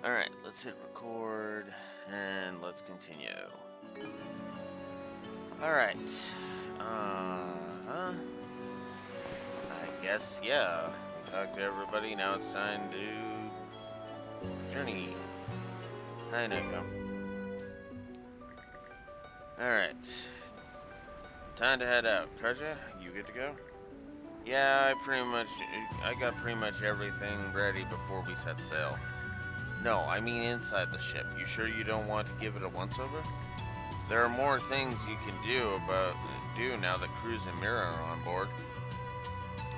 Alright, let's hit record and let's continue. Alright. I guess, yeah. We talked to everybody. Now it's time to journey. Hi, Nico. Alright. Time to head out. Karja, you good to go? Yeah, I got pretty much everything ready before we set sail. No, I mean inside the ship. You sure you don't want to give it a once-over? There are more things you can do now that Cruz and Mira are on board.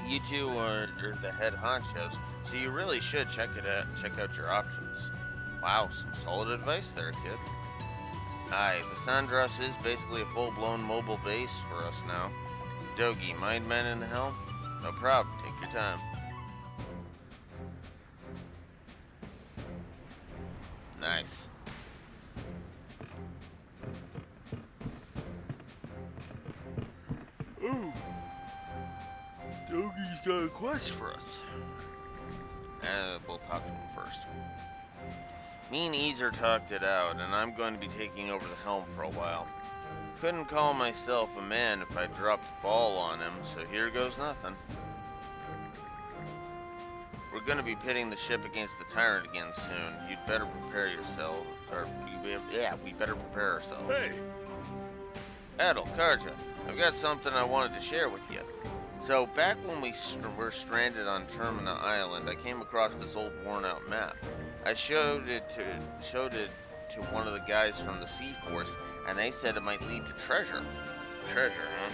You two are the head honchos, so you really should check out your options. Wow, some solid advice there, kid. Aye, the Sandras is basically a full-blown mobile base for us now. Dogi, mind men in the helm? No problem, take your time. Nice. Ooh. Dogi's got a quest for us. We'll talk to him first. Me and Easer talked it out, and I'm going to be taking over the helm for a while. Couldn't call myself a man if I dropped the ball on him, so here goes nothing. We're going to be pitting the ship against the Tyrant again soon. You'd better prepare yourself. We better prepare ourselves. Hey! Adel, Karja, I've got something I wanted to share with you. So, back when we were stranded on Termina Island, I came across this old worn-out map. I showed it to one of the guys from the Sea Force, and they said it might lead to treasure. Treasure, huh?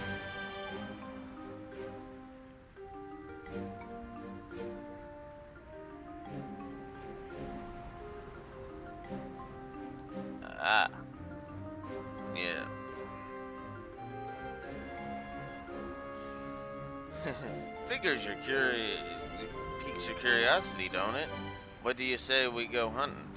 Ah. Yeah. Figures piques your curiosity, don't it? What do you say we go hunting?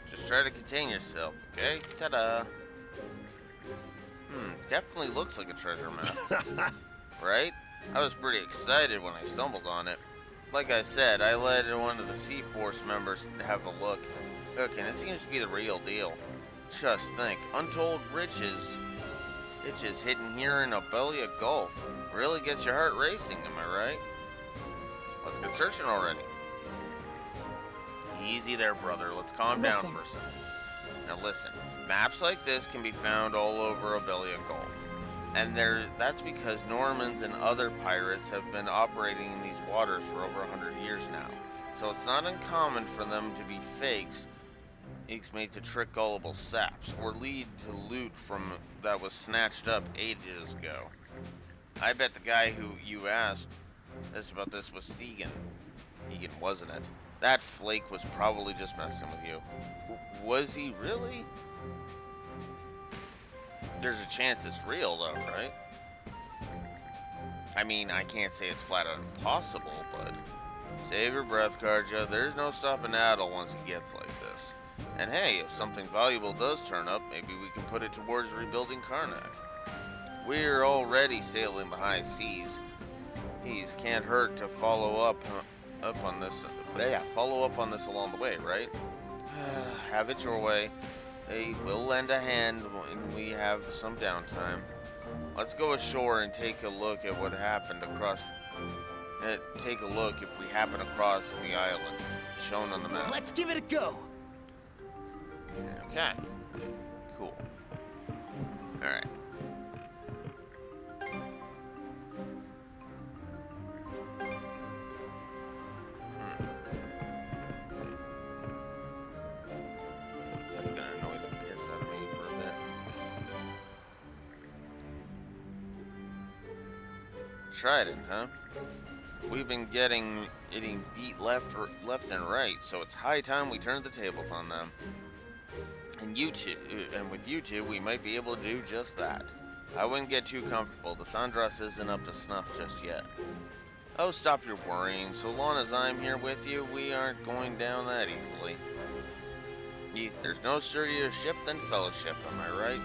Just try to contain yourself, okay? Ta-da! Definitely looks like a treasure map. Right? I was pretty excited when I stumbled on it. Like I said, I let one of the Sea Force members have a look. Look, and it seems to be the real deal. Just think, untold riches hidden here in Abelia Gulf. Really gets your heart racing, am I right? Let's get searching already. Easy there, brother. Let's calm down for a second. Now listen, maps like this can be found all over Abelia Gulf. And that's because Normans and other pirates have been operating in these waters for over 100 years now. So it's not uncommon for them to be fakes made to trick gullible saps, or lead to loot that was snatched up ages ago. I bet the guy who you asked about this was Segan. Egan, wasn't it? That flake was probably just messing with you. Was he really? There's a chance it's real, though, right? I mean, I can't say it's flat out impossible, but save your breath, Karja. There's no stopping Adel once he gets like this. And hey, if something valuable does turn up, maybe we can put it towards rebuilding Karnak. We're already sailing the high seas. These can't hurt to follow up on this. Follow up on this along the way, right? Have it your way. They will lend a hand when we have some downtime. Let's go ashore and take a look at what happened across. Take a look if we happen across the island shown on the map. Let's give it a go. Okay. Cool. All right. That's gonna annoy the piss out of me for a bit. Trident, huh? We've been getting beat left and right, so it's high time we turned the tables on them. And with you two, we might be able to do just that. I wouldn't get too comfortable. The Sandras isn't up to snuff just yet. Oh, stop your worrying. So long as I'm here with you, we aren't going down that easily. There's no sturdier ship than fellowship, am I right?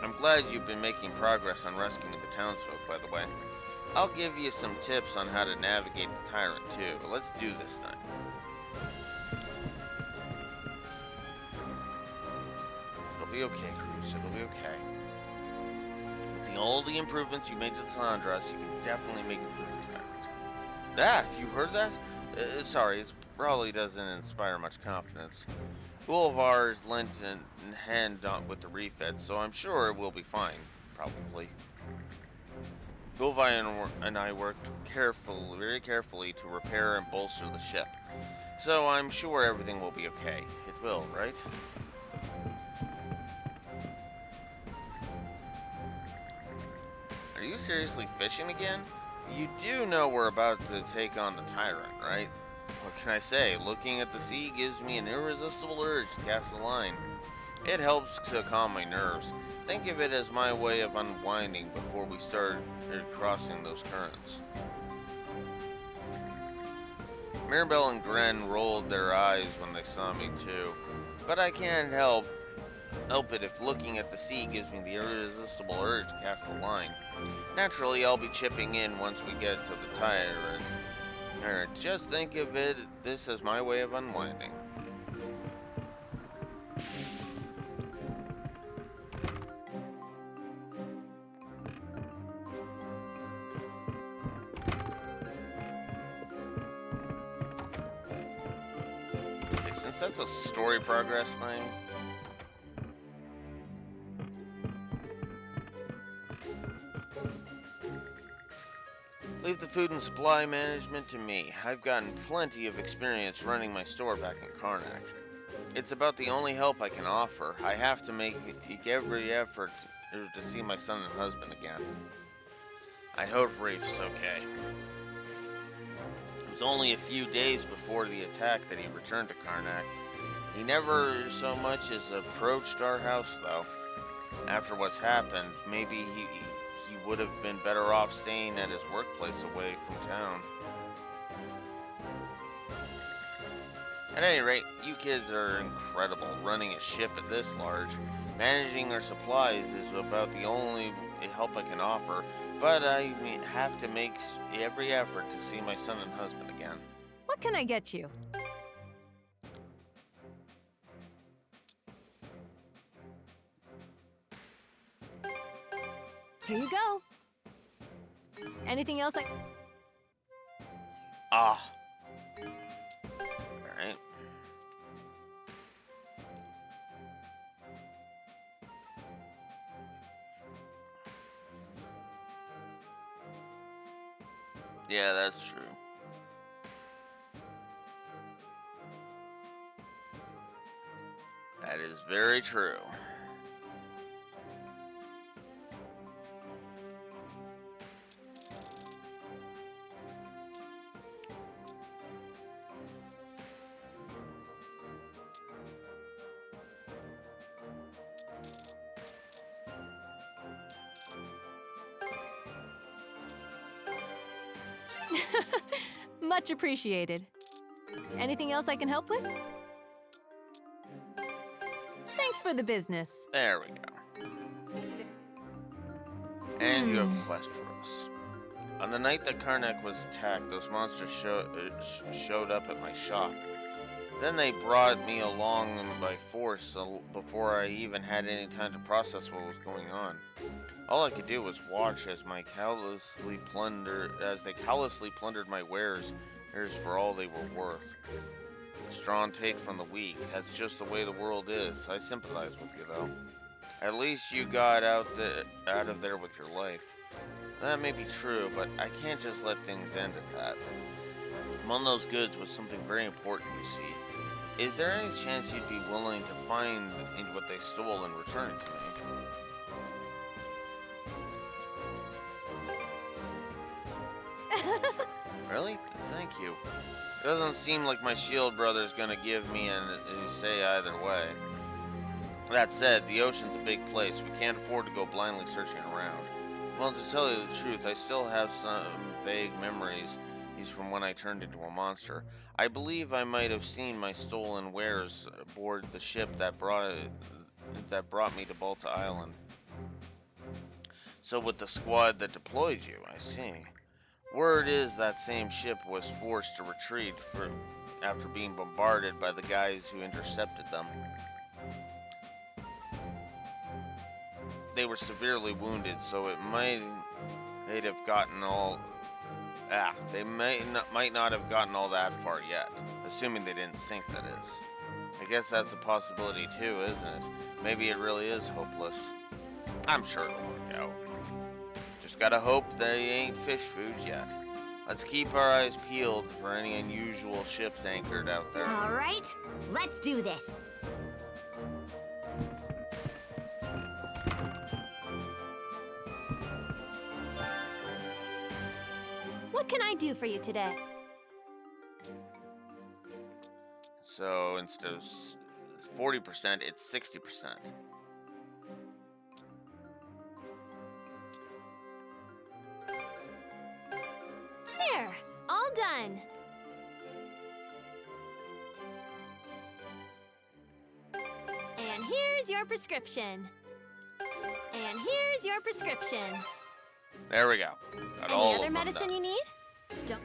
I'm glad you've been making progress on rescuing the townsfolk, by the way. I'll give you some tips on how to navigate the tyrant, too. Let's do this thing. It'll be okay, Cruz. It'll be okay. With all the improvements you made to the Sandras, you can definitely make it through the tyrant. Ah, you heard that? Sorry, it probably doesn't inspire much confidence. Boulevard's lent a hand with the refit, so I'm sure we'll be fine, probably. Boulevard and I worked very carefully to repair and bolster the ship, so I'm sure everything will be okay. It will, right? Are you seriously fishing again? You do know we're about to take on the tyrant, right? What can I say? Looking at the sea gives me an irresistible urge to cast a line. It helps to calm my nerves. Think of it as my way of unwinding before we start crossing those currents. Mirabelle and Gren rolled their eyes when they saw me too, but I can't help it if looking at the sea gives me the irresistible urge to cast a line. Naturally, I'll be chipping in once we get to the tyrant. Just think of this as my way of unwinding. Okay, since that's a story progress thing, leave the food and supply management to me. I've gotten plenty of experience running my store back in Karnak. It's about the only help I can offer. I have to make every effort to see my son and husband again. I hope Reef's okay. It was only a few days before the attack that he returned to Karnak. He never so much as approached our house, though. After what's happened, maybe he would have been better off staying at his workplace away from town. At any rate, you kids are incredible. Running a ship at this large, managing our supplies is about the only help I can offer, but I have to make every effort to see my son and husband again. What can I get you? Here you go. Anything else Alright. Yeah, that's true. That is very true. Much appreciated. Anything else I can help with? Thanks for the business. There we go. And you have a quest for us. On the night that Karnak was attacked, those monsters showed up at my shop. Then they brought me along by force before I even had any time to process what was going on. All I could do was watch as they callously plundered my wares for all they were worth. A strong take from the weak. That's just the way the world is. I sympathize with you, though. At least you got out of there with your life. That may be true, but I can't just let things end at that. Among those goods was something very important, you see. Is there any chance you'd be willing to find what they stole and return it to me? Really? Thank you. It doesn't seem like my shield brother's gonna give me a say either way. That said, the ocean's a big place. We can't afford to go blindly searching around. Well, to tell you the truth, I still have some vague memories from when I turned into a monster. I believe I might have seen my stolen wares aboard the ship that brought me to Balta Island. So with the squad that deployed you, I see. Word is that same ship was forced to retreat after being bombarded by the guys who intercepted them. They were severely wounded, so it might have gotten all. They might not have gotten all that far yet, assuming they didn't sink, that is. I guess that's a possibility too, isn't it? Maybe it really is hopeless. I'm sure it'll work out. Just gotta hope they ain't fish food yet. Let's keep our eyes peeled for any unusual ships anchored out there. All right, let's do this. What can I do for you today? So instead of 40%, it's 60%. There, all done. And here's your prescription. And here's your prescription. There we go. Got all Any of other them medicine done. you need? Don't.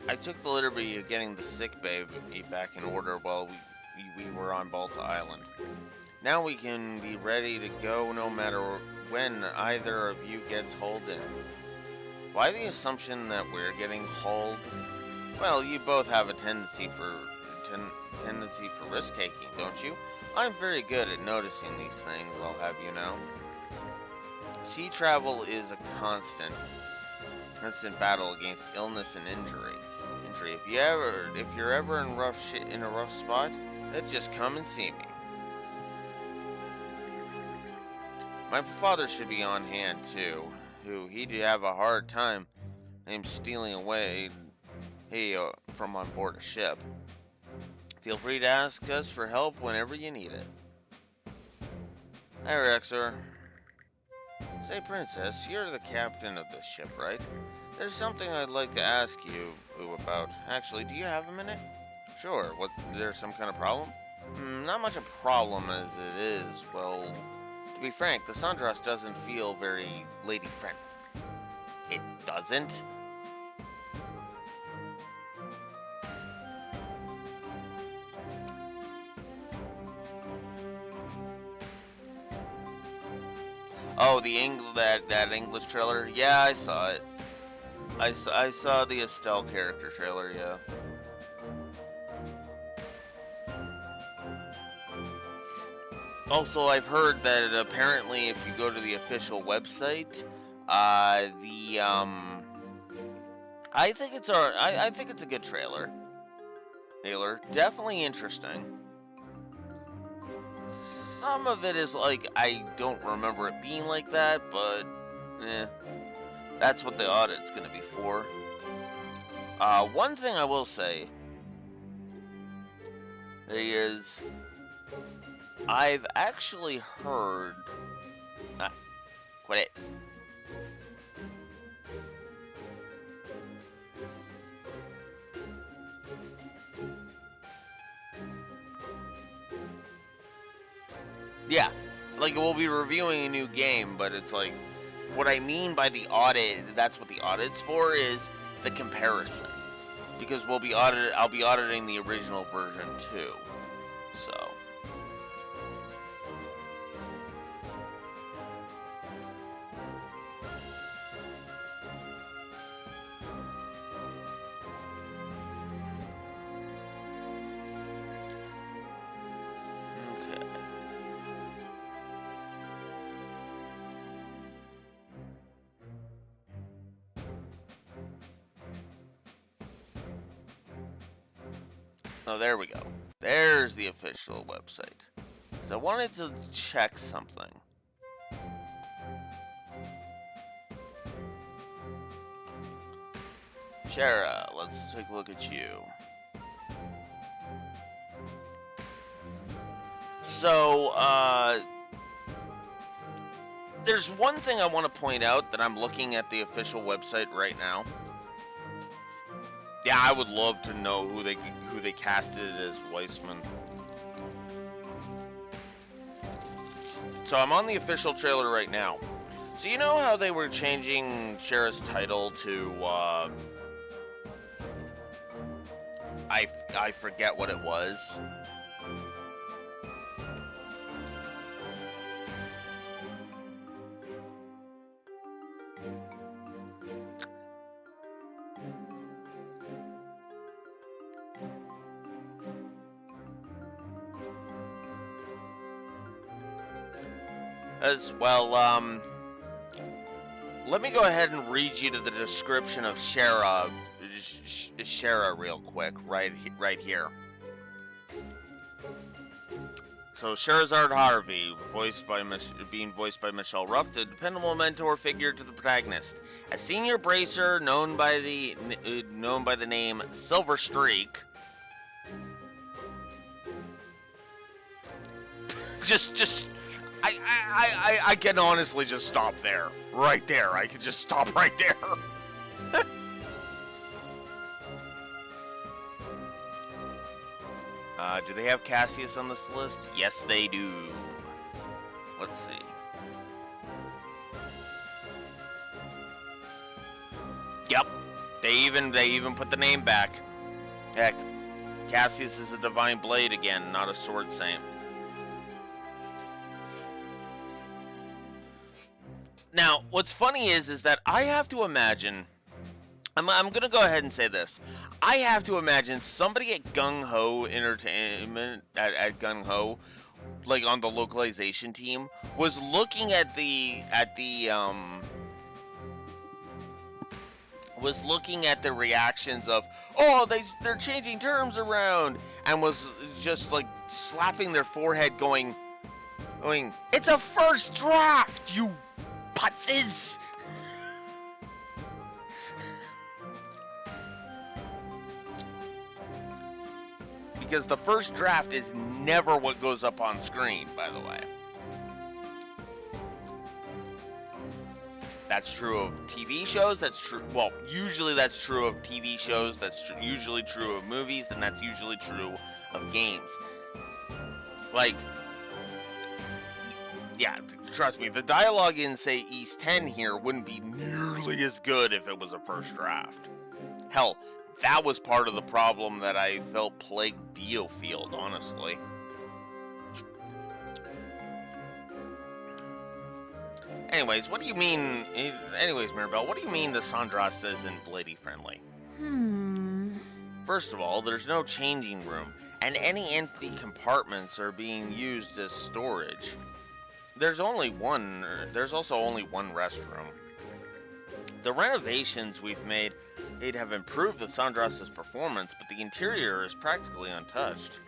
I took the liberty of getting the sick bay back in order while we were on Balta Island. Now we can be ready to go no matter when either of you gets hauled in. Why the assumption that we're getting hauled? Well, you both have a tendency for risk-taking, don't you? I'm very good at noticing these things, I'll have you know. Sea travel is a constant battle against illness and injury. If you're ever in a rough spot, then just come and see me. My father should be on hand too. He'd have a hard time him stealing away from on board a ship. Feel free to ask us for help whenever you need it. Hi, Rexor. Say, Princess, you're the captain of this ship, right? There's something I'd like to ask you about. Actually, do you have a minute? Sure. There's some kind of problem? Not much a problem as it is. Well, to be frank, the Sundress doesn't feel very lady-friendly. It doesn't? Oh, that English trailer? Yeah, I saw it. I saw the Estelle character trailer, yeah. Also, I've heard that apparently if you go to the official website, I think it's a good trailer. Definitely interesting. Some of it is like, I don't remember it being like that, but that's what the audit's gonna be for. One thing I will say is I've actually heard. Quit it. Yeah, like we'll be reviewing a new game, but it's like, what I mean by the audit, that's what the audit's for, is the comparison. Because I'll be auditing the original version too. So. Oh, there we go. There's the official website. So I wanted to check something. Shara, let's take a look at you. So, there's one thing I want to point out that I'm looking at the official website right now. Yeah, I would love to know who they casted as Weissman. So I'm on the official trailer right now. So you know how they were changing Shara's title to, I forget what it was. As well, let me go ahead and read you to the description of Shara real quick, right here. So Sherazard Harvey, being voiced by Michelle Ruff, the dependable mentor figure to the protagonist, a senior bracer known by the name Silver Streak. I can honestly just stop there. Right there. I could just stop right there. Do they have Cassius on this list? Yes, they do. Let's see. Yep. They even put the name back. Heck, Cassius is a divine blade again, not a sword saint. Now, what's funny is that I have to imagine, I'm going to go ahead and say this. I have to imagine somebody at Gung Ho Entertainment, at Gung Ho, like on the localization team, was looking at the reactions of, oh, they're changing terms around, and was just like slapping their forehead going, it's a first draft, you putzes! Because the first draft is never what goes up on screen, by the way. That's true of TV shows, that's true, well, usually that's true of TV shows, that's usually true of movies, and that's usually true of games. Like, yeah, trust me, the dialogue in, say, East 10 here wouldn't be nearly as good if it was a first draft. Hell, that was part of the problem that I felt plagued Diofield, honestly. Anyways, what do you mean... Anyways, Mirabelle, what do you mean the Sandras isn't lady-friendly? First of all, there's no changing room, and any empty compartments are being used as storage. There's also only one restroom. The renovations we've made have improved the Sandras' performance, but the interior is practically untouched.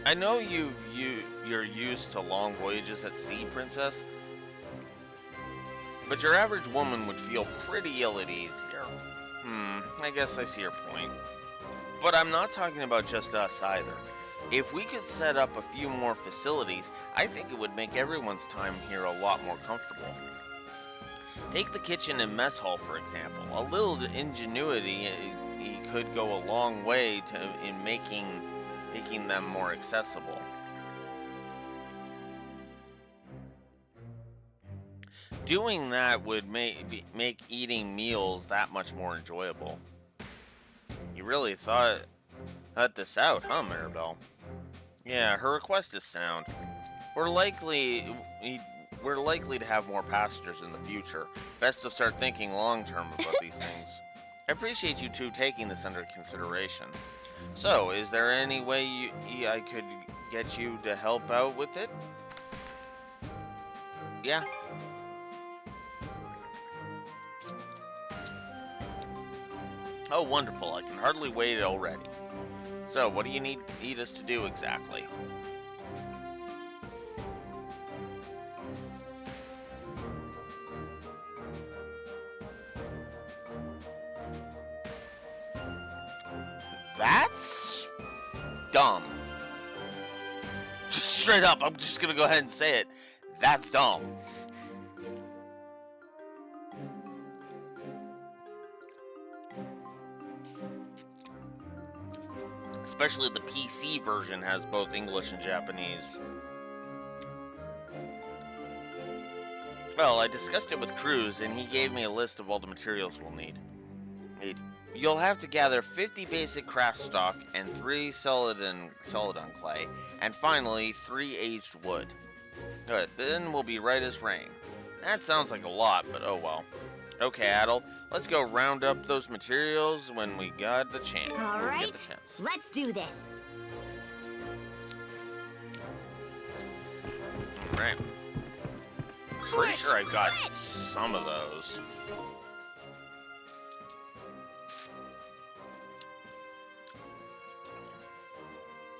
I know you're used to long voyages at sea, Princess, but your average woman would feel pretty ill at ease here. I guess I see your point. But I'm not talking about just us either. If we could set up a few more facilities, I think it would make everyone's time here a lot more comfortable. Take the kitchen and mess hall, for example. A little ingenuity could go a long way in making them more accessible. Doing that would make eating meals that much more enjoyable. You really thought this out, huh, Mirabelle? Yeah, her request is sound. We're likely to have more passengers in the future. Best to start thinking long-term about these things. I appreciate you two taking this under consideration. So, is there any way I could get you to help out with it? Yeah. Oh, wonderful. I can hardly wait already. So, what do you need us to do exactly? That's dumb. Just straight up, I'm just gonna go ahead and say it. That's dumb. Especially the PC version has both English and Japanese. Well, I discussed it with Cruz, and he gave me a list of all the materials we'll need. You'll have to gather 50 basic craft stock and 3 celadon clay, and finally 3 aged wood. Good, then we'll be right as rain. That sounds like a lot, but oh well. Okay, Adel, let's go round up those materials when we got the chance. All right, let's do this. Right. Pretty sure I've got some of those.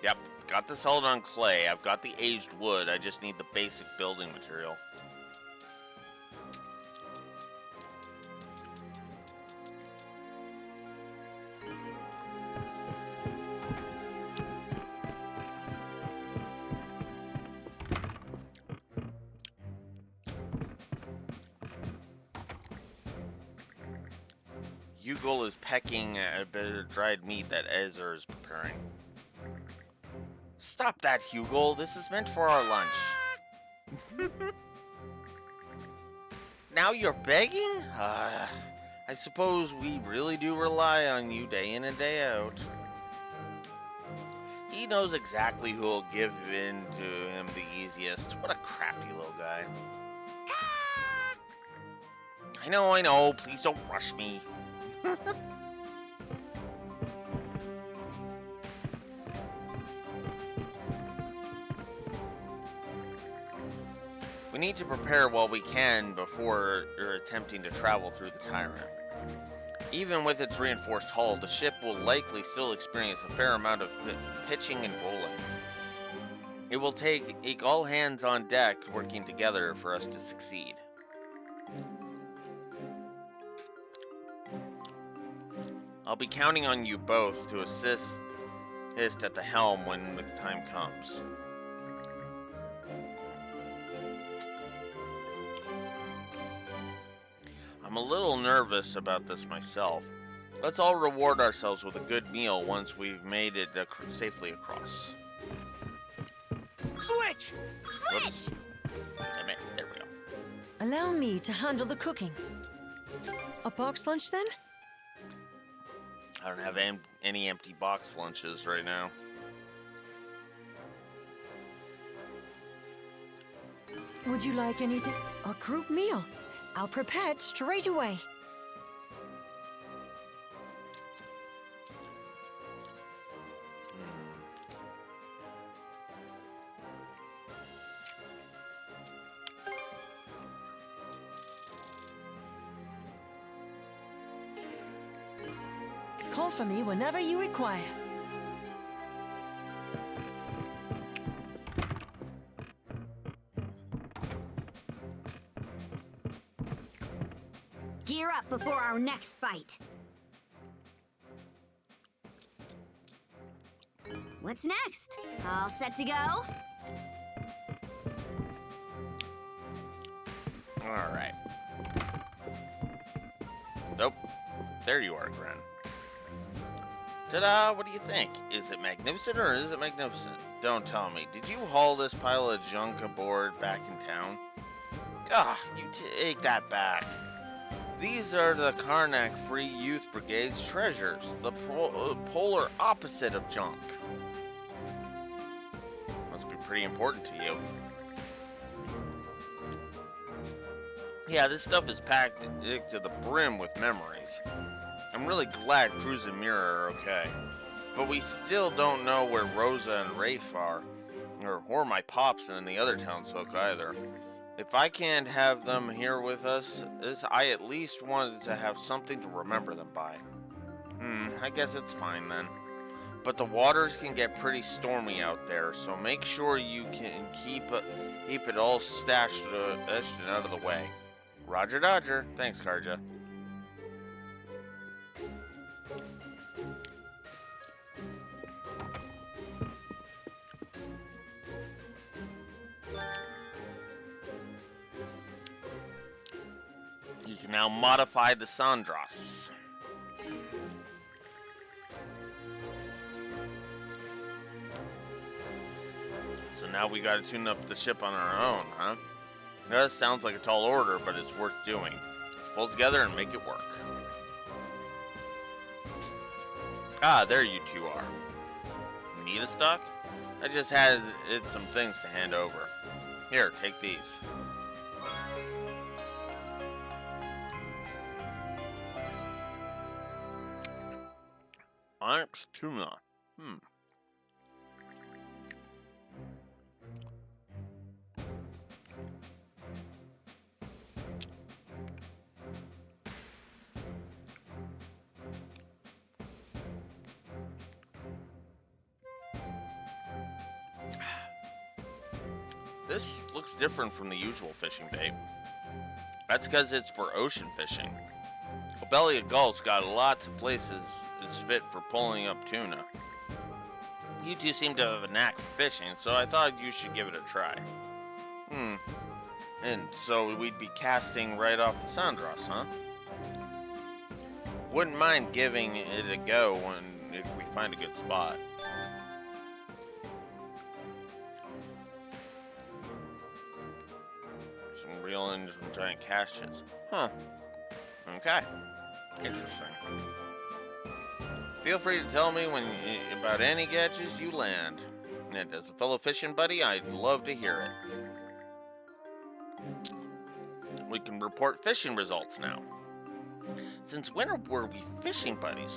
Yep, got the celadon clay. I've got the aged wood. I just need the basic building material. Hugel is pecking a bit of dried meat that Ezer is preparing. Stop that, Hugel. This is meant for our lunch. Now you're begging? I suppose we really do rely on you day in and day out. He knows exactly who'll give in to him the easiest. What a crafty little guy. I know. Please don't rush me. We need to prepare while we can before attempting to travel through the Tyrant. Even with its reinforced hull, the ship will likely still experience a fair amount of pitching and rolling. It will take all hands on deck working together for us to succeed. I'll be counting on you both to assist at the helm when the time comes. I'm a little nervous about this myself. Let's all reward ourselves with a good meal once we've made it safely across. Switch! Whoops. Damn it. There we go. Allow me to handle the cooking. A box lunch then? I don't have any empty box lunches right now. Would you like anything? A group meal. I'll prepare it straight away. Call for me whenever you require. Gear up before our next fight. What's next? All set to go? All right. Nope. There you are, Gren. Ta-da! What do you think? Is it magnificent or is it magnificent? Don't tell me. Did you haul this pile of junk aboard back in town? Ah, you take that back. These are the Karnak Free Youth Brigade's treasures, the polar opposite of junk. Must be pretty important to you. Yeah, this stuff is packed to the brim with memories. I'm really glad Cruz and Mira are okay. But we still don't know where Rosa and Rafe are, or my pops and the other townsfolk either. If I can't have them here with us, I at least wanted to have something to remember them by. I guess it's fine then. But the waters can get pretty stormy out there, so make sure you can keep it all stashed and out of the way. Roger Dodger. Thanks, Karja. You can now modify the Sandras. So now we gotta tune up the ship on our own, huh? It does sound like a tall order, but it's worth doing. Pull together and make it work. Ah, there you two are. Need a stock? I just had some things to hand over. Here, take these. Onyx tuna. This looks different from the usual fishing bait. That's because it's for ocean fishing. A belly of gulls got lots of places it's fit for pulling up tuna. You two seem to have a knack for fishing, so I thought you should give it a try. And so we'd be casting right off the Sandros, huh? Wouldn't mind giving it a go if we find a good spot. Some reel in some giant caches. Huh. Okay. Interesting. Feel free to tell me about any catches you land. And as a fellow fishing buddy, I'd love to hear it. We can report fishing results now. Since when were we fishing buddies?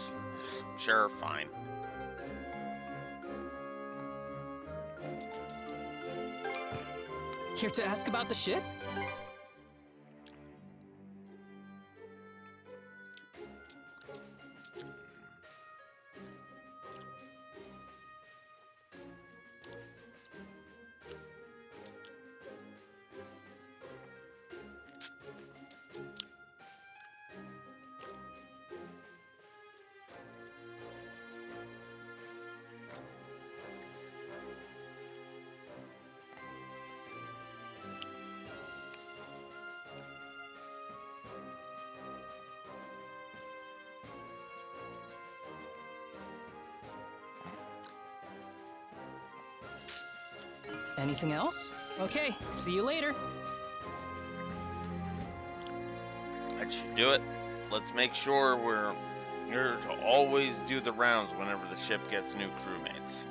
Sure, fine. Here to ask about the ship? Anything else? Okay, see you later. That should do it. Let's make sure we're here to always do the rounds whenever the ship gets new crewmates.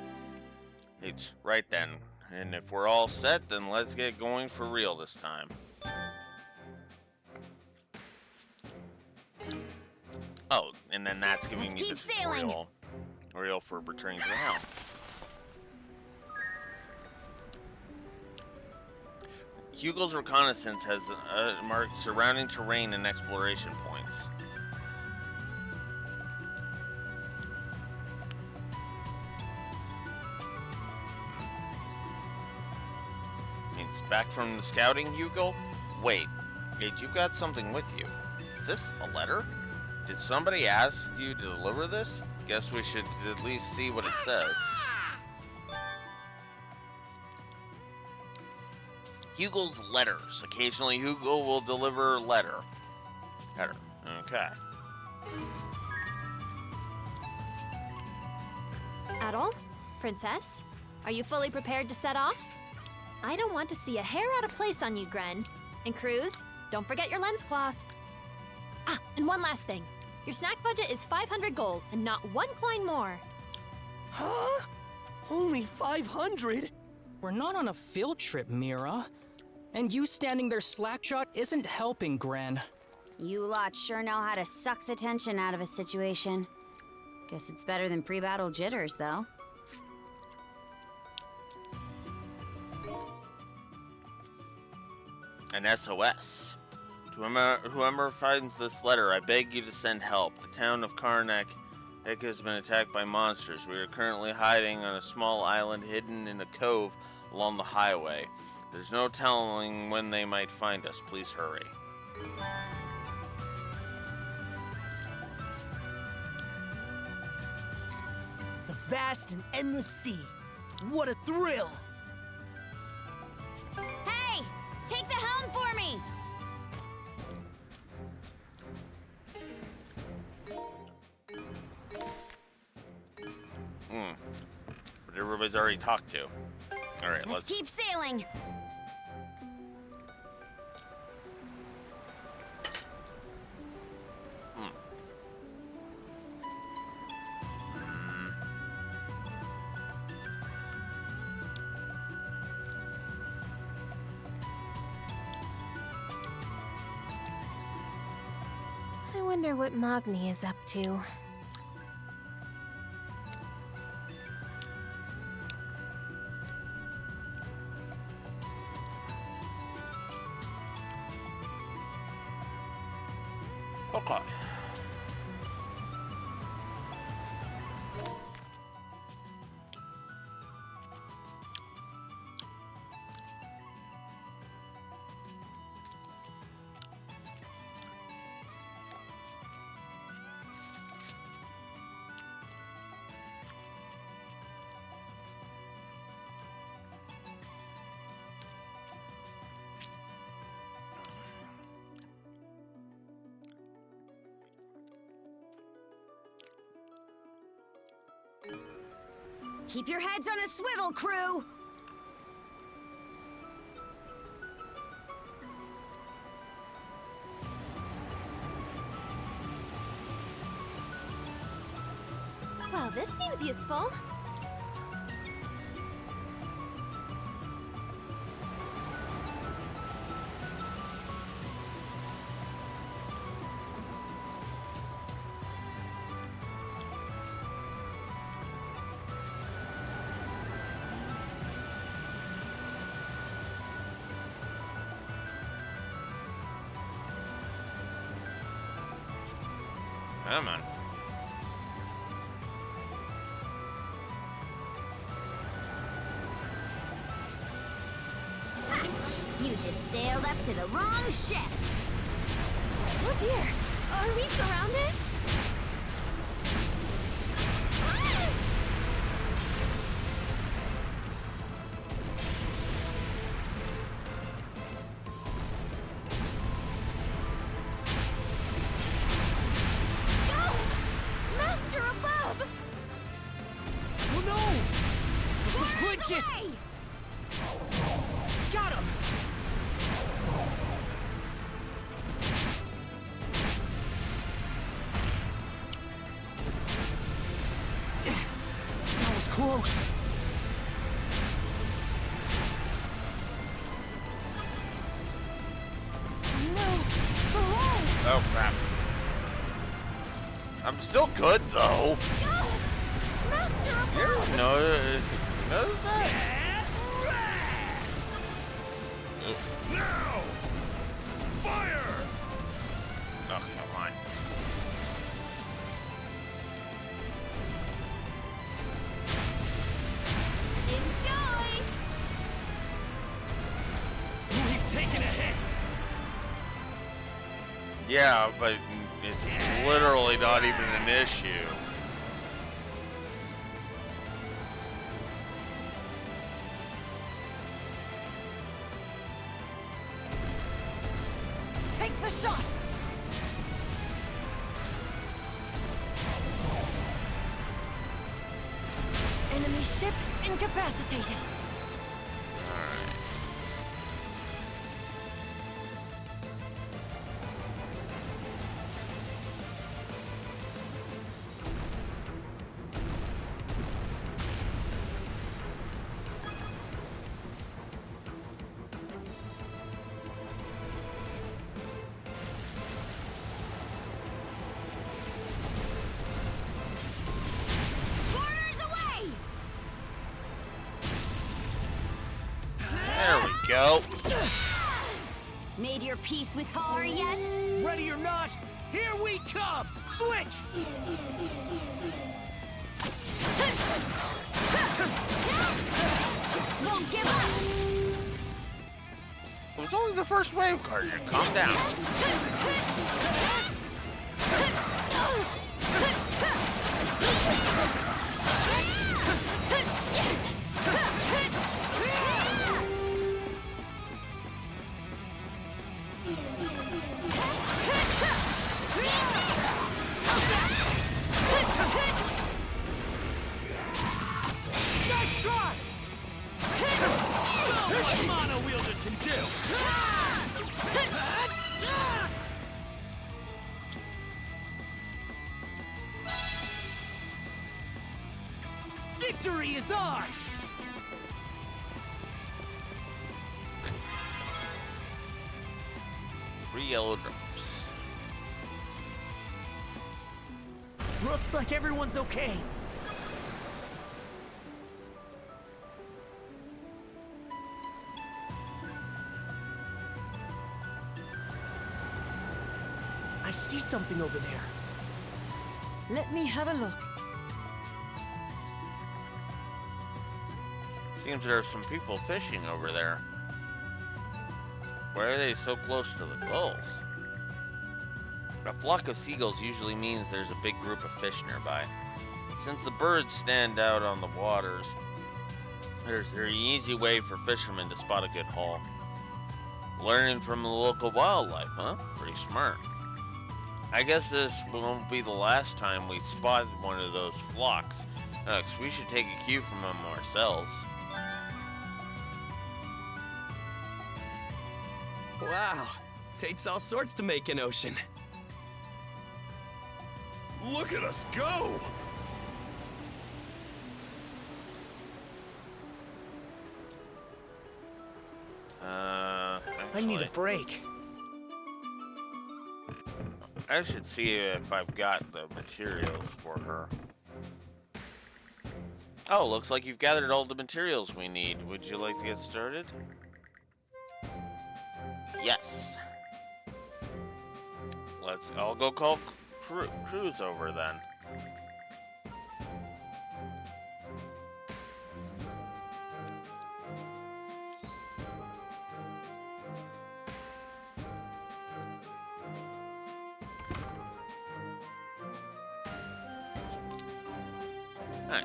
It's right then. And if we're all set, then let's get going for real this time. Oh, and then that's giving me the tutorial for returning to the helm. Hugo's reconnaissance has marked surrounding terrain and exploration points. Means back from the scouting, Hugo? Wait, you've got something with you. Is this a letter? Did somebody ask you to deliver this? Guess we should at least see what it says. Hugo's letters. Occasionally, Hugo will deliver a letter. Header. Okay. Adol? Princess? Are you fully prepared to set off? I don't want to see a hair out of place on you, Gren. And Cruz, don't forget your lens cloth. Ah, and one last thing. Your snack budget is 500 gold, and not one coin more. Huh? Only 500? We're not on a field trip, Mira. And you standing there slackjawed isn't helping, Gran. You lot sure know how to suck the tension out of a situation. Guess it's better than pre-battle jitters, though. An SOS. To whoever finds this letter, I beg you to send help. The town of Karnak has been attacked by monsters. We are currently hiding on a small island hidden in a cove along the highway. There's no telling when they might find us. Please hurry. The vast and endless sea. What a thrill! Hey! Take the helm for me! But everybody's already talked to. Alright, Let's keep sailing! wonder what Magni is up to. Okay. Keep your heads on a swivel, crew! Well, this seems useful. Come on. You just sailed up to the wrong ship! Oh dear, are we surrounded? Master above! Oh no! This will clinch it! Away! Got him! That was close. Oh crap. I'm still good though. Master above! You notice that? Now! Fire! Oh, come on. Enjoy! We've taken a hit! Yeah, but it's literally not even an issue. Take the shot! Enemy ship incapacitated. Alright. Quarters away! There we go. Made your peace with Har yet? Ready or not, here we come! Switch! Won't give up! It was only the first wave, Carter. Calm down. Nice try! Show what mono wielders can do! Victory is ours! Three yellow drops. Looks like everyone's okay. I see something over there. Let me have a look. Seems there are some people fishing over there. Why are they so close to the gulls? A flock of seagulls usually means there's a big group of fish nearby. Since the birds stand out on the waters, there's an easy way for fishermen to spot a good haul. Learning from the local wildlife, huh? Pretty smart. I guess this won't be the last time we spot one of those flocks. 'Cause we should take a cue from them ourselves. Wow, takes all sorts to make an ocean. Look at us go! I need a break. I should see if I've got the materials for her. Oh, looks like you've gathered all the materials we need. Would you like to get started? Yes. I'll go call Cruz over then. Nice.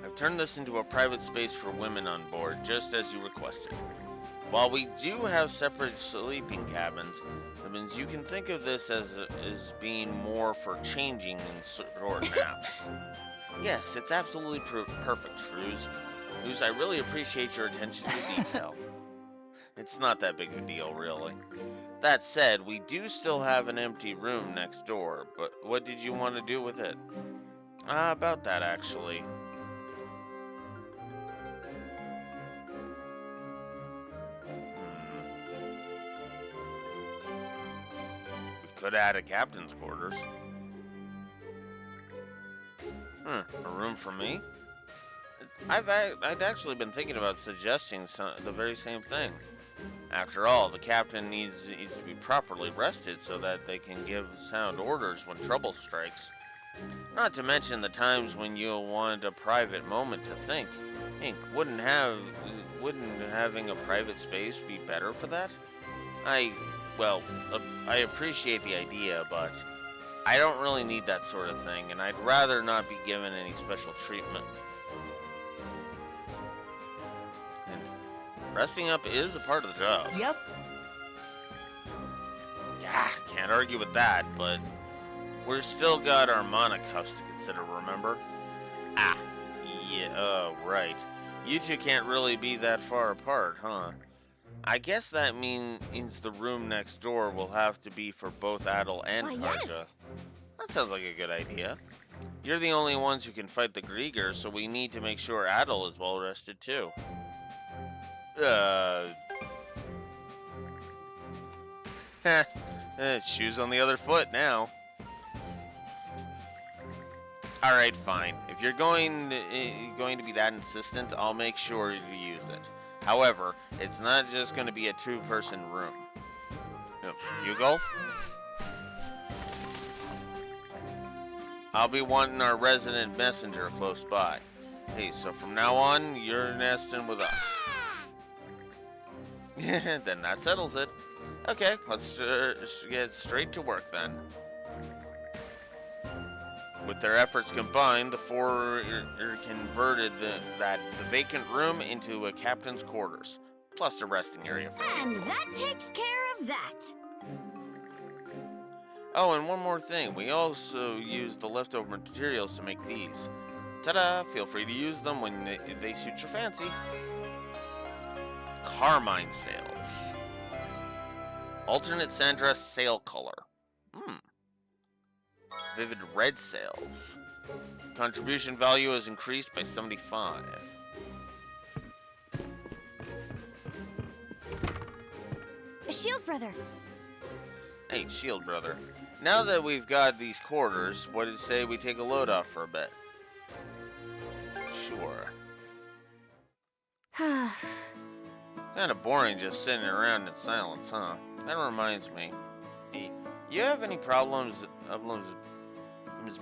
I've turned this into a private space for women on board, just as you requested. While we do have separate sleeping cabins, that means you can think of this as being more for changing and short naps. Yes, it's absolutely perfect, Cruz. I really appreciate your attention to detail. It's not that big a deal, really. That said, we do still have an empty room next door, but what did you want to do with it? About that, actually. We could add a captain's quarters. A room for me? I'd actually been thinking about suggesting the very same thing. After all, the captain needs to be properly rested so that they can give sound orders when trouble strikes. Not to mention the times when you'll want a private moment to think. Wouldn't having a private space be better for that? I appreciate the idea, but I don't really need that sort of thing, and I'd rather not be given any special treatment. Resting up is a part of the job. Yep. Can't argue with that, but we're still got our mana cuffs to consider, remember? Yeah, right. You two can't really be that far apart, huh? I guess that means the room next door will have to be for both Adel and Karja. Yes. That sounds like a good idea. You're the only ones who can fight the Griegers, so we need to make sure Adel is well rested too. Shoes on the other foot now. Alright, fine. If you're going to be that insistent, I'll make sure to use it. However, it's not just going to be a two-person room. Hugo? I'll be wanting our resident messenger close by. Hey, so from now on, you're nesting with us. Then that settles it. Okay, let's get straight to work then. With their efforts combined, the four converted the vacant room into a captain's quarters, plus a resting area for And that takes care of that. Oh, and one more thing. We also used the leftover materials to make these. Ta-da! Feel free to use them when they suit your fancy. Carmine sails. Alternate Sandra sail color. Vivid red sails. Contribution value is increased by 75. A shield brother. Hey, shield brother. Now that we've got these quarters, what do you say we take a load off for a bit? Sure. Kinda boring just sitting around in silence, huh? That reminds me. You have any problems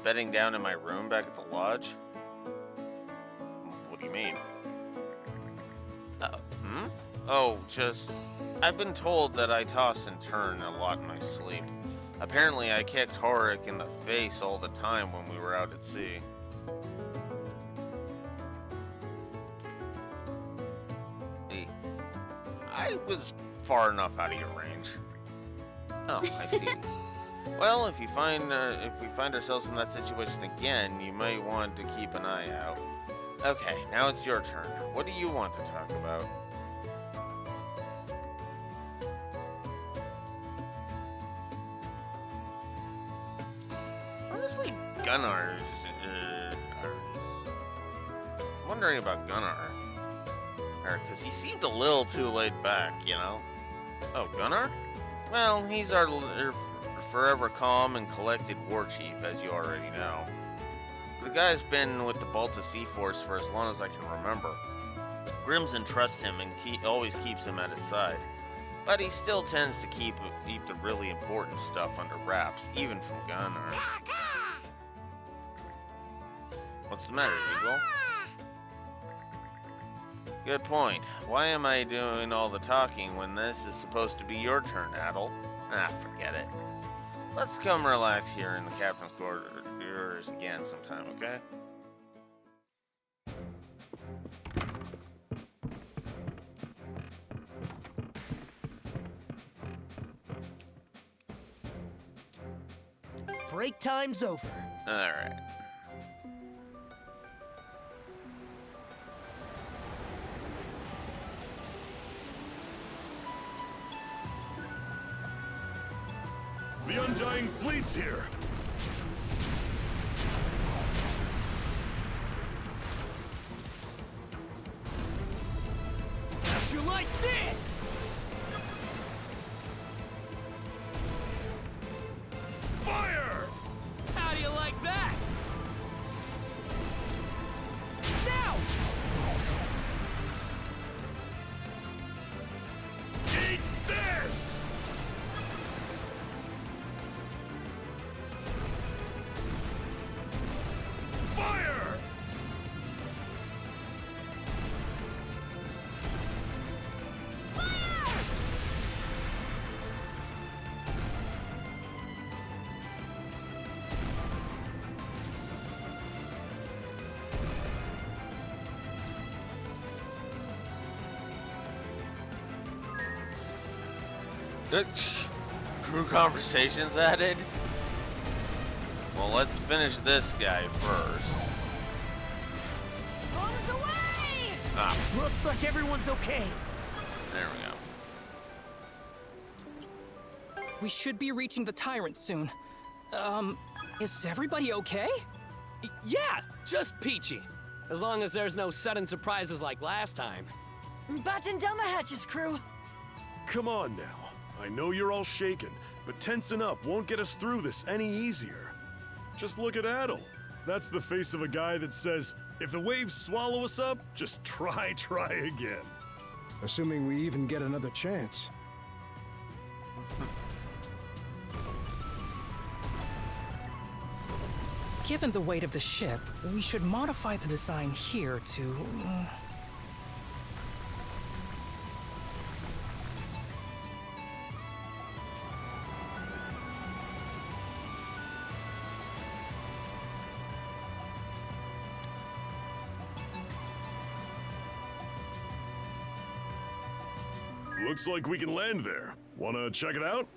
bedding down in my room back at the lodge? What do you mean? Oh, I've been told that I toss and turn a lot in my sleep. Apparently, I kicked Horik in the face all the time when we were out at sea. I was far enough out of your range. Oh, I see. Well, if we find ourselves in that situation again, you might want to keep an eye out. Okay, now it's your turn. What do you want to talk about? Honestly, Gunnar. I'm wondering about Gunnar. Because he seemed a little too laid back, you know? Oh, Gunnar? Well, he's our forever calm and collected war chief, as you already know. The guy's been with the Balta Sea Force for as long as I can remember. Grimson trusts him and always keeps him at his side. But he still tends to keep the really important stuff under wraps, even from Gunnar. What's the matter, Eagle? Good point. Why am I doing all the talking when this is supposed to be your turn, Adel? Ah, forget it. Let's come relax here in the captain's quarters again sometime, okay? Break time's over. Alright. The Undying Fleet's here! How'd you like this? Fire! How do you like that? Now! Eat this! Fire! Crew conversations added? Well, let's finish this guy first. Bombs away! Ah, Looks like everyone's okay. there we go. We should be reaching the Tyrant soon. Is everybody okay? Yeah, just peachy. As long as there's no sudden surprises like last time. Batten down the hatches, crew. Come on now. I know you're all shaken, but tensing up won't get us through this any easier. Just look at Adel. That's the face of a guy that says, if the waves swallow us up, just try again. Assuming we even get another chance. Given the weight of the ship, we should modify the design here to... Looks like we can land there. Wanna check it out?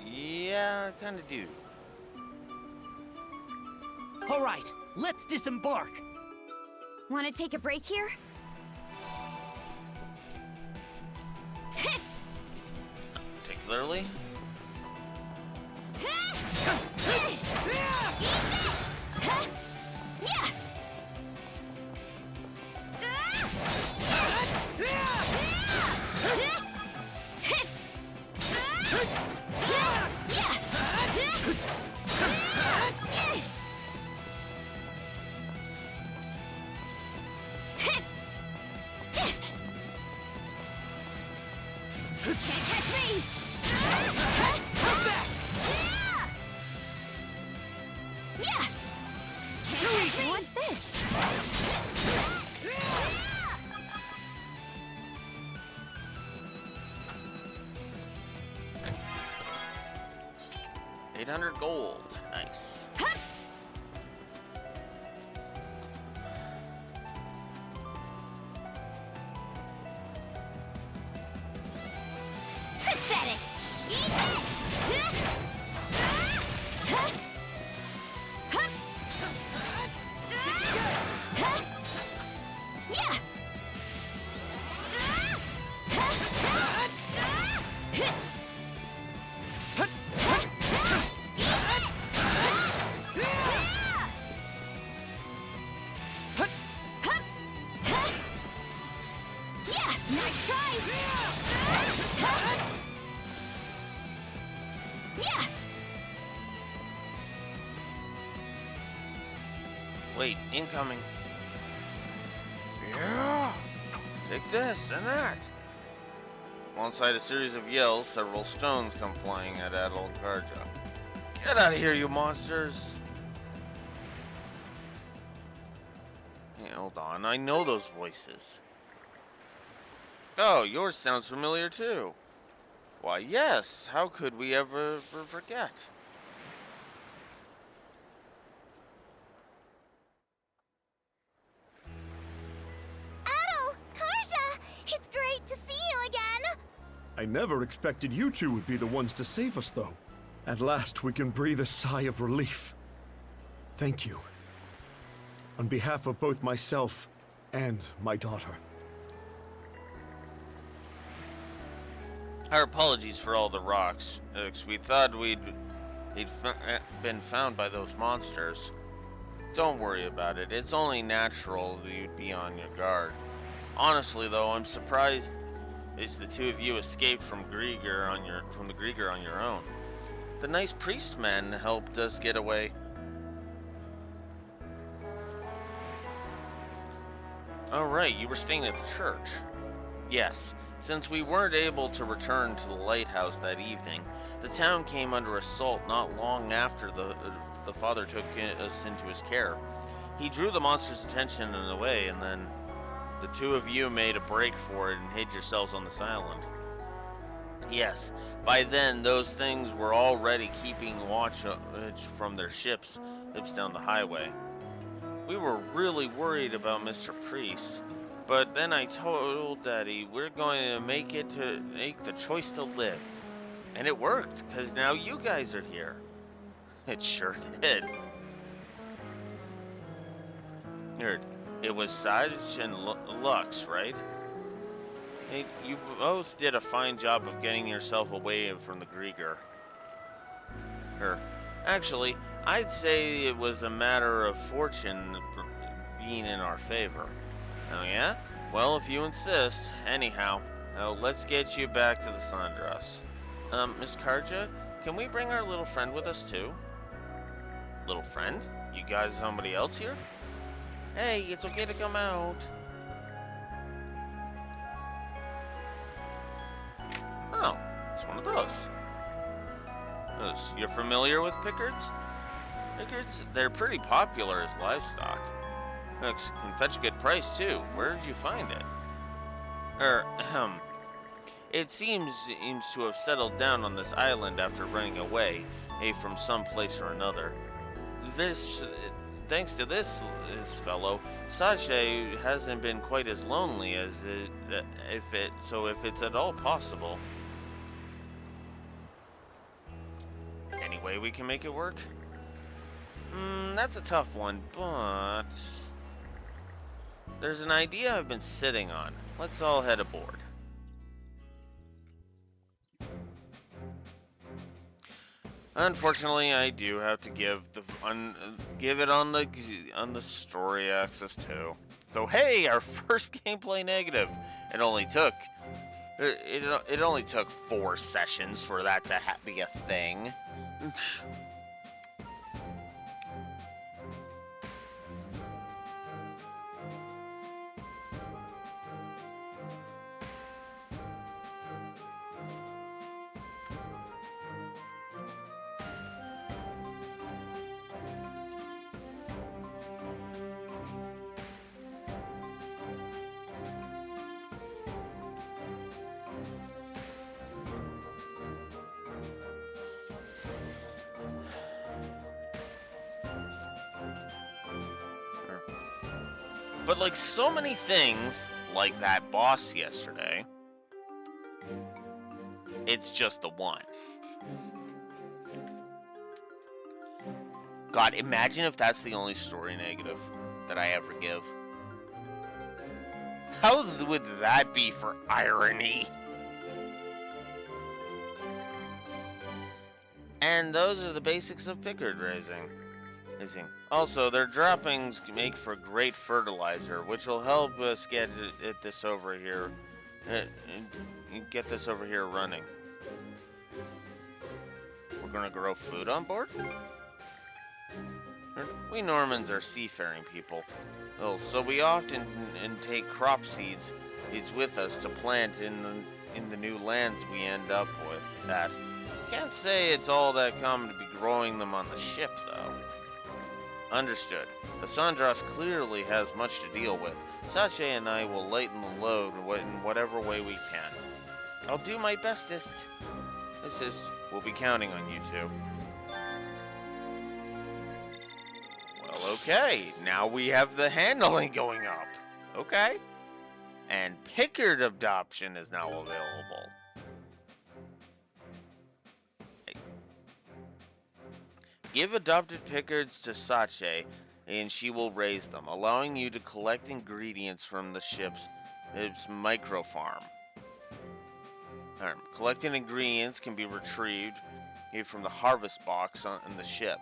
Yeah, I kinda do. All right, let's disembark. Want to take a break here? Particularly? 800 gold. Nice. Pathetic! Eat this! Yeah! Yeah! Nice try! Yeah! Wait, incoming. Yeah! Take this and that! Alongside a series of yells, several stones come flying at Adol and Karja. Get out of here, you monsters! Hey, hold on, I know those voices. Oh, yours sounds familiar too. Why, yes, how could we ever forget? Adol! Karja! It's great to see you again! I never expected you two would be the ones to save us, though. At last, we can breathe a sigh of relief. Thank you. On behalf of both myself and my daughter. Our apologies for all the rocks. We thought he'd been found by those monsters. Don't worry about it. It's only natural that you'd be on your guard. Honestly, though, I'm surprised the two of you escaped from the Grieger on your own. The nice priestman helped us get away. Oh, right, you were staying at the church. Yes, since we weren't able to return to the lighthouse that evening, the town came under assault not long after the father took us into his care. He drew the monster's attention in a way, and then the two of you made a break for it and hid yourselves on this island. Yes, by then those things were already keeping watch from their ships down the highway. We were really worried about Mr. Priest, but then I told Daddy we're going to make the choice to live. And it worked, because now you guys are here. It sure did. Here, it was Saj and Lux, right? Hey, you both did a fine job of getting yourself away from the Grieger. Actually, I'd say it was a matter of fortune being in our favor. Oh yeah? Well, if you insist. Anyhow, let's get you back to the Sandras. Miss Karja, can we bring our little friend with us too? Little friend? You guys somebody else here? Hey, it's okay to come out. Oh, it's one of those. You're familiar with Pickards? Pickards, they're pretty popular as livestock. Can fetch a good price too. Where did you find it? It seems to have settled down on this island after running away, from some place or another. Thanks to this fellow, Sasha hasn't been quite as lonely as if it's at all possible. Any way we can make it work? That's a tough one, but there's an idea I've been sitting on. Let's all head aboard. Unfortunately, I do have to give it on the story axis too. So hey, our first gameplay negative. It only took 4 sessions for that to be a thing. But like so many things, like that boss yesterday, it's just the one. God, imagine if that's the only story negative that I ever give. How would that be for irony? And those are the basics of pickard raising. Also, their droppings make for great fertilizer, which will help us get this over here, running. We're gonna grow food on board? We Normans are seafaring people. Well, so we often take crop seeds with us to plant in the new lands we end up with. That can't say it's all that common to be growing them on the ship, though. Understood. The Sandras clearly has much to deal with. Sache and I will lighten the load in whatever way we can. I'll do my bestest. We'll be counting on you two. Well, okay. Now we have the handling going up. Okay. And Pickard adoption is now available. Give adopted Pickards to Sache, and she will raise them, allowing you to collect ingredients from the ship's micro farm. Collecting ingredients can be retrieved from the harvest box on the ship.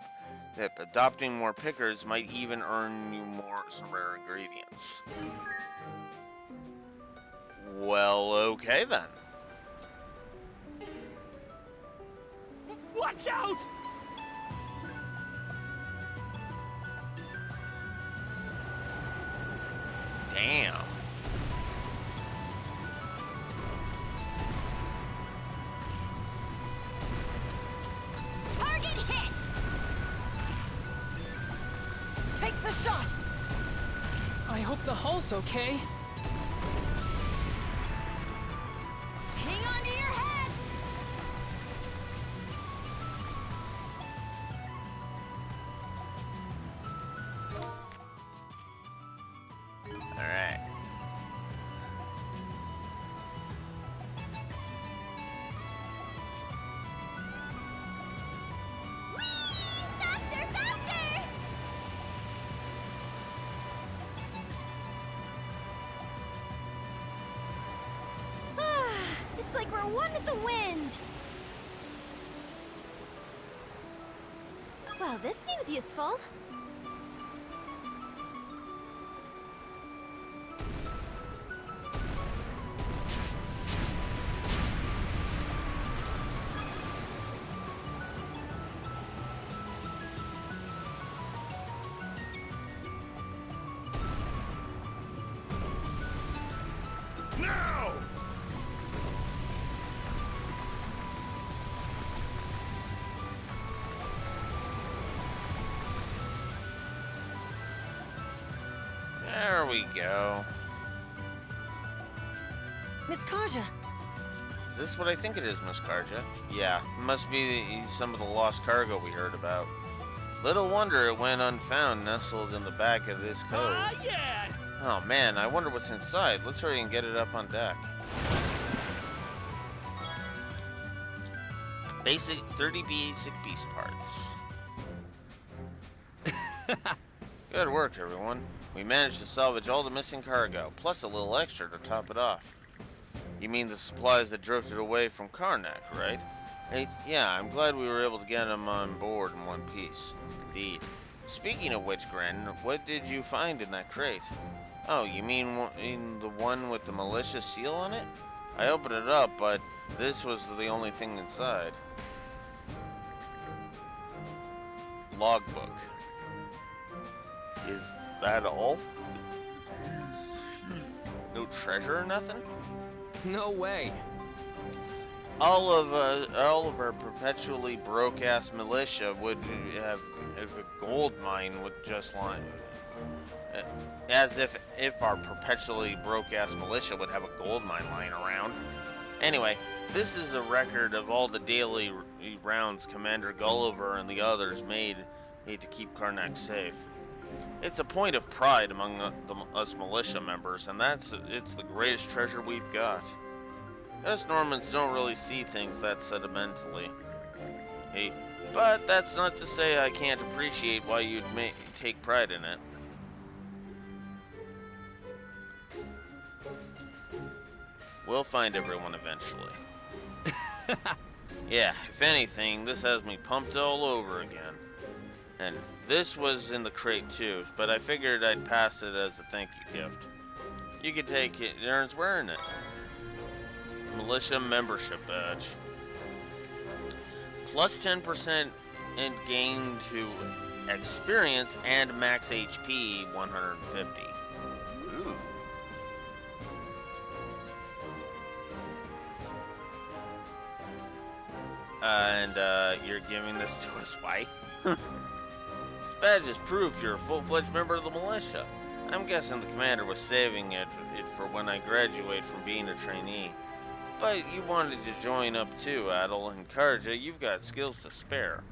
Adopting more Pickards might even earn you some rare ingredients. Well, okay then. Watch out! Damn. Target hit! Take the shot! I hope the hull's okay. Hang on to your heads! Alright. Faster, faster! It's like we're one with the wind. Well, this seems useful. Now! There we go. Miss Kaja, Is this what I think it is, Miss Karja? Yeah, it must be some of the lost cargo we heard about. Little wonder it went unfound nestled in the back of this cove. Yeah! Oh man, I wonder what's inside. Let's hurry and get it up on deck. 30 basic piece parts. Good work, everyone. We managed to salvage all the missing cargo, plus a little extra to top it off. You mean the supplies that drifted away from Karnak, right? Hey, yeah, I'm glad we were able to get them on board in one piece. Indeed. Speaking of which, Gren, what did you find in that crate? Oh, you mean in the one with the malicious seal on it? I opened it up, but this was the only thing inside. Logbook. Is that all? No treasure or nothing? No way. All of our perpetually broke-ass militia would have a gold mine with just line. As if our perpetually broke-ass militia would have a gold mine lying around. Anyway, this is a record of all the daily rounds Commander Gulliver and the others made to keep Karnak safe. It's a point of pride among us militia members, and it's the greatest treasure we've got. Us Normans don't really see things that sentimentally. Hey, but that's not to say I can't appreciate why you'd take pride in it. We'll find everyone eventually. Yeah, if anything, this has me pumped all over again. And this was in the crate too, but I figured I'd pass it as a thank you gift. You could take it, Aaron's wearing it. Militia membership badge. Plus 10% and gain to experience and max HP 150. Ooh. You're giving this to us, why? This badge is proof you're a full-fledged member of the militia. I'm guessing the commander was saving it for when I graduate from being a trainee. But you wanted to join up too, Adel and Karja. You've got skills to spare.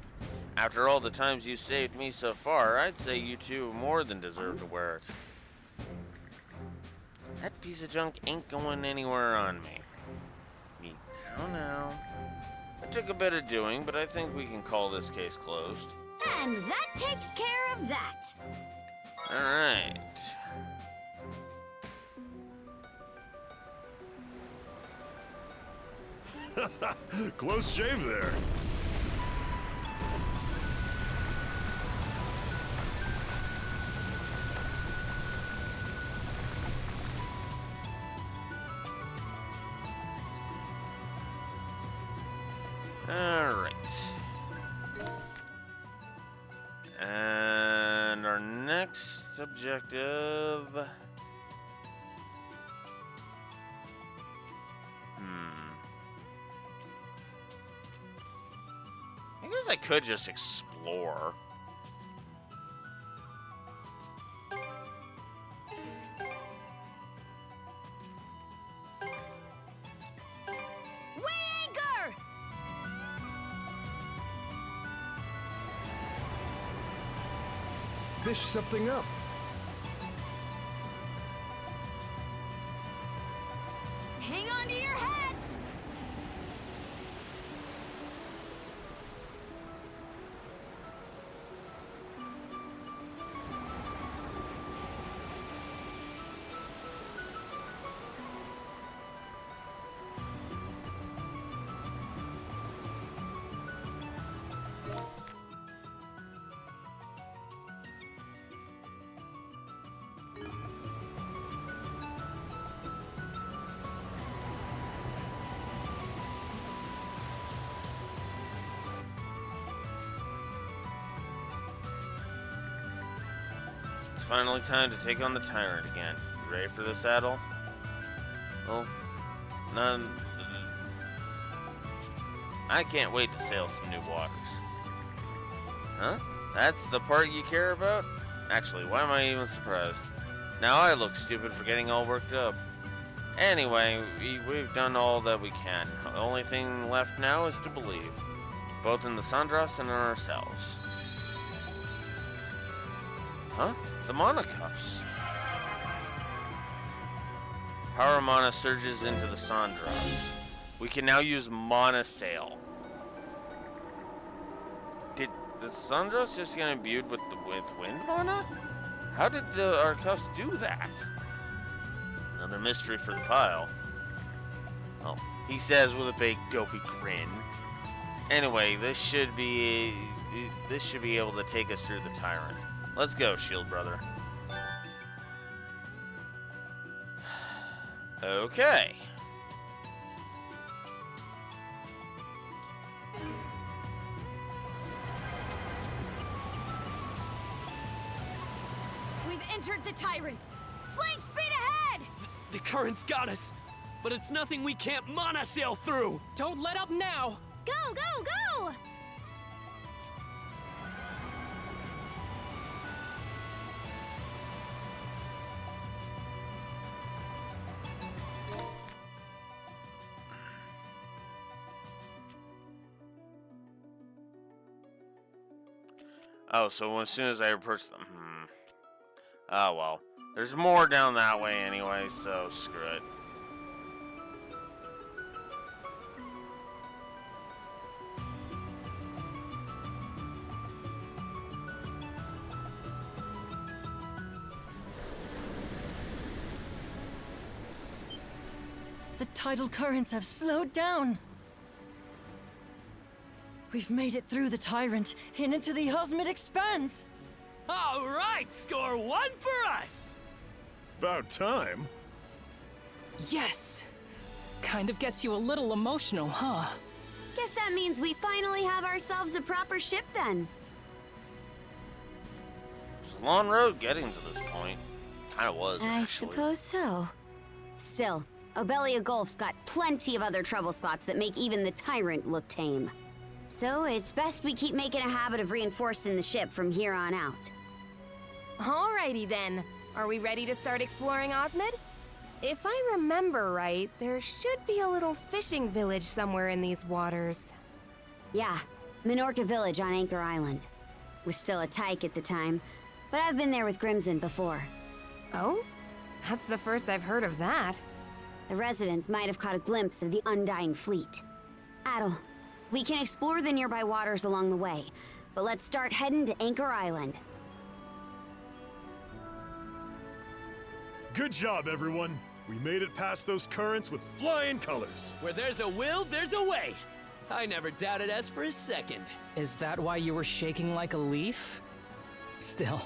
After all the times you saved me so far, I'd say you two more than deserve to wear it. That piece of junk ain't going anywhere on me. Now. It took a bit of doing, but I think we can call this case closed. And that takes care of that. Alright. Close shave there. Alright. And our next objective... I guess I could just explore. Fish something up. Hang on to your hats! Finally time to take on the tyrant again. You ready for this, Adel? Well, none. I can't wait to sail some new waters. Huh? That's the part you care about? Actually, why am I even surprised? Now I look stupid for getting all worked up. Anyway, we've done all that we can. The only thing left now is to believe. Both in the Sandras and in ourselves. Huh? The mana cups. Power mana surges into the Sandras. We can now use mana sail. Did the Sandras just get imbued with wind mana? How did our cups do that? Another mystery for the pile. Oh, he says with a big dopey grin. Anyway, this should be able to take us through the tyrant. Let's go, Shield Brother. Okay. We've entered the tyrant. Flank speed ahead! The current's got us, but it's nothing we can't mana sail through. Don't let up now! Go, go, go! Oh, so as soon as I approach them... Oh well. There's more down that way anyway, so screw it. The tidal currents have slowed down. We've made it through the Tyrant and into the Osmid Expanse. All right, score 1 for us. About time. Yes! Kind of gets you a little emotional, huh? Guess that means we finally have ourselves a proper ship then. It's a long road getting to this point. Kinda was, I actually. suppose so. Still, Obelia Gulf's got plenty of other trouble spots that make even the Tyrant look tame. So it's best we keep making a habit of reinforcing the ship from here on out. Alrighty then. Are we ready to start exploring Osmid? If I remember right, there should be a little fishing village somewhere in these waters. Yeah, Minorca Village on Anchor Island. Was still a tyke at the time, but I've been there with Grimson before. Oh? That's the first I've heard of that. The residents might have caught a glimpse of the Undying Fleet. Adel, we can explore the nearby waters along the way, but let's start heading to Anchor Island. Good job, everyone. We made it past those currents with flying colors. Where there's a will, there's a way. I never doubted us for a second. Is that why you were shaking like a leaf? Still,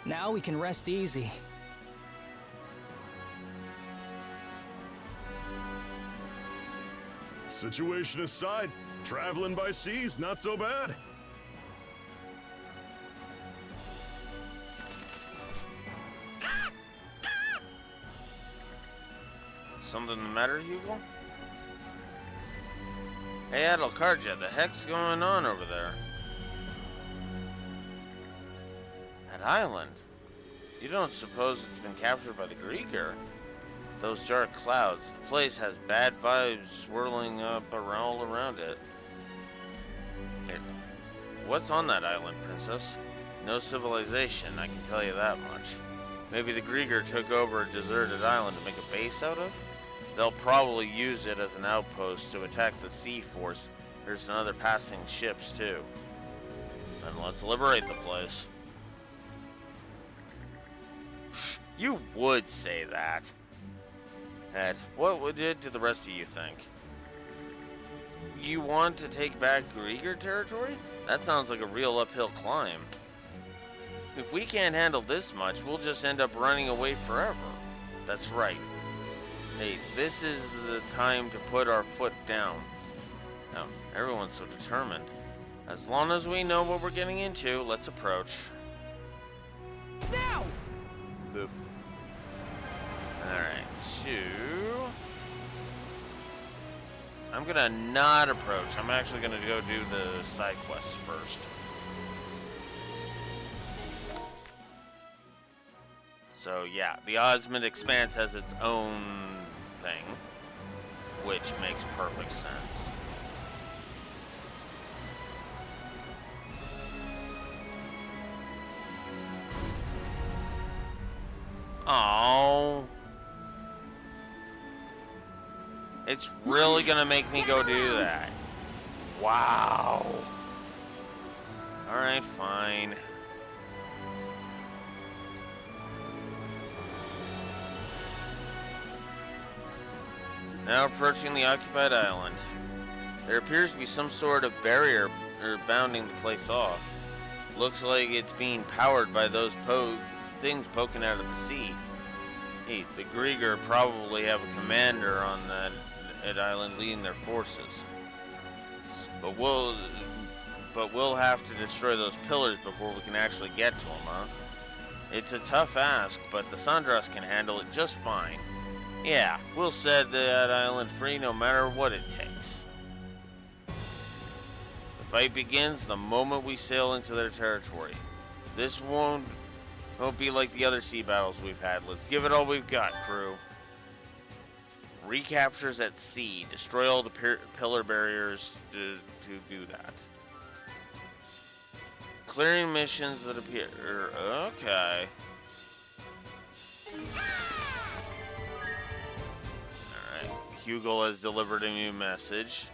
now we can rest easy. Situation aside, traveling by sea's not so bad. Something the matter, Hugo? Hey, Adalcarja, the heck's going on over there? That island? You don't suppose it's been captured by the Grieger? Those dark clouds, the place has bad vibes swirling up all around it. What's on that island, Princess? No civilization, I can tell you that much. Maybe the Grieger took over a deserted island to make a base out of? They'll probably use it as an outpost to attack the sea force. There's some other passing ships, too. Then let's liberate the place. You would say that. Ed, what would it do the rest of you think? You want to take back Grieger territory? That sounds like a real uphill climb. If we can't handle this much, we'll just end up running away forever. That's right. Hey, this is the time to put our foot down. Now, everyone's so determined. As long as we know what we're getting into, let's approach. Now! Boof. Alright, I'm gonna not approach. I'm actually gonna go do the side quests first. So yeah, the Osmid Expanse has its own thing, which makes perfect sense. Oh, it's really gonna make me go do that. Wow. All right, fine. Now approaching the occupied island. There appears to be some sort of barrier bounding the place off. Looks like it's being powered by those things poking out of the sea. Hey, the Grieger probably have a commander on that island leading their forces. But we'll have to destroy those pillars before we can actually get to them, huh? It's a tough ask, but the Sandras can handle it just fine. Yeah, we'll set that island free no matter what it takes. The fight begins the moment we sail into their territory. This won't be like the other sea battles we've had. Let's give it all we've got, crew. Recaptures at sea. Destroy all the pillar barriers to do that. Clearing missions that appear... Okay. Hugel has delivered a new message.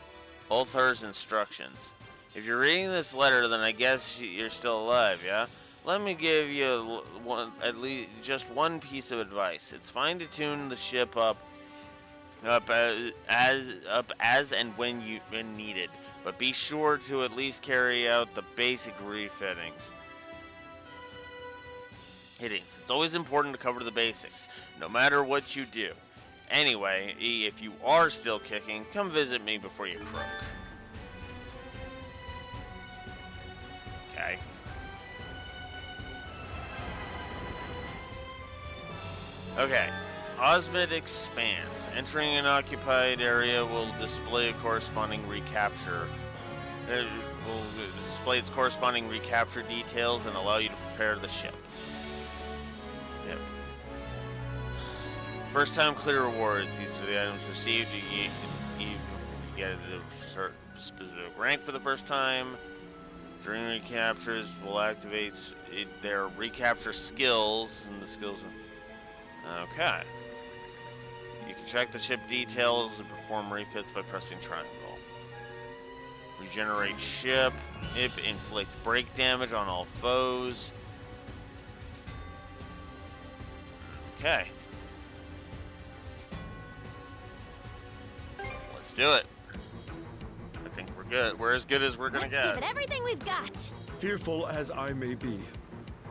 Ulthar's instructions. If you're reading this letter, then I guess you're still alive, yeah? Let me give you at least just one piece of advice. It's fine to tune the ship up as and when needed, but be sure to at least carry out the basic refittings. It's always important to cover the basics, no matter what you do. Anyway, if you are still kicking, come visit me before you croak. Okay. Okay. Osmid expands. Entering an occupied area will display a corresponding recapture. It will display its corresponding recapture details and allow you to prepare the ship. Yep. First time clear rewards. These are the items received. You get a certain specific rank for the first time. During recaptures, will activate their recapture skills and the skills. Okay. You can check the ship details and perform refits by pressing triangle. Regenerate ship. Inflict break damage on all foes. Okay. Let's do it. I think we're good. We're as good as we're gonna get. Let's give it everything we've got. Fearful as I may be,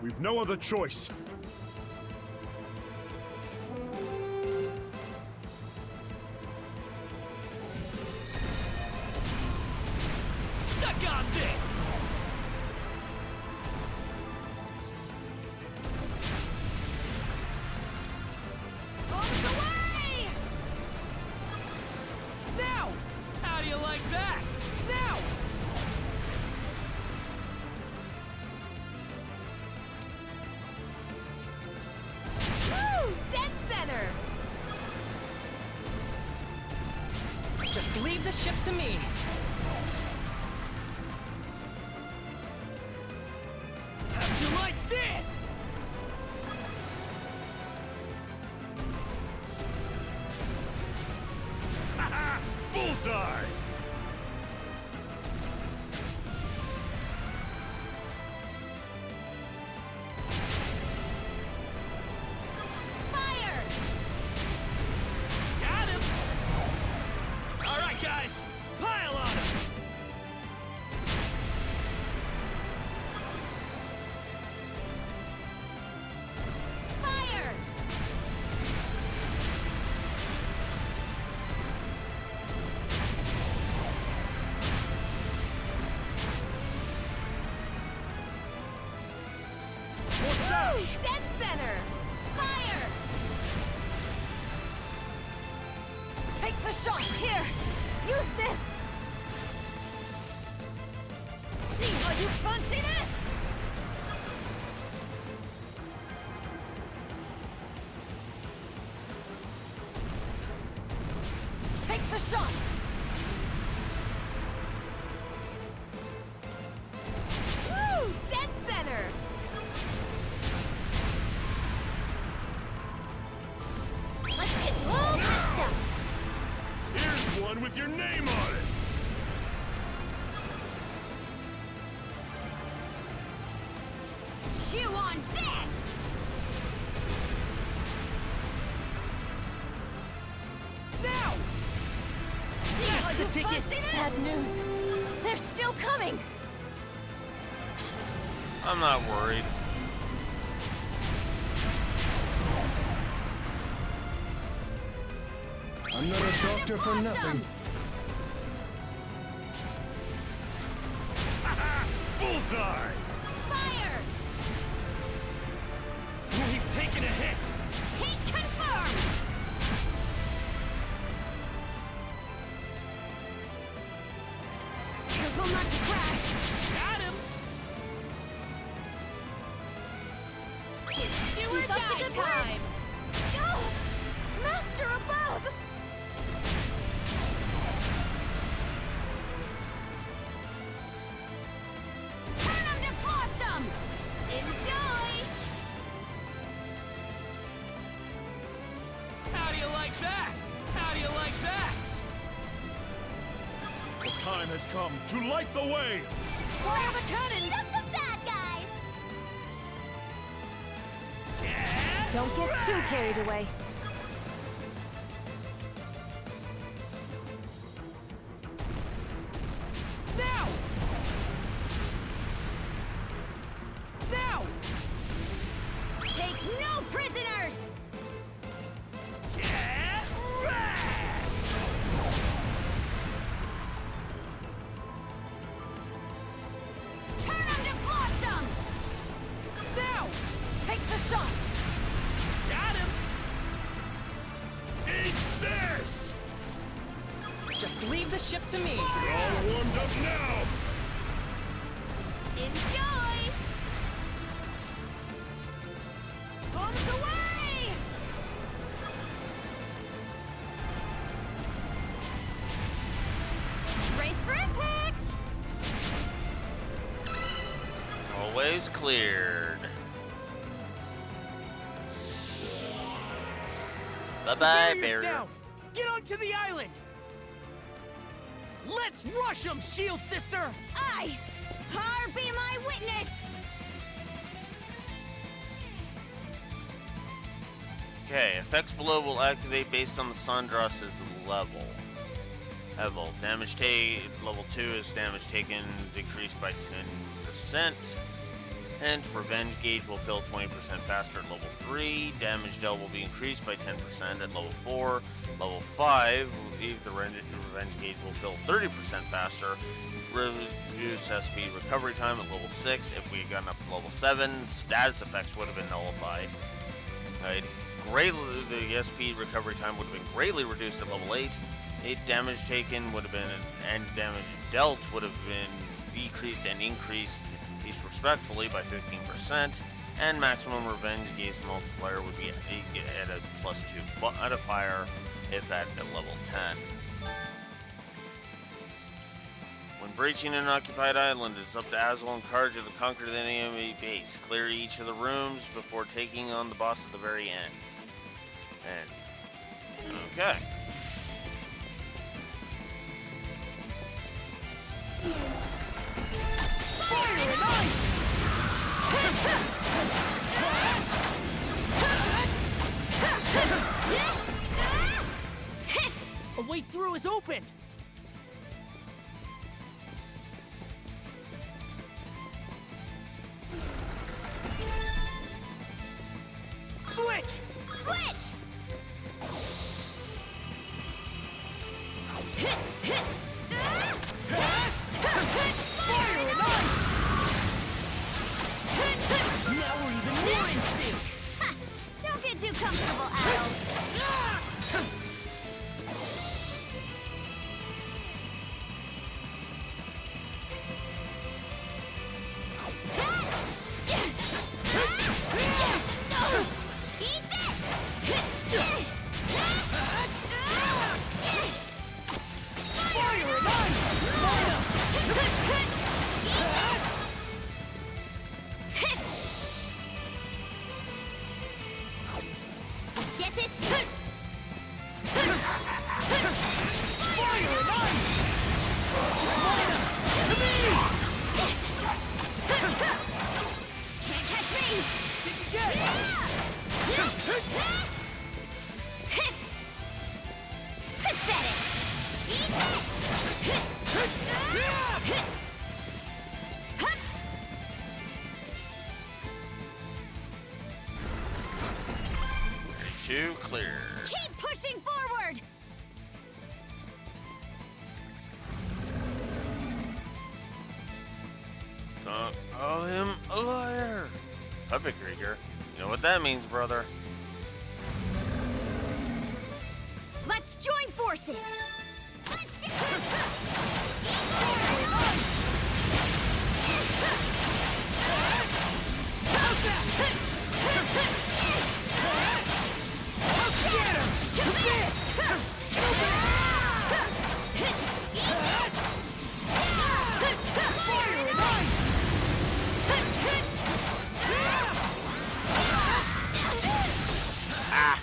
we've no other choice. Suck on this! Bombs away! Now! How do you like that? Now! Woo! Dead center! Just leave the ship to me. How'd you like this? Haha! Bullseye! Fire! Got him! All right, guys, pile on him! Fire! Woo! Dead center! Fire! Take the shot! Here! Use this! See how you fancy this! Take the shot! Woo! Dead center! Let's get you all patched up. Here's one with your name on it! Chew on this! Now! See how the you ticket. fancy this? Bad news. They're still coming. I'm not worried. I'm not a doctor for nothing. Bullseye! Fire! We've taken a hit! Heat confirmed! Careful not to crash. Got him! It's do or Keep up the die good work. time! Oh, Master above! Turn 'em to flotsam! Enjoy! How do you like that? How do you like that? time has come to light the way! Fire the cannons! Beat up the bad guys! Don't get too carried away. Now! Now! Take no prisoners! Get wrecked! Turn them to blossom! Now! Take the shot! Got him! Eat this! Just leave the ship to me. You're all warmed up now! Enjoy! Bombs away! Race for impact! Always cleared. Bye-bye, Barriers barrier. down! Get onto the island! Let's rush them, Shield Sister! Aye! Har be my witness! Okay, effects below will activate based on the Sandra's level. Damage level 2 is damage taken decreased by 10%. And revenge gauge will fill 20% faster at level 3. Damage dealt will be increased by 10% at level 4. Level 5, the revenge gauge will fill 30% faster. Reduce SP recovery time at level 6. If we had gotten up to level 7, status effects would have been nullified. Right. The SP recovery time would have been greatly reduced at level 8. Damage taken would have been, and damage dealt would have been decreased and increased respectively by 15%, and maximum revenge gauge multiplier would be at a +2 modifier if at level 10. When breaching an occupied island, it's up to Azul and Karja to conquer the enemy base. Clear each of the rooms before taking on the boss at the very end. Okay. Fire and ice! A way through is open! Switch! Switch! Fire and ice! Now we're even more in sync! Ha! Don't get too comfortable, Adol. Eat this! Fire and ice! Let's get this! Fire and ice! To me! Can't catch me! Get it! Pathetic! Eat this! Two clear. Keep pushing forward! Don't call him a liar. Puppet Krieger. You know what that means, brother. Let's join forces! Let's get Ah!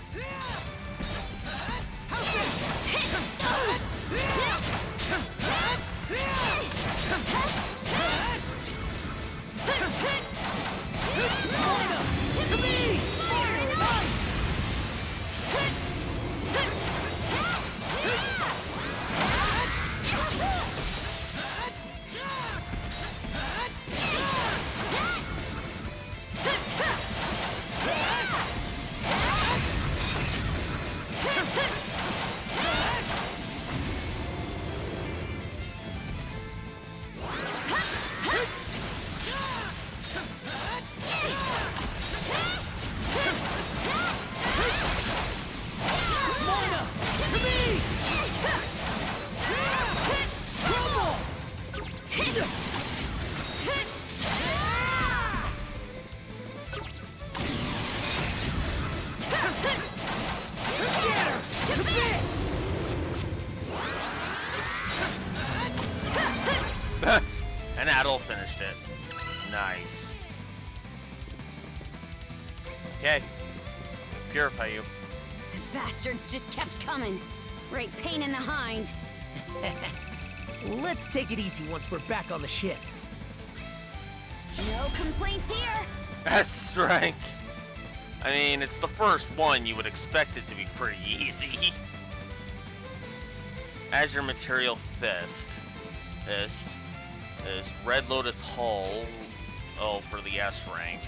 Adel finished it. Nice. Okay. Purify you. The bastards just kept coming. Right pain in the hind. Let's take it easy once we're back on the ship. No complaints here. S rank. I mean, it's the first one. You would expect it to be pretty easy. Azure Material Fist. Red Lotus Hull. Oh, for the S rank.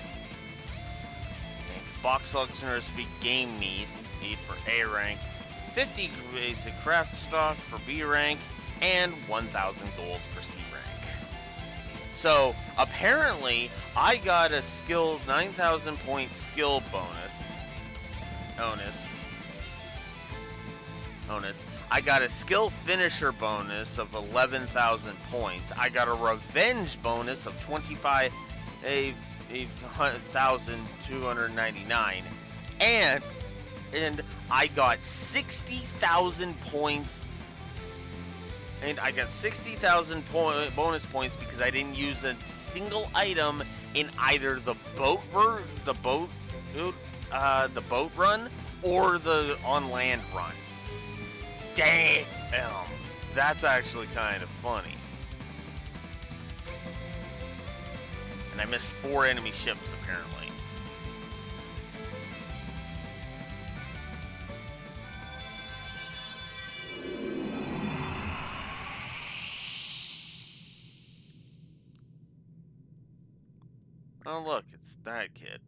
Box Luxury Speed Game Meat for A rank. 50 basic craft stock for B rank. And 1,000 gold for C rank. So, apparently, I got a skill 9,000 point skill bonus. I got a skill finisher bonus of 11,000 points. I got a revenge bonus of 25,299. And I got 60,000 points. And I got 60,000 bonus points because I didn't use a single item in either the boat run or the on land run. Damn, that's actually kind of funny. And I missed 4 enemy ships apparently. Oh look, it's that kid.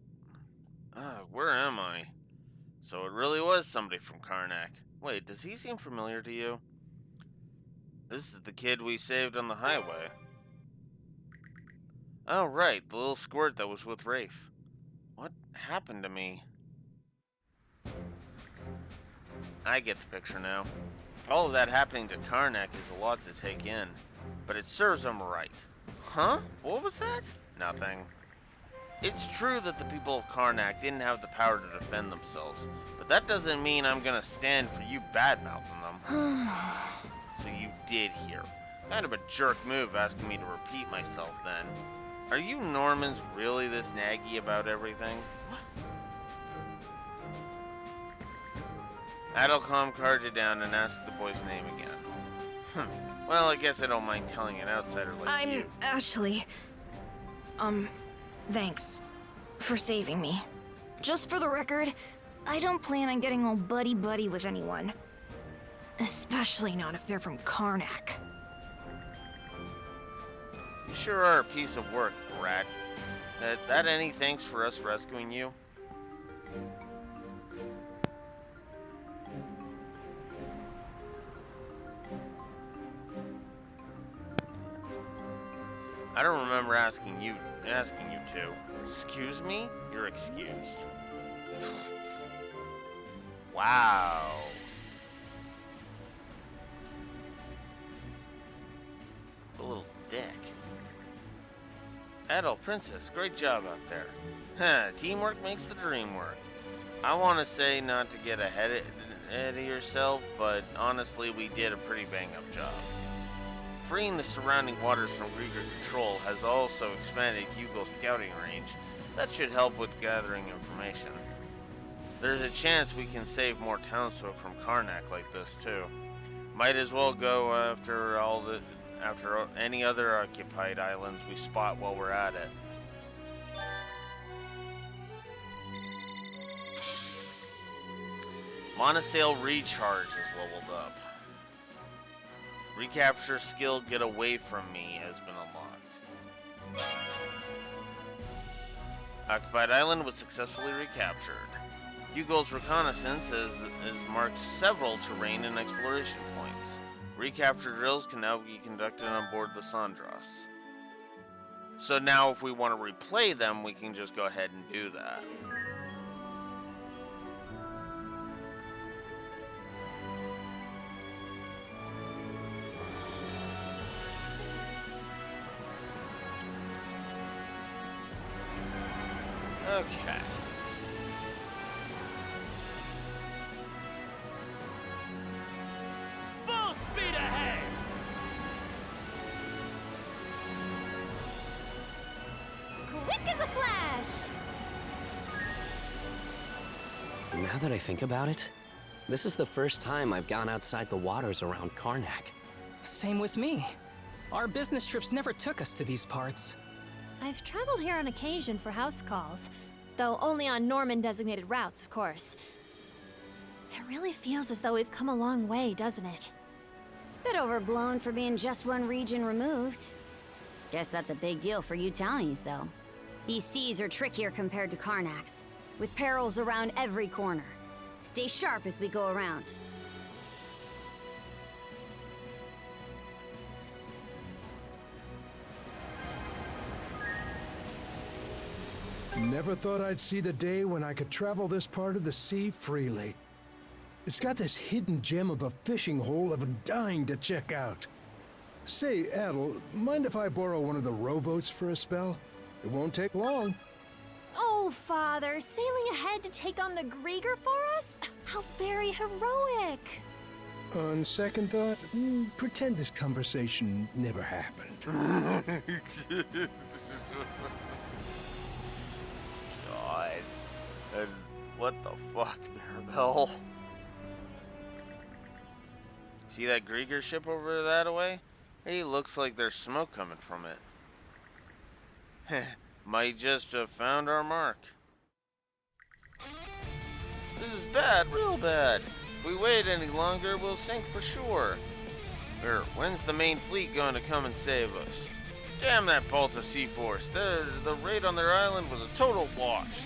Where am I? So it really was somebody from Karnak. Wait, does he seem familiar to you? This is the kid we saved on the highway. Oh right, the little squirt that was with Rafe. What happened to me? I get the picture now. All of that happening to Karnak is a lot to take in, but it serves him right. Huh? What was that? Nothing. It's true that the people of Karnak didn't have the power to defend themselves, but that doesn't mean I'm gonna stand for you bad-mouthing them. So you did hear. Kind of a jerk move asking me to repeat myself then. Are you Normans really this naggy about everything? What? Adelcom carved you down and asked the boy's name again. Well, I guess I don't mind telling an outsider like you. I'm Ashley. Thanks for saving me. Just for the record, I don't plan on getting all buddy-buddy with anyone. Especially not if they're from Karnak. You sure are a piece of work, brat. That any thanks for us rescuing you? I don't remember asking you to. Excuse me? You're excused. Wow. A little dick. Adult Princess, great job out there. Teamwork makes the dream work. I want to say not to get ahead of yourself, but honestly, we did a pretty bang-up job. Freeing the surrounding waters from Grieger control has also expanded Hugo's scouting range. That should help with gathering information. There's a chance we can save more townsfolk from Karnak like this too. Might as well go after any other occupied islands we spot while we're at it. Monosail Recharge is leveled up. Recapture skill Get Away From Me has been unlocked. Occupied Island was successfully recaptured. Hugo's reconnaissance has marked several terrain and exploration points. Recapture drills can now be conducted on board the Sandras. So now if we want to replay them, we can just go ahead and do that. Okay. Full speed ahead! Now that I think about it, this is the first time I've gone outside the waters around Karnak. Same with me. Our business trips never took us to these parts. I've traveled here on occasion for house calls, though only on Norman-designated routes, of course. It really feels as though we've come a long way, doesn't it? Bit overblown for being just one region removed. Guess that's a big deal for you townies, though. These seas are trickier compared to Karnak's, with perils around every corner. Stay sharp as we go around. Never thought I'd see the day when I could travel this part of the sea freely. It's got this hidden gem of a fishing hole I've been dying to check out. Say, Adel, mind if I borrow one of the rowboats for a spell? It won't take long. Oh, Father, sailing ahead to take on the Grieger for us? How very heroic! On second thought, pretend this conversation never happened. God. And what the fuck, Mirabelle? See that Grieger ship over that way? Hey, looks like there's smoke coming from it. Might just have found our mark. This is bad, real bad. If we wait any longer, we'll sink for sure. When's the main fleet going to come and save us? Damn that Balta Sea Force. The raid on their island was a total wash.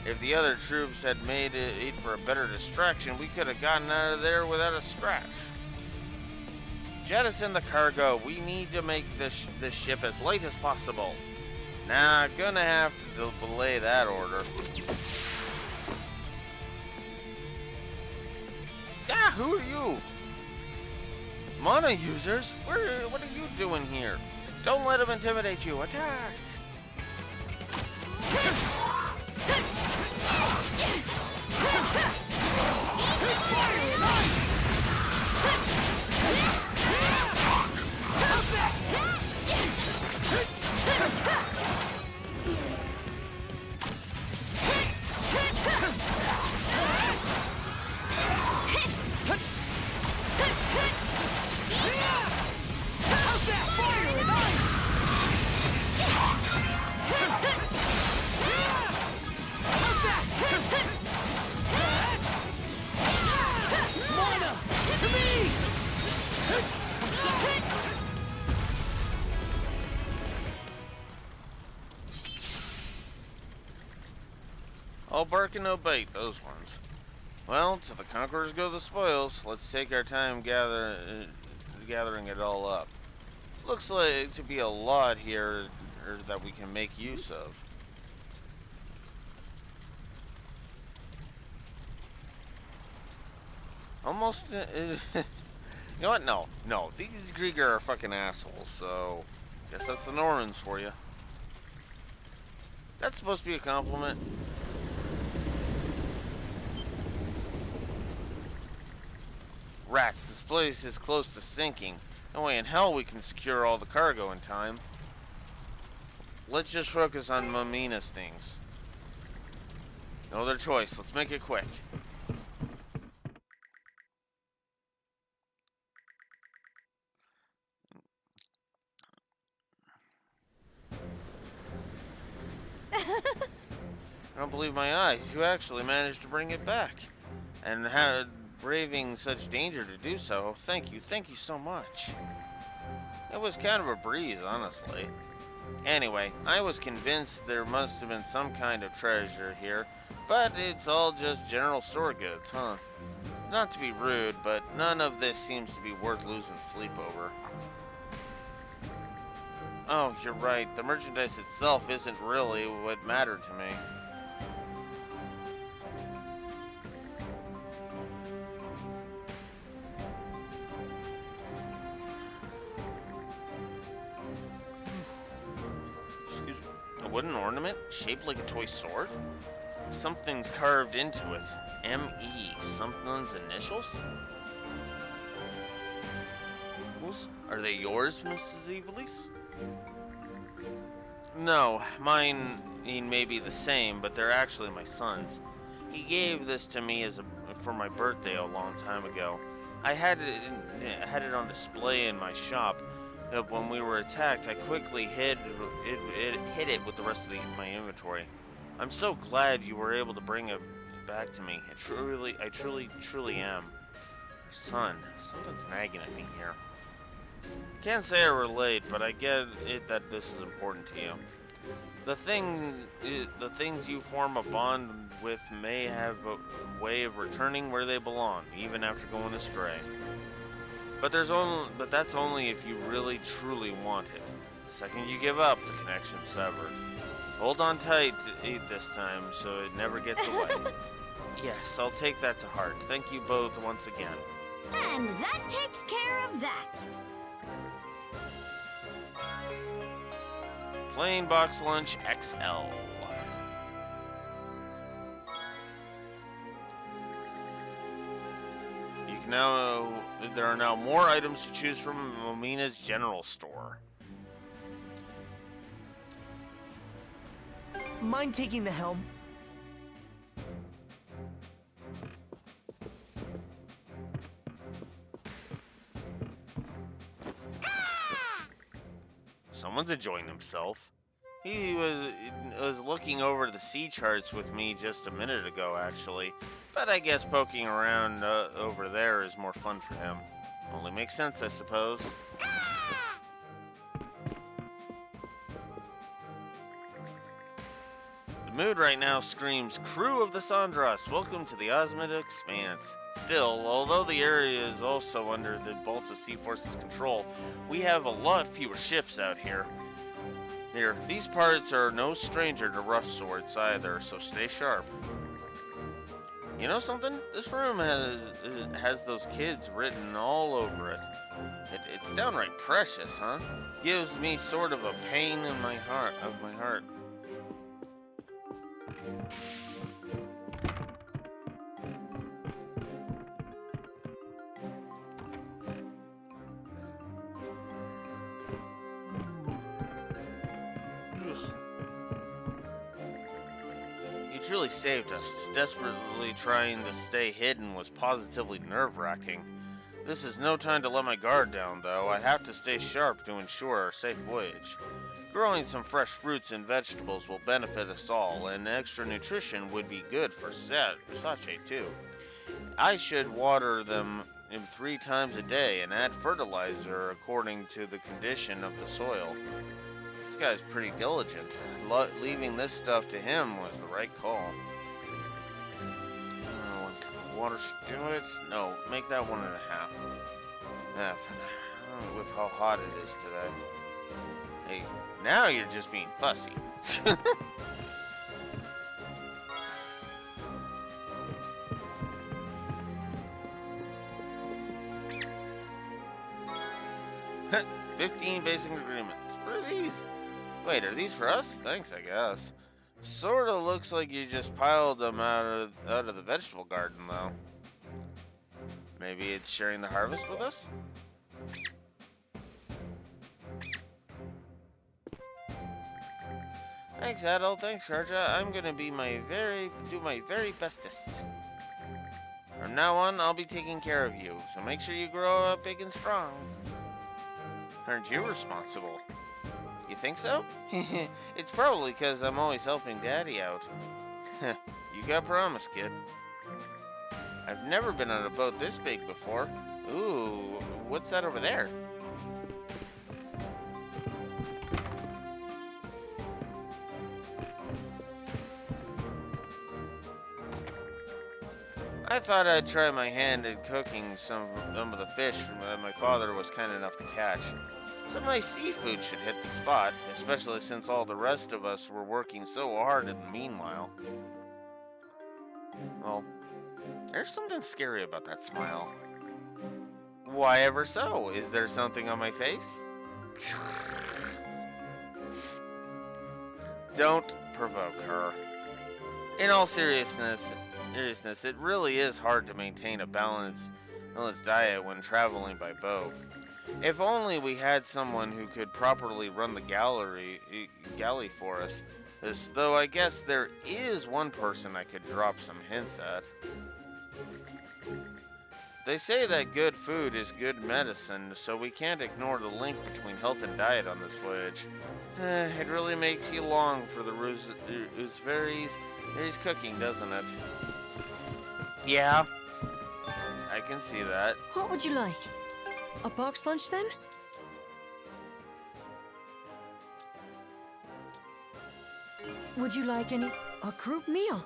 If the other troops had made it for a better distraction, we could have gotten out of there without a scratch. Jettison the cargo. We need to make this ship as light as possible. Nah, gonna have to delay that order. Ah, who are you? Mana users? What are you doing here? Don't let them intimidate you. Attack! All bark and no bite, those ones. Well, to the conquerors go the spoils. Let's take our time gathering it all up. Looks like to be a lot here that we can make use of. Almost, you know what? No. These Grieger are fucking assholes, so guess that's the Normans for you. That's supposed to be a compliment. Rats, this place is close to sinking. No way in hell we can secure all the cargo in time. Let's just focus on Mamina's things. No other choice. Let's make it quick. I don't believe my eyes. You actually managed to bring it back. And had braving such danger to do so. Thank you so much. It was kind of a breeze, honestly. Anyway, I was convinced there must have been some kind of treasure here, but it's all just general store goods, huh? Not to be rude, but none of this seems to be worth losing sleep over. Oh, you're right. The merchandise itself isn't really what mattered to me. Excuse me. A wooden ornament shaped like a toy sword? Something's carved into it. M.E. Something's initials? Are they yours, Mrs. Evilise? No, mine may be the same, but they're actually my son's. He gave this to me for my birthday a long time ago. I had it on display in my shop. When we were attacked, I quickly hid it with the rest of my inventory. I'm so glad you were able to bring it back to me. I truly am. Son, something's nagging at me here. Can't say I relate, but I get it that this is important to you. The things you form a bond with may have a way of returning where they belong, even after going astray. But that's only if you really truly want it. The second you give up, the connection's severed. Hold on tight this time so it never gets away. Yes, I'll take that to heart. Thank you both once again. And that takes care of that. Plain box lunch XL. There are now more items to choose from Momina's general store. Mind taking the helm? Someone's enjoying himself. He was looking over the sea charts with me just a minute ago, actually. But I guess poking around over there is more fun for him. Only makes sense, I suppose. The mood right now screams, "Crew of the Sandras, welcome to the Osmid Expanse." Still, although the area is also under the Balto Sea Force's control, we have a lot fewer ships out here. These parts are no stranger to rough swords either, so stay sharp. You know something? This room has those kids written all over it. It's downright precious, huh? Gives me sort of a pain in my heart. Truly saved us. Desperately trying to stay hidden was positively nerve-wracking. This is no time to let my guard down, though. I have to stay sharp to ensure our safe voyage. Growing some fresh fruits and vegetables will benefit us all, and extra nutrition would be good for Sache, too. I should water them 3 times a day and add fertilizer according to the condition of the soil. This guy's pretty diligent. Leaving this stuff to him was the right call. 1 cup of water should do it. No, make that 1.5. With how hot it is today. Hey, now you're just being fussy. $15 basic agreements. What are these? Wait, are these for us? Thanks, I guess. Sorta looks like you just piled them out of the vegetable garden, though. Maybe it's sharing the harvest with us? Thanks, Adel. Thanks, Karja. I'm gonna do my very bestest. From now on, I'll be taking care of you, so make sure you grow up big and strong. Aren't you responsible? You think so? It's probably because I'm always helping Daddy out. You got promise, kid. I've never been on a boat this big before. Ooh, what's that over there? I thought I'd try my hand at cooking some of the fish my father was kind enough to catch. Some nice seafood should hit the spot, especially since all the rest of us were working so hard in the meanwhile. Well, there's something scary about that smile. Why ever so? Is there something on my face? Don't provoke her. In all seriousness, it really is hard to maintain a balanced diet when traveling by boat. If only we had someone who could properly run the galley for us. Though I guess there is one person I could drop some hints at. They say that good food is good medicine, so we can't ignore the link between health and diet on this voyage. It really makes you long for the Uzveri's cooking, doesn't it? Yeah, I can see that. What would you like? A box lunch then? Would you like a group meal?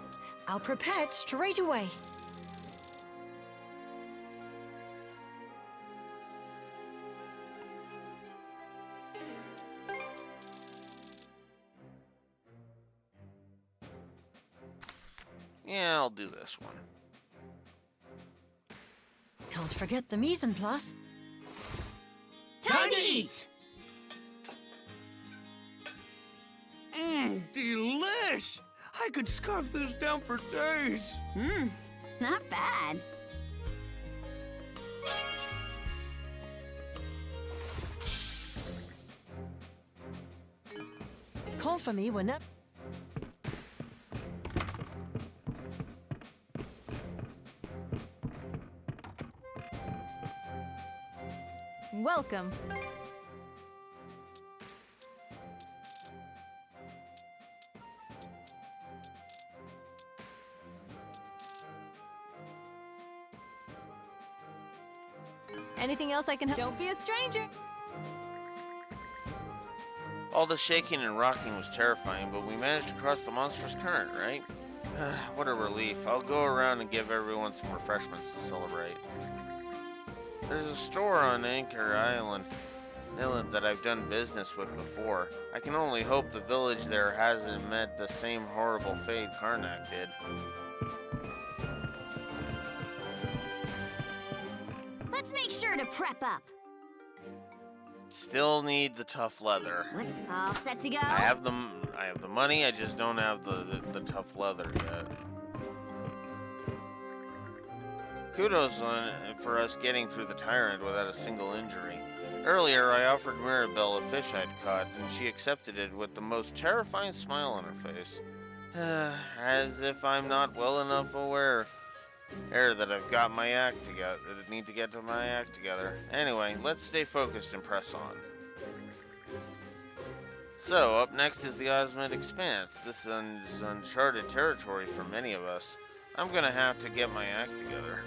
I'll prepare it straight away. Yeah, I'll do this one. Can't forget the mise en place. Time to eat! Delish! I could scarf this down for days. Not bad. Call for me whenever. Welcome. Anything else I can help? Don't be a stranger. All the shaking and rocking was terrifying, but we managed to cross the monstrous current, right? What a relief. I'll go around and give everyone some refreshments to celebrate. There's a store on Anchor Island that I've done business with before. I can only hope the village there hasn't met the same horrible fate Karnak did. Let's make sure to prep up. Still need the tough leather. What's all set to go? I have the money, I just don't have the tough leather yet. Kudos for us getting through the tyrant without a single injury. Earlier, I offered Mirabelle a fish I'd caught, and she accepted it with the most terrifying smile on her face. As if I'm not well enough aware that I've got my act together, that I need to get to my act together. Anyway, let's stay focused and press on. So, up next is the Osmond Expanse. This is uncharted territory for many of us. I'm gonna have to get my act together.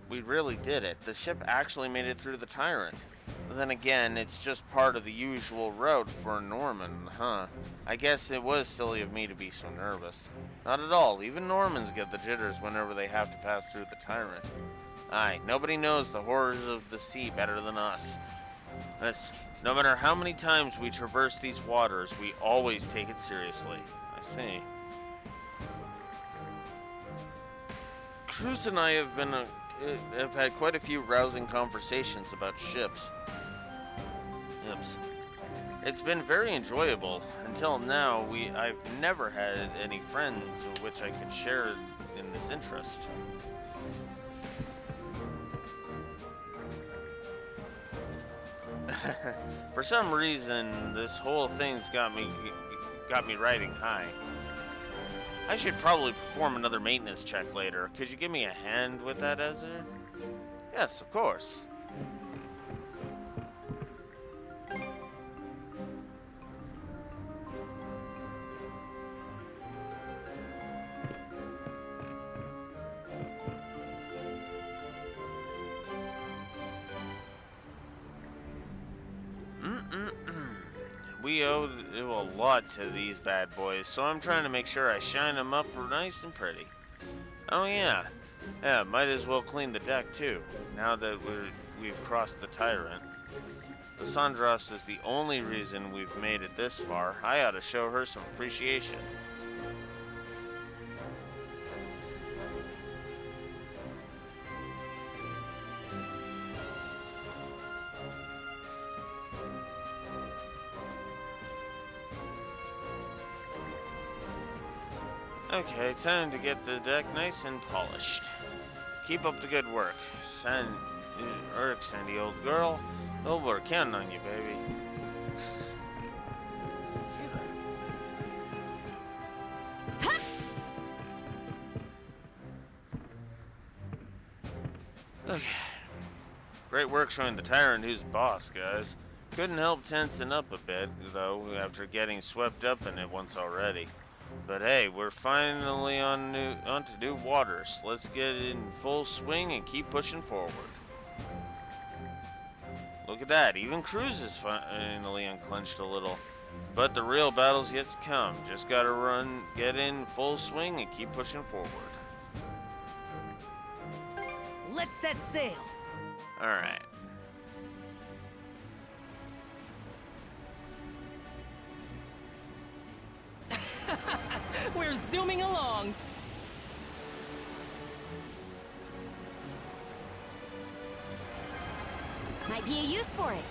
We really did it. The ship actually made it through the tyrant. But then again, it's just part of the usual route for Norman, huh? I guess it was silly of me to be so nervous. Not at all. Even Normans get the jitters whenever they have to pass through the tyrant. Aye, nobody knows the horrors of the sea better than us. No matter how many times we traverse these waters, we always take it seriously. I see. Cruz and I have had quite a few rousing conversations about ships. It's been very enjoyable. Until now, I've never had any friends with which I could share in this interest. For some reason, this whole thing's got me riding high. I should probably perform another maintenance check later. Could you give me a hand with that, Ezra? Yes, of course. We owe a lot to these bad boys, so I'm trying to make sure I shine them up nice and pretty. Oh yeah, might as well clean the deck too, now that we've crossed the tyrant. The Sandras is the only reason we've made it this far. I ought to show her some appreciation. Okay, time to get the deck nice and polished. Keep up the good work. Sandy, old girl. Oh, we're counting on you, baby. Okay. Great work showing the tyrant who's boss, guys. Couldn't help tensing up a bit, though, after getting swept up in it once already. But hey, we're finally on to new waters. Let's get in full swing and keep pushing forward. Look at that, even Cruz is finally unclenched a little. But the real battle's yet to come. Just gotta get in full swing and keep pushing forward. Let's set sail. Alright. We're zooming along. Might be a use for it.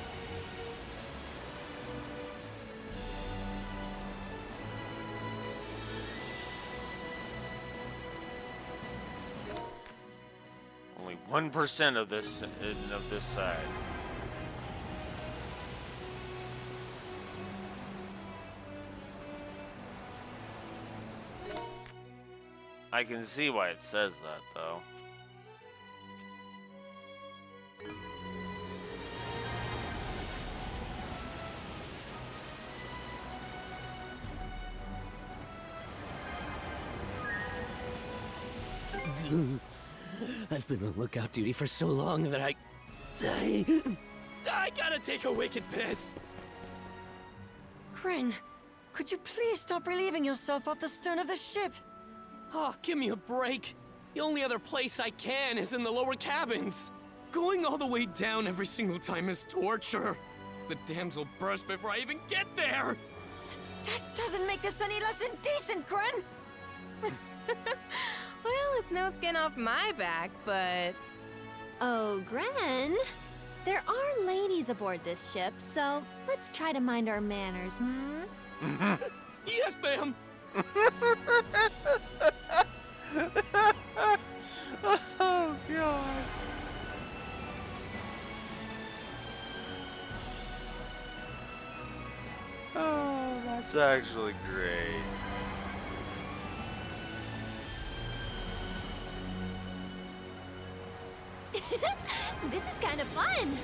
Only 1% of this side. I can see why it says that, though. I've been on lookout duty for so long that I gotta take a wicked piss. Gren, could you please stop relieving yourself off the stern of the ship? Oh, give me a break. The only other place I can is in the lower cabins. Going all the way down every single time is torture. The dams will burst before I even get there. That doesn't make this any less indecent, Gren! Well, it's no skin off my back, but... Oh, Gren, there are ladies aboard this ship, so let's try to mind our manners, hmm? Yes, ma'am. Oh, God. Oh, that's actually great. This is kind of fun.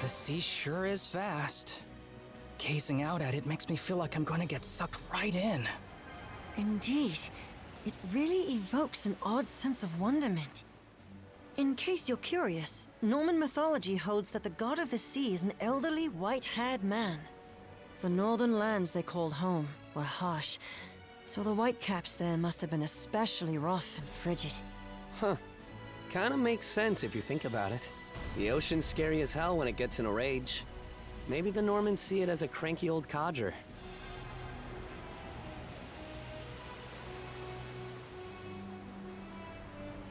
The sea sure is vast. Gazing out at it makes me feel like I'm going to get sucked right in. Indeed. It really evokes an odd sense of wonderment. In case you're curious, Norman mythology holds that the god of the sea is an elderly, white-haired man. The northern lands they called home were harsh, so the whitecaps there must have been especially rough and frigid. Huh. Kinda makes sense if you think about it. The ocean's scary as hell when it gets in a rage. Maybe the Normans see it as a cranky old codger.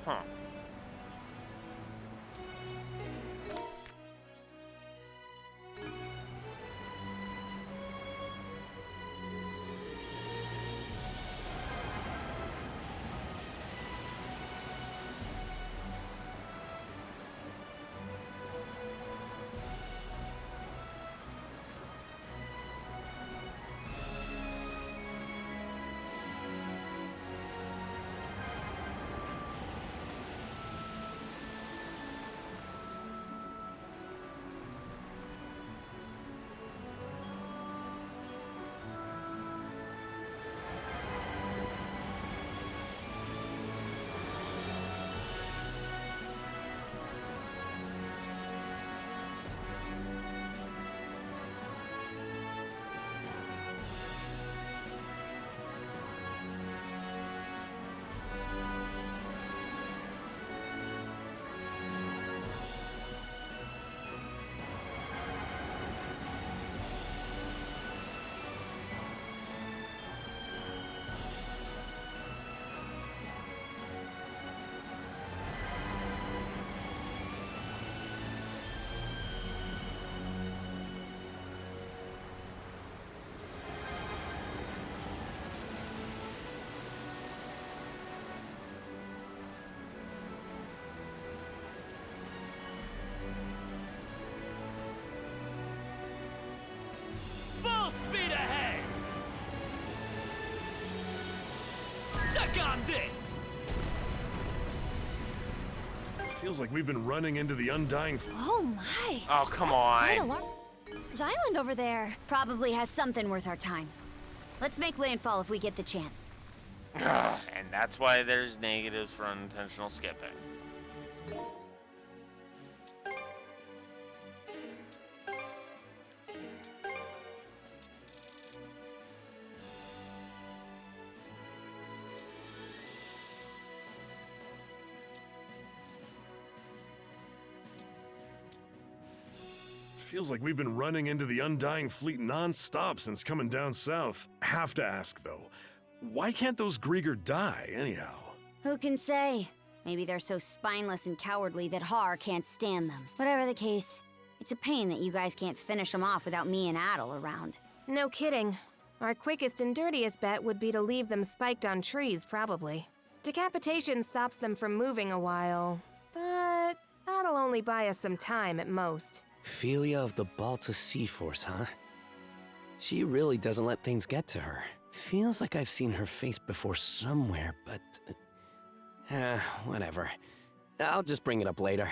Huh. Suck on this! Feels like we've been running into the undying. Oh my! Oh, come That's quite a on. large island over there. Probably has something worth our time. Let's make landfall if we get the chance. And that's why there's negatives for unintentional skipping. Feels like we've been running into the undying fleet non-stop since coming down south. Have to ask, though, why can't those Grieger die, anyhow? Who can say? Maybe they're so spineless and cowardly that Har can't stand them. Whatever the case, it's a pain that you guys can't finish them off without me and Adel around. No kidding. Our quickest and dirtiest bet would be to leave them spiked on trees, probably. Decapitation stops them from moving a while, but that'll only buy us some time at most. Philia of the Balta Sea Force, huh? She really doesn't let things get to her. Feels like I've seen her face before somewhere, but... whatever. I'll just bring it up later.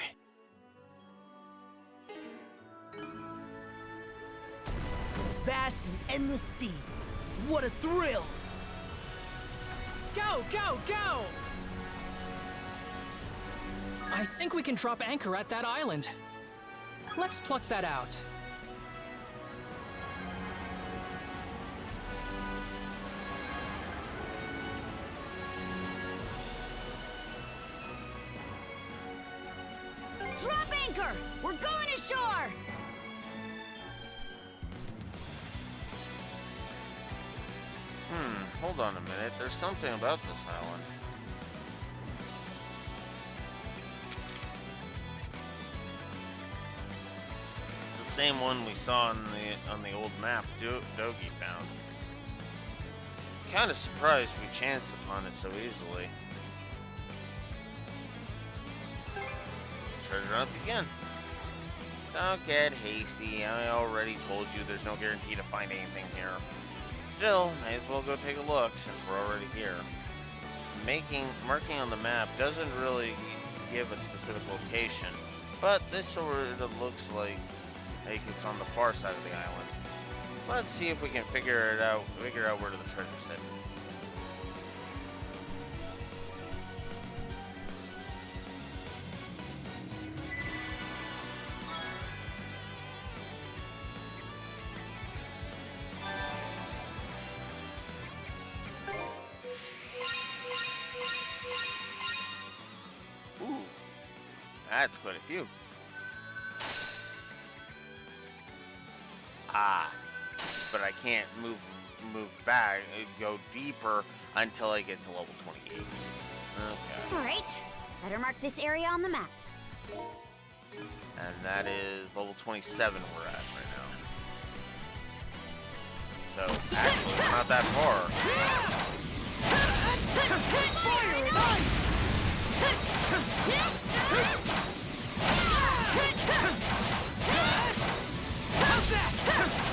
Vast and endless sea. What a thrill! Go, go, go! I think we can drop anchor at that island. Let's pluck that out. Drop anchor! We're going ashore! Hold on a minute. There's something about this island. The same one we saw on the old map Dogi found. Kind of surprised we chanced upon it so easily. Treasure hunt again. Don't get hasty. I already told you there's no guarantee to find anything here. Still, may as well go take a look since we're already here. Marking on the map doesn't really give a specific location, but this sort of looks like it's on the far side of the island. Let's see if we can figure out where the treasure's hidden. That's quite a few. But I can't move back, go deeper until I get to level 28. Okay. Alright, better mark this area on the map. And that is level 27 we're at right now. So, actually, it's not that far. Fire and ice! How's that? How's that?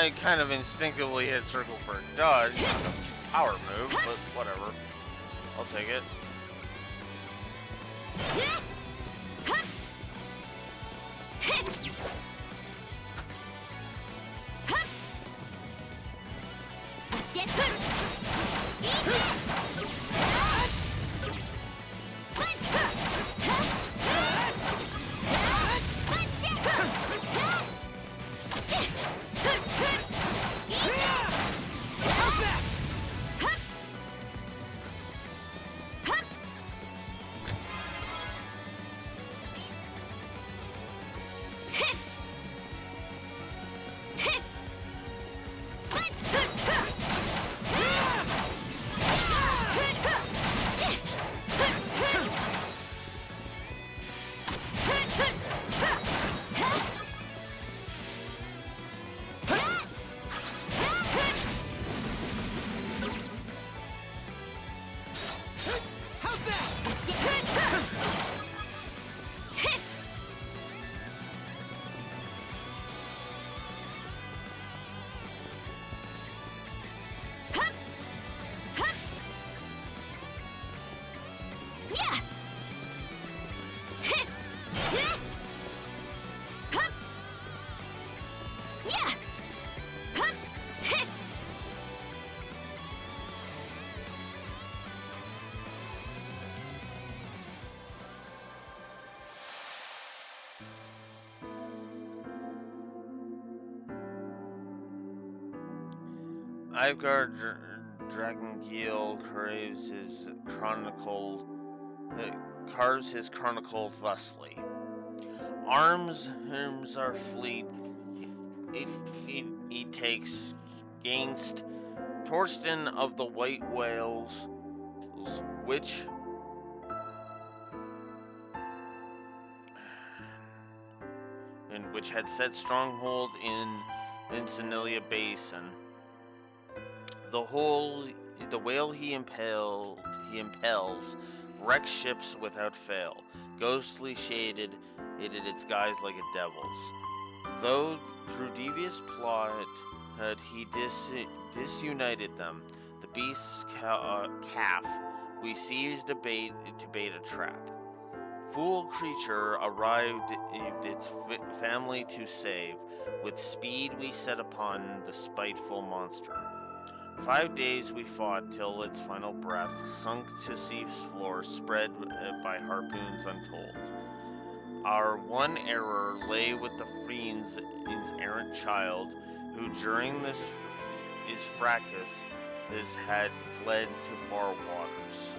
I kind of instinctively hit circle for a dodge, not a power move, but whatever. I'll take it. Ivegar Dragongeel carves his chronicle thusly. Arms are fleet. He takes gainst Torsten of the White Whales, which had set stronghold in Senilia Basin. The whale he impels wrecks ships without fail, ghostly shaded its guise like a devil's. Though through devious plot he disunited them, the beast's calf we seized to bait a trap. Fool creature arrived its family to save. With speed we set upon the spiteful monster. 5 days we fought till its final breath sunk to sea's floor, spread by harpoons untold. Our one error lay with the fiend's errant child, who during this fracas had fled to far waters.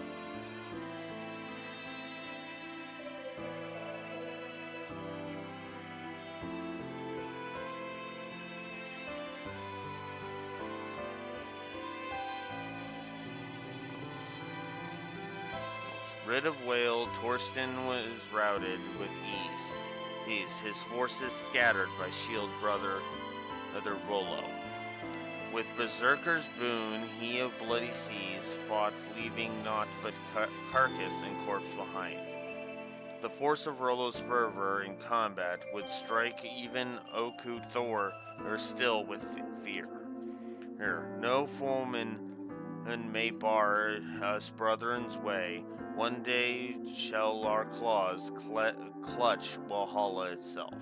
Rid of Whale, Torsten was routed with ease. His forces scattered by shield brother Rollo. With Berserker's boon, he of bloody seas fought, leaving naught but carcass and corpse behind. The force of Rollo's fervor in combat would strike even Oku Thor, or still with fear. No foeman may bar us brethren's way. One day shall our claws clutch Valhalla itself.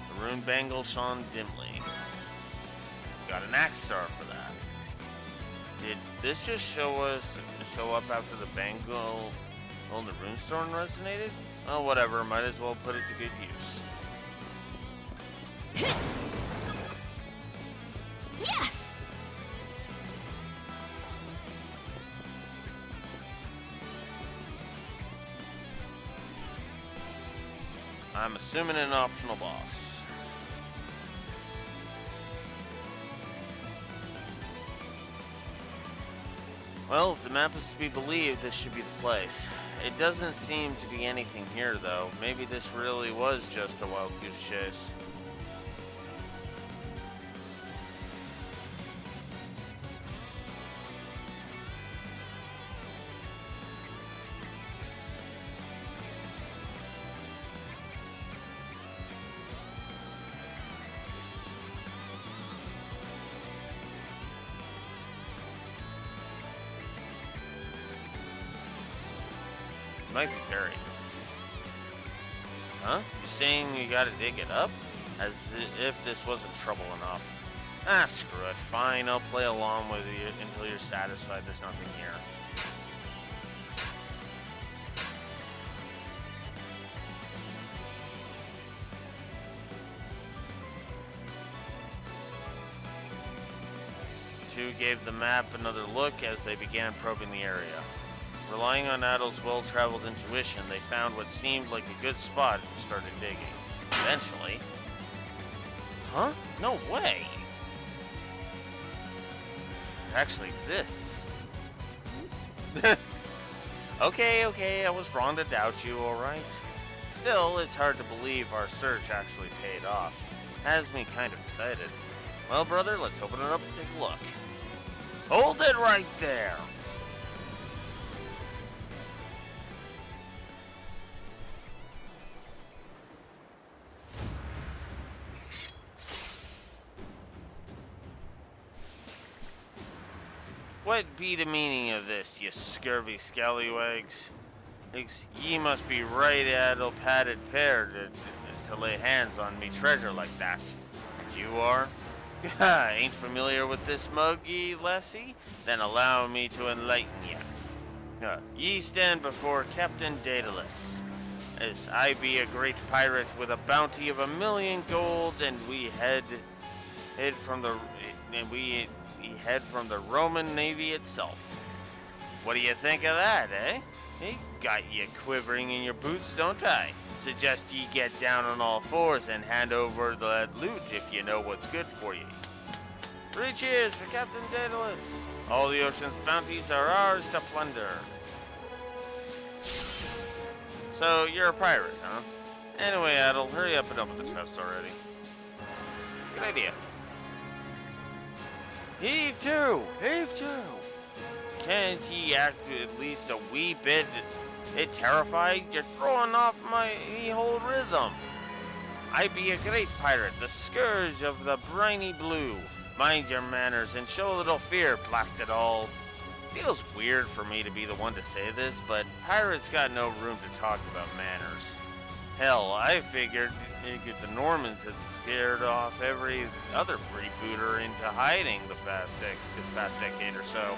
The rune bangle shone dimly. Got an axe star for that. Did this just show up after the bangle on the runestone resonated? Oh, whatever. Might as well put it to good use. Yeah. I'm assuming an optional boss. Well, if the map is to be believed, this should be the place. It doesn't seem to be anything here, though. Maybe this really was just a wild goose chase. might be buried. Huh? You saying you gotta dig it up? As if this wasn't trouble enough. Ah, screw it. Fine, I'll play along with you until you're satisfied there's nothing here. Two gave the map another look as they began probing the area. Relying on Adel's well-traveled intuition, they found what seemed like a good spot and started digging. Eventually... Huh? No way! It actually exists. Okay, I was wrong to doubt you, alright? Still, it's hard to believe our search actually paid off. Has me kind of excited. Well, brother, let's open it up and take a look. Hold it right there! What be the meaning of this, you scurvy scallywags? Ye must be right addle-padded pair to lay hands on me treasure like that. And you are? Ain't familiar with this mug, ye lassie? Then allow me to enlighten ye. Ye stand before Captain Daedalus, as I be a great pirate with a bounty of 1,000,000 gold, and we head from the Roman Navy itself. What do you think of that, eh? Got you quivering in your boots, don't I? Suggest ye get down on all fours and hand over that loot if you know what's good for you. 3 cheers for Captain Daedalus. All the ocean's bounties are ours to plunder. So, you're a pirate, huh? Anyway, Adel, hurry up and open the chest already. Good idea. Heave to! Heave to! Can't ye act at least a wee bit terrified? You're throwing off my whole rhythm. I be a great pirate, the scourge of the briny blue. Mind your manners and show a little fear, blast it all. Feels weird for me to be the one to say this, but pirates got no room to talk about manners. Hell, I figured the Normans had scared off every other freebooter into hiding this past decade or so.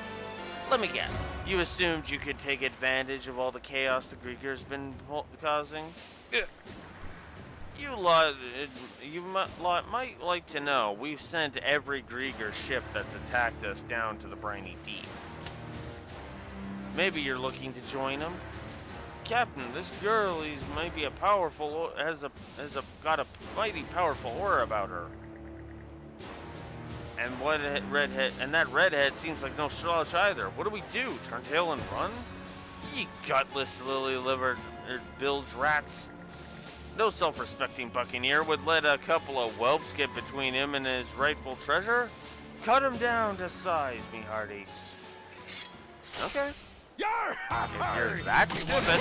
Let me guess, you assumed you could take advantage of all the chaos the Greekers been causing? You might like to know we've sent every Grieger ship that's attacked us down to the briny deep. Maybe you're looking to join them? Captain, this girl might be got a mighty powerful aura about her. And that redhead seems like no slouch either. What do we do? Turn tail and run? Ye gutless lily-livered bilge rats. No self-respecting buccaneer would let a couple of whelps get between him and his rightful treasure. Cut him down to size, me hearties. Okay. If you're that stupid.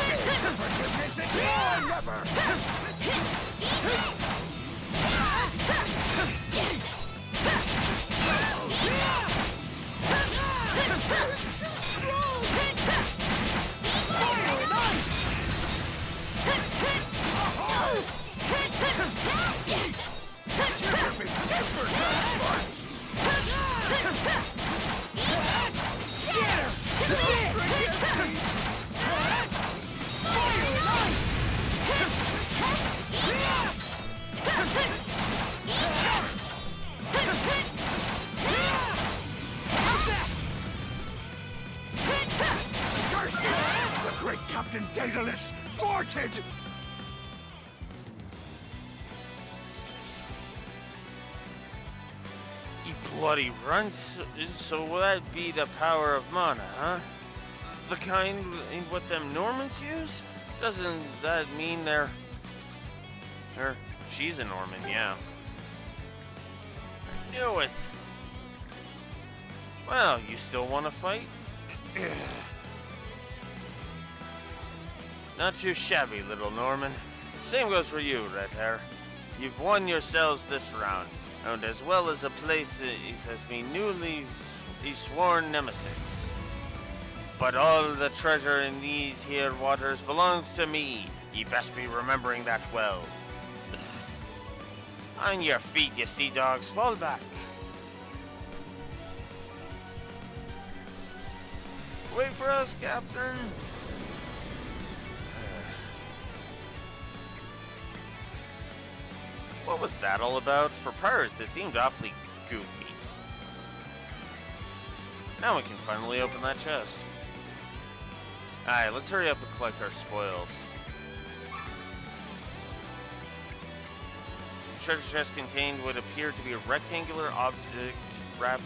The great Captain Daedalus thwarted! You bloody runts. So will that be the power of mana, huh? The kind in what them Normans use? Doesn't that mean she's a Norman, yeah. I knew it! Well, you still want to fight? Not too shabby, little Norman. Same goes for you, Red Hair. You've won yourselves this round, and as well as a place as me newly sworn nemesis. But all the treasure in these here waters belongs to me. Ye best be remembering that well. On your feet, you sea dogs, fall back. Wait for us, Captain. What was that all about? For pirates, it seemed awfully goofy. Now we can finally open that chest. Alright, let's hurry up and collect our spoils. The treasure chest contained what appeared to be a rectangular object wrapped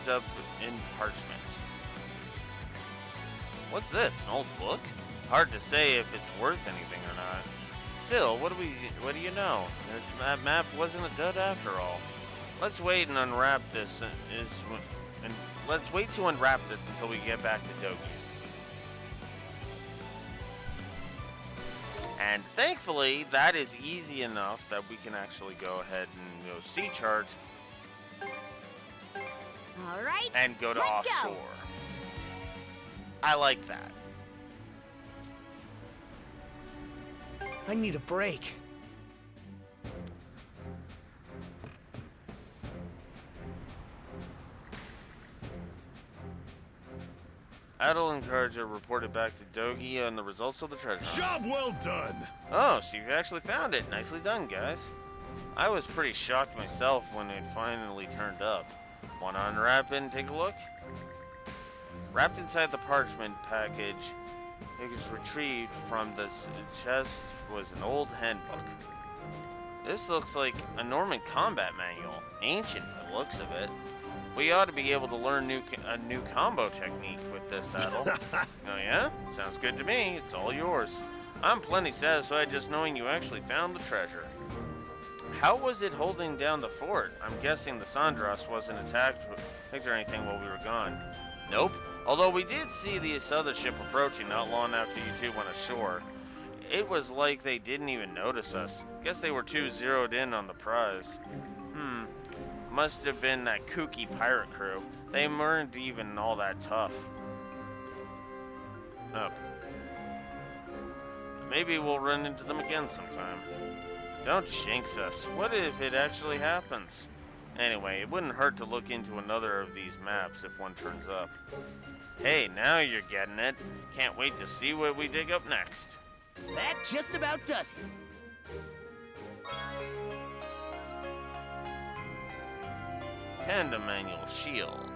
up in parchment. What's this, an old book? Hard to say if it's worth anything or not. Still, what do you know? That map wasn't a dud after all. Let's wait and unwrap this, let's wait to unwrap this until we get back to Dogi. And thankfully, that is easy enough that we can actually go ahead and go sea chart. All right. And go to let's offshore. Go. I like that. I need a break. Adel and Karja reported back to Dogi on the results of the treasure hunt. Job well done! Oh, so you actually found it. Nicely done, guys. I was pretty shocked myself when it finally turned up. Want to unwrap it and take a look? Wrapped inside the parchment package, it was retrieved from the chest was an old handbook. This looks like a Norman combat manual. Ancient by the looks of it. We ought to be able to learn a new combo technique with this saddle. Oh yeah? Sounds good to me. It's all yours. I'm plenty satisfied just knowing you actually found the treasure. How was it holding down the fort? I'm guessing the Sandras wasn't attacked or anything while we were gone. Nope. Although we did see this other ship approaching not long after you two went ashore. It was like they didn't even notice us. Guess they were too zeroed in on the prize. Must have been that kooky pirate crew. They weren't even all that tough. Oh. Maybe we'll run into them again sometime. Don't jinx us. What if it actually happens? Anyway, it wouldn't hurt to look into another of these maps if one turns up. Hey, now you're getting it. Can't wait to see what we dig up next. That just about does it. Tandem manual shield.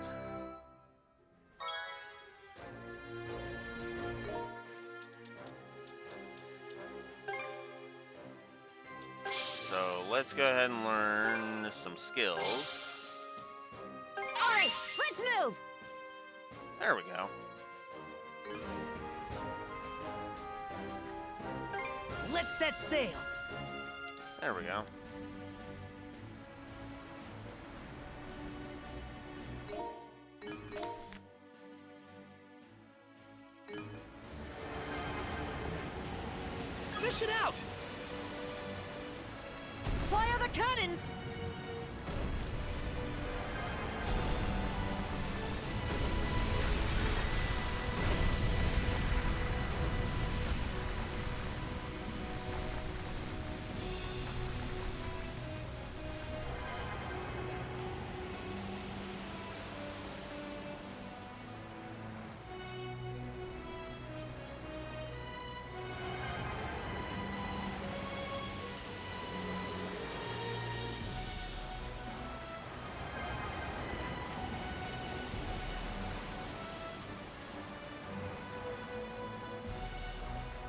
So let's go ahead and learn some skills. All right, let's move. There we go. Let's set sail. There we go. Fish it out. Fire the cannons!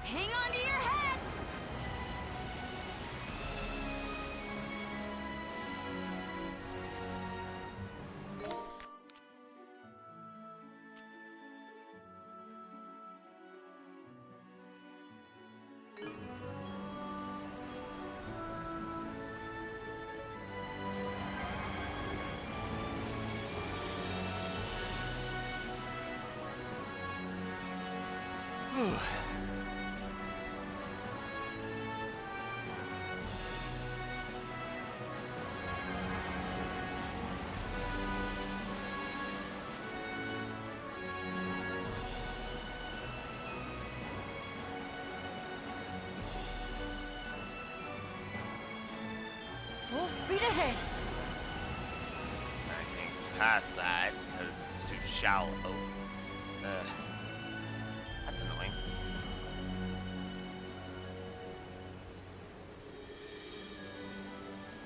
Hang on to your hats! Speed ahead. I think past that because it's too shallow. That's annoying.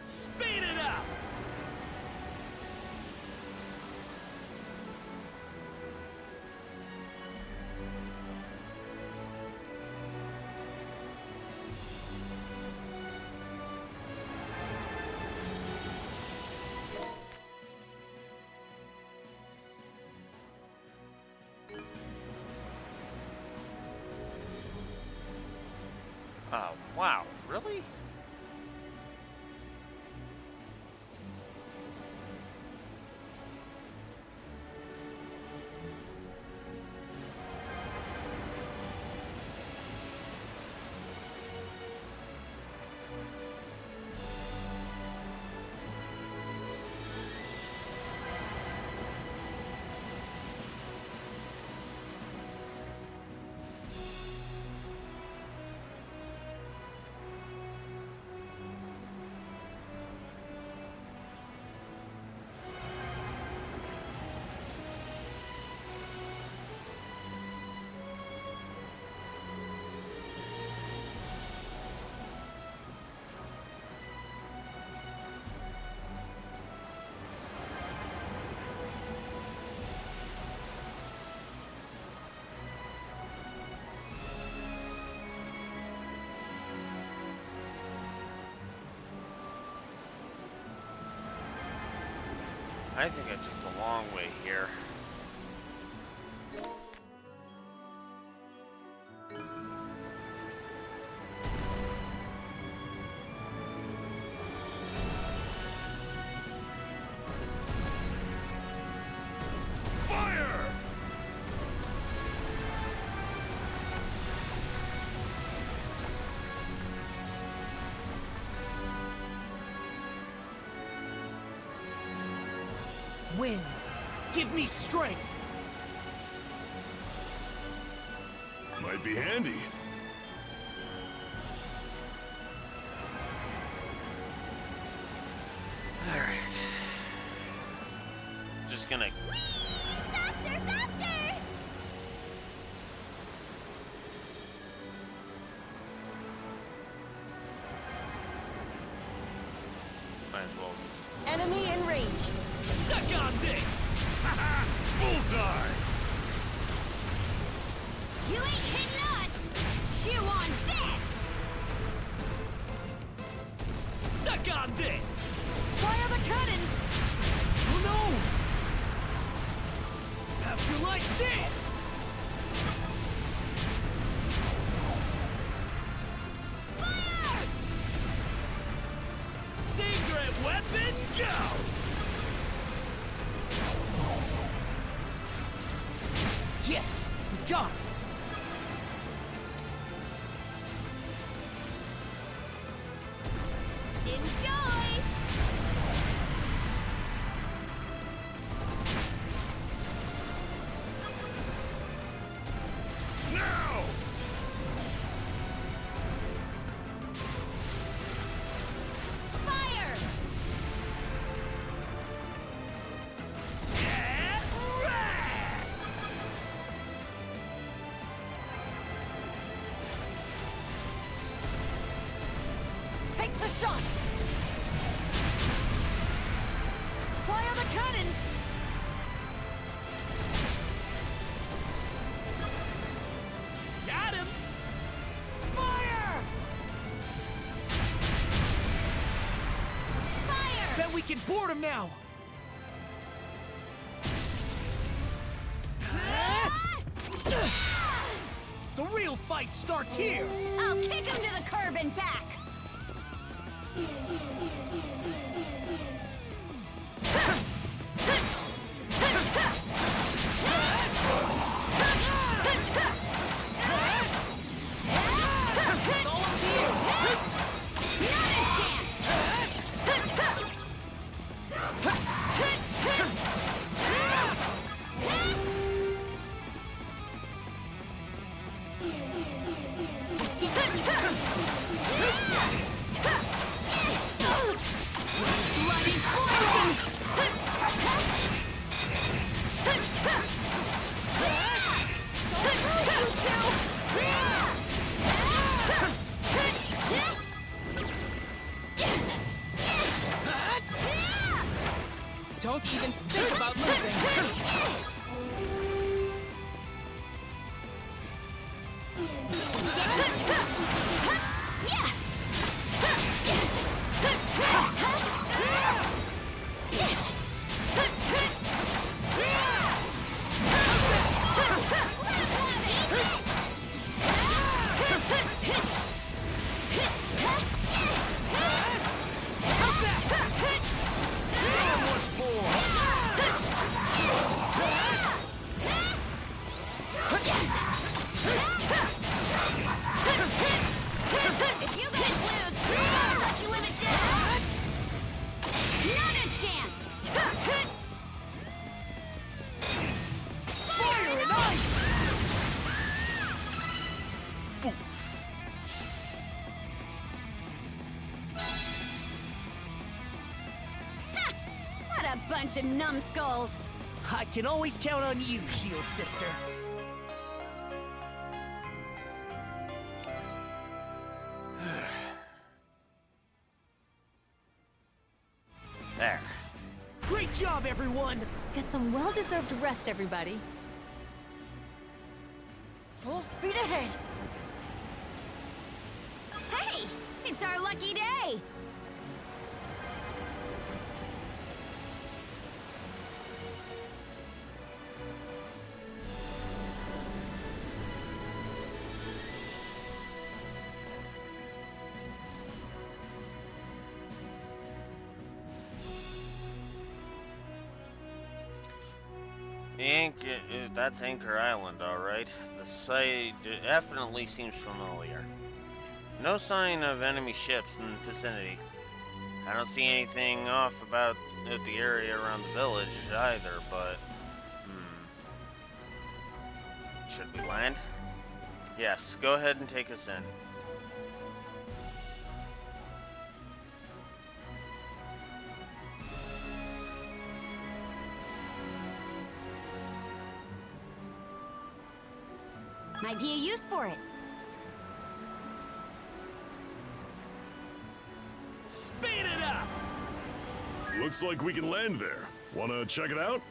Speed it up! Oh, wow, really? I think I took the long way here. Fire! Winds, give me strength. Might be handy. Alright. Just gonna... Faster, faster! Might as well just... Enemy in range. Suck on this! Bullseye! You ain't hitting us! Chew on this! Suck on this! Fire the cannons! Oh no! How'd you like this? Fire! Secret weapon, go! Yes, we got it. Enjoy! Now! Fire! Get wrecked! Take the shot! Fire the cannons! Got him! Fire! Fire! Bet we can board him now. The real fight starts here. I'll kick him to the curb and back! It's all up to you. Not a chance! Don't even think about losing. If you guys lose, I'll let you live it down. Not a chance. Fire and ice. What a bunch of numbskulls. I can always count on you, Shield Sister. There. Great job, everyone! Get some well-deserved rest, everybody. Full speed ahead. Hey, it's our lucky day. That's Anchor Island, alright. The site definitely seems familiar. No sign of enemy ships in the vicinity. I don't see anything off about the area around the village either, but... Should we land? Yes, go ahead and take us in. Might be a use for it. Speed it up! Looks like we can land there. Wanna check it out?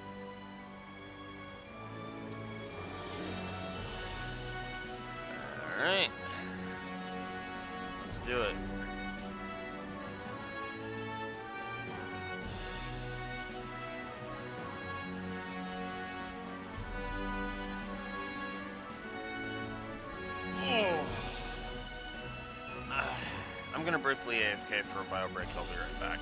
Alright. Let's do it. I'm gonna briefly AFK for a bio break. I'll be right back.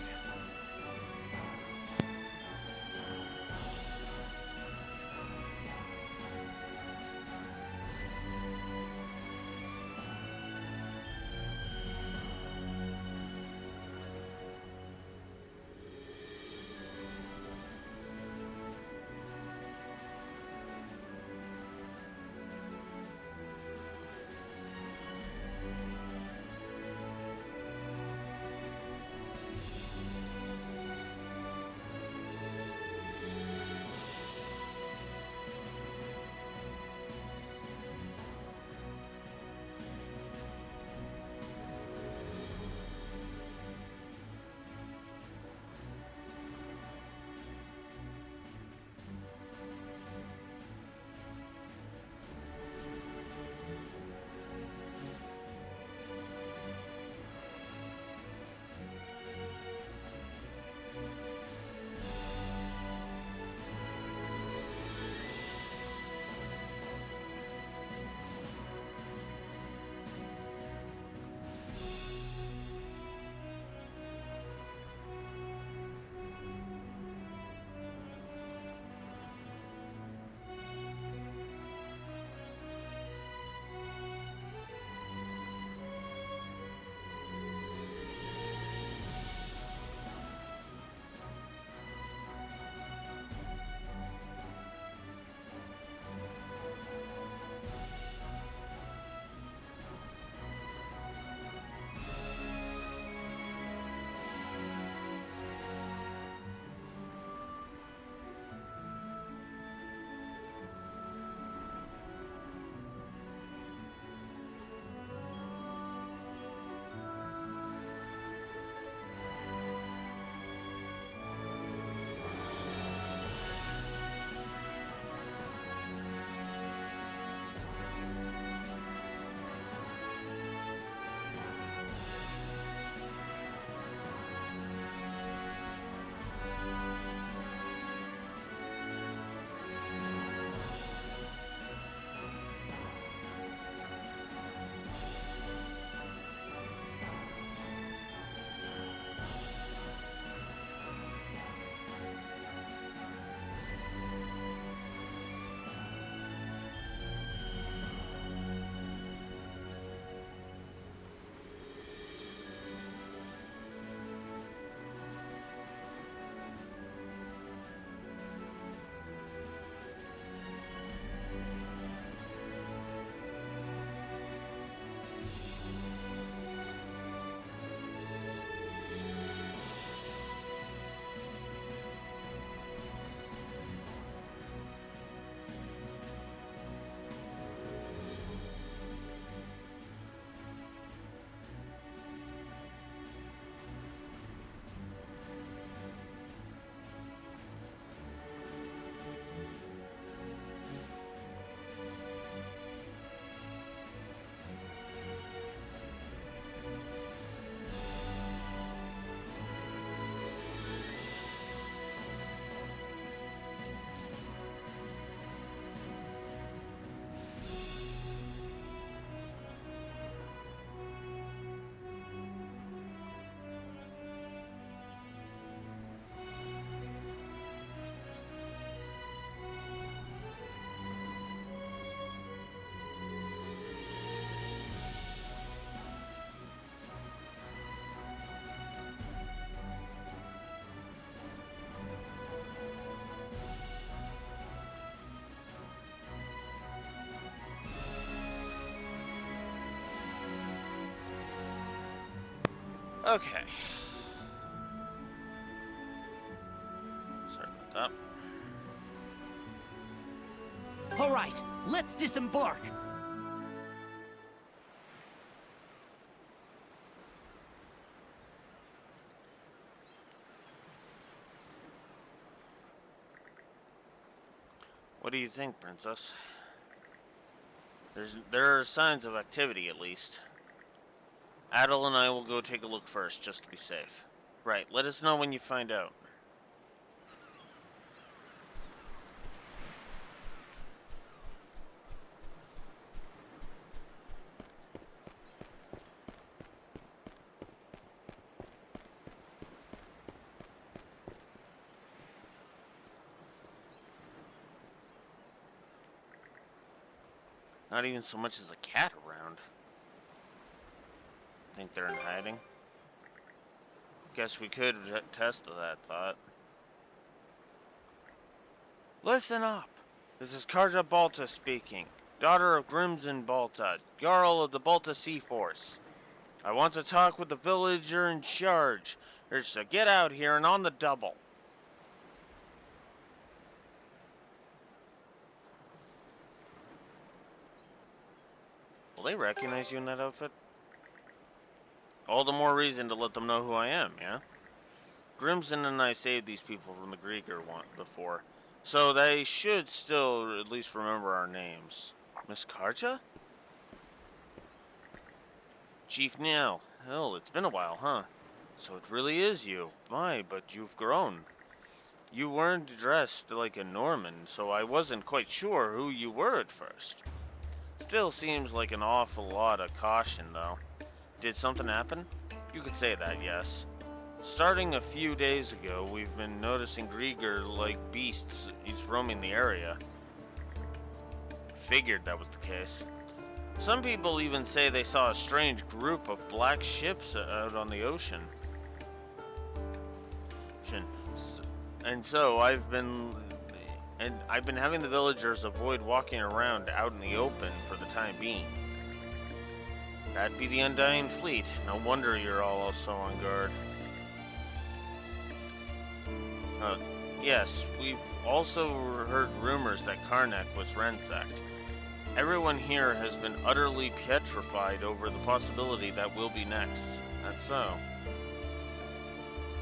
Okay. Sorry about that. All right, let's disembark. What do you think, Princess? There are signs of activity, at least. Adel and I will go take a look first, just to be safe. Right, let us know when you find out. Not even so much as a cat around. Think they're in hiding? Guess we could test that thought. Listen up! This is Karja Balta speaking, daughter of Grimson Balta, Jarl of the Balta Sea Force. I want to talk with the villager in charge. So get out here and on the double. Will they recognize you in that outfit? All the more reason to let them know who I am, yeah? Grimson and I saved these people from the Grieger before, so they should still at least remember our names. Miss Karja? Chief Niall. Hell, it's been a while, huh? So it really is you. My, but you've grown. You weren't dressed like a Norman, so I wasn't quite sure who you were at first. Still seems like an awful lot of caution, though. Did something happen? You could say that, yes. Starting a few days ago, we've been noticing Grieger-like beasts roaming the area. Figured that was the case. Some people even say they saw a strange group of black ships out on the ocean. And so I've been having the villagers avoid walking around out in the open for the time being. That'd be the Undying Fleet. No wonder you're all also on guard. Yes, we've also heard rumors that Karnak was ransacked. Everyone here has been utterly petrified over the possibility that we'll be next. That's so.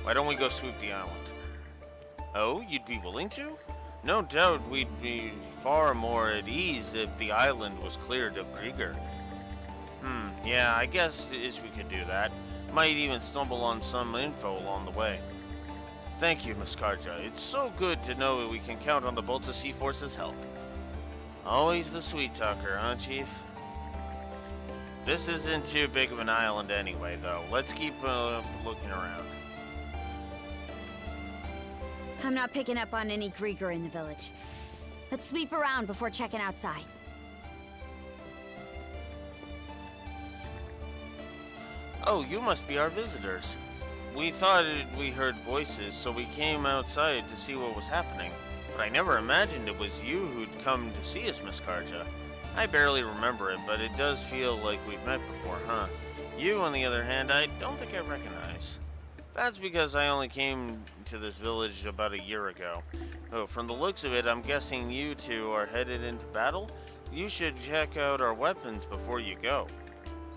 Why don't we go sweep the island? Oh, you'd be willing to? No doubt we'd be far more at ease if the island was cleared of Grieger. Yeah, I guess we could do that. Might even stumble on some info along the way. Thank you, Miss Karja. It's so good to know we can count on the Balta Sea Force's help. Always the sweet talker, huh, Chief? This isn't too big of an island anyway, though. Let's keep looking around. I'm not picking up on any Grieger in the village. Let's sweep around before checking outside. Oh, you must be our visitors. We thought we heard voices, so we came outside to see what was happening. But I never imagined it was you who'd come to see us, Miss Karja. I barely remember it, but it does feel like we've met before, huh? You, on the other hand, I don't think I recognize. That's because I only came to this village about a year ago. Oh, from the looks of it, I'm guessing you two are headed into battle? You should check out our weapons before you go.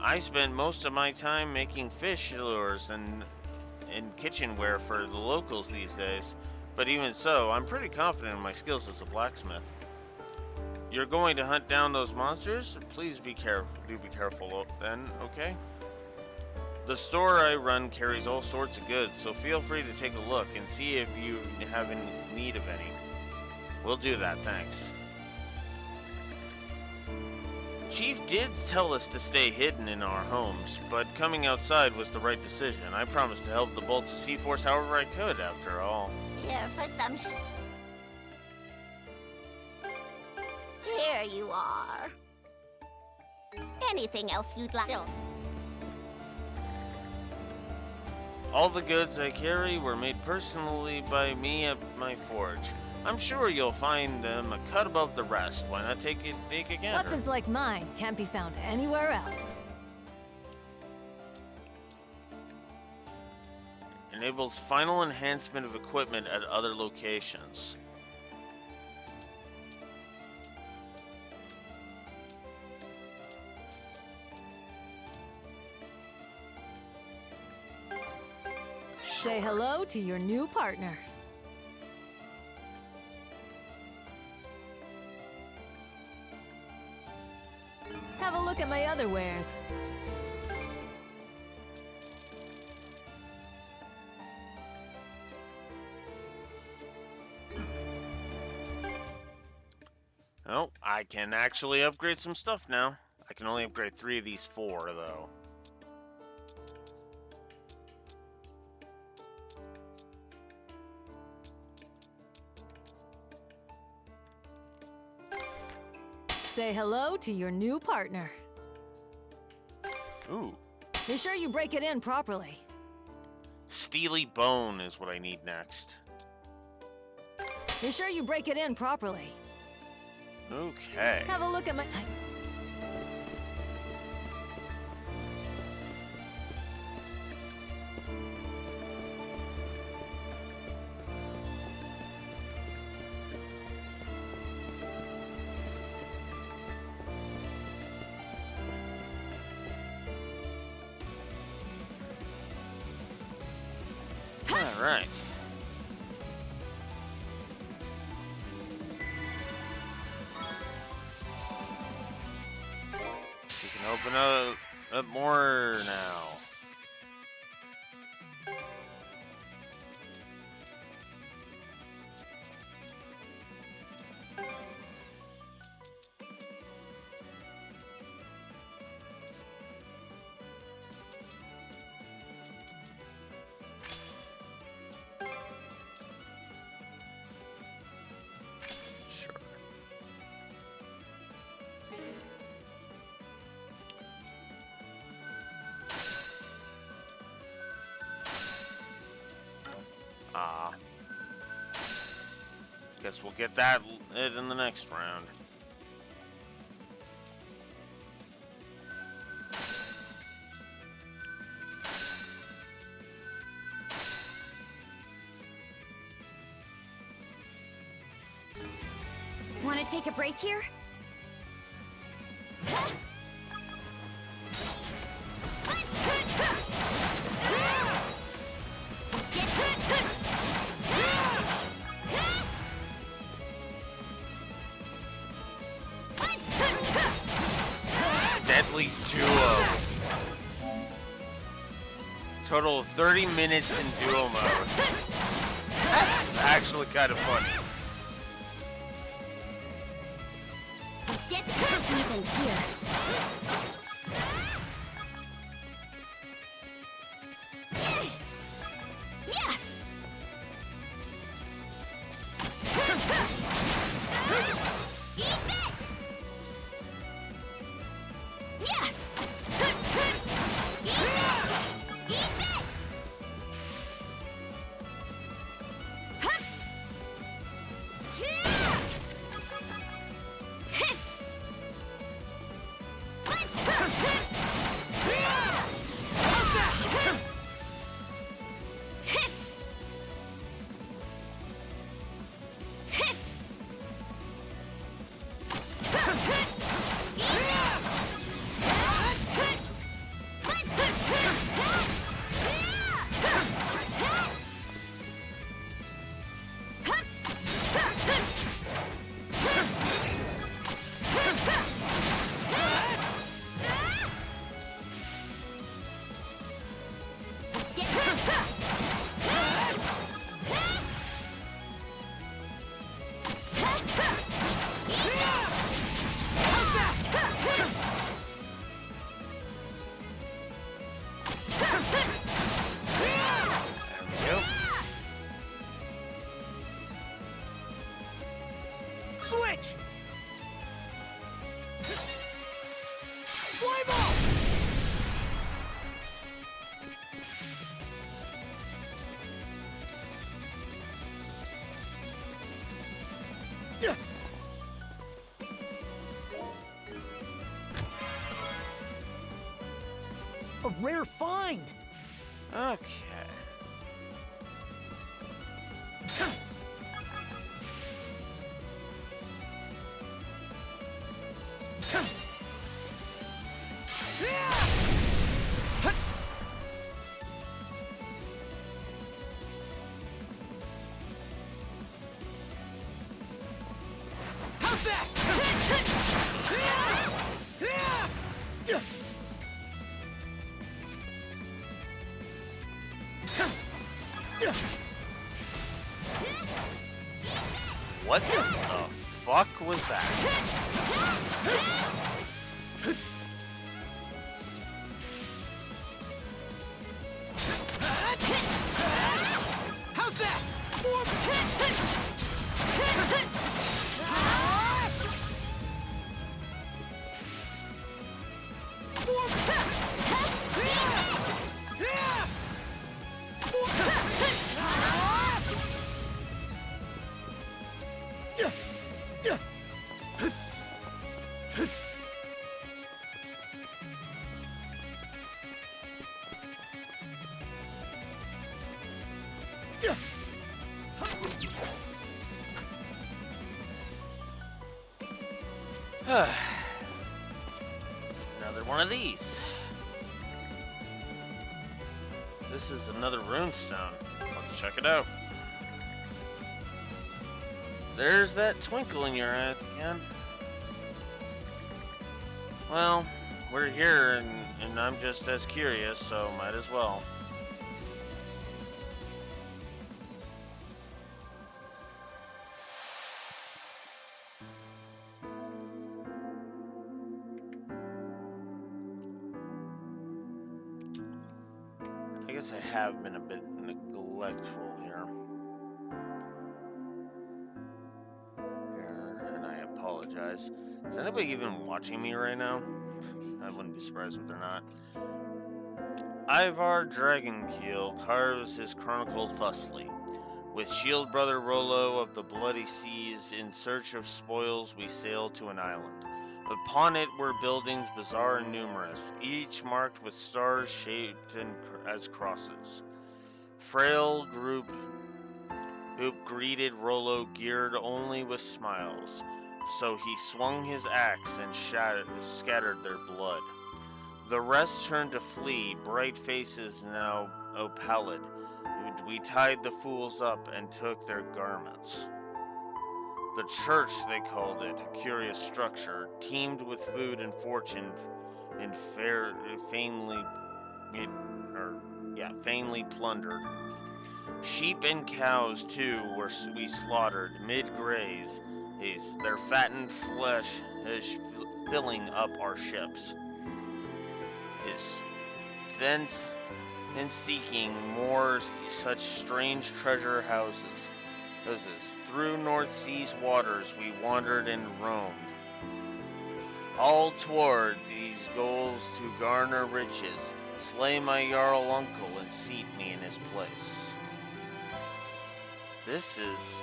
I spend most of my time making fish lures and kitchenware for the locals these days, but even so, I'm pretty confident in my skills as a blacksmith. You're going to hunt down those monsters? Please be careful. Do be careful then, okay? The store I run carries all sorts of goods, so feel free to take a look and see if you have in need of any. We'll do that, thanks. Chief did tell us to stay hidden in our homes, but coming outside was the right decision. I promised to help the Balta Sea Force however I could, after all. Here for some Here you are. Anything else you'd like? All the goods I carry were made personally by me at my forge. I'm sure you'll find them a cut above the rest. Why not take a gander? Weapons like mine can't be found anywhere else. Enables final enhancement of equipment at other locations. Say hello to your new partner. Have a look at my other wares. Oh, I can actually upgrade some stuff now. I can only upgrade 3 of these 4, though. Say hello to your new partner. Ooh. Be sure you break it in properly. Steely Bone is what I need next. Be sure you break it in properly. Okay. Have a look at my... All right. We can open up more now. Sure. Guess we'll get that in the next round. Want to take a break here? Deadly Duo. Total of 30 minutes in duo mode. That's actually kind of funny. Let's get Stevens here. Yeah. Eat this. Yeah. Eat this. Eat this. Switch! Fly ball! Yeah. A rare find! Okay. What the fuck was that? How's that? Another one of these. This is another runestone. Let's check it out. There's that twinkle in your eyes again. Well, we're here and I'm just as curious, so might as well. I guess I have been a bit neglectful here. And I apologize. Is anybody even watching me right now? I wouldn't be surprised if they're not. Ivar Dragonkeel carves his chronicle thusly. With shield brother Rollo of the bloody seas, in search of spoils we sail to an island. Upon it were buildings bizarre and numerous, each marked with stars shaped as crosses. Frail group greeted Rollo, geared only with smiles, so he swung his axe and scattered their blood. The rest turned to flee, bright faces now pallid. We tied the fools up and took their garments. The church, they called it, a curious structure, teemed with food and fortune, and vainly plundered. Sheep and cows, too, we slaughtered, mid-graze, their fattened flesh is filling up our ships. Then seeking more such strange treasure houses. Through North Sea's waters we wandered and roamed, all toward these goals to garner riches, slay my Jarl uncle and seat me in his place. This is...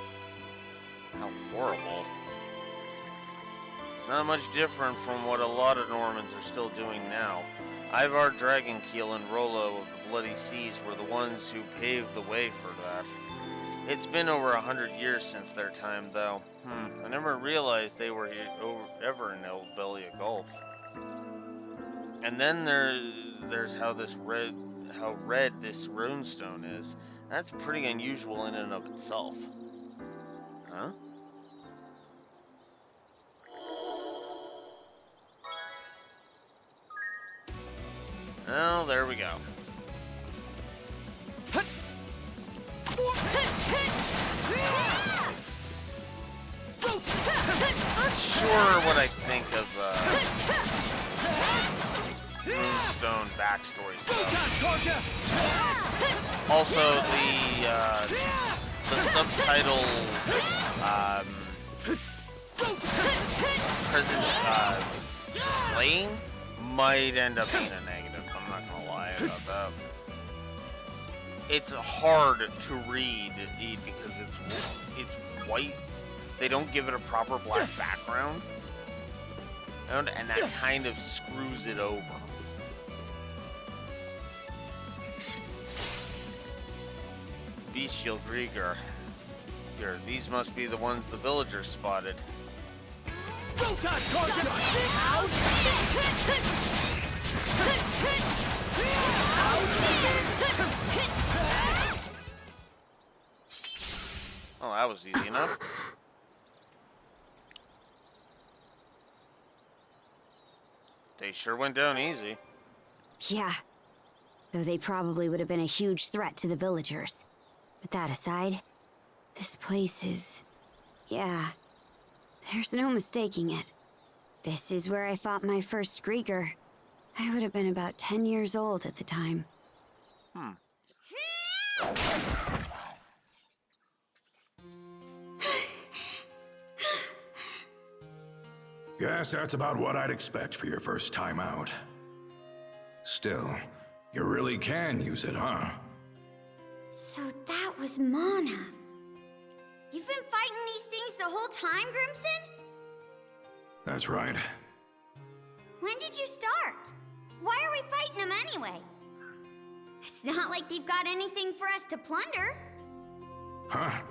how horrible. It's not much different from what a lot of Normans are still doing now. Ivar Dragonkeel and Rollo of the Bloody Seas were the ones who paved the way for that. It's been over 100 years since their time, though. I never realized they were ever in Elbelia Gulf. And then there's how red this runestone is. That's pretty unusual in and of itself. Huh? Well, there we go. Not sure what I think of Moonstone backstory stuff. Also, the subtitle present displaying might end up being a negative. I'm not gonna lie about that. It's hard to read because it's white. They don't give it a proper black background, and that kind of screws it over. Bestial Grieger. Here, these must be the ones the villagers spotted. Oh, that was easy enough. They sure went down easy. Yeah. Though they probably would have been a huge threat to the villagers. But that aside, this place is Yeah, there's no mistaking it. This is where I fought my first Grieger. I would have been about 10 years old at the time. Guess that's about what I'd expect for your first time out. Still, you really can use it, huh? So that was Mana. You've been fighting these things the whole time, Grimson? That's right. When did you start? Why are we fighting them anyway? It's not like they've got anything for us to plunder. Huh?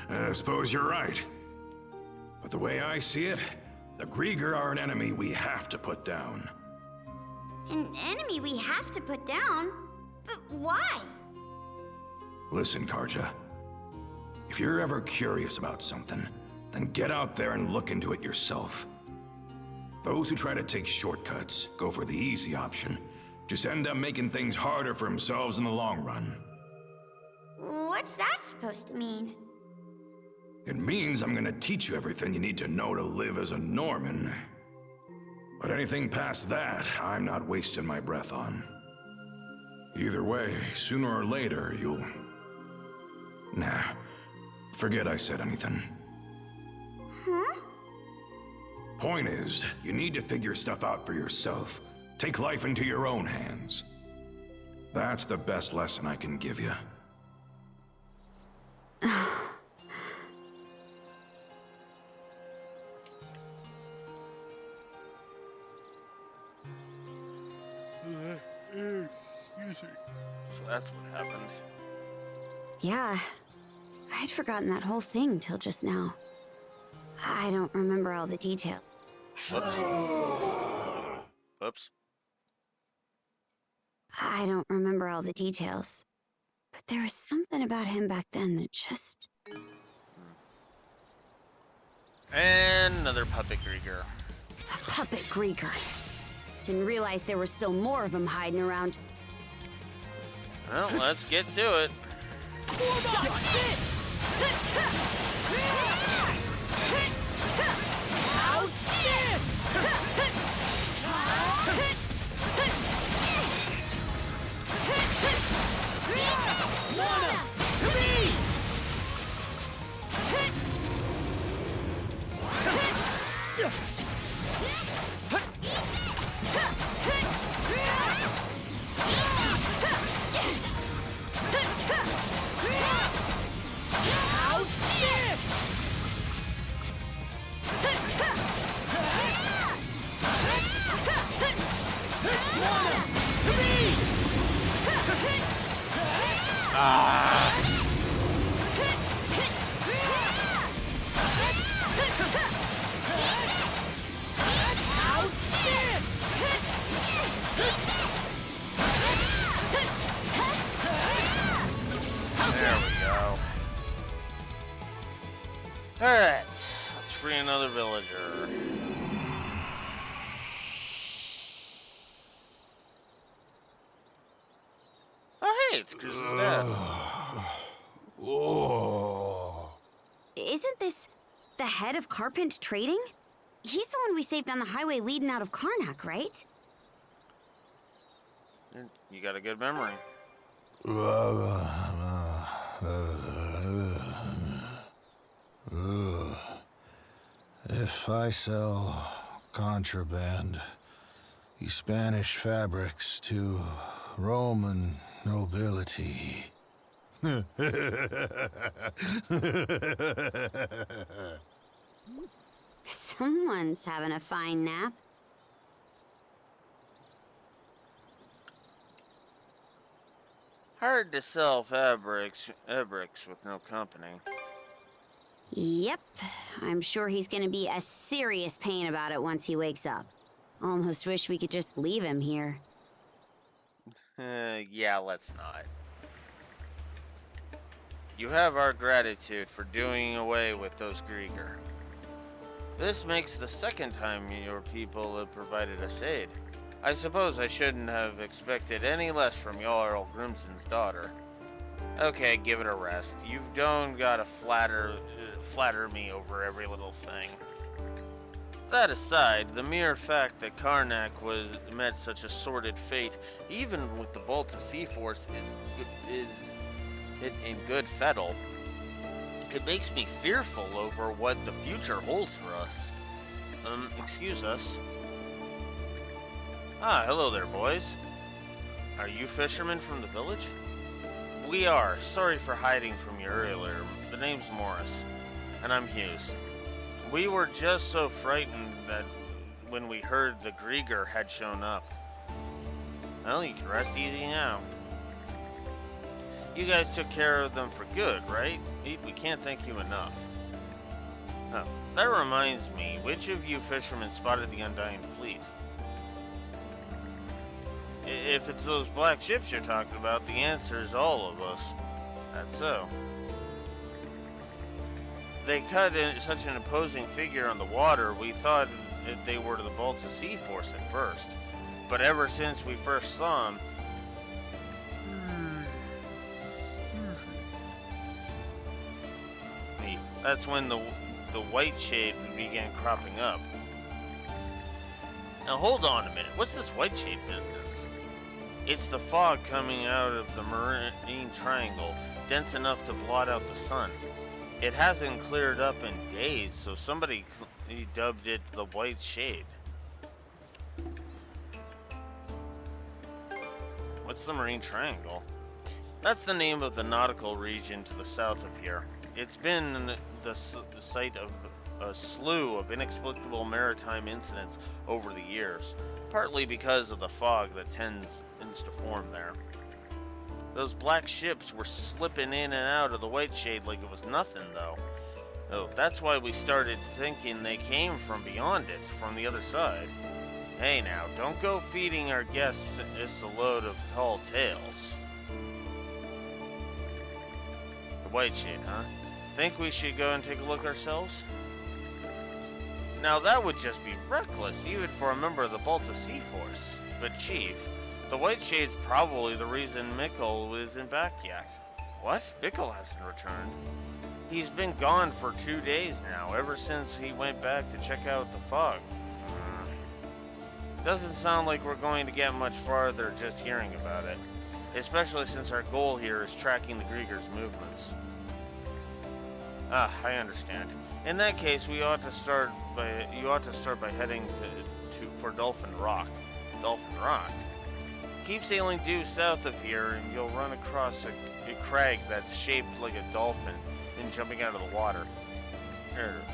I suppose you're right. But the way I see it, the Grieger are an enemy we have to put down. An enemy we have to put down? But why? Listen, Karja. If you're ever curious about something, then get out there and look into it yourself. Those who try to take shortcuts, go for the easy option, just end up making things harder for themselves in the long run. What's that supposed to mean? It means I'm gonna teach you everything you need to know to live as a Norman. But anything past that, I'm not wasting my breath on. Either way, sooner or later, you'll... Nah, forget I said anything. Huh? Point is, you need to figure stuff out for yourself. Take life into your own hands. That's the best lesson I can give you. So that's what happened. Yeah, I'd forgotten that whole thing till just now. I don't remember all the details. Whoops. Whoops. I don't remember all the details. But there was something about him back then that just... And another puppet Grieger. A puppet Grieger. Didn't realize there were still more of them hiding around. Well, let's get to it. There we go. Alright, let's free another villager. Oh hey, it's Cruz's dad. Isn't this the head of Carpent Trading? He's the one we saved on the highway leading out of Karnak, right? You got a good memory. If I sell contraband, Spanish fabrics to Roman nobility. Someone's having a fine nap. Hard to sell fabrics with no company. Yep, I'm sure he's gonna be a serious pain about it once he wakes up. Almost wish we could just leave him here. Yeah, let's not. You have our gratitude for doing away with those Grieger. This makes the second time your people have provided us aid. I suppose I shouldn't have expected any less from Jarl Grimson's daughter. Okay, give it a rest. You don't gotta flatter me over every little thing. That aside, the mere fact that Karnak met such a sordid fate, even with the Balta Sea Force, is in good fettle. It makes me fearful over what the future holds for us. Excuse us. Ah, hello there, boys. Are you fishermen from the village? We are. Sorry for hiding from you earlier. The name's Morris, and I'm Hughes. We were just so frightened that when we heard the Grieger had shown up. Well, you can rest easy now. You guys took care of them for good, right? We can't thank you enough. Oh, that reminds me, which of you fishermen spotted the Undying Fleet? If it's those black ships you're talking about, the answer is all of us. That's so. They cut in such an imposing figure on the water, we thought that they were the Balta Sea Force at first. But ever since we first saw them, that's when the white shade began cropping up. Now hold on a minute, what's this white shade business? It's the fog coming out of the marine triangle, dense enough to blot out the sun. It hasn't cleared up in days, so somebody dubbed it the white shade. What's the marine triangle? That's the name of the nautical region to the south of here. It's been the site of a slew of inexplicable maritime incidents over the years, partly because of the fog that tends to form there. Those black ships were slipping in and out of the white shade like it was nothing, though. Oh, that's why we started thinking they came from beyond it, from the other side. Hey now, don't go feeding our guests a load of tall tales. The white shade, huh? Think we should go and take a look ourselves? Now that would just be reckless, even for a member of the Balta Sea Force. But Chief, the white shade's probably the reason Mikkel isn't back yet. What? Mikkel hasn't returned. He's been gone for 2 days now, ever since he went back to check out the fog. Doesn't sound like we're going to get much farther just hearing about it, especially since our goal here is tracking the Grieger's movements. Ah, I understand. In that case, you ought to start by heading for Dolphin Rock. Dolphin Rock? Keep sailing due south of here, and you'll run across a crag that's shaped like a dolphin and jumping out of the water.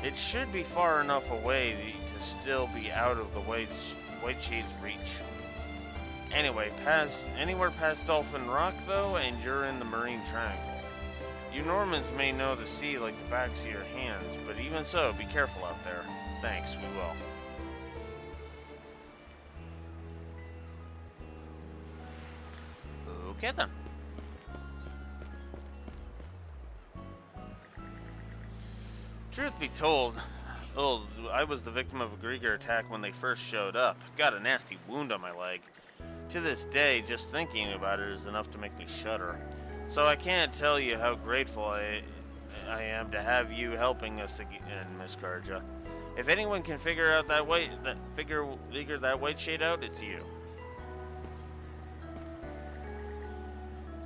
It should be far enough away to still be out of the white shade's reach. Anyway, anywhere past Dolphin Rock, though, and you're in the Marine Triangle. You Normans may know the sea like the backs of your hands, but even so, be careful out there. Thanks, we will. Okay then. Truth be told, I was the victim of a Grieger attack when they first showed up. Got a nasty wound on my leg. To this day, just thinking about it is enough to make me shudder. So I can't tell you how grateful I am to have you helping us again, Miss Karja. If anyone can figure that white shade out, it's you.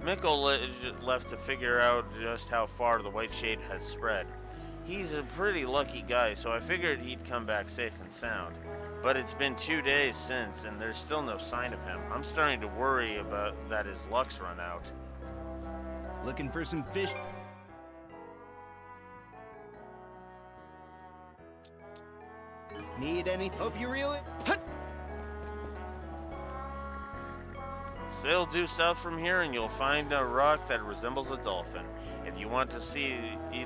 Mikkel left to figure out just how far the white shade has spread. He's a pretty lucky guy, so I figured he'd come back safe and sound. But it's been 2 days since, and there's still no sign of him. I'm starting to worry about that his luck's run out. Looking for some fish? Need any? Hope you reel it. Sail due south from here and you'll find a rock that resembles a dolphin. If you want to see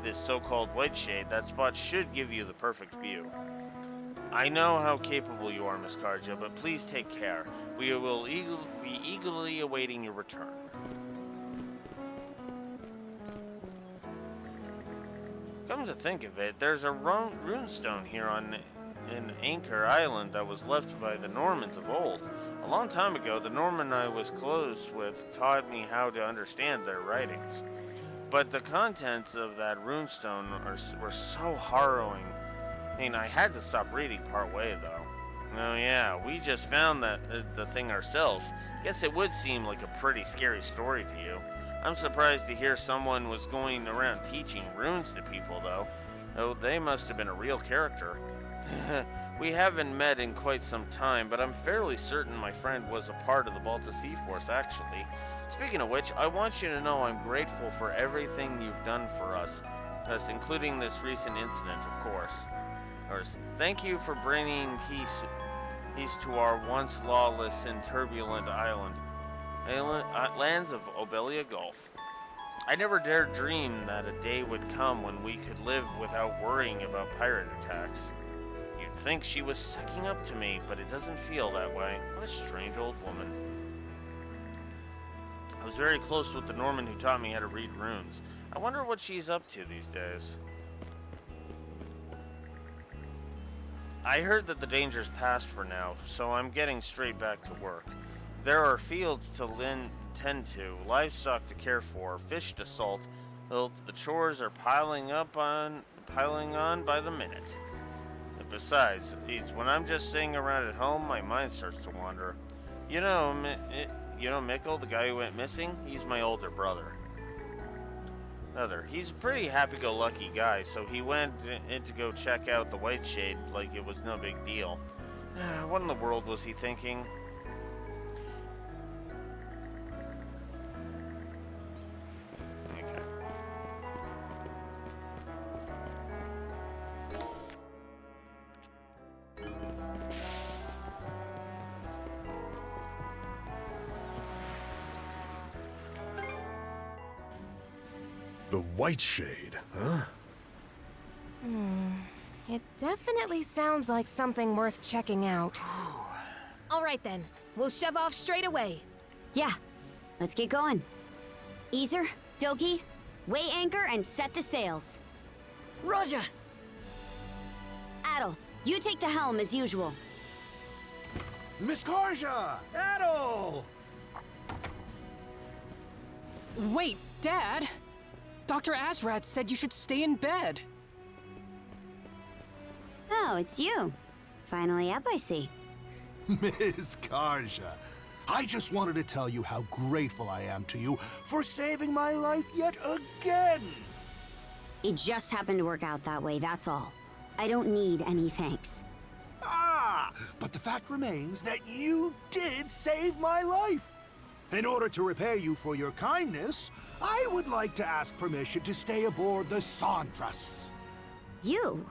this so-called white shade, that spot should give you the perfect view. I know how capable you are, Miss Karja, but please take care. We will be eagerly awaiting your return. Come to think of it, there's a runestone here in Anchor Island that was left by the Normans of old, A long time ago, the Norman I was close with taught me how to understand their writings. But the contents of that runestone were so harrowing. I mean, I had to stop reading part way, though. Oh yeah, we just found the thing ourselves. Guess it would seem like a pretty scary story to you. I'm surprised to hear someone was going around teaching runes to people, though. Oh, they must have been a real character. We haven't met in quite some time, but I'm fairly certain my friend was a part of the Balta Sea Force, actually. Speaking of which, I want you to know I'm grateful for everything you've done for us, including this recent incident, of course. Thank you for bringing peace to our once lawless and turbulent lands of Obelia Gulf. I never dared dream that a day would come when we could live without worrying about pirate attacks. You'd think she was sucking up to me, but it doesn't feel that way. What a strange old woman. I was very close with the Norman who taught me how to read runes. I wonder what she's up to these days. I heard that the danger's past for now, so I'm getting straight back to work. There are fields to tend to, livestock to care for, fish to salt. The chores are piling on by the minute. Besides, when I'm just sitting around at home, my mind starts to wander. You know Mikkel, the guy who went missing? He's my older brother. He's a pretty happy-go-lucky guy, so he went in to go check out the White Shade like it was no big deal. What in the world was he thinking? Okay. The White Shade, huh? It definitely sounds like something worth checking out. All right then, we'll shove off straight away. Yeah, let's get going. Easer, Doki, weigh anchor and set the sails. Roger! Adel, you take the helm as usual. Miss Karja! Adel! Wait, Dad! Dr. Azrat said you should stay in bed. Oh, it's you. Finally up, I see. Miss Karja, I just wanted to tell you how grateful I am to you for saving my life yet again. It just happened to work out that way, that's all. I don't need any thanks. Ah, but the fact remains that you did save my life. In order to repay you for your kindness, I would like to ask permission to stay aboard the Sandras. You?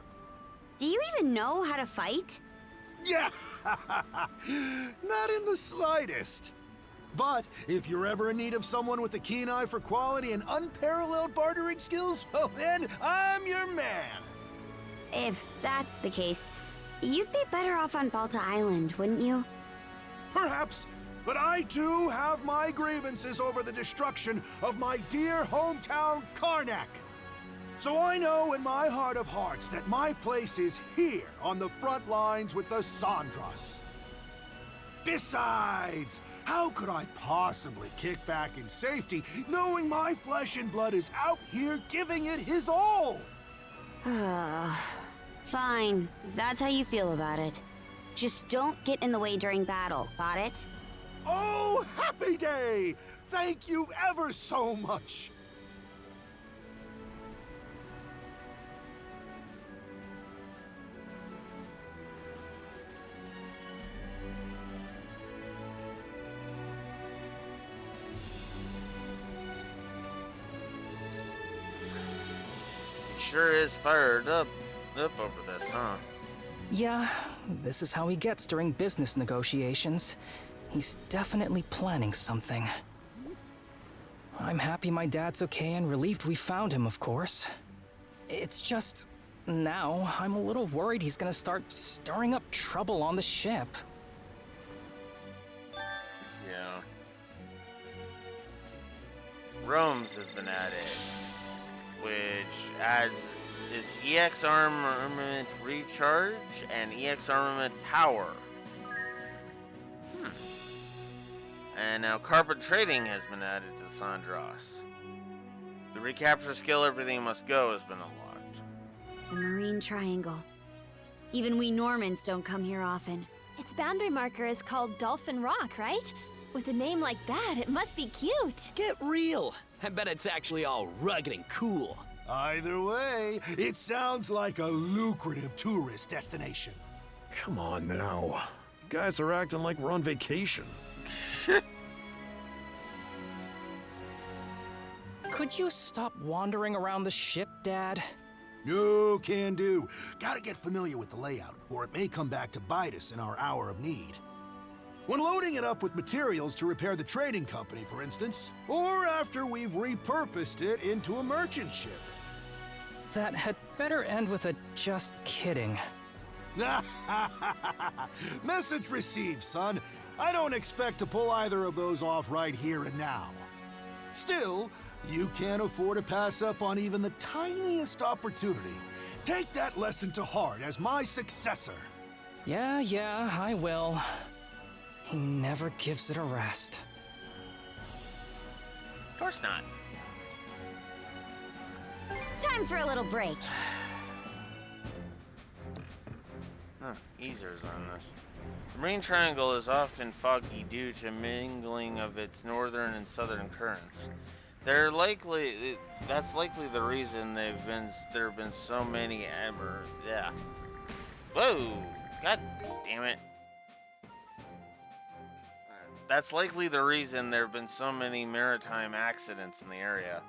Do you even know how to fight? Yeah, not in the slightest. But if you're ever in need of someone with a keen eye for quality and unparalleled bartering skills, well then, I'm your man. If that's the case, you'd be better off on Balta Island, wouldn't you? Perhaps, but I too have my grievances over the destruction of my dear hometown, Karnak. So I know in my heart of hearts that my place is here on the front lines with the Sandras. Besides, how could I possibly kick back in safety knowing my flesh and blood is out here giving it his all? Fine, if that's how you feel about it. Just don't get in the way during battle, got it? Oh, happy day! Thank you ever so much! Sure is fired up over this, huh? Yeah, this is how he gets during business negotiations. He's definitely planning something. I'm happy my dad's okay and relieved we found him, of course. It's just, now I'm a little worried he's gonna start stirring up trouble on the ship. Yeah. Rome's has been added, which adds its EX armament recharge and EX armament power. And now carpet trading has been added to Sandras. The recapture skill Everything Must Go has been unlocked. The Marine Triangle. Even we Normans don't come here often. Its boundary marker is called Dolphin Rock, right? With a name like that, it must be cute. Get real! I bet it's actually all rugged and cool. Either way, it sounds like a lucrative tourist destination. Come on now. You guys are acting like we're on vacation. Could you stop wandering around the ship, Dad? No can do. Gotta get familiar with the layout, or it may come back to bite us in our hour of need. When loading it up with materials to repair the trading company, for instance, or after we've repurposed it into a merchant ship. That had better end with a just kidding. Message received, son. I don't expect to pull either of those off right here and now. Still, you can't afford to pass up on even the tiniest opportunity. Take that lesson to heart as my successor. Yeah, I will. He never gives it a rest. Of course not. Time for a little break. Easers on this. The Marine Triangle is often foggy due to mingling of its northern and southern currents. That's likely the reason there have been so many Whoa! God damn it. That's likely the reason there have been so many maritime accidents in the area.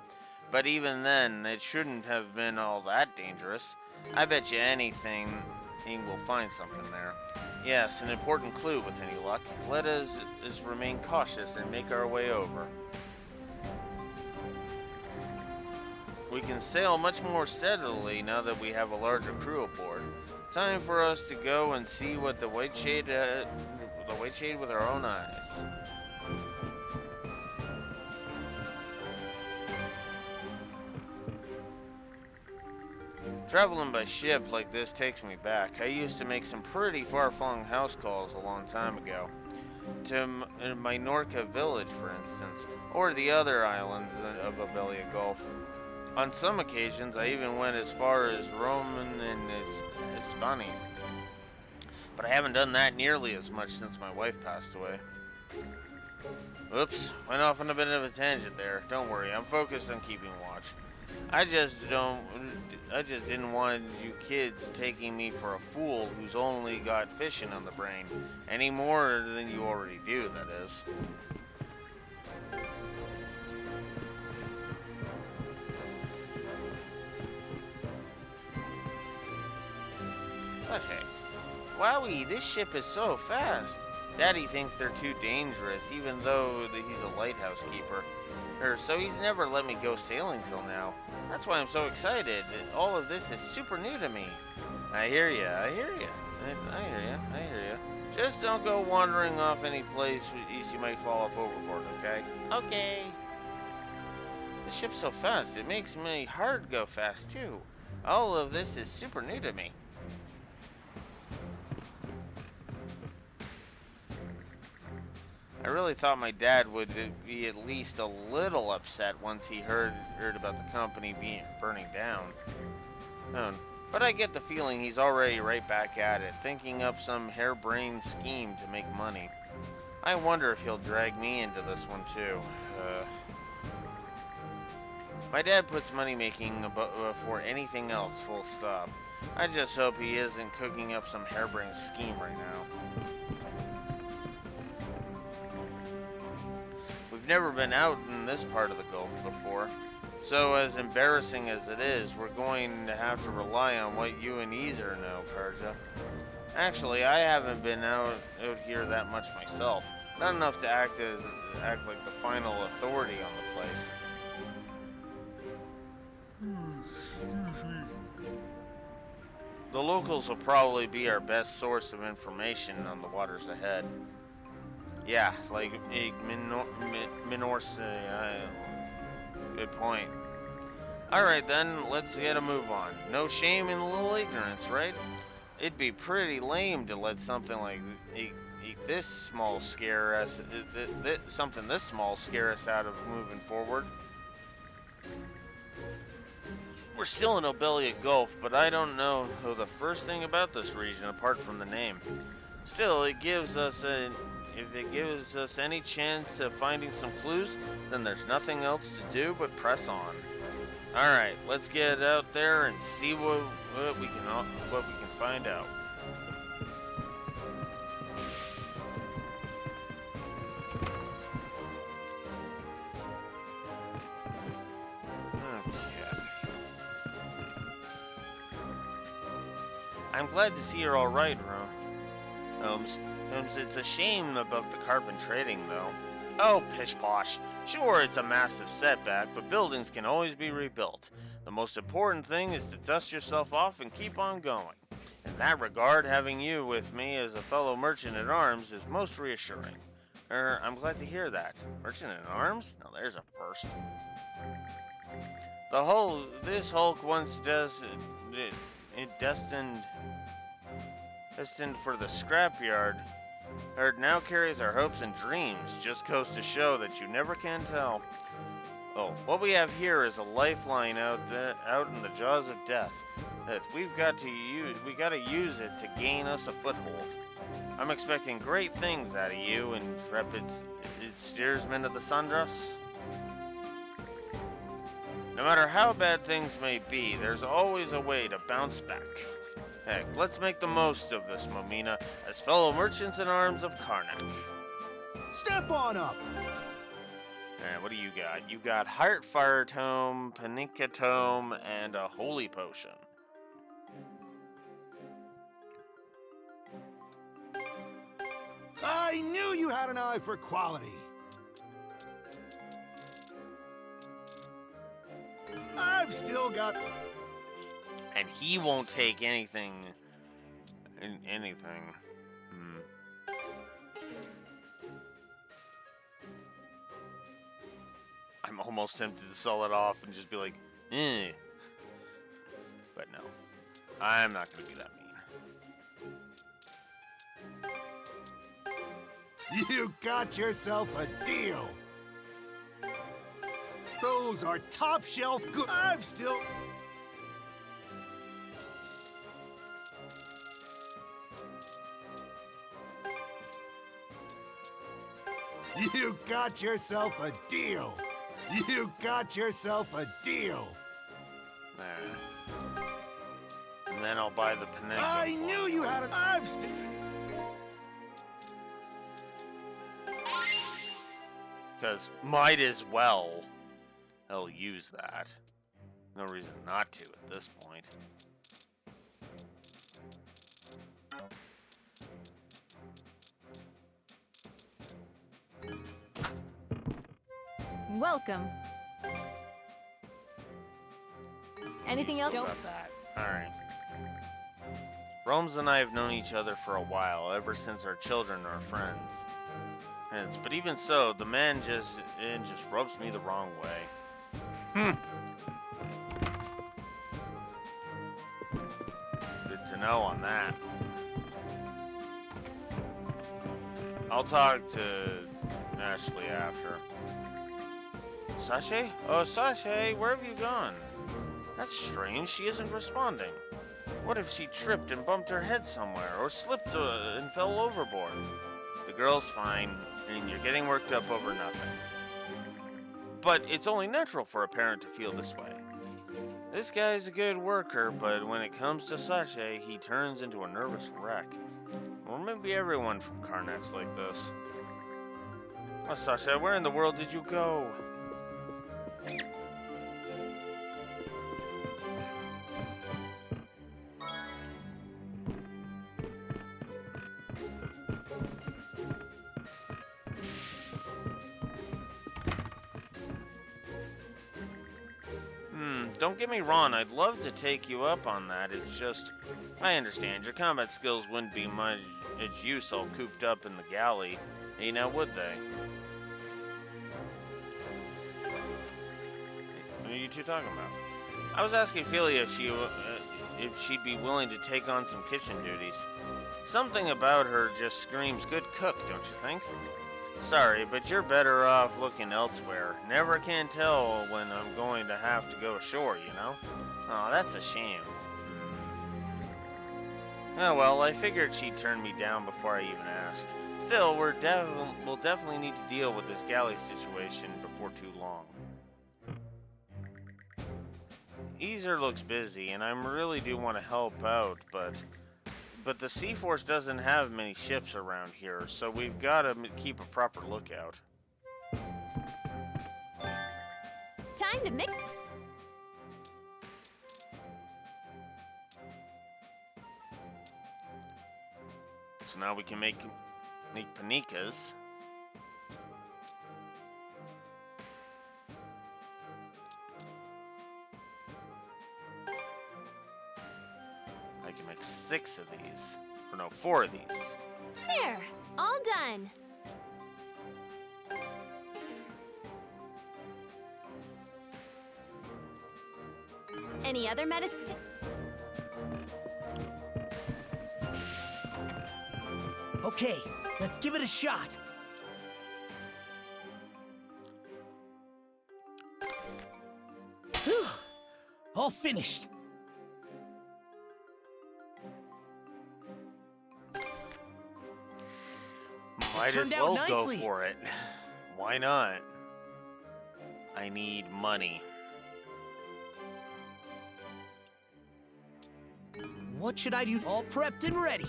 But even then, it shouldn't have been all that dangerous. I bet you anything we'll find something there. Yes, an important clue with any luck. Let us remain cautious and make our way over. We can sail much more steadily now that we have a larger crew aboard. Time for us to go and see what the White Shade with our own eyes. Traveling by ship like this takes me back. I used to make some pretty far-flung house calls a long time ago. To Minorca Village, for instance, or the other islands of Abelia Gulf. On some occasions, I even went as far as Rome and Hispania. But I haven't done that nearly as much since my wife passed away. Oops, went off on a bit of a tangent there. Don't worry, I'm focused on keeping watch. I just didn't want you kids taking me for a fool who's only got fishing on the brain. Any more than you already do, that is. But hey, wowie, this ship is so fast. Daddy thinks they're too dangerous, even though he's a lighthouse keeper. So he's never let me go sailing till now. That's why I'm so excited. All of this is super new to me. I hear ya. I hear ya. Just don't go wandering off any place you might fall off overboard, okay? Okay. The ship's so fast, it makes my heart go fast too. All of this is super new to me. I really thought my dad would be at least a little upset once he heard about the company burning down. But I get the feeling he's already right back at it, thinking up some harebrained scheme to make money. I wonder if he'll drag me into this one too. My dad puts money making before anything else, full stop. I just hope he isn't cooking up some harebrained scheme right now. We've never been out in this part of the Gulf before, so as embarrassing as it is, we're going to have to rely on what you and Ezer know, Karja. Actually, I haven't been out here that much myself. Not enough to act like the final authority on the place. The locals will probably be our best source of information on the waters ahead. Yeah, like good point. Alright then, let's get a move on. No shame in a little ignorance, right? It'd be pretty lame to let something like make this small scare us, something this small scare us out of moving forward. We're still in Obelia Gulf, but I don't know the first thing about this region apart from the name. Still, if it gives us any chance of finding some clues, then there's nothing else to do but press on. All right, let's get out there and see what we can find out. I'm glad to see you're all right, Holmes. It's a shame about the carbon trading, though. Oh, pish-posh. Sure, it's a massive setback, but buildings can always be rebuilt. The most important thing is to dust yourself off and keep on going. In that regard, having you with me as a fellow merchant-at-arms is most reassuring. I'm glad to hear that. Merchant-at-arms? Now there's a first. This Hulk once destined for the scrapyard, now carries our hopes and dreams. Just goes to show that you never can tell. Oh, what we have here is a lifeline out in the jaws of death. We got to use it to gain us a foothold. I'm expecting great things out of you, intrepid steersman of the Sundress. No matter how bad things may be, there's always a way to bounce back. Heck, let's make the most of this, Momina, as fellow merchants-in-arms of Karnak. Step on up! Alright, what do you got? You got Heartfire Tome, Panika Tome, and a Holy Potion. I knew you had an eye for quality. I've still got... And he won't take anything. I'm almost tempted to sell it off and just be like, eh. But no, I'm not going to be that mean. You got yourself a deal. Those are top shelf good. I've still... You got yourself a deal. You got yourself a deal. There. And then I'll buy the Pinecchio. I knew you had it. I've still... Because might as well. I'll use that. No reason not to at this point. Welcome. Anything else? About that. Alright. Rome's and I have known each other for a while, ever since our children are friends. But even so, the man just rubs me the wrong way. Good to know on that. I'll talk to Ashley after. Sashay? Oh, Sashay, where have you gone? That's strange, she isn't responding. What if she tripped and bumped her head somewhere, or slipped and fell overboard? The girl's fine, and you're getting worked up over nothing. But it's only natural for a parent to feel this way. This guy's a good worker, but when it comes to Sashay, he turns into a nervous wreck. Or maybe everyone from Karnak's like this. Oh, Sashay, where in the world did you go? Don't get me wrong, I'd love to take you up on that. It's just, I understand, your combat skills wouldn't be much use all cooped up in the galley. Hey, now would they? What are you two talking about? I was asking Philia if she'd be willing to take on some kitchen duties. Something about her just screams good cook, don't you think? Sorry, but you're better off looking elsewhere. Never can tell when I'm going to have to go ashore, you know? Oh, that's a shame. Oh well, I figured she'd turn me down before I even asked. Still, we'll definitely need to deal with this galley situation before too long. Easer looks busy, and I really do want to help out, but the Sea Force doesn't have many ships around here, so we've got to keep a proper lookout. Time to mix. So now we can make panikas. I can make 6 of these. Or no, 4 of these. There, all done. Any other medicine? Okay, let's give it a shot. Whew. All finished. Might as well go for it. Why not? I need money. What should I do? All prepped and ready.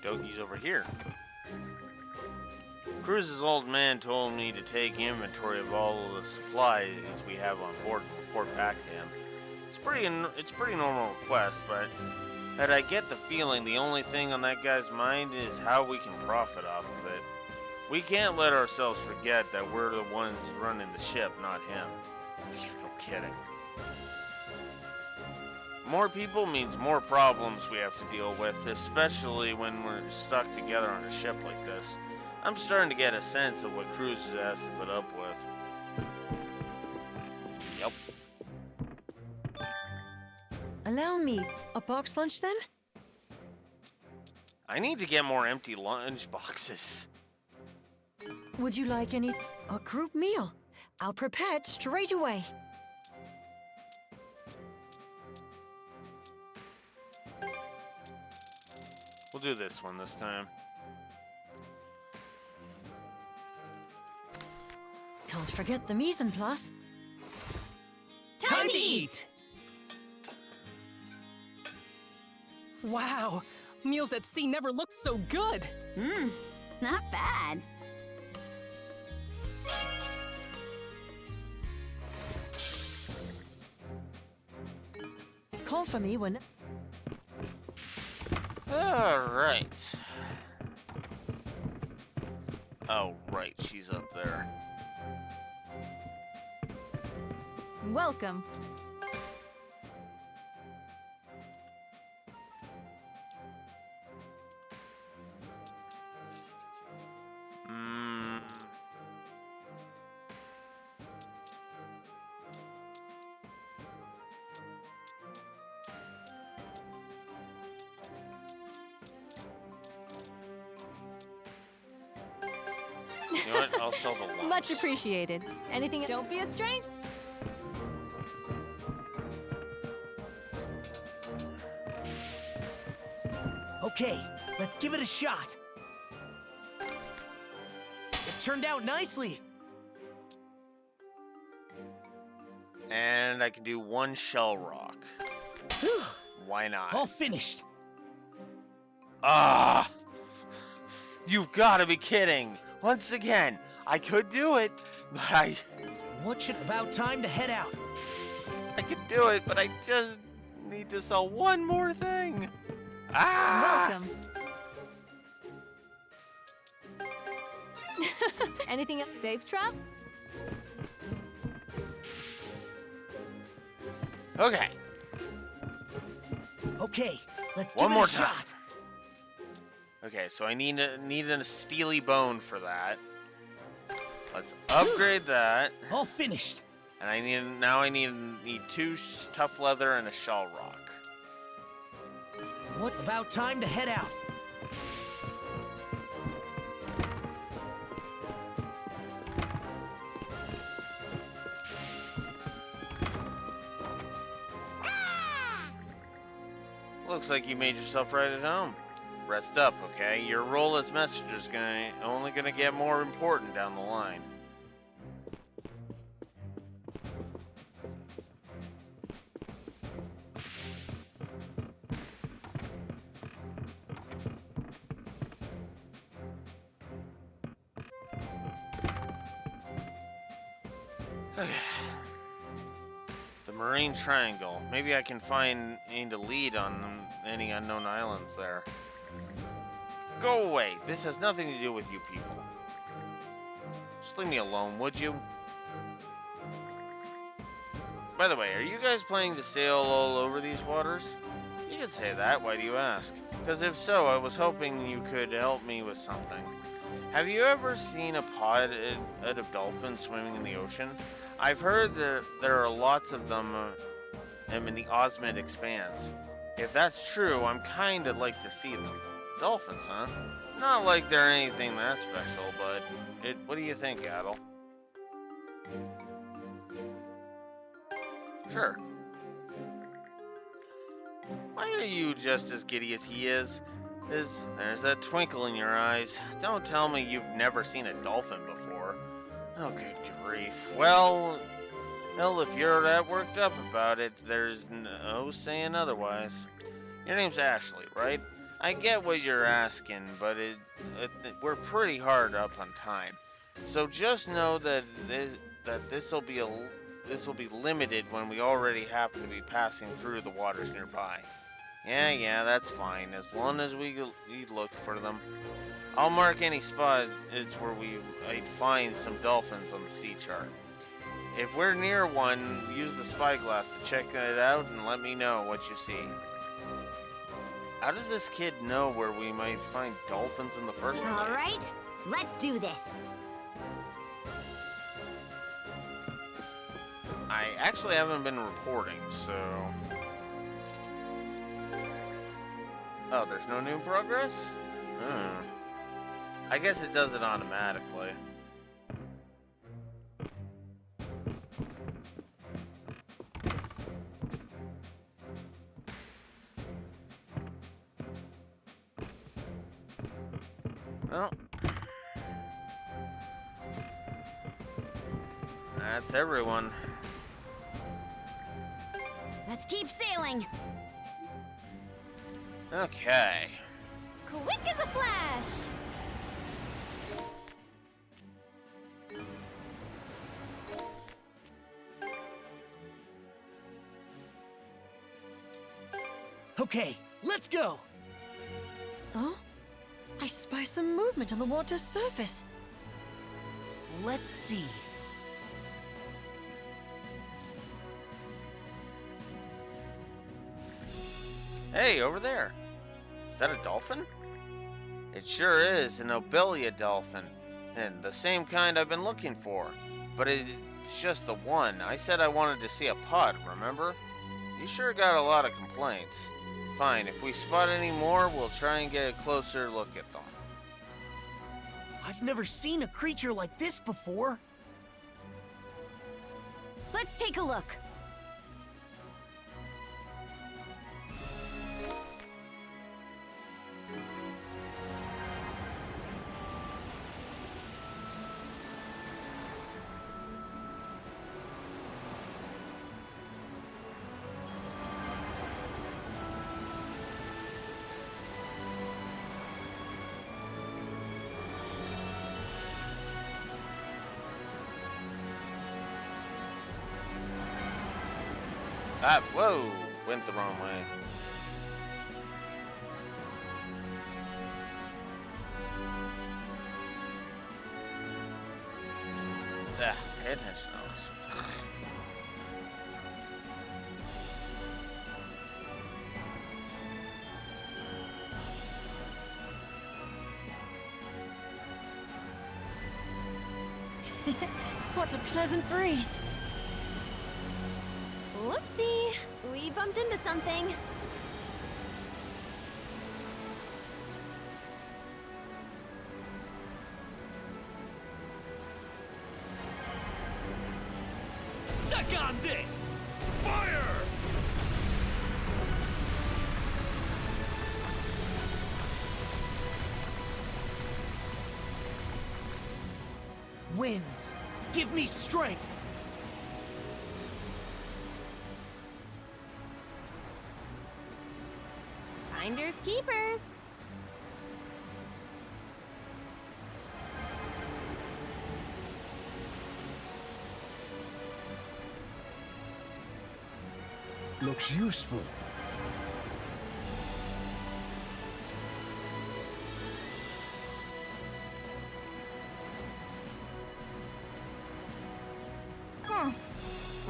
Dogi's over here. Cruz's old man told me to take inventory of all of the supplies we have on board and report back to him. It's pretty normal request, but I get the feeling the only thing on that guy's mind is how we can profit off of it. We can't let ourselves forget that we're the ones running the ship, not him. No kidding. More people means more problems we have to deal with, especially when we're stuck together on a ship like this. I'm starting to get a sense of what Cruz has to put up with. Yep. Allow me a box lunch then? I need to get more empty lunch boxes. Would you like a group meal? I'll prepare it straight away. We'll do this one this time. Can't forget the mise en place. Time to eat! Wow, meals at sea never looked so good. Not bad. Call for me when... Alright. Oh, right, she's up there. Welcome. You know what? I'll sell the lunch. Much appreciated. Anything? Don't be a stranger. Okay, let's give it a shot. It turned out nicely. And I can do 1 shell rock. Why not? All finished. Ah! You've got to be kidding! Once again, I could do it, but About time to head out. I could do it, but I just need to sell one more thing. Ah! Welcome. Anything else? Safe trap? Okay. Okay, let's One give it more a time. shot. Okay, so I need a steely bone for that. Let's upgrade that. All finished. And I need 2 tough leather and a shell rock. What about time to head out? Looks like you made yourself right at home. Rest up, okay? Your role as messenger is only gonna get more important down the line. The Marine Triangle. Maybe I can find a lead on any unknown islands there. Go away. This has nothing to do with you people. Just leave me alone, would you? By the way, are you guys planning to sail all over these waters? You could say that. Why do you ask? Because if so, I was hoping you could help me with something. Have you ever seen a pod of dolphins swimming in the ocean? I've heard that there are lots of them in the Osmond Expanse. If that's true, I'm kinda like to see them. Dolphins, huh? Not like they're anything that special, but what do you think, Adel? Sure. Why are you just as giddy as he is? There's that twinkle in your eyes. Don't tell me you've never seen a dolphin before. Oh, good grief. Well, if you're that worked up about it, there's no saying otherwise. Your name's Ashley, right? I get what you're asking, but we're pretty hard up on time. So just know that this will be limited when we already happen to be passing through the waters nearby. Yeah, that's fine, as long as we look for them. I'll mark any spot where I'd find some dolphins on the sea chart. If we're near one, use the spyglass to check it out and let me know what you see. How does this kid know where we might find dolphins in the first place? All right, let's do this. I actually haven't been reporting, so... Oh, there's no new progress? I guess it does it automatically. Well, that's everyone. Let's keep sailing. Okay. Quick as a flash! Okay, let's go! Oh? I spy some movement on the water's surface. Let's see. Hey, over there. Is that a dolphin? It sure is, an Obelia dolphin. And the same kind I've been looking for. But it's just the one. I said I wanted to see a pod, remember? You sure got a lot of complaints. Fine, if we spot any more, we'll try and get a closer look at them. I've never seen a creature like this before. Let's take a look. Ah, whoa! Went the wrong way. Ah, pay attention, Alex. What a pleasant breeze. Whoopsie. We bumped into something. Suck on this! Fire! Winds, give me strength! Finders keepers. Looks useful.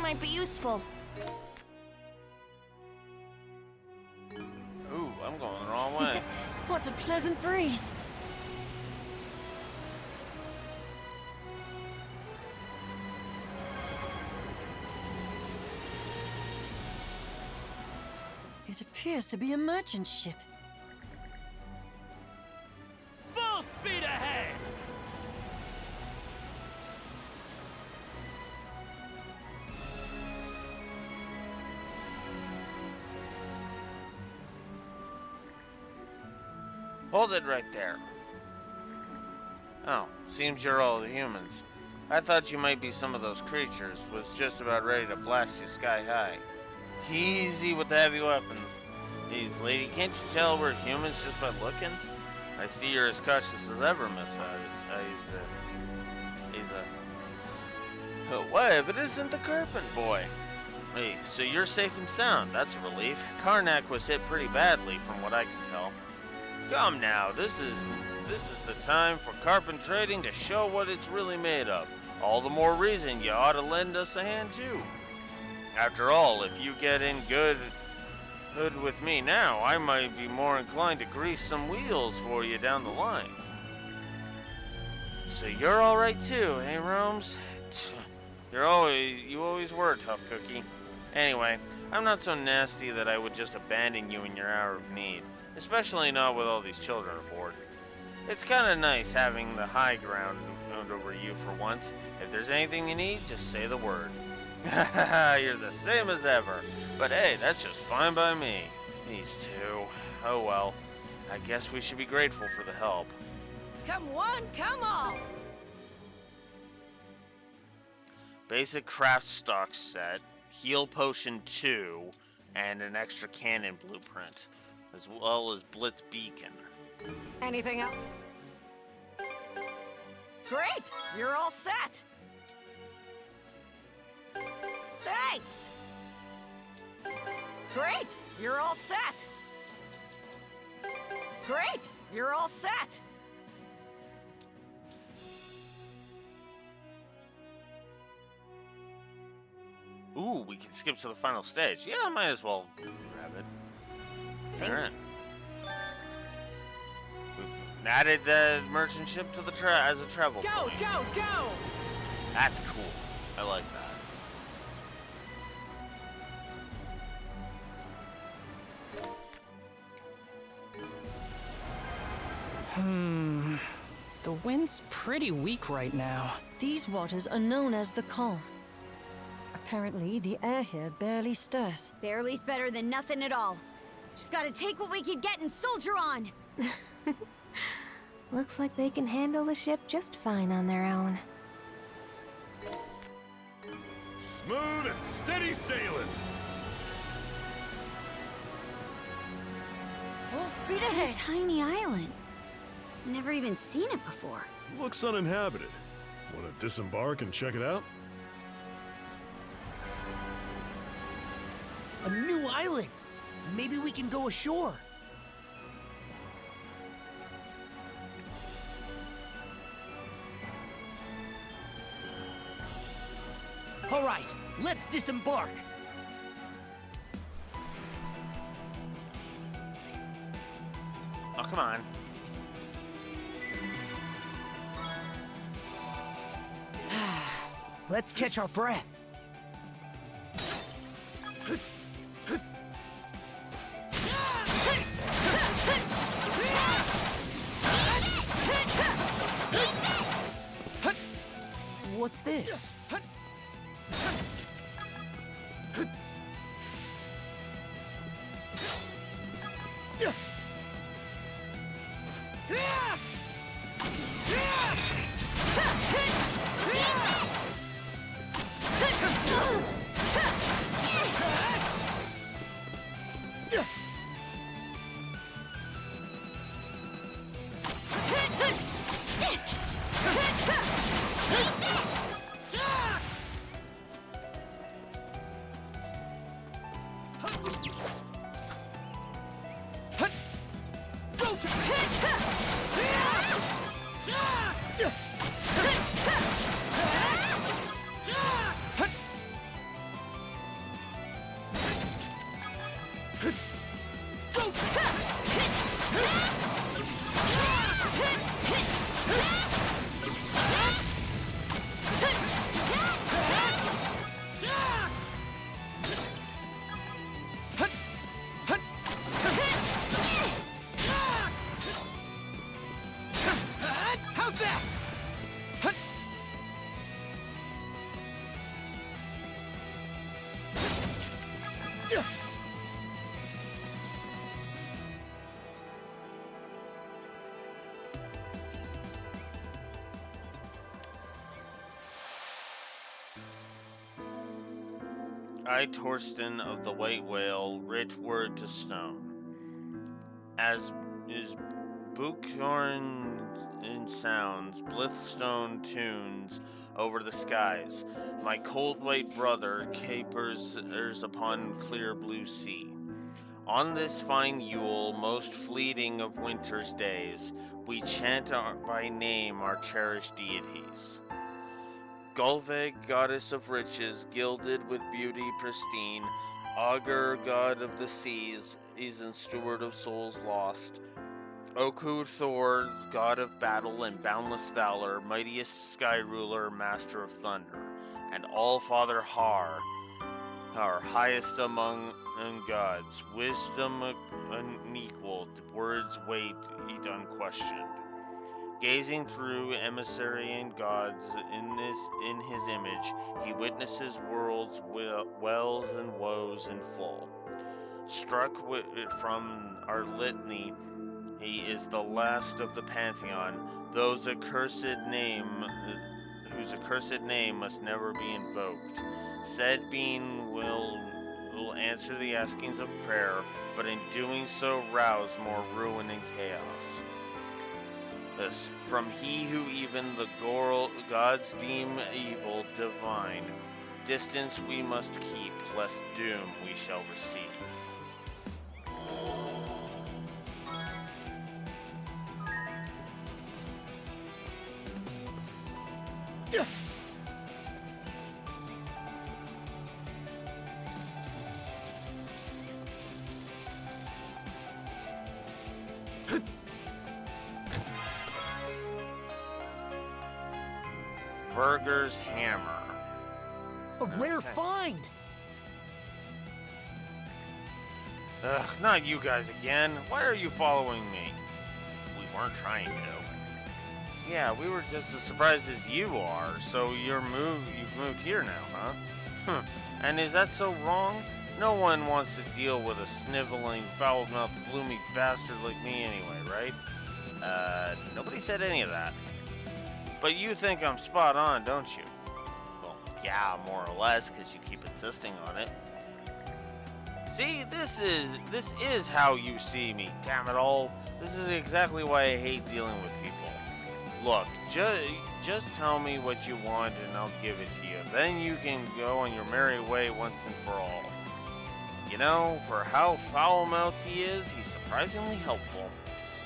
Might be useful. Ooh, I'm going the wrong way. What a pleasant breeze. It appears to be a merchant ship. Full speed ahead! Hold it right there. Oh, seems you're all the humans. I thought you might be some of those creatures. Was just about ready to blast you sky high. Easy with the heavy weapons. Jeez, lady, can't you tell we're humans just by looking? I see you're as cautious as ever, Miss. What if it isn't the Carpet Boy? Hey, so you're safe and sound. That's a relief. Karnak was hit pretty badly, from what I can tell. Come now, this is the time for carpet trading to show what it's really made of. All the more reason you ought to lend us a hand too. After all, if you get in good with me now, I might be more inclined to grease some wheels for you down the line. So you're all right too, eh, Romes? You always were a tough cookie. Anyway, I'm not so nasty that I would just abandon you in your hour of need. Especially not with all these children aboard. It's kind of nice having the high ground over you for once. If there's anything you need, just say the word. You're the same as ever. But hey, that's just fine by me. These two. Oh well. I guess we should be grateful for the help. Come one, come all. Basic craft stock set, heal potion 2, and an extra cannon blueprint, as well as Blitz beacon. Anything else? Great! You're all set! Thanks! Great! You're all set! Great! You're all set! Ooh, we can skip to the final stage. Yeah, I might as well grab it. Alright. We've added the merchant ship to the as a travel point. Go! That's cool. I like that. The wind's pretty weak right now. These waters are known as the Calm. Apparently, the air here barely stirs. Barely's better than nothing at all. Just gotta take what we can get and soldier on! Looks like they can handle the ship just fine on their own. Smooth and steady sailing. Full speed ahead! A tiny island. Never even seen it before. Looks uninhabited. Want to disembark and check it out? A new island! Maybe we can go ashore. All right, let's disembark. Oh, come on. Let's catch our breath. What's this? I, Torsten of the White Whale, writ word to stone. As is Buchhorn in sounds, Blithstone tunes over the skies. My cold white brother capers upon clear blue sea. On this fine Yule, most fleeting of winter's days, we chant by name our cherished deities. Gulveg, goddess of riches, gilded with beauty pristine, Augur, god of the seas, and steward of souls lost. Oku, Thor, god of battle and boundless valor, mightiest sky ruler, master of thunder, and All-Father Har, our highest among gods, wisdom unequaled, words weight unquestioned. Gazing through emissary and gods in his image, he witnesses worlds, wells and woes in full. Struck from our litany, he is the last of the pantheon, whose accursed name must never be invoked. Said being will answer the askings of prayer, but in doing so rouse more ruin and chaos. This, from he who even the gods deem evil divine, distance we must keep, lest doom we shall receive. Berger's hammer. A rare find! Ugh, not you guys again. Why are you following me? We weren't trying to. Yeah, we were just as surprised as you are, so you've moved here now, huh? And is that so wrong? No one wants to deal with a sniveling, foul-mouthed, gloomy bastard like me anyway, right? Nobody said any of that. But you think I'm spot on, don't you? Well, yeah, more or less, because you keep insisting on it. See, this is how you see me, damn it all. This is exactly why I hate dealing with people. Look, just tell me what you want and I'll give it to you. Then you can go on your merry way once and for all. You know, for how foul-mouthed he is, he's surprisingly helpful.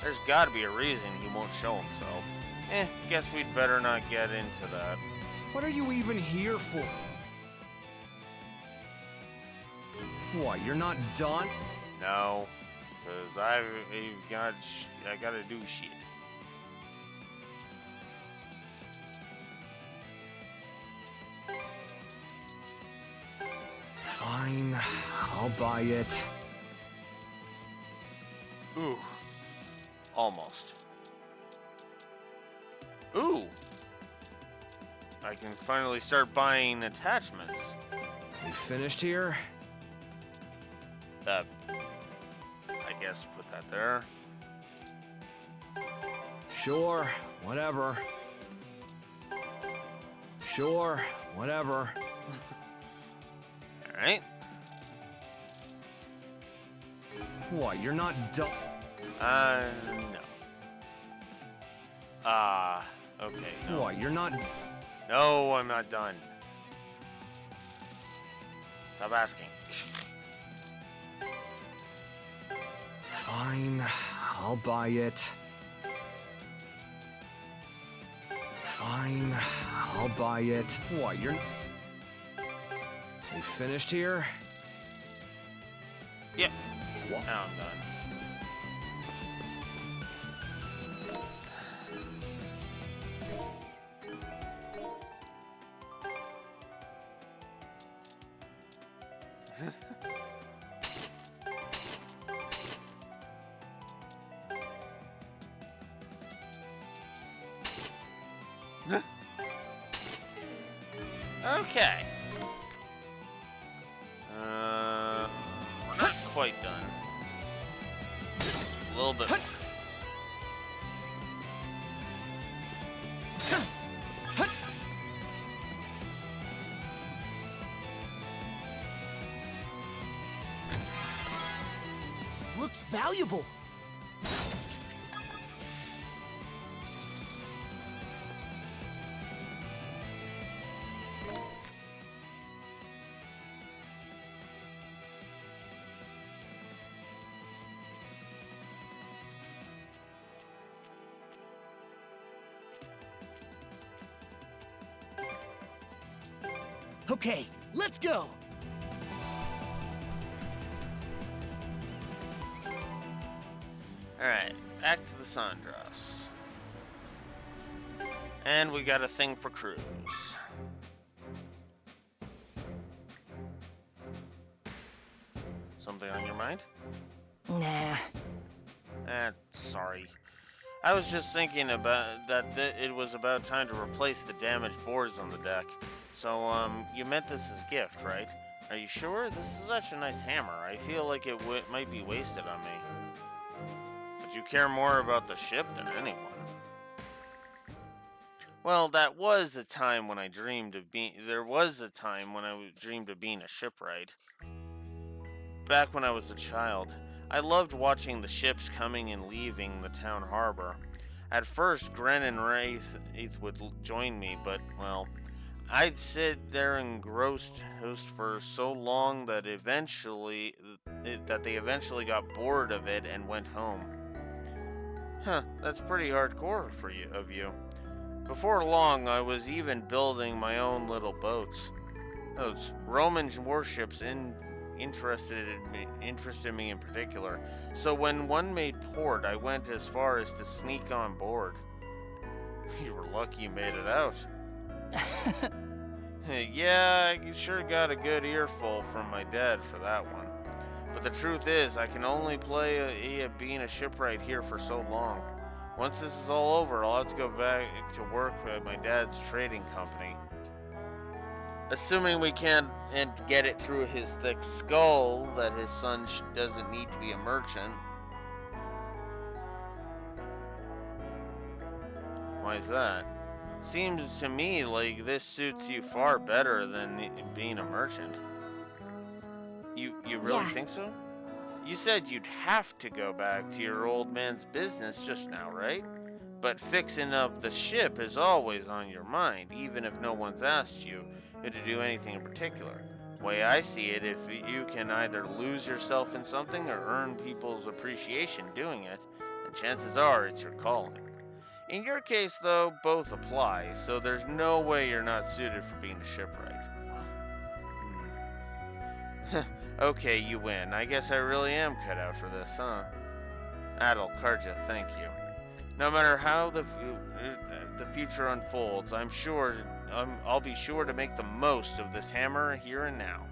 There's gotta be a reason he won't show himself. Guess we'd better not get into that. What are you even here for? What, you're not done? No, because I gotta do shit. Fine, I'll buy it. Ooh. Almost. Ooh! I can finally start buying attachments. We finished here? I guess put that there. Sure, whatever. Sure, whatever. Alright. What, you're not done? No. Okay. No. What, you're not... No, I'm not done. Stop asking. Fine, I'll buy it. Fine, I'll buy it. What, you're... We finished here? Yep. What? Now I'm done. Okay. We're not quite done. A little bit more. Looks valuable. Okay, let's go! Alright, back to the Sandras. And we got a thing for Cruz. Something on your mind? Nah. Sorry. I was just thinking about that it was about time to replace the damaged boards on the deck. So, you meant this as a gift, right? Are you sure? This is such a nice hammer. I feel like it might be wasted on me. But you care more about the ship than anyone. Well, that was a time when I dreamed of being... There was a time when I dreamed of being a shipwright. Back when I was a child, I loved watching the ships coming and leaving the town harbor. At first, Gren and Wraith would join me, but, well... I'd sit there engrossed host for so long that they eventually got bored of it and went home. Huh, that's pretty hardcore of you. Before long, I was even building my own little boats. Those Roman warships interested me in particular. So when one made port, I went as far as to sneak on board. You were lucky you made it out. Yeah, I sure got a good earful from my dad for that one. But the truth is, I can only play being a shipwright here for so long. Once this is all over, I'll have to go back to work at my dad's trading company. Assuming we can't get it through his thick skull that his son doesn't need to be a merchant. Why is that? Seems to me like this suits you far better than being a merchant. You really think so? You said you'd have to go back to your old man's business just now, right? But fixing up the ship is always on your mind, even if no one's asked you to do anything in particular. The way I see it, if you can either lose yourself in something or earn people's appreciation doing it, then chances are it's your calling. In your case, though, both apply, so there's no way you're not suited for being a shipwright. Okay, you win. I guess I really am cut out for this, huh? Adel, Karja, thank you. No matter how the future unfolds, I'll be sure to make the most of this hammer here and now.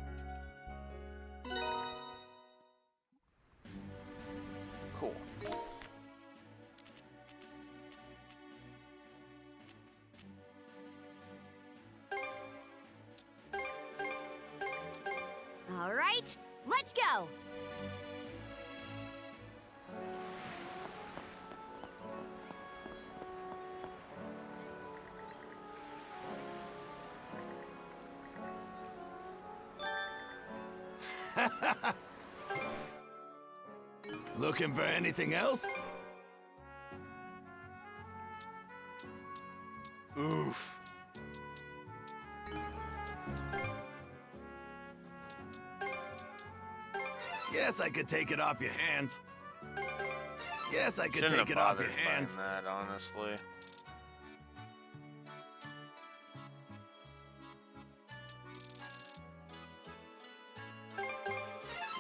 right? Let's go! Looking for anything else? Oof. Guess I could take it off your hands. Guess I could Shouldn't take have it off your bothered buying hands. that, honestly.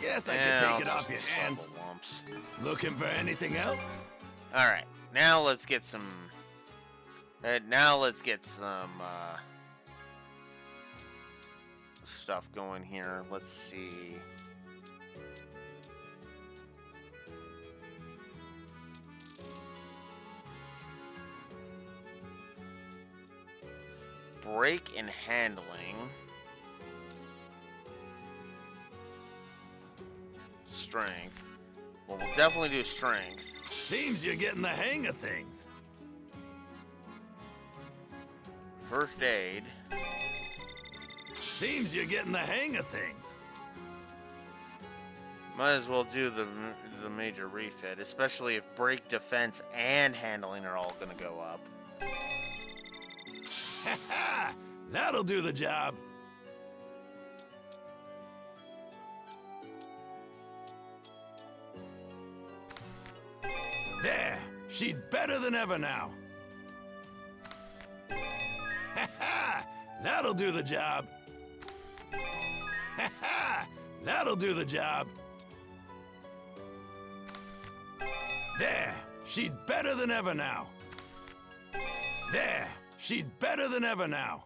Guess I Yeah, could I'll take it off just your sell hands. the lumps. Looking for anything else? Alright, now let's get some... stuff going here. Let's see. Brake and handling. Strength. Well, we'll definitely do strength. Seems you're getting the hang of things. First aid. Seems you're getting the hang of things. Might as well do the major refit, especially if brake defense and handling are all gonna go up. That'll do the job. There, she's better than ever now. That'll do the job. That'll do the job. There, she's better than ever now. There, she's better than ever now.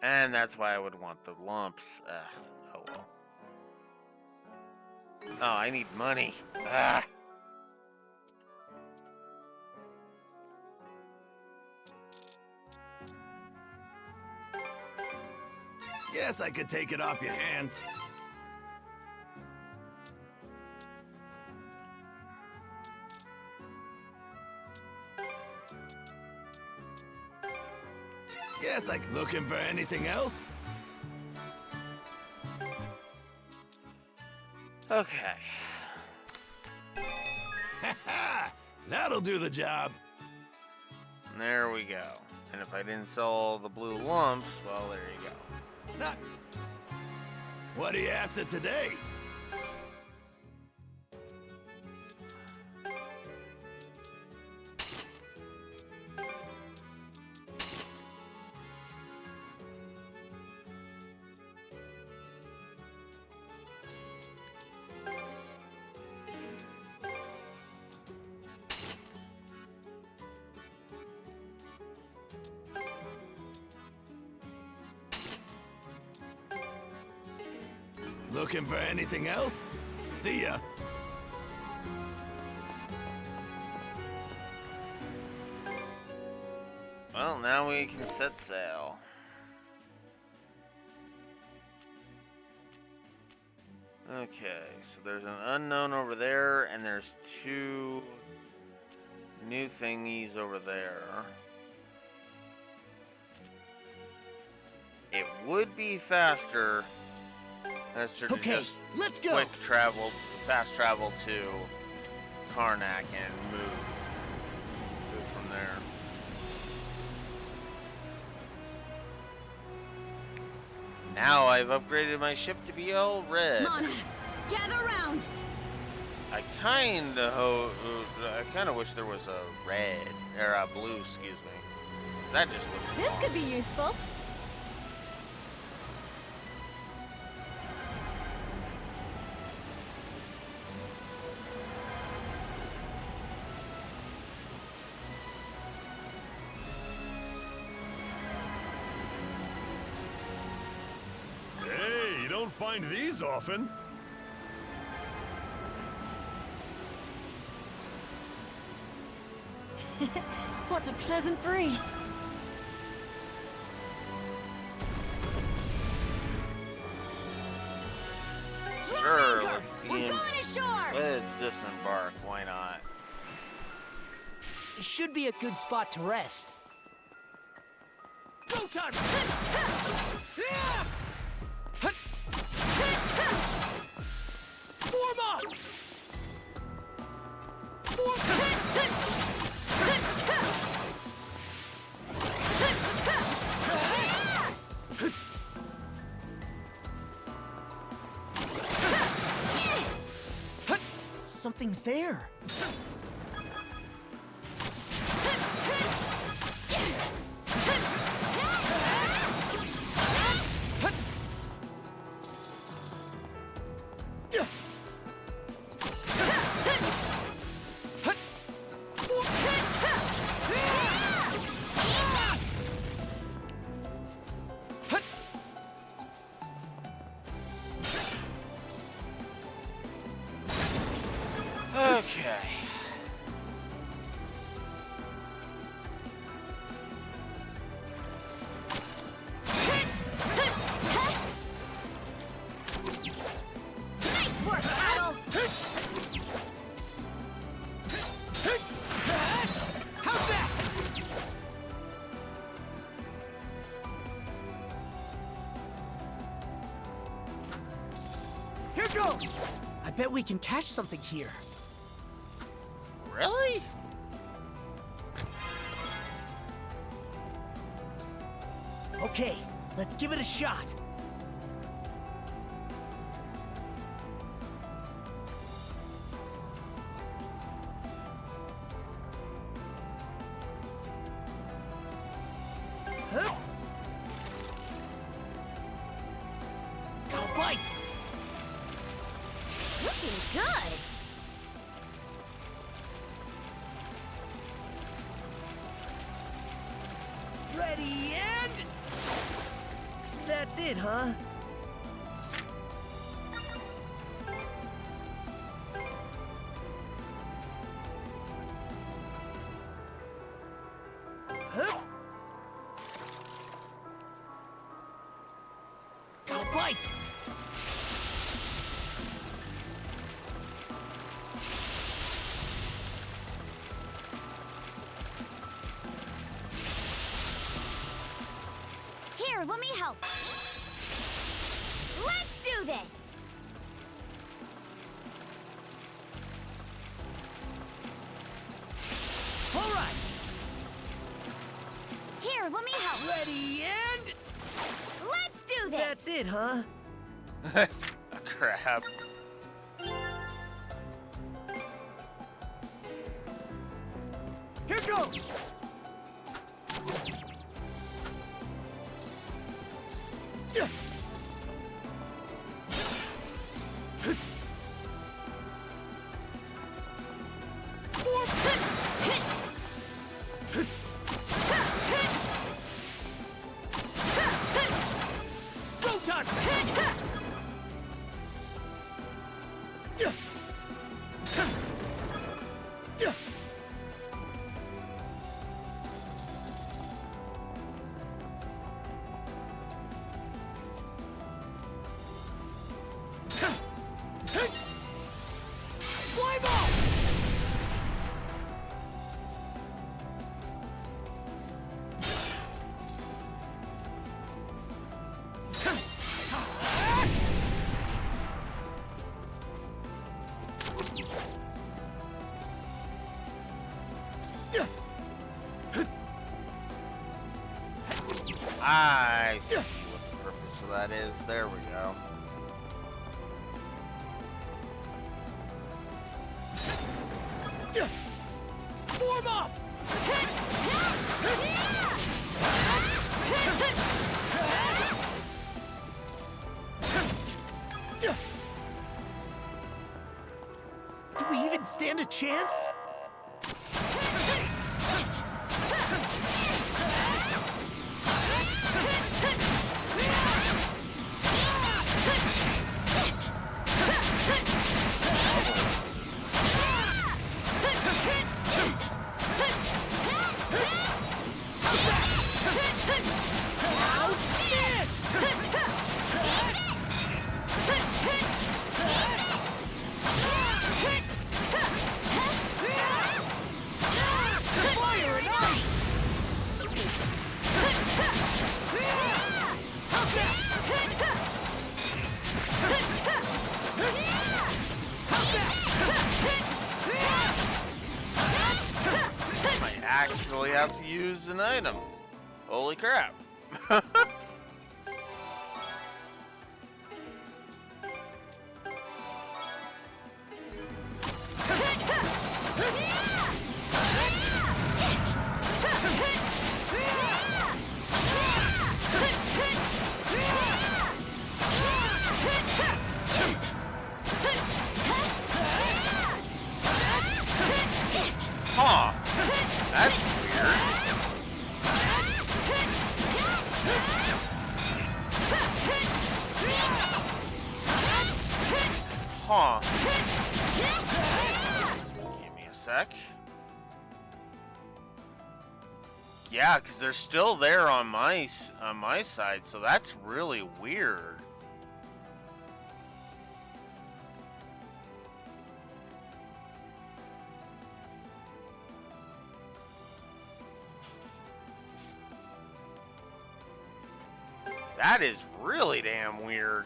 And that's why I would want the lumps. Oh well. Oh, I need money. Ah. Guess I could take it off your hands. Guess I looking for anything else? Okay. That'll do the job. There we go. And if I didn't sell the blue lumps, well, there you go. Not. What are you after today? Looking for anything else? See ya. Well, now we can set sail. Okay, so there's an unknown over there, and there's two new thingies over there. It would be faster as to just let's go. quick travel, fast travel to Karnak and move from there. Now I've upgraded my ship to be all red. Mana, gather round. I kind of wish there was a red or a blue, excuse me. That just looks. This could be useful. Hey, you don't find these often. What a pleasant breeze. Let's disembark, why not? It should be a good spot to rest. Go time! Form up! Something's there. Okay. Nice work, Paddle! How's that? Here goes! I bet we can catch something here. Really? Okay, let's give it a shot. Hup. Go bite! Looking good. Ready and... That's it, huh? Hup. Go bite! Here, let me help. Let's do this! All right! Here, let me help. Ready and... Let's do this! That's it, huh? Crap. Here goes! Go time! Fly ball! I see what the purpose of that is. There we go. Form up! Do we even stand a chance? How's this? actually have to use an item. Holy crap. Huh. That's weird. Huh. Give me a sec. Yeah, because they're still there on my side, so that's really weird. That is really damn weird.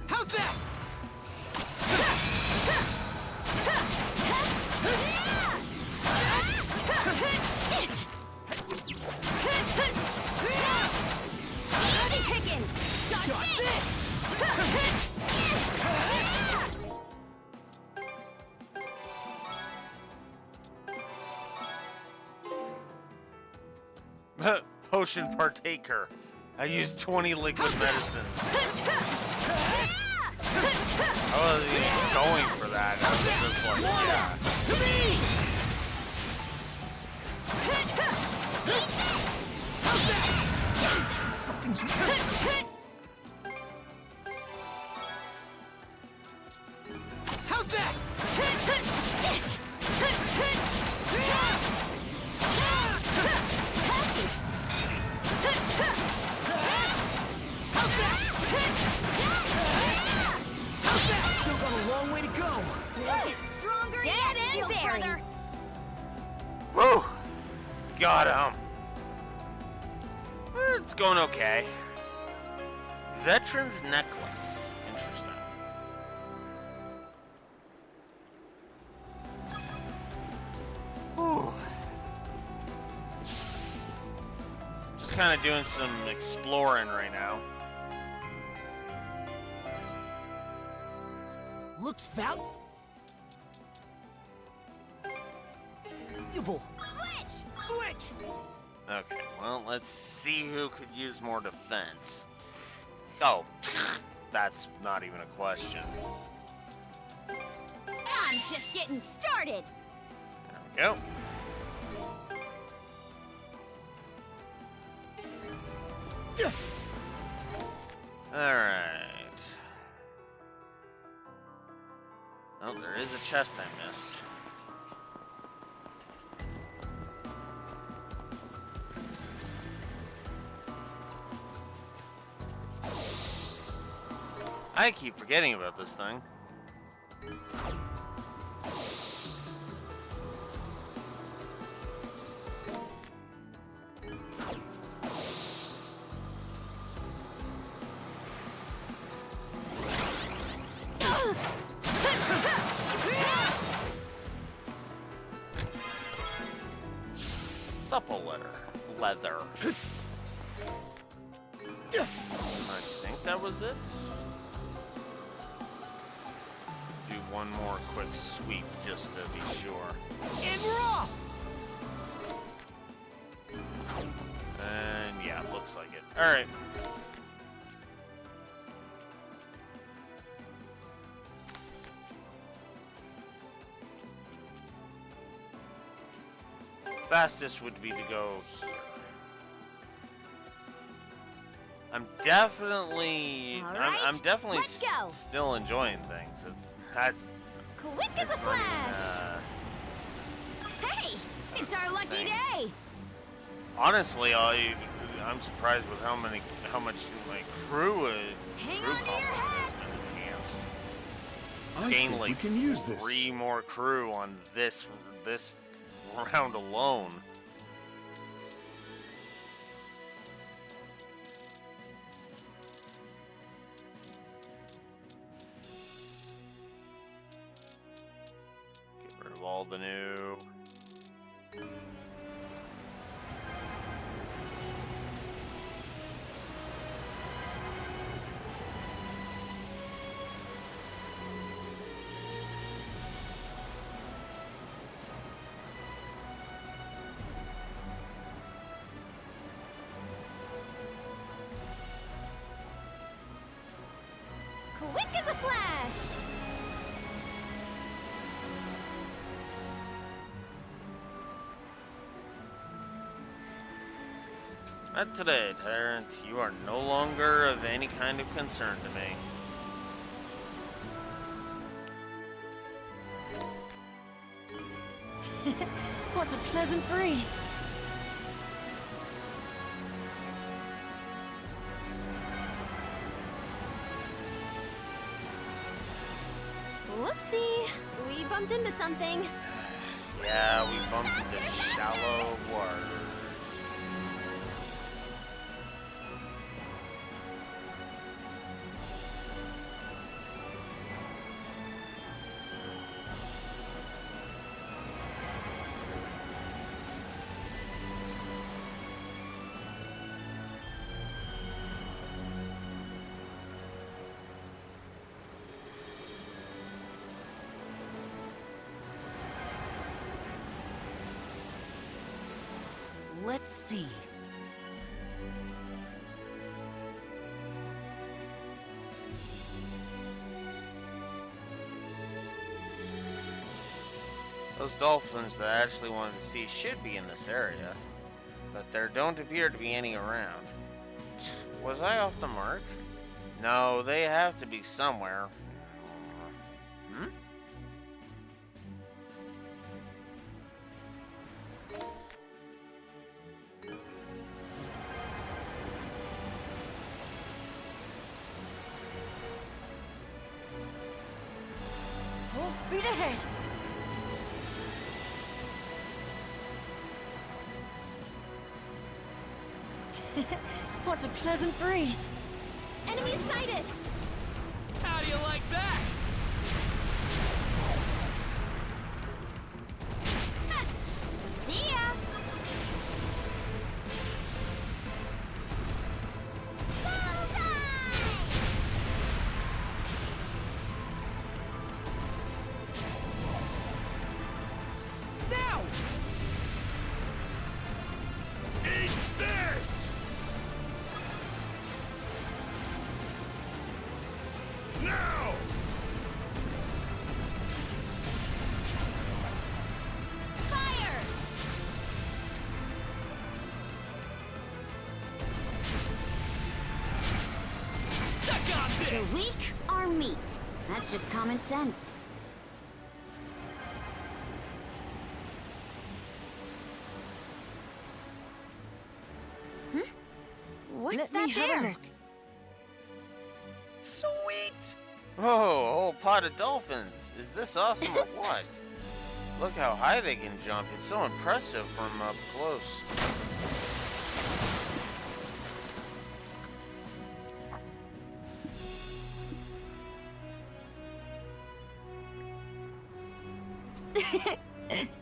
How's that? Easy pickings! Dodge this! Potion partaker. I used 20 liquid medicines. I wasn't even going for that. I was just like, yeah. Something's How's that? Still got a long way to go. It's stronger yet, shield brother. Woo! Got him. It's going okay. Veteran's necklace. Interesting. Whew. Just kind of doing some exploring right now. Looks valuable. Switch! Switch! Okay, well, let's see who could use more defense. Oh, that's not even a question. I'm just getting started. There we go. Alright. Oh, there is a chest I missed. I keep forgetting about this thing. Supple leather. I think that was it. Do one more quick sweep just to be sure. And we're off! And yeah, looks like it. Alright. Fastest would be to go here. I'm definitely, I'm definitely still enjoying things. That's quick as a flash. Hey, it's our lucky day. Honestly, I'm surprised with how much my crew Hang crew on to your complement hats! has been enhanced. I Gained think like we can use this. 3 more crew on this round alone. Get rid of all the new. Quick as a flash! Not today, Tyrant. You are no longer of any kind of concern to me. What a pleasant breeze. Whoopsie! We bumped into something. Yeah, we bumped into shallow waters. Let's see. Those dolphins that I actually wanted to see should be in this area, but there don't appear to be any around. Was I off the mark? No, they have to be somewhere. Hmm? Full speed ahead. What a pleasant breeze. Enemy sighted! How do you like that? See ya! Now! Eat this! Now! Fire! Suck on The this! weak are meat. That's just common sense. What's Let that me have a there? look. Sweet! Oh, a whole pot of dolphins. Is this awesome or what? Look how high they can jump. It's so impressive from up close.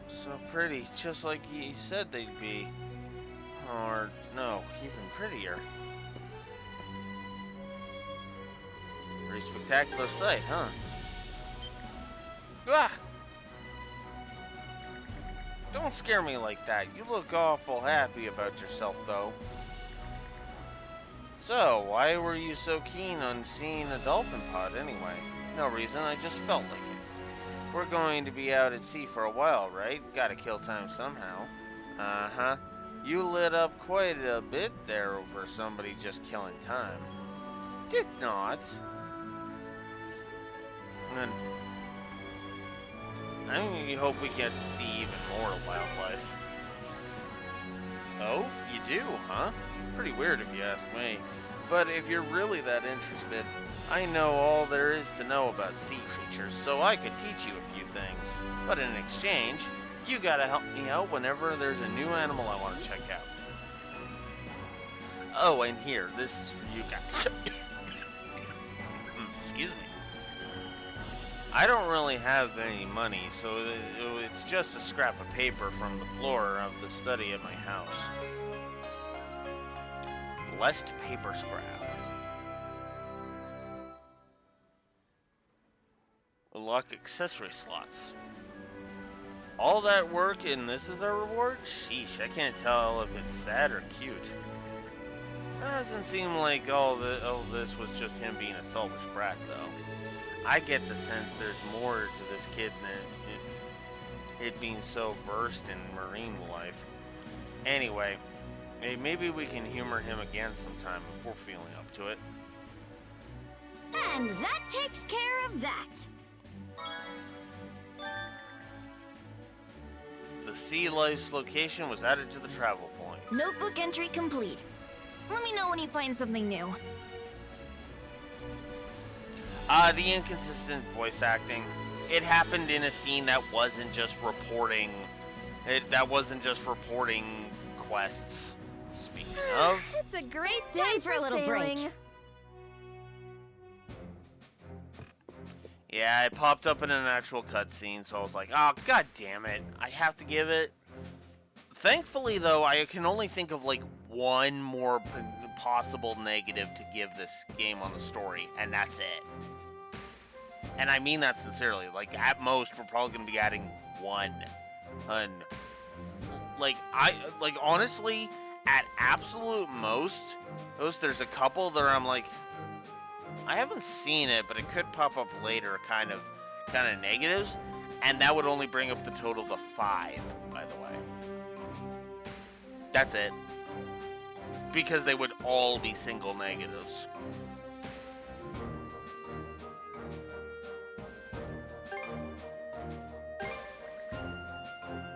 So pretty, just like he said they'd be. Or, no, even prettier. Pretty spectacular sight, huh? Ah! Don't scare me like that. You look awful happy about yourself, though. So, why were you so keen on seeing a dolphin pod anyway? No reason, I just felt like it. We're going to be out at sea for a while, right? Gotta kill time somehow. Uh-huh. You lit up quite a bit there over somebody just killing time. Did not. And I really hope we get to see even more wildlife. Oh, you do, huh? Pretty weird if you ask me. But if you're really that interested, I know all there is to know about sea creatures, so I could teach you a few things. But in exchange, you gotta help me out whenever there's a new animal I want to check out. Oh, and here, this is for you guys. Excuse me. I don't really have any money, so it's just a scrap of paper from the floor of the study at my house. Blessed paper scrap. Unlock accessory slots. All that work and this is our reward? Sheesh, I can't tell if it's sad or cute. Doesn't seem like all this was just him being a selfish brat, though. I get the sense there's more to this kid than it being so versed in marine life. Anyway, maybe we can humor him again sometime if we're feeling up to it. And that takes care of that. The Sea Life's location was added to the travel point. Notebook entry complete. Let me know when you find something new. The inconsistent voice acting. It happened in a scene that wasn't just reporting. That wasn't just reporting quests. Speaking of, It's a great day Time for a little sailing. break. yeah, it popped up in an actual cutscene, so I was like, oh, god damn it. I have to give it. Thankfully, though, I can only think of like one more possible negative to give this game on the story, and that's it. And I mean that sincerely. Like, at most, we're probably going to be adding one. Honestly, at absolute most, there's a couple that I'm like, I haven't seen it, but it could pop up later, kind of negatives, and that would only bring up the total to 5, by the way. That's it. Because they would all be single negatives.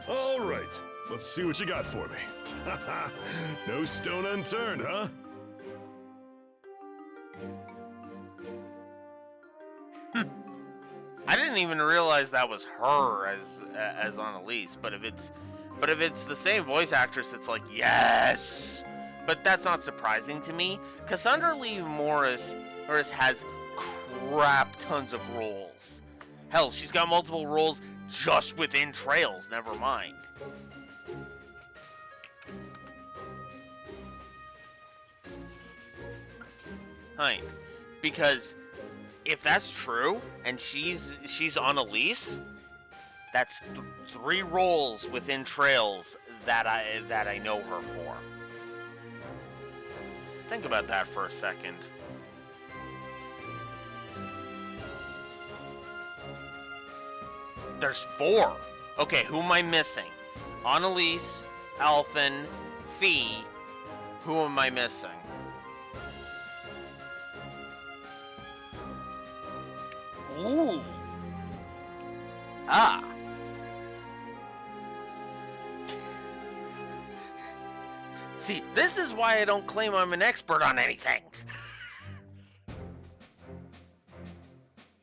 All right, let's see what you got for me. No stone unturned, huh? I didn't even realize that was her as Annalise, but if it's the same voice actress, it's like, yes! But that's not surprising to me. Cassandra Lee Morris has crap tons of roles. Hell, she's got multiple roles just within Trails, never mind. Right. Because if that's true, and she's Annalise, that's 3 roles within Trails that I know her for. Think about that for a second. There's 4. Okay, who am I missing? Annalise, Alphen, Fee. Who am I missing? Ooh. Ah. See, this is why I don't claim I'm an expert on anything.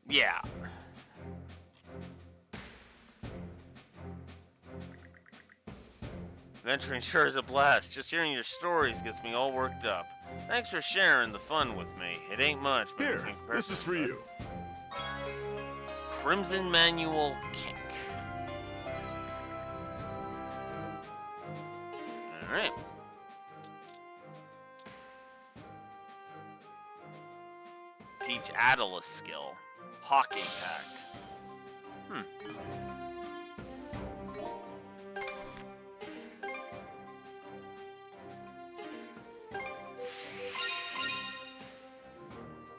Yeah. Venturing sure is a blast. Just hearing your stories gets me all worked up. Thanks for sharing the fun with me. It ain't much, but Here, this is for you. Crimson Manual Kink. Alright. Teach Adel a skill. Hockey pack.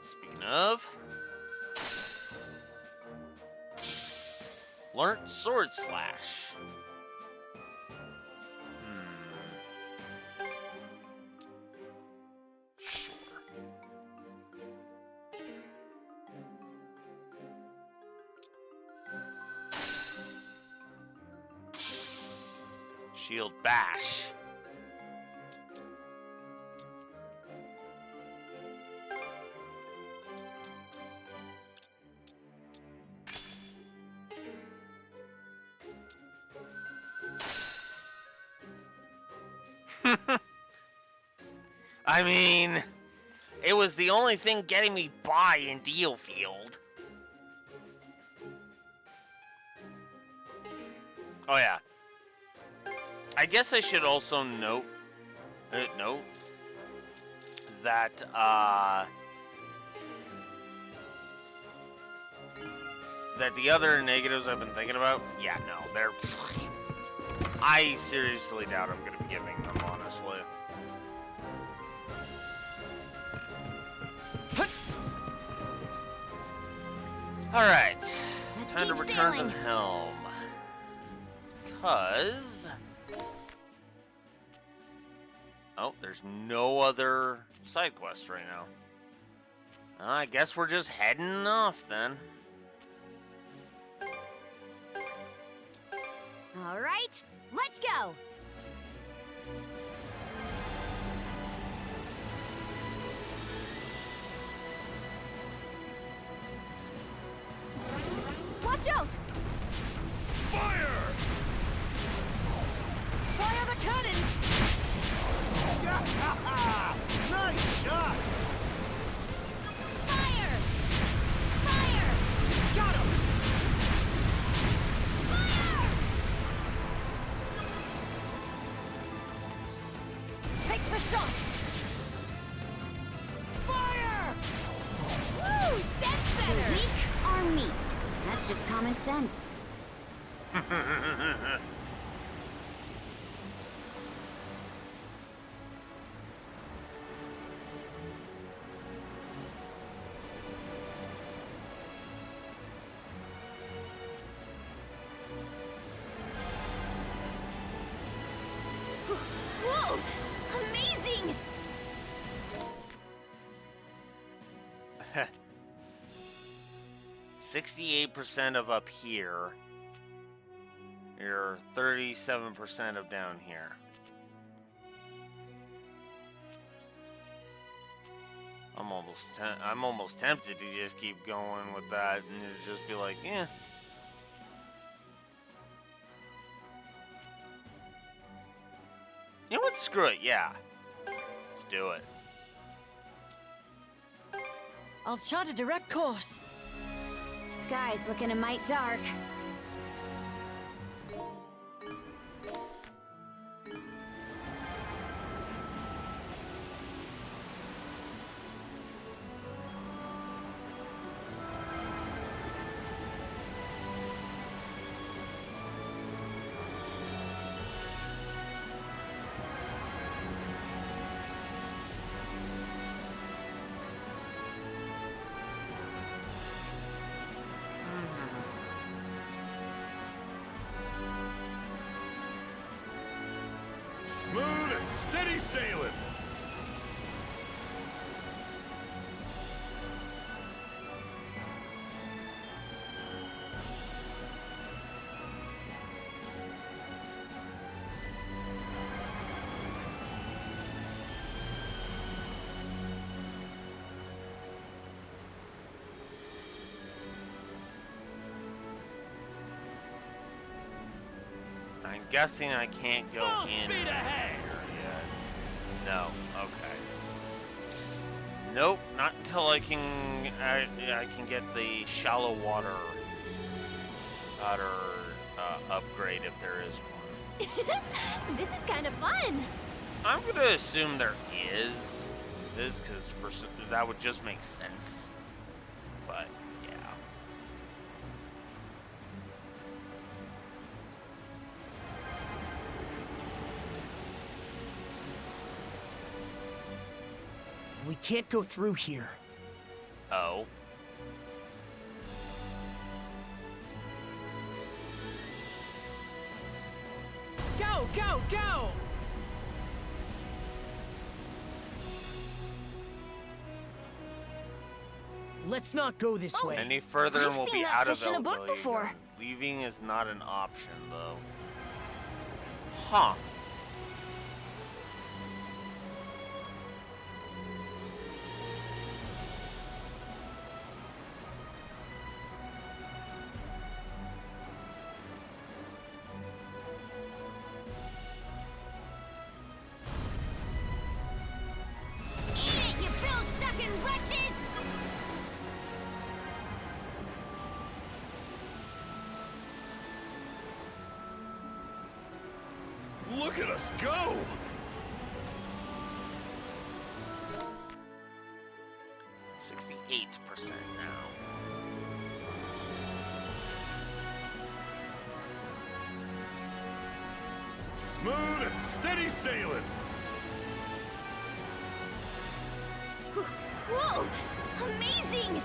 Speaking of, learnt Sword Slash. Sure. Shield Bash. I mean, it was the only thing getting me by in Dealfield. Oh yeah. I guess I should also note that that the other negatives I've been thinking about, yeah, no, they're I seriously doubt I'm going to be giving them, honestly. Alright, time to return to the helm. Because... oh, there's no other side quests right now. I guess we're just heading off then. All right, let's go. Watch out! Fire! Fire the cannons! Nice shot! Fire! Fire! Got him! Fire! Take the shot! Fire! Woo! Dead center! The weak are meat. That's just common sense. Whoa! Amazing! 68% of up here. You're 37% of down here. I'm almost tempted to just keep going with that and just be like, eh. You know what? Screw it. Yeah. Let's do it. I'll chart a direct course. Sky's looking a mite dark. Smooth and steady sailing. I'm guessing I can't go Full in speed ahead. here yet. No. Okay. Nope. Not until I can get the shallow water upgrade if there is one. This is kind of fun. I'm gonna assume there is this because that would just make sense. But yeah. We can't go through here. Oh. Go, go, go! Let's not go this way. Any further and I've we'll seen be that out of fish in a book Elderly before. again. Leaving is not an option though. Huh. Look at us go! 68% now. Smooth and steady sailing. Whoa! Amazing!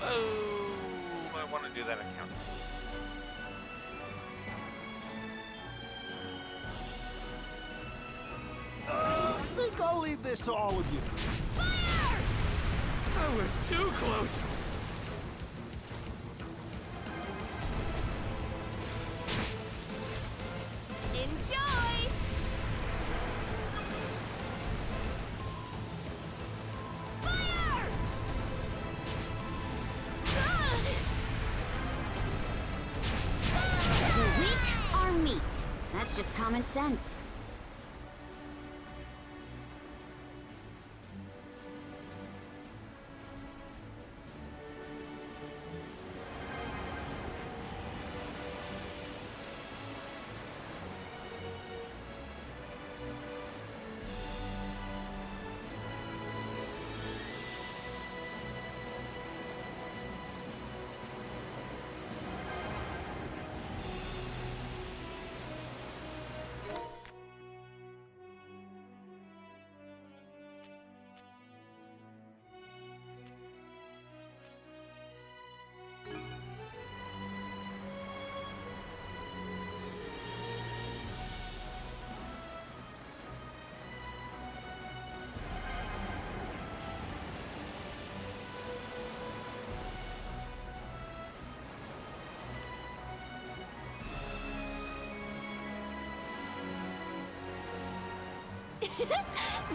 Oh, I want to do that account. I think I'll leave this to all of you. That was too close. Enjoy! The weak are meat. That's just common sense.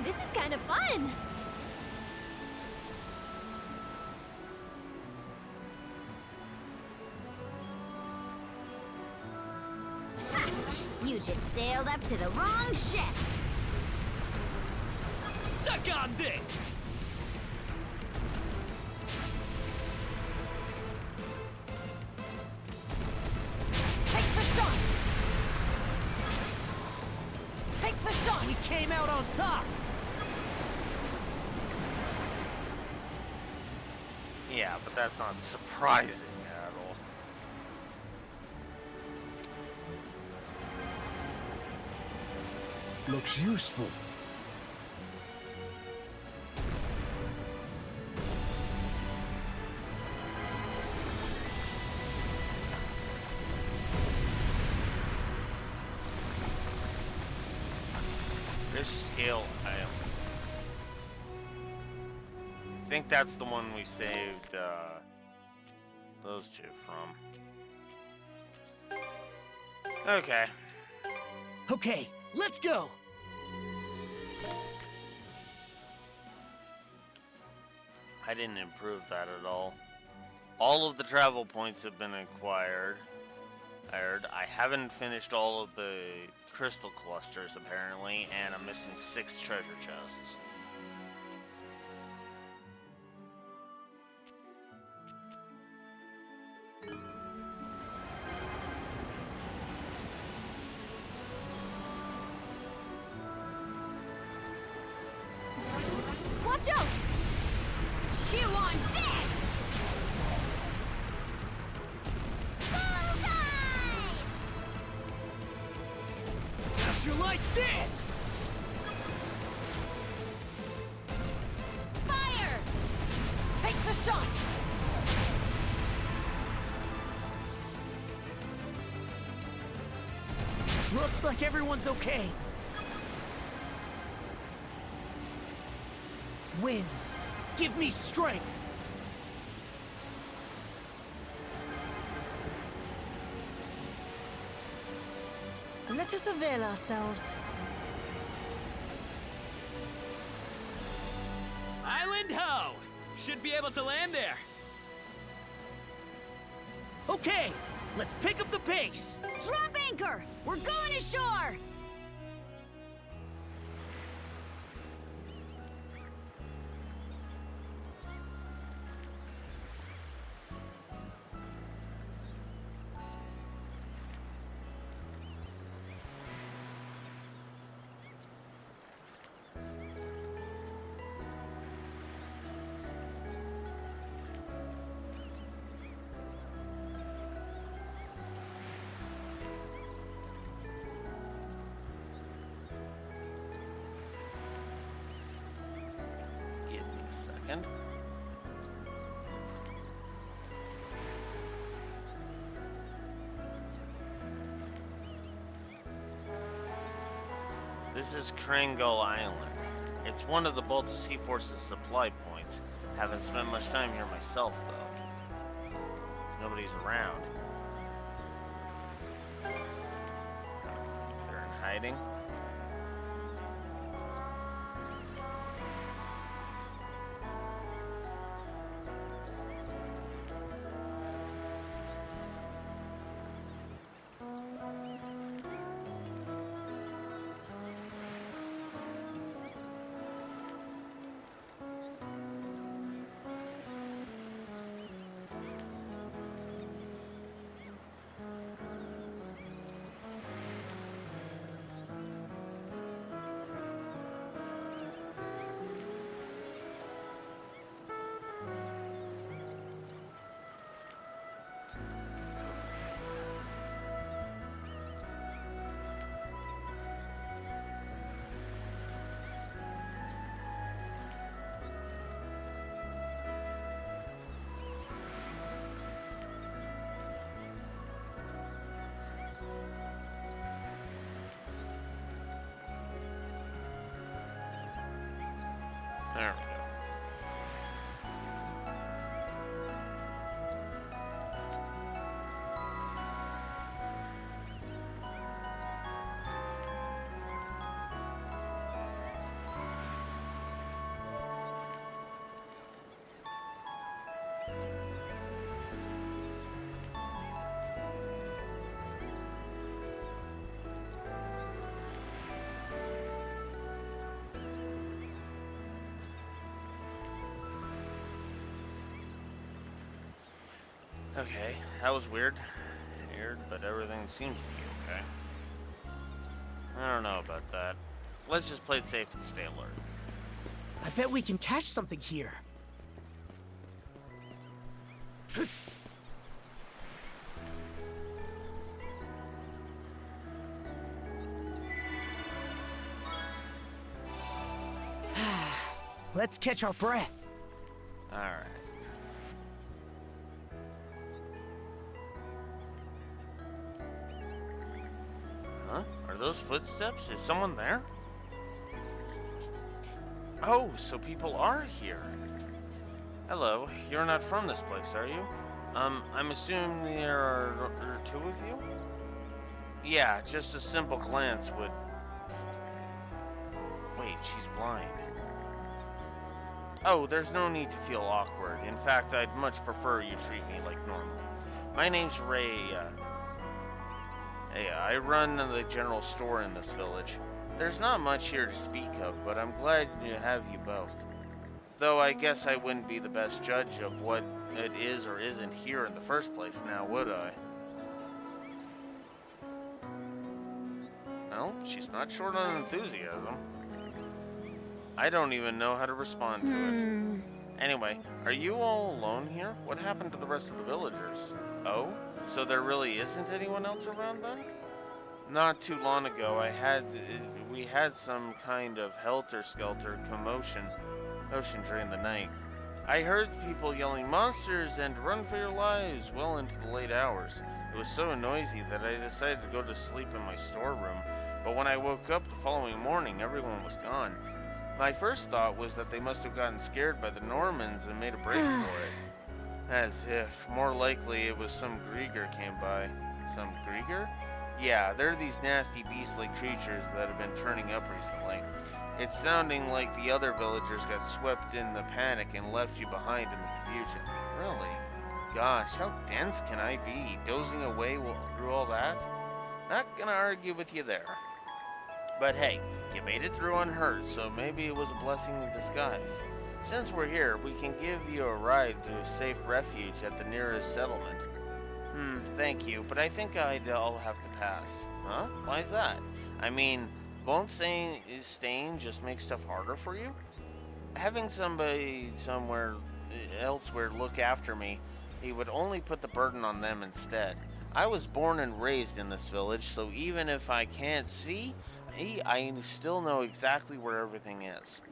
This is kind of fun. You just sailed up to the wrong ship. Suck on this! Take the shot! Take the shot! We came out on top! Yeah, but that's not surprising at all. Looks useful. Fish scale item. I think that's the one we saved those two from. Okay. Okay, let's go! I didn't improve that at all. All of the travel points have been acquired. I haven't finished all of the crystal clusters apparently, and I'm missing 6 treasure chests. Watch out! Chew on this! How'd you like this? Fire! Take the shot! Looks like everyone's okay. Winds, give me strength! Let us avail ourselves. Island ho! Should be able to land there. Okay, let's pick up the pace! Drop anchor! We're going ashore! second. This is Krangle Island. It's one of the Balta Sea Force's supply points. Haven't spent much time here myself, though. Nobody's around. They're in hiding. There we go. Okay, that was weird. Weird, but everything seems to be okay. I don't know about that. Let's just play it safe and stay alert. I bet we can catch something here. Let's catch our breath. All right. Huh? Are those footsteps? Is someone there? Oh, so people are here. Hello, you're not from this place, are you? I'm assuming there are two of you? Yeah, just a simple glance would... Wait, she's blind. Oh, there's no need to feel awkward. In fact, I'd much prefer you treat me like normal. My name's Ray, I run the general store in this village. There's not much here to speak of, but I'm glad to have you both. Though I guess I wouldn't be the best judge of what it is or isn't here in the first place now, would I? Well, she's not short on enthusiasm. I don't even know how to respond to it. Anyway, are you all alone here? What happened to the rest of the villagers? Oh? So there really isn't anyone else around then? Not too long ago, we had some kind of helter-skelter commotion during the night. I heard people yelling monsters and run for your lives well into the late hours. It was so noisy that I decided to go to sleep in my storeroom, but when I woke up the following morning, everyone was gone. My first thought was that they must have gotten scared by the Normans and made a break for it. As if. More likely it was some Grieger came by. Some Grieger? Yeah, they're these nasty beast-like creatures that have been turning up recently. It's sounding like the other villagers got swept in the panic and left you behind in the confusion. Really? Gosh, how dense can I be, dozing away through all that? Not gonna argue with you there. But hey, you made it through unhurt, so maybe it was a blessing in disguise. Since we're here, we can give you a ride to a safe refuge at the nearest settlement. Thank you, but I think I'll have to pass. Huh? Why is that? I mean, won't staying just make stuff harder for you? Having somebody elsewhere look after me, he would only put the burden on them instead. I was born and raised in this village, so even if I can't see, I still know exactly where everything is.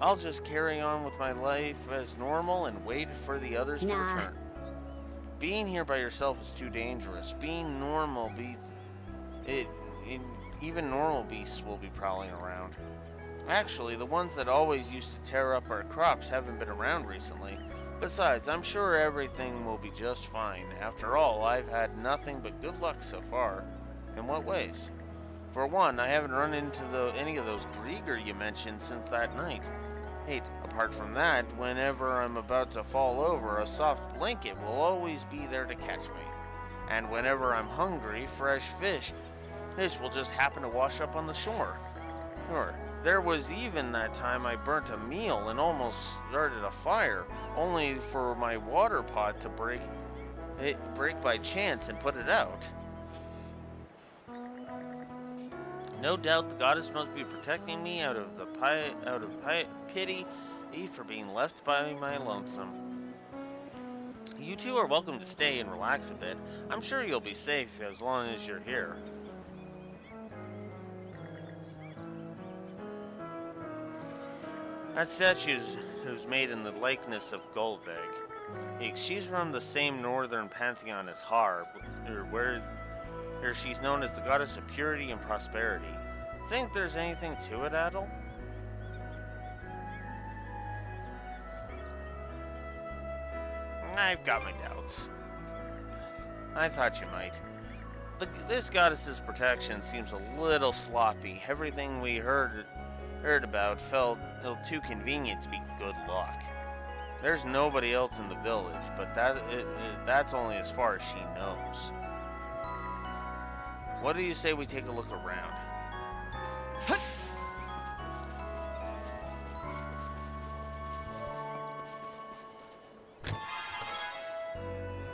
I'll just carry on with my life as normal and wait for the others to return. Being here by yourself is too dangerous. Being normal even normal beasts will be prowling around. Actually, the ones that always used to tear up our crops haven't been around recently. Besides, I'm sure everything will be just fine. After all, I've had nothing but good luck so far. In what ways? For one, I haven't run into any of those Grieger you mentioned since that night. Hey, apart from that, whenever I'm about to fall over, a soft blanket will always be there to catch me. And whenever I'm hungry, fresh fish will just happen to wash up on the shore. Sure, there was even that time I burnt a meal and almost started a fire, only for my water pot to break by chance and put it out. No doubt the goddess must be protecting me out of pity for being left by my lonesome. You two are welcome to stay and relax a bit. I'm sure you'll be safe as long as you're here. That statue was made in the likeness of Gullveig. She's from the same northern pantheon as Har, where she's known as the goddess of purity and prosperity. Think there's anything to it, Adel? I've got my doubts. I thought you might. This goddess's protection seems a little sloppy. Everything we heard about felt too convenient to be good luck. There's nobody else in the village, but that's only as far as she knows. What do you say we take a look around?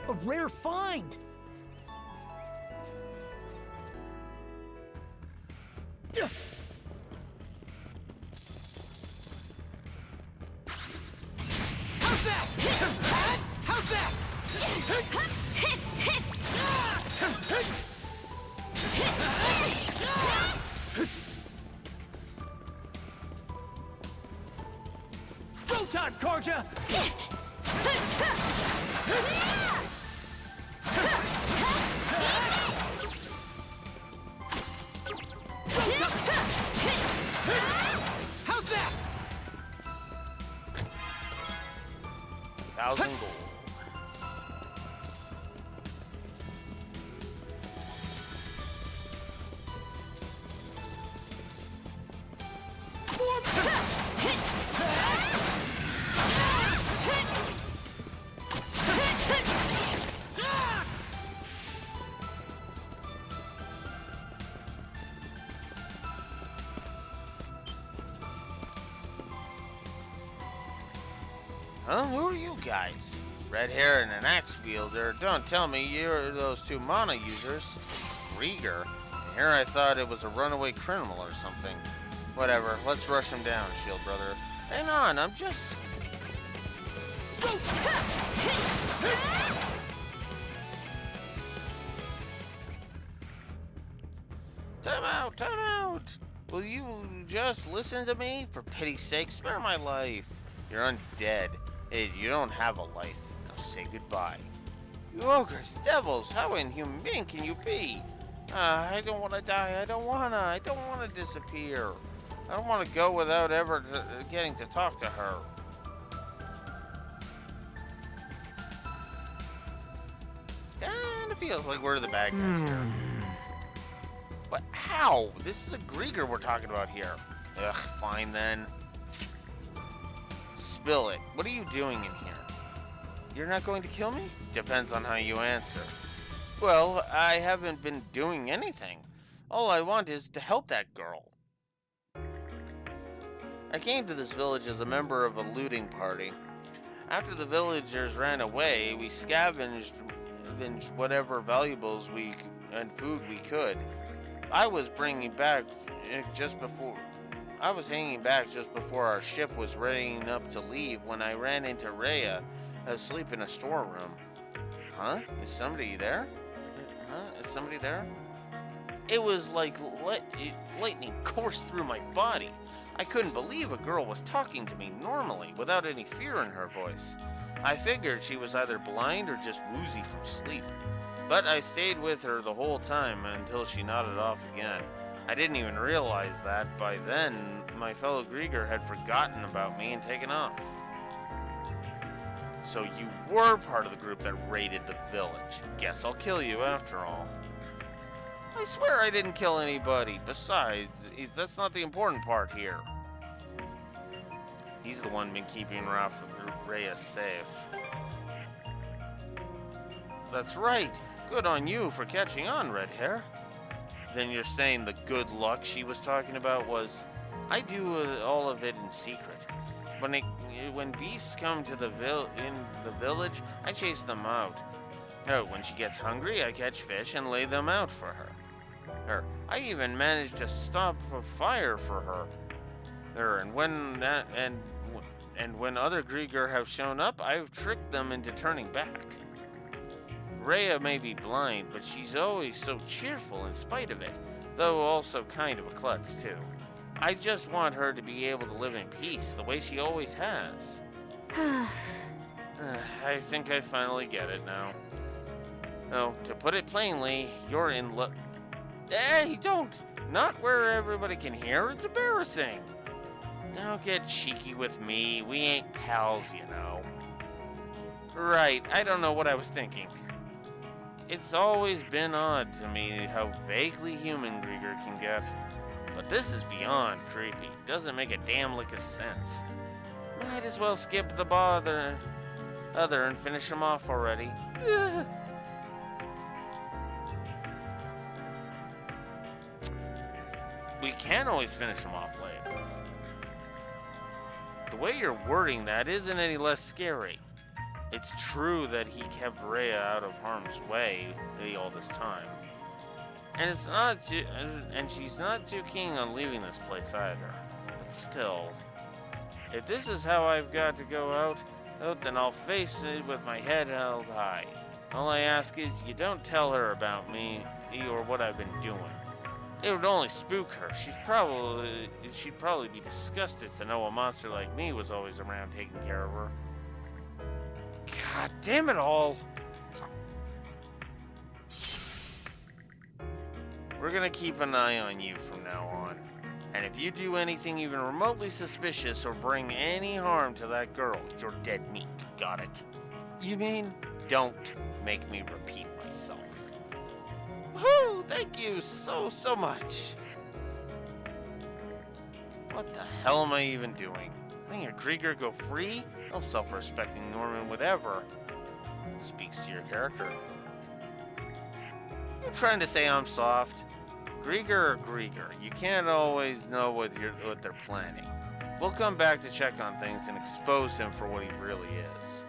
A rare find! How's that? How's that? Go time, Karja! How's that? 1,000 gold. Huh? Who are you guys? Red hair and an axe wielder. Don't tell me you're those two mana users. Rieger. Here I thought it was a runaway criminal or something. Whatever, let's rush him down, Shield Brother. Hang on, I'm just... Time out, time out! Will you just listen to me? For pity's sake, spare my life. You're undead. You don't have a life. Now say goodbye. You ogres, devils, how inhumane can you be? I don't want to die. I don't want to disappear. I don't want to go without ever getting to talk to her. Kinda feels like we're the bad guys here. But how? This is a Grieger we're talking about here. Ugh, fine then. Spill it. What are you doing in here? You're not going to kill me? Depends on how you answer. Well, I haven't been doing anything. All I want is to help that girl. I came to this village as a member of a looting party. After the villagers ran away, we scavenged whatever valuables and food we could. I was hanging back just before our ship was readying up to leave when I ran into Rhea asleep in a storeroom. Huh? Is somebody there? It was like lightning coursed through my body. I couldn't believe a girl was talking to me normally, without any fear in her voice. I figured she was either blind or just woozy from sleep. But I stayed with her the whole time until she nodded off again. I didn't even realize that by then my fellow Grieger had forgotten about me and taken off. So you were part of the group that raided the village. Guess I'll kill you after all. I swear I didn't kill anybody. Besides, that's not the important part here. He's the one been keeping Rhea safe. That's right. Good on you for catching on, Red Hair. Then you're saying the good luck she was talking about was, I do all of it in secret. When beasts come to in the village, I chase them out. Oh, when she gets hungry, I catch fish and lay them out for her. I even managed to stop a fire for her. And when other Grieger have shown up, I've tricked them into turning back. Rhea may be blind, but she's always so cheerful in spite of it, though also kind of a klutz too. I just want her to be able to live in peace the way she always has. I think I finally get it now. No, to put it plainly, you're in love. Hey, don't! Not where everybody can hear, it's embarrassing. Don't get cheeky with me, we ain't pals, you know. Right, I don't know what I was thinking. It's always been odd to me how vaguely human Grieger can get. But this is beyond creepy. Doesn't make a damn lick of sense. Might as well skip the other and finish him off already. We can always finish him off later. The way you're wording that isn't any less scary. It's true that he kept Rhea out of harm's way all this time. And she's not too keen on leaving this place either. But still, if this is how I've got to go out, then I'll face it with my head held high. All I ask is you don't tell her about me or what I've been doing. It would only spook her. She'd probably be disgusted to know a monster like me was always around taking care of her. God damn it all! We're gonna keep an eye on you from now on. And if you do anything even remotely suspicious or bring any harm to that girl, you're dead meat. Got it? You mean? Don't make me repeat myself. Woohoo! Thank you so much. What the hell am I even doing? Letting a Grieger go free? No self-respecting Norman would ever. It speaks to your character. You trying to say I'm soft? Grieger or Grieger, you can't always know what they're planning. We'll come back to check on things and expose him for what he really is.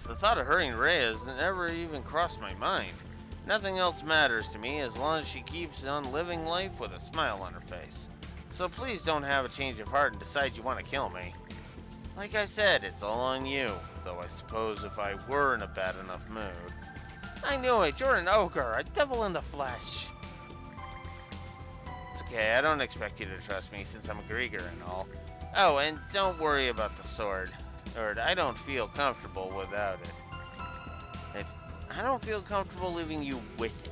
The thought of hurting Rhea has never even crossed my mind. Nothing else matters to me as long as she keeps on living life with a smile on her face. So please don't have a change of heart and decide you want to kill me. Like I said, it's all on you, though I suppose if I were in a bad enough mood. I knew it, you're an ogre, a devil in the flesh. It's okay, I don't expect you to trust me since I'm a Grieger and all. Oh, and don't worry about the sword. Or I don't feel comfortable without it. I don't feel comfortable leaving you with it.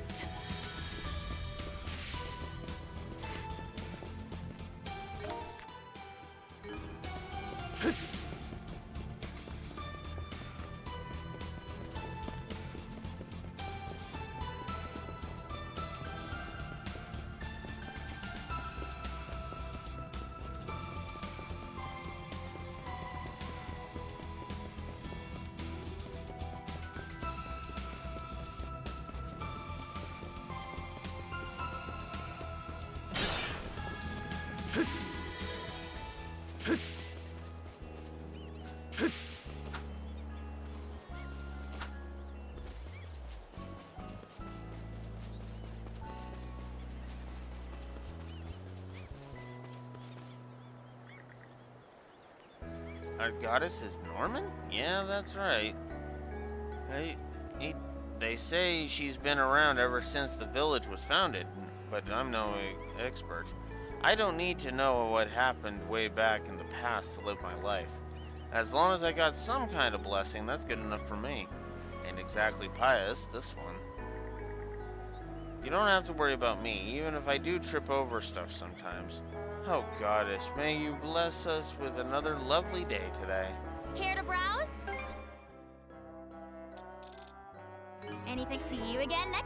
Our goddess is Norman? Yeah, that's right. They say she's been around ever since the village was founded, but I'm no expert. I don't need to know what happened way back in the past to live my life. As long as I got some kind of blessing, that's good enough for me. Ain't exactly pious, this one. You don't have to worry about me, even if I do trip over stuff sometimes. Oh, goddess, may you bless us with another lovely day today. Care to browse? Anything? See you again next.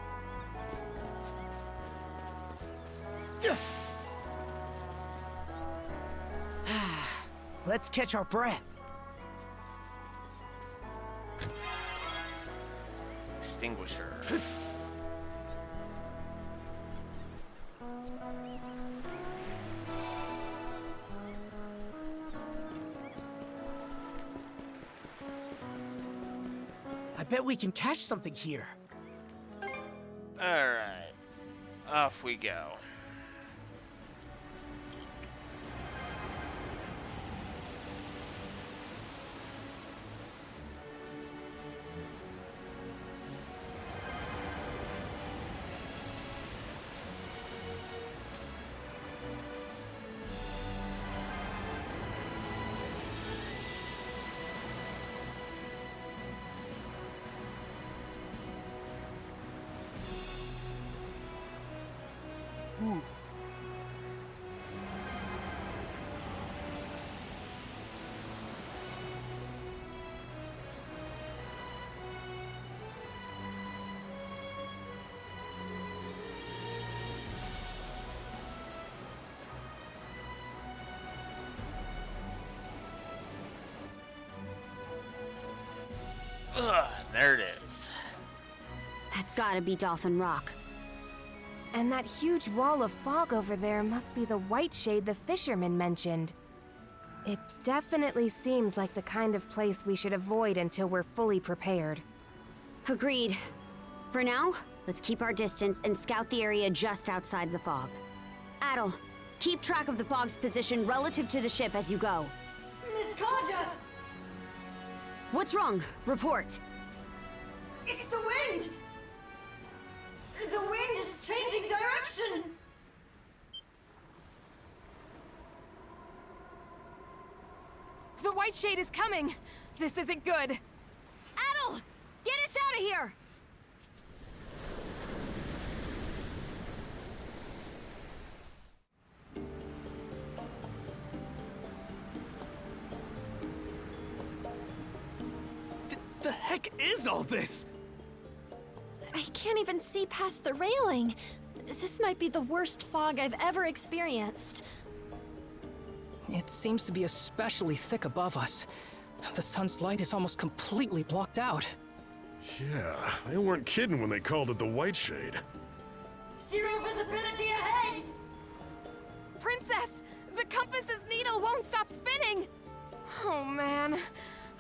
Let's catch our breath. Extinguisher. I bet we can catch something here. Alright. Off we go. Ugh, there it is. That's gotta be Dolphin Rock. And that huge wall of fog over there must be the white shade the fisherman mentioned. It definitely seems like the kind of place we should avoid until we're fully prepared. Agreed. For now, let's keep our distance and scout the area just outside the fog. Adel, keep track of the fog's position relative to the ship as you go. Miss Carter! What's wrong? Report. It's the wind! The wind is changing direction! The white shade is coming! This isn't good! Adel! Get us out of here! The heck is all this? I can't even see past the railing. This might be the worst fog I've ever experienced. It seems to be especially thick above us. The sun's light is almost completely blocked out. Yeah, they weren't kidding when they called it the White Shade. Zero visibility ahead! Princess! The compass's needle won't stop spinning! Oh man,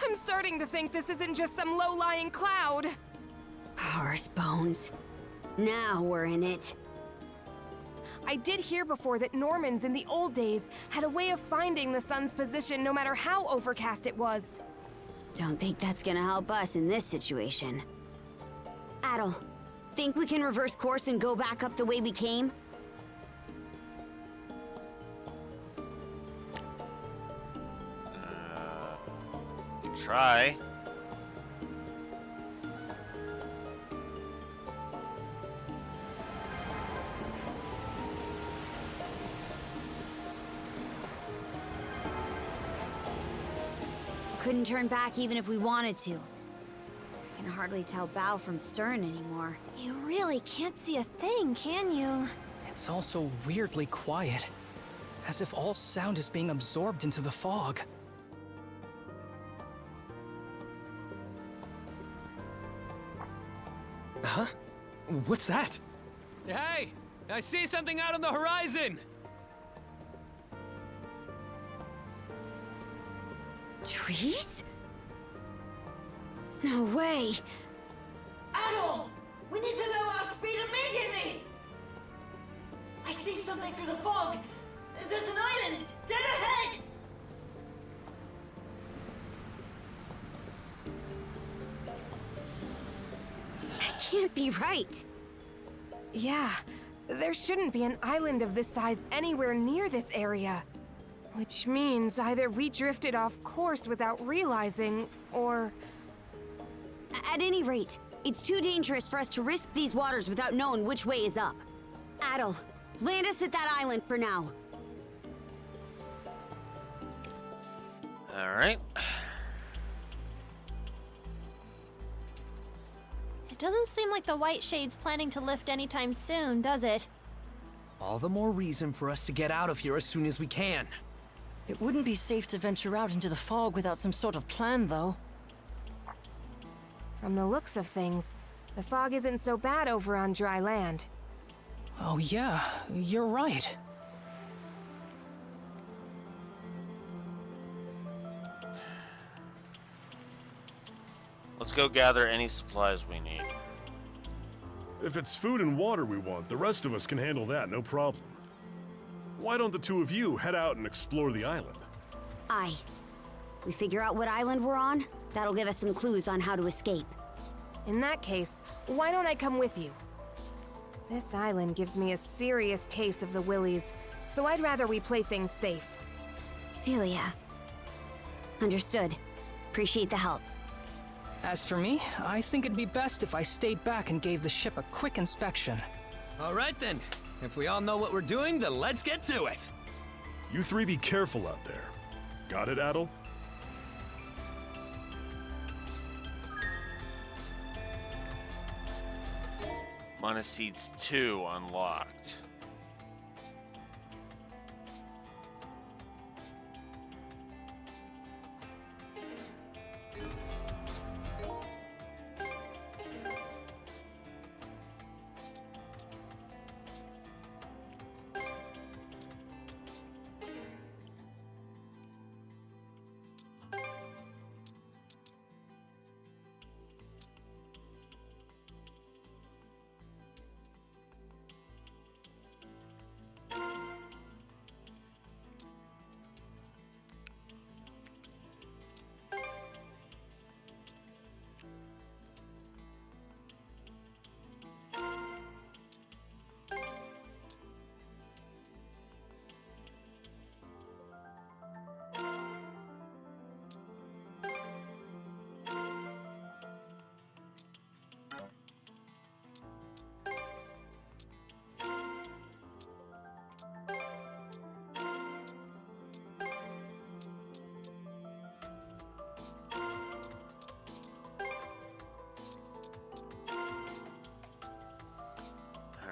I'm starting to think this isn't just some low-lying cloud. Horse bones. Now we're in it. I did hear before that Normans in the old days had a way of finding the sun's position no matter how overcast it was. Don't think that's gonna help us in this situation. Adel, think we can reverse course and go back up the way we came? Try. Couldn't turn back even if we wanted to. I can hardly tell bow from stern anymore. You really can't see a thing, can you? It's also weirdly quiet, as if all sound is being absorbed into the fog. Huh? What's that? Hey! I see something out on the horizon! Trees? No way! Adol! We need to lower our speed immediately! I see something through the fog! There's an island! Dead ahead! can't be right. Yeah, there shouldn't be an island of this size anywhere near this area. Which means either we drifted off course without realizing, or... At any rate, it's too dangerous for us to risk these waters without knowing which way is up. Adel, land us at that island for now. Alright. It doesn't seem like the White Shade's planning to lift anytime soon, does it? All the more reason for us to get out of here as soon as we can. It wouldn't be safe to venture out into the fog without some sort of plan, though. From the looks of things, the fog isn't so bad over on dry land. Oh yeah, you're right. Let's go gather any supplies we need. If it's food and water we want, the rest of us can handle that, no problem. Why don't the two of you head out and explore the island? Aye. We figure out what island we're on, that'll give us some clues on how to escape. In that case, why don't I come with you? This island gives me a serious case of the willies, so I'd rather we play things safe. Celia. Understood. Appreciate the help. As for me, I think it'd be best if I stayed back and gave the ship a quick inspection. All right then. If we all know what we're doing, then let's get to it. You three be careful out there. Got it, Adel? Monoseeds 2 unlocked.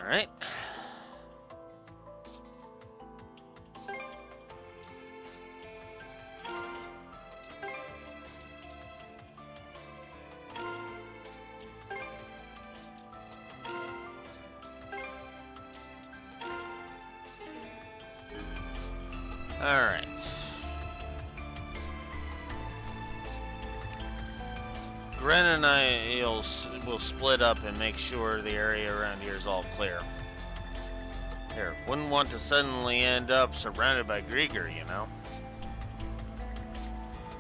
All right. All right. Gren and I will split up and make sure the area around here is all clear. Here, wouldn't want to suddenly end up surrounded by Grieger, you know?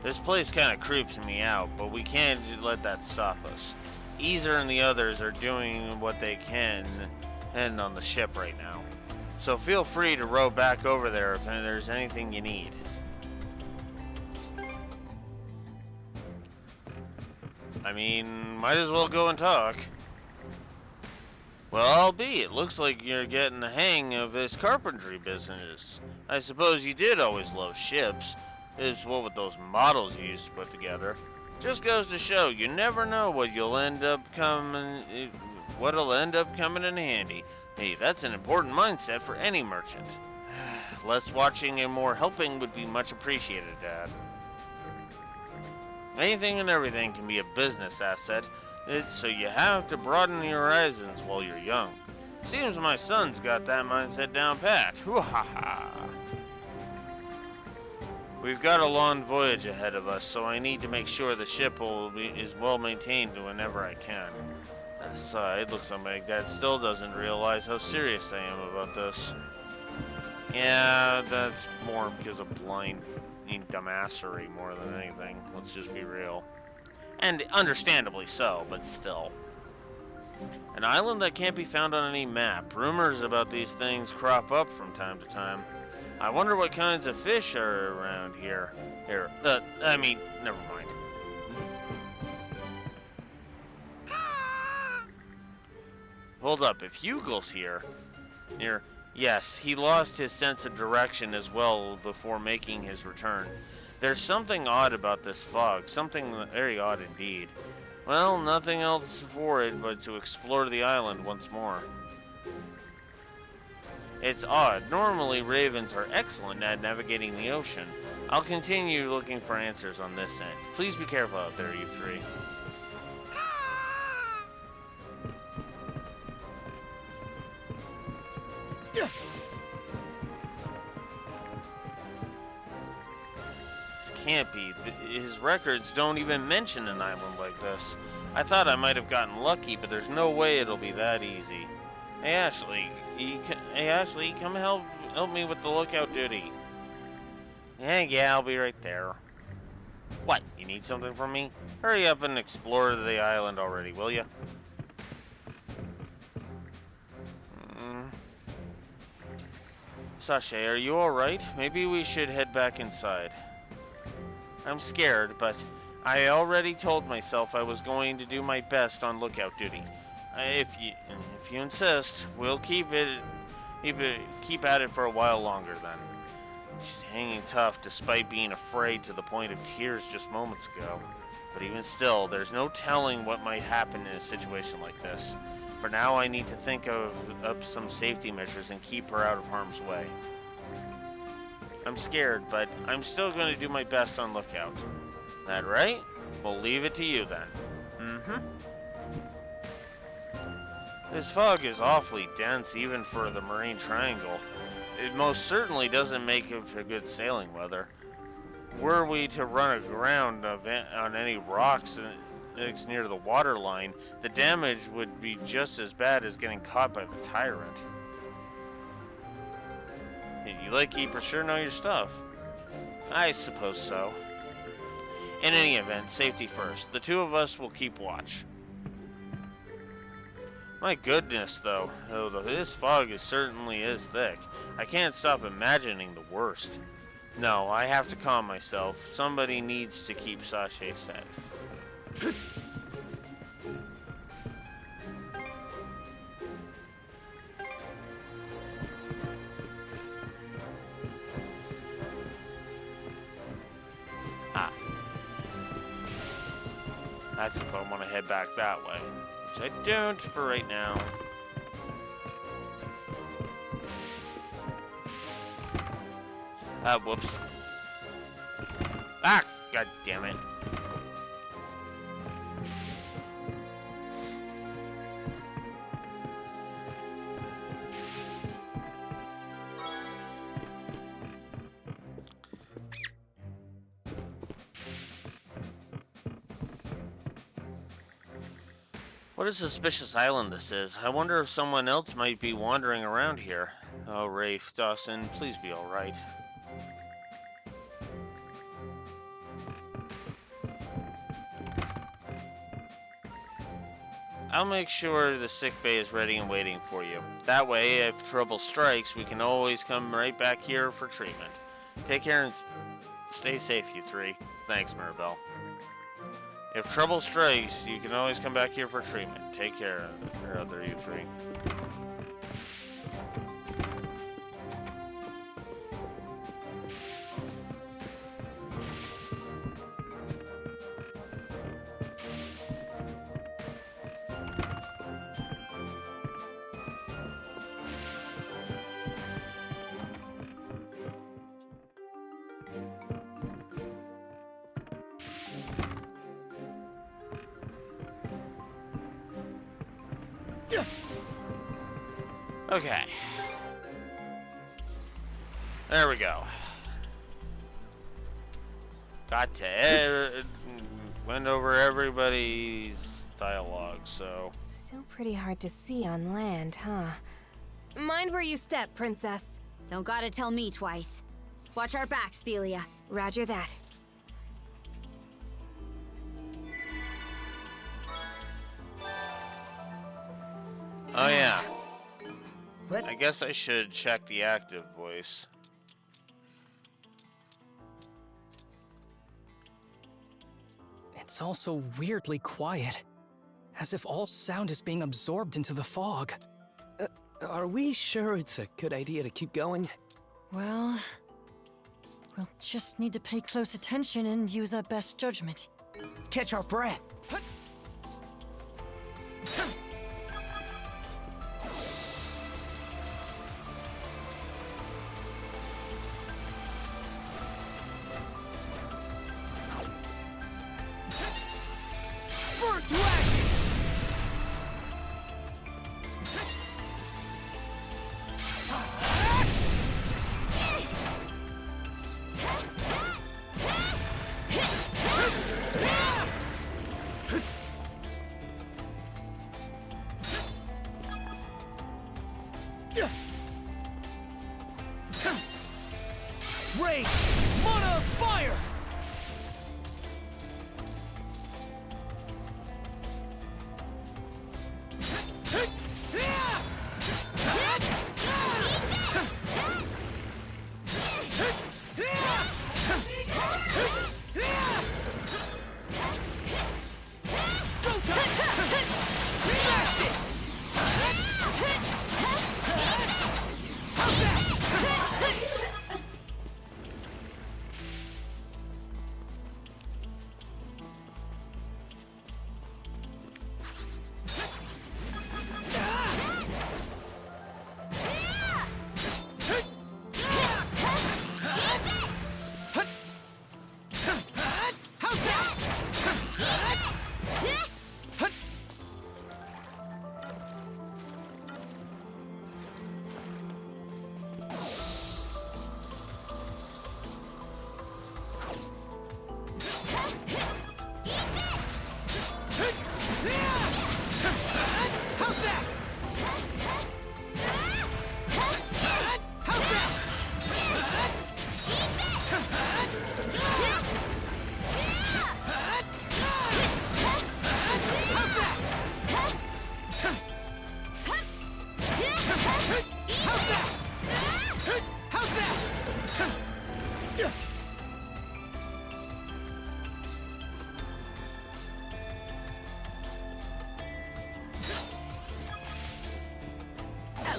This place kind of creeps me out, but we can't let that stop us. Easer and the others are doing what they can and on the ship right now. So feel free to row back over there if there's anything you need. I mean, might as well go and talk. Well, I'll be. It looks like you're getting the hang of this carpentry business. I suppose you did always love ships. It's what with those models you used to put together. Just goes to show you never know what'll end up coming in handy. Hey, that's an important mindset for any merchant. Less watching and more helping would be much appreciated, Dad. Anything and everything can be a business asset, so you have to broaden your horizons while you're young. Seems my son's got that mindset down pat. Hoo-ha-ha. We've got a long voyage ahead of us, so I need to make sure the ship is well maintained whenever I can. Aside, looks like my dad still doesn't realize how serious I am about this. Yeah, that's more because of blind dumbassery more than anything. Let's just be real. And understandably so, but still. An island that can't be found on any map. Rumors about these things crop up from time to time. I wonder what kinds of fish are around here. Never mind. Hold up, if Hugel's here... Yes, he lost his sense of direction as well before making his return. There's something odd about this fog, something very odd indeed. Well, nothing else for it but to explore the island once more. It's odd. Normally, ravens are excellent at navigating the ocean. I'll continue looking for answers on this end. Please be careful out there, you three. Can't be. His records don't even mention an island like this. I thought I might have gotten lucky, but there's no way it'll be that easy. Hey Ashley, come help me with the lookout duty. Yeah, I'll be right there. What? You need something from me? Hurry up and explore the island already, will ya? Sashay, are you alright? Maybe we should head back inside. I'm scared, but I already told myself I was going to do my best on lookout duty. If you insist, we'll keep at it for a while longer then. She's hanging tough despite being afraid to the point of tears just moments ago. But even still, there's no telling what might happen in a situation like this. For now, I need to think of up some safety measures and keep her out of harm's way. I'm scared, but I'm still going to do my best on lookout. That right? We'll leave it to you then. This fog is awfully dense even for the Marine Triangle. It most certainly doesn't make it for good sailing weather. Were we to run aground on any rocks near the waterline, the damage would be just as bad as getting caught by the tyrant. You Lightkeepers sure know your stuff. I suppose so. In any event, safety first. The two of us will keep watch. My goodness, though this fog certainly is thick. I can't stop imagining the worst. No, I have to calm myself. Somebody needs to keep Sashay safe. That's if I want to head back that way, which I don't for right now. Whoops. Ah, god damn it. What a suspicious island this is. I wonder if someone else might be wandering around here. Oh, Rafe, Dawson, please be alright. I'll make sure the sick bay is ready and waiting for you. That way, if trouble strikes, we can always come right back here for treatment. Take care and stay safe, you three. Thanks, Mirabelle. If trouble strikes, you can always come back here for treatment. Take care, other you three. Okay. There we go. Got to went over everybody's dialogue, so... Still pretty hard to see on land, huh? Mind where you step, Princess. Don't gotta tell me twice. Watch our backs, Thelia. Roger that. guess I should check the active voice. It's also weirdly quiet, as if all sound is being absorbed into the fog. Are we sure it's a good idea to keep going? Well, we'll just need to pay close attention and use our best judgment. Let's catch our breath. Burn to ashes! Rage! Mana of fire!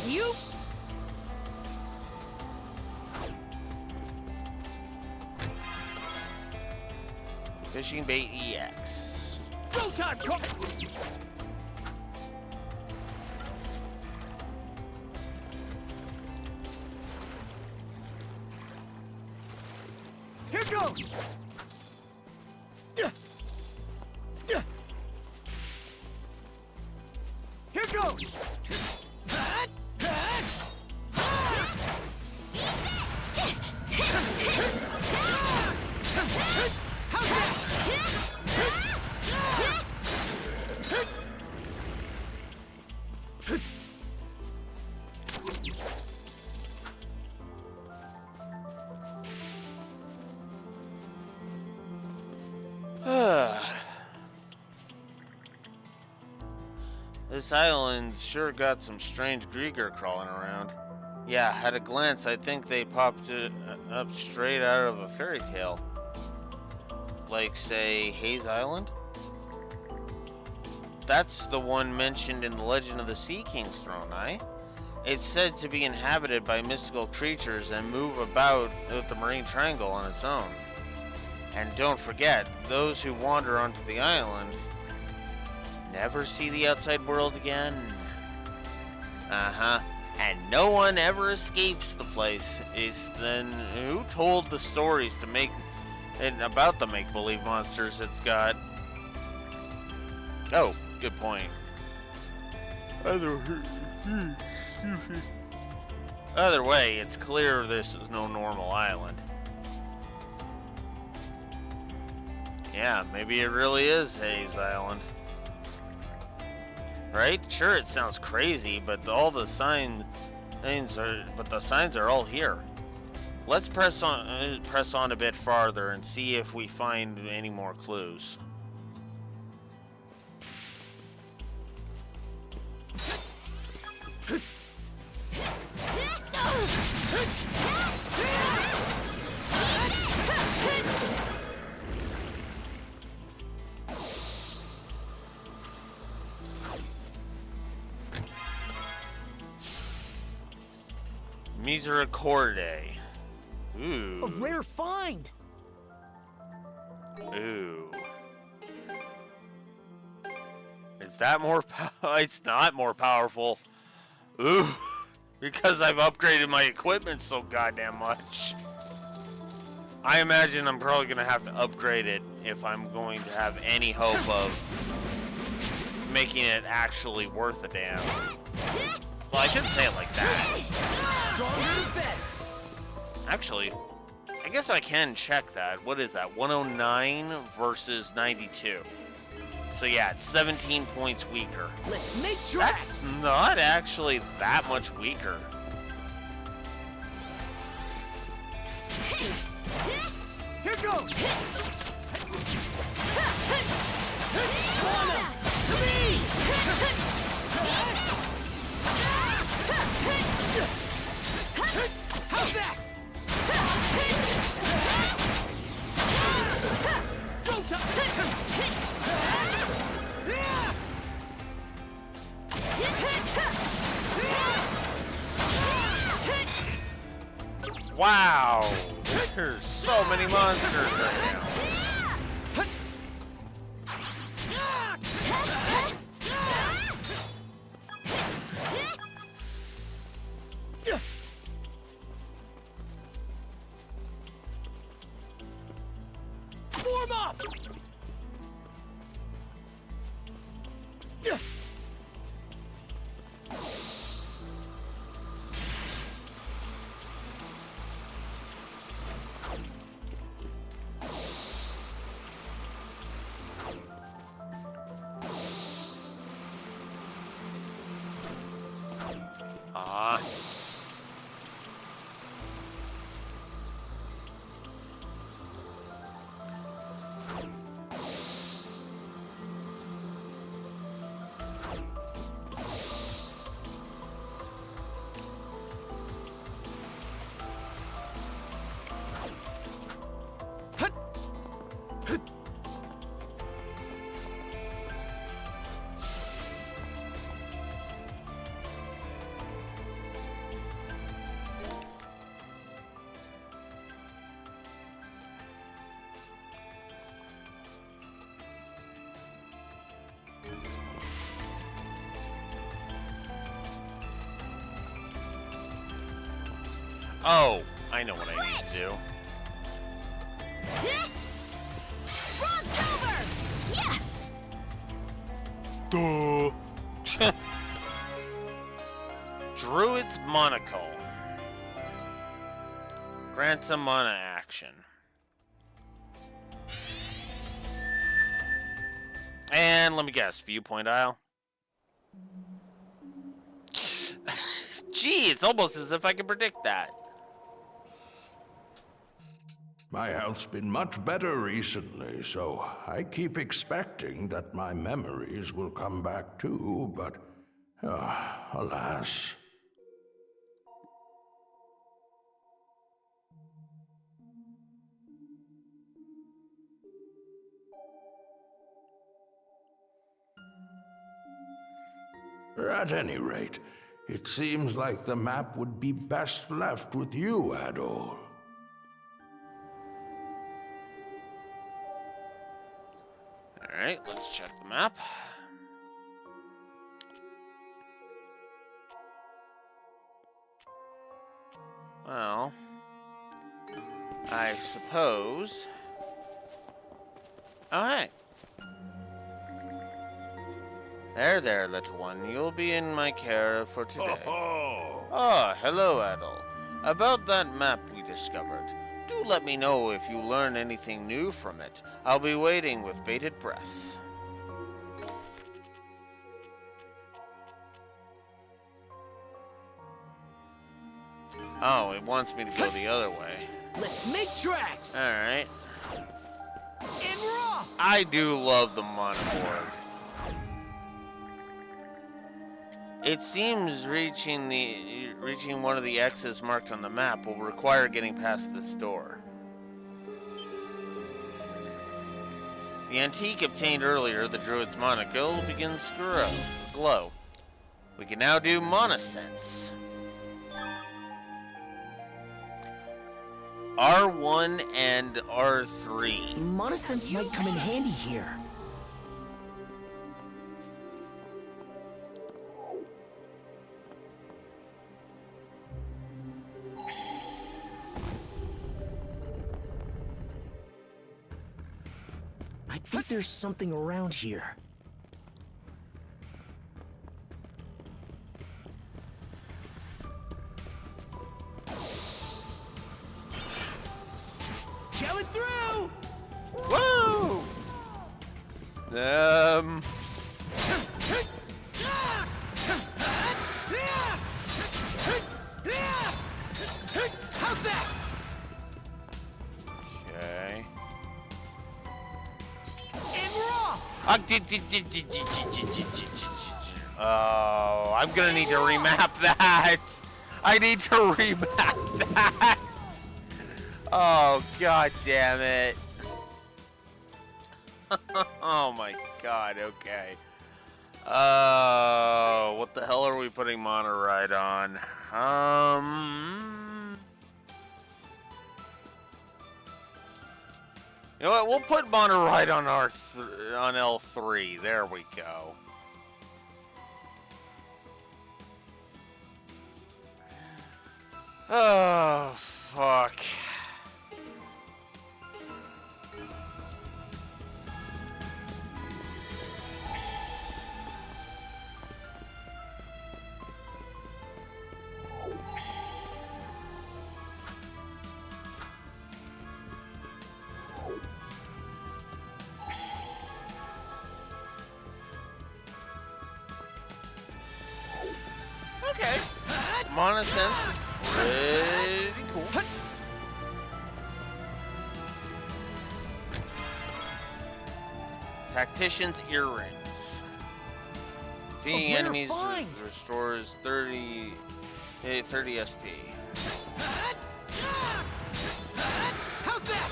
You? Fishing bait EX. Go time! Come! Here goes! Here goes! This island's sure got some strange Grieger crawling around. Yeah, at a glance, I think they popped up straight out of a fairy tale. Like, say, Hayes Island? That's the one mentioned in the Legend of the Sea King's Throne, eh? It's said to be inhabited by mystical creatures and move about with the Marine Triangle on its own. And don't forget, those who wander onto the island never see the outside world again. Uh-huh. And no one ever escapes the place. Then who told the stories to make and about the make-believe monsters it's got? Oh, good point. Either way, it's clear this is no normal island. Yeah, maybe it really is Hayes Island. Right? Sure, it sounds crazy, but all the signs are all here. Let's press on a bit farther and see if we find any more clues. Misericordiae. Ooh. A rare find. Ooh. Is that more it's not more powerful. Ooh. Because I've upgraded my equipment so goddamn much. I imagine I'm probably going to have to upgrade it if I'm going to have any hope of making it actually worth a damn. Well, I shouldn't say it like that. Stronger, better. Actually, I guess I can check that. What is that? 109 versus 92. So yeah, it's 17 points weaker. Let's make tracks. That's not actually that much weaker. Here goes. How's that? Go time. Wow, there's so many monsters right now. Form up. Oh, I know what I need to do. Duh. Druid's Monocle. Grants a mana action. And let me guess, Viewpoint Isle? Gee, it's almost as if I can predict that. My health's been much better recently, so I keep expecting that my memories will come back too, but alas. At any rate, it seems like the map would be best left with you, Adol. Alright, let's check the map. Well, I suppose... Oh, hey. There, little one. You'll be in my care for today. Oh, hello, Adol. About that map we discovered. Do let me know if you learn anything new from it. I'll be waiting with bated breath. Oh, it wants me to go the other way. Let's make tracks. Alright. And we're off. I do love the monoboard. It seems reaching one of the X's marked on the map will require getting past this door. The antique obtained earlier, the Druid's Monocle, begins to glow. We can now do Monosense. R1 and R3. Mana Sense might come in handy here. I think there's something around here. Coming through! Woo! How's that? Okay. And we're off! Oh, I'm gonna need to remap that. I need to remap that. Oh, god damn it. Oh my god, okay. What the hell are we putting Monoride on? You know what? We'll put Monoride on on L3. There we go. Oh, fuck. Okay. Mana Sense is pretty cool. Tactician's Earrings. Defeating enemies restores 30 SP. How's that?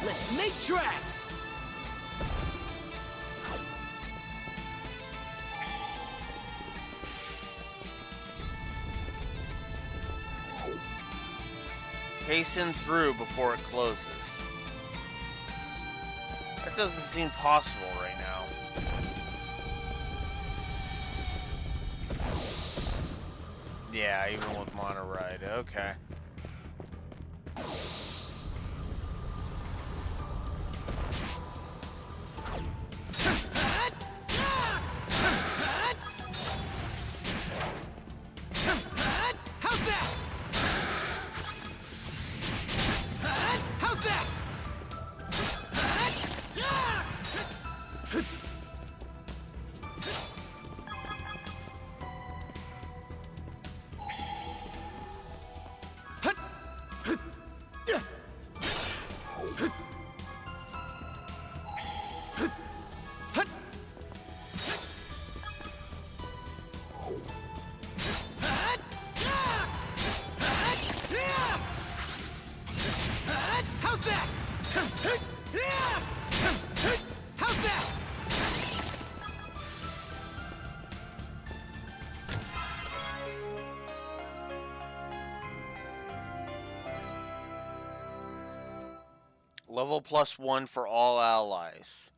Let's make tracks! Hasten through before it closes. That doesn't seem possible right now. Yeah, even with Monoride. Okay. Level +1 for all allies.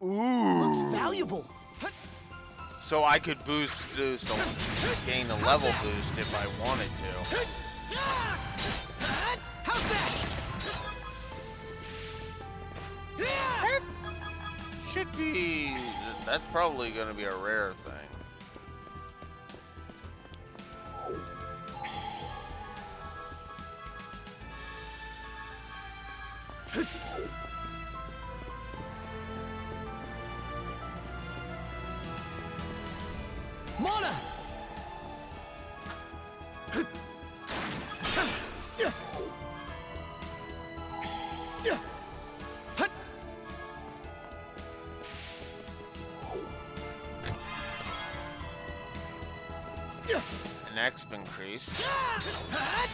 Ooh. Looks valuable. So I could gain a level boost if I wanted to. How's that? Should be. That's probably going to be a rare thing. Mana! An exp increase. How's that?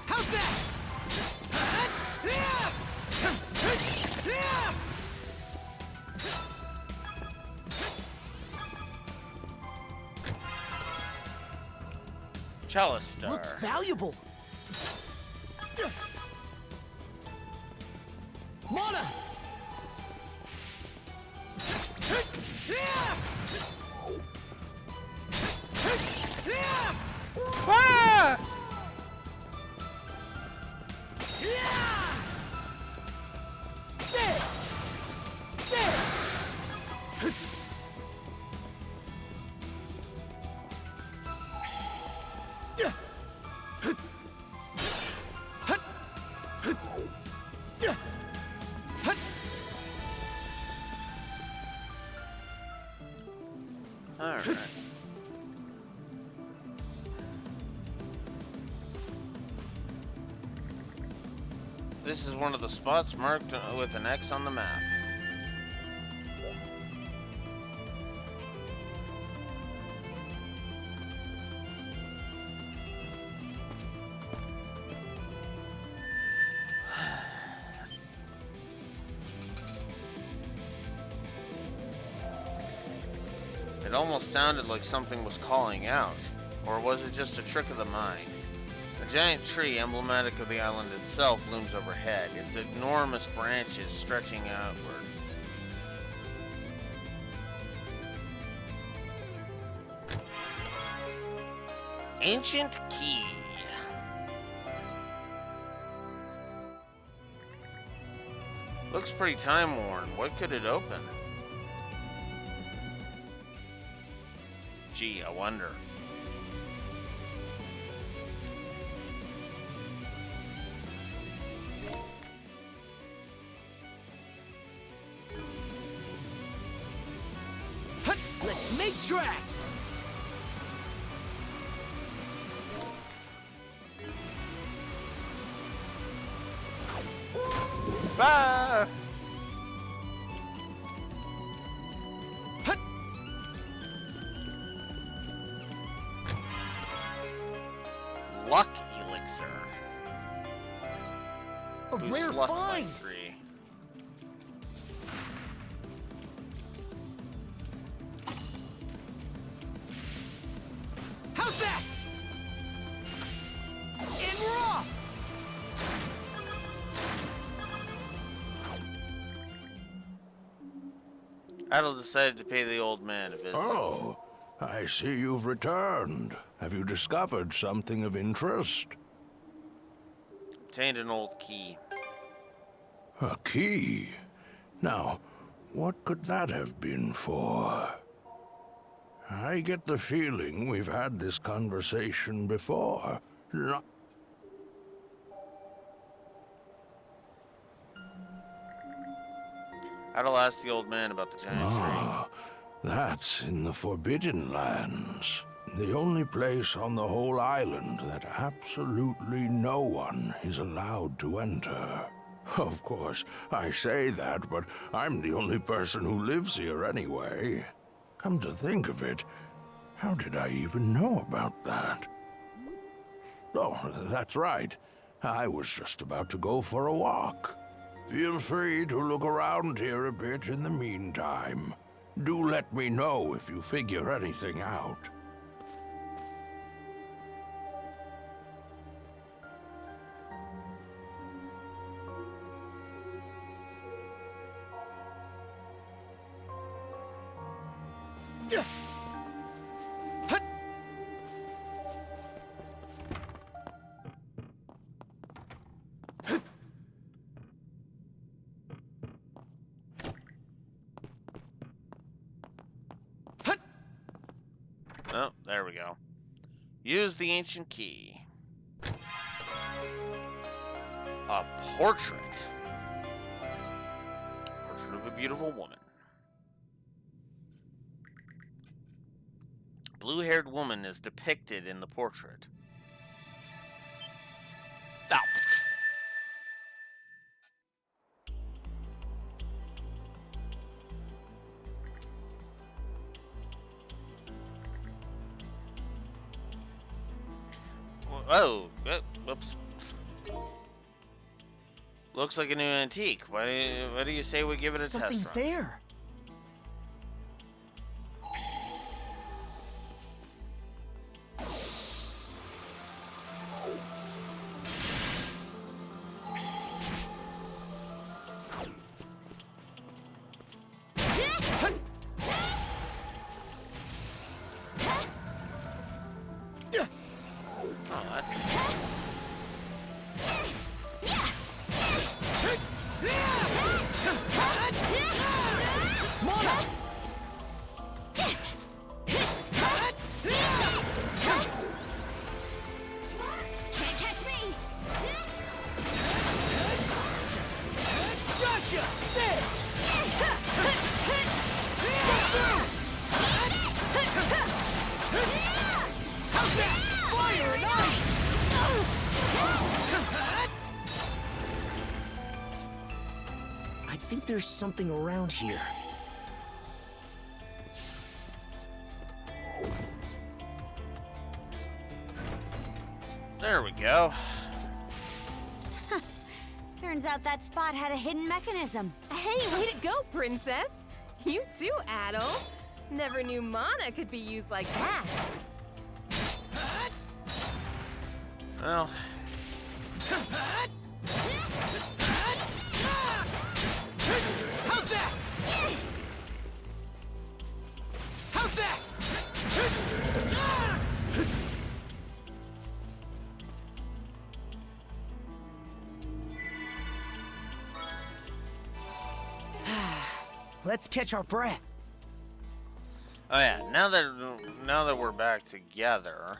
How's that? Chalice Star. Looks valuable. Mana! Ah! Alright. This is one of the spots marked with an X on the map. It almost sounded like something was calling out, or was it just a trick of the mind? A giant tree, emblematic of the island itself, looms overhead, its enormous branches stretching outward. Ancient Key. Looks pretty time-worn. What could it open? Gee, I wonder. Let's make tracks! Bye! Luck elixir. A Boosts rare luck by find! 3. How's that? In raw! Adel decided to pay the old man a visit. Oh, I see you've returned. Have you discovered something of interest? Obtained an old key. A key? Now, what could that have been for? I get the feeling we've had this conversation before. No. Adel asked the old man about the giant Ah, that's in the Forbidden Lands. The only place on the whole island that absolutely no one is allowed to enter. Of course, I say that, but I'm the only person who lives here anyway. Come to think of it, how did I even know about that? Oh, that's right. I was just about to go for a walk. Feel free to look around here a bit in the meantime. Do let me know if you figure anything out. Oh, there we go. Use the ancient key. A portrait. Portrait of a beautiful woman. blue-haired woman is depicted in the portrait. Oh. Oh, whoops. Looks like a new antique. Why do you say we give it a test run? Something's there. I think there's something around here. There we go. Turns out that spot had a hidden mechanism. Hey, way to go, princess! You too, Adel. Never knew mana could be used like that. Well. How's that? How's that? Let's catch our breath. Oh yeah, now that we're back together.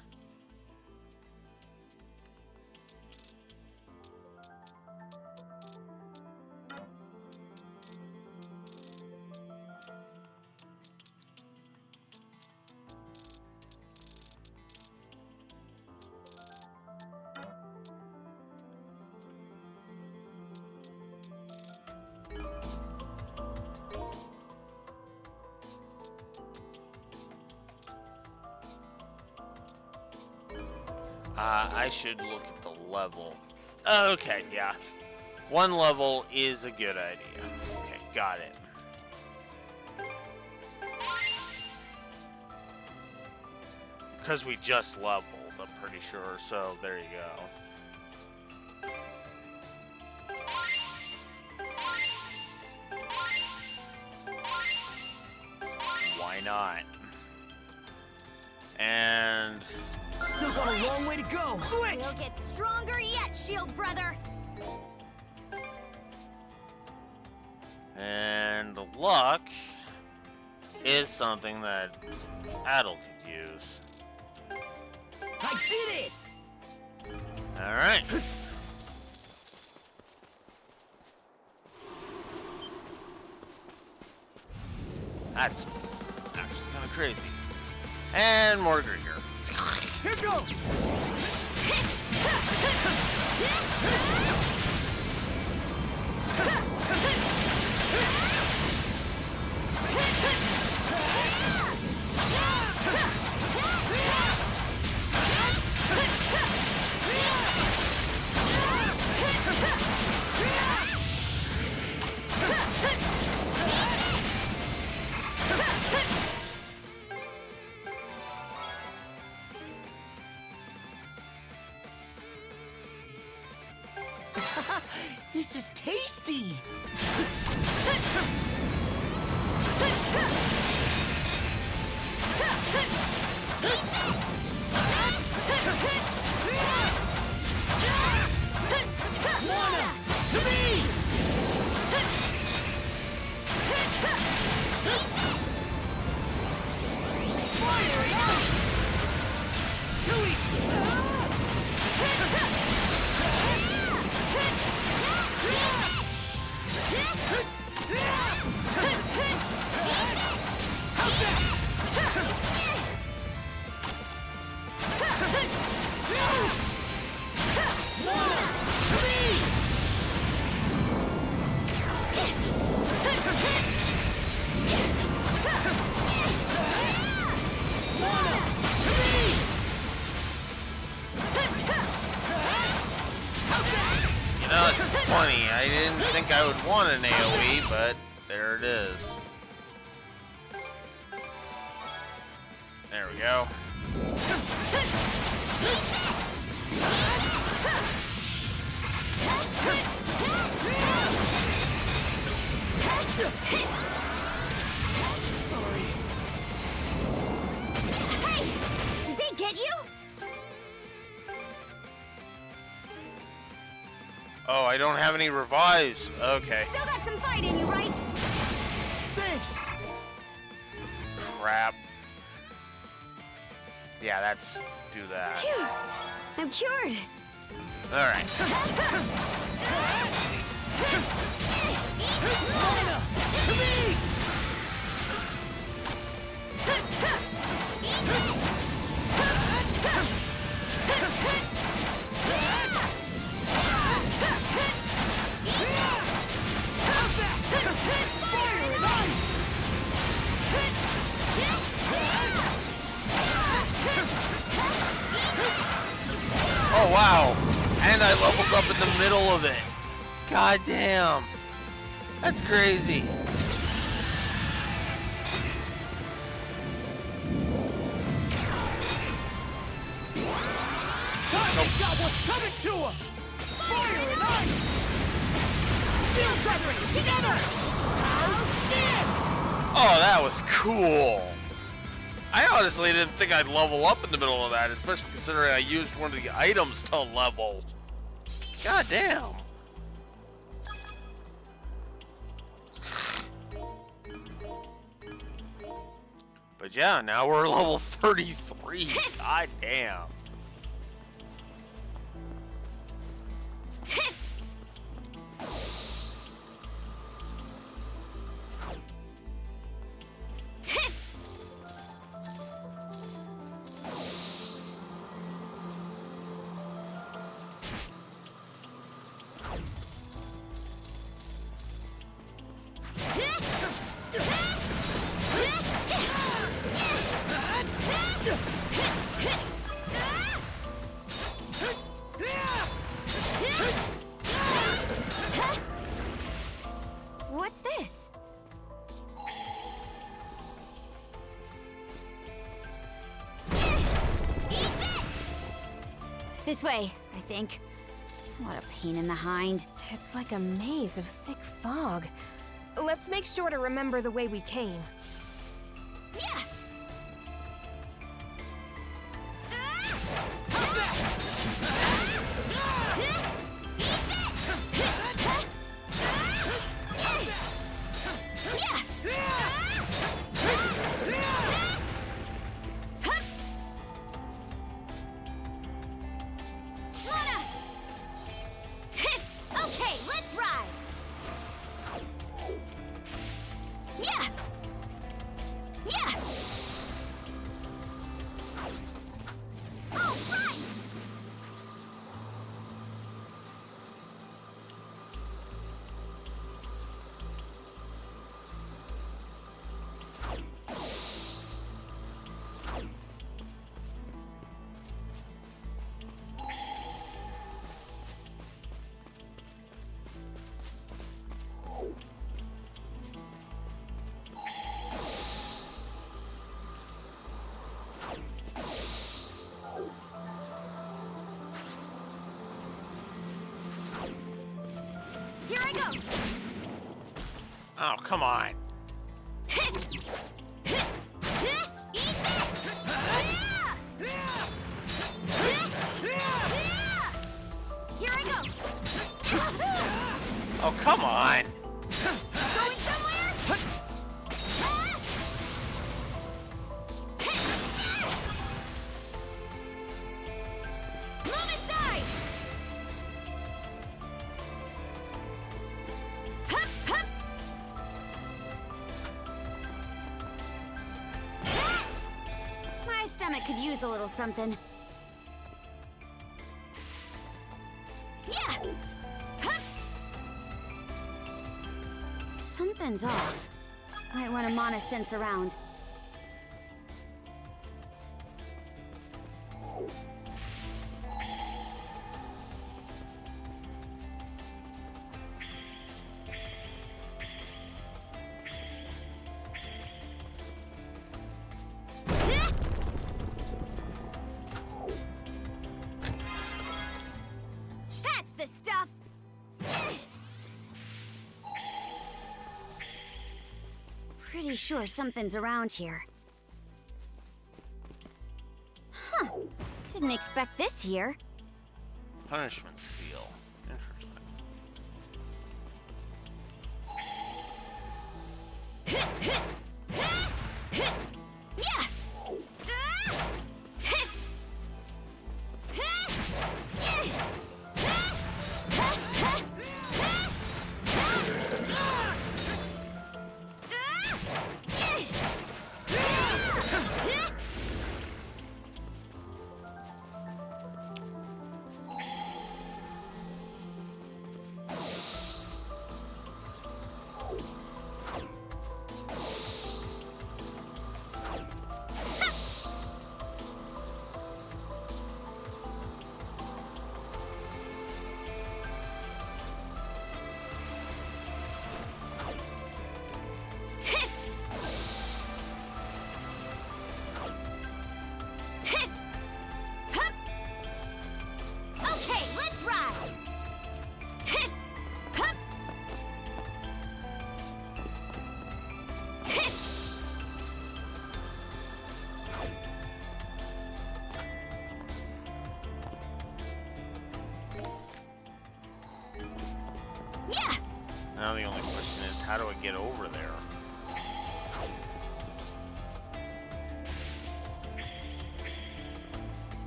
I should look at the level. Okay, yeah. One level is a good idea. Okay, got it. Because we just leveled, I'm pretty sure, so there you go. Why not? And... Still got a long way to go. Switch! We'll get stronger yet, Shield Brother. And the luck is something that Adel could use. I did it! Alright. That's actually kind of crazy. And more Grieger. Here goes! This is tasty! Mana! To me! Fire and ice! Too easy! You know, it's funny. I didn't think I would want an AoE, but there it is. There we go. Sorry. Hey! Did they get you? Oh, I don't have any revives. Okay. Still got some fight in you, right? Thanks. Crap. Yeah, that's... do that. Phew. I'm cured. Alright. Oh wow! And I leveled up in the middle of it. God damn. That's crazy. Target got what's coming to him! Fire and ice! Shield feathering together! How's this? Oh, that was cool. I honestly didn't think I'd level up in the middle of that, especially considering I used one of the items to level. God damn. But yeah, now we're level 33. God damn. What's this? This way, I think. What a pain in the hind. It's like a maze of thick fog. Let's make sure to remember the way we came. Yeah! Okay, let's ride! Yeah! Yeah! All right! Here I go! Oh, come on. Eat this! Here I go! Oh, come on. Going somewhere? Move aside! Hup, hup. My stomach could use a little something. Yeah. Hup. Something's off. Might want to mana sense around. That's the stuff. Pretty sure something's around here. Huh. Didn't expect this here. Punishment seal. Interesting. Okay, let's ride. Yeah. Now the only question is, how do I get over there?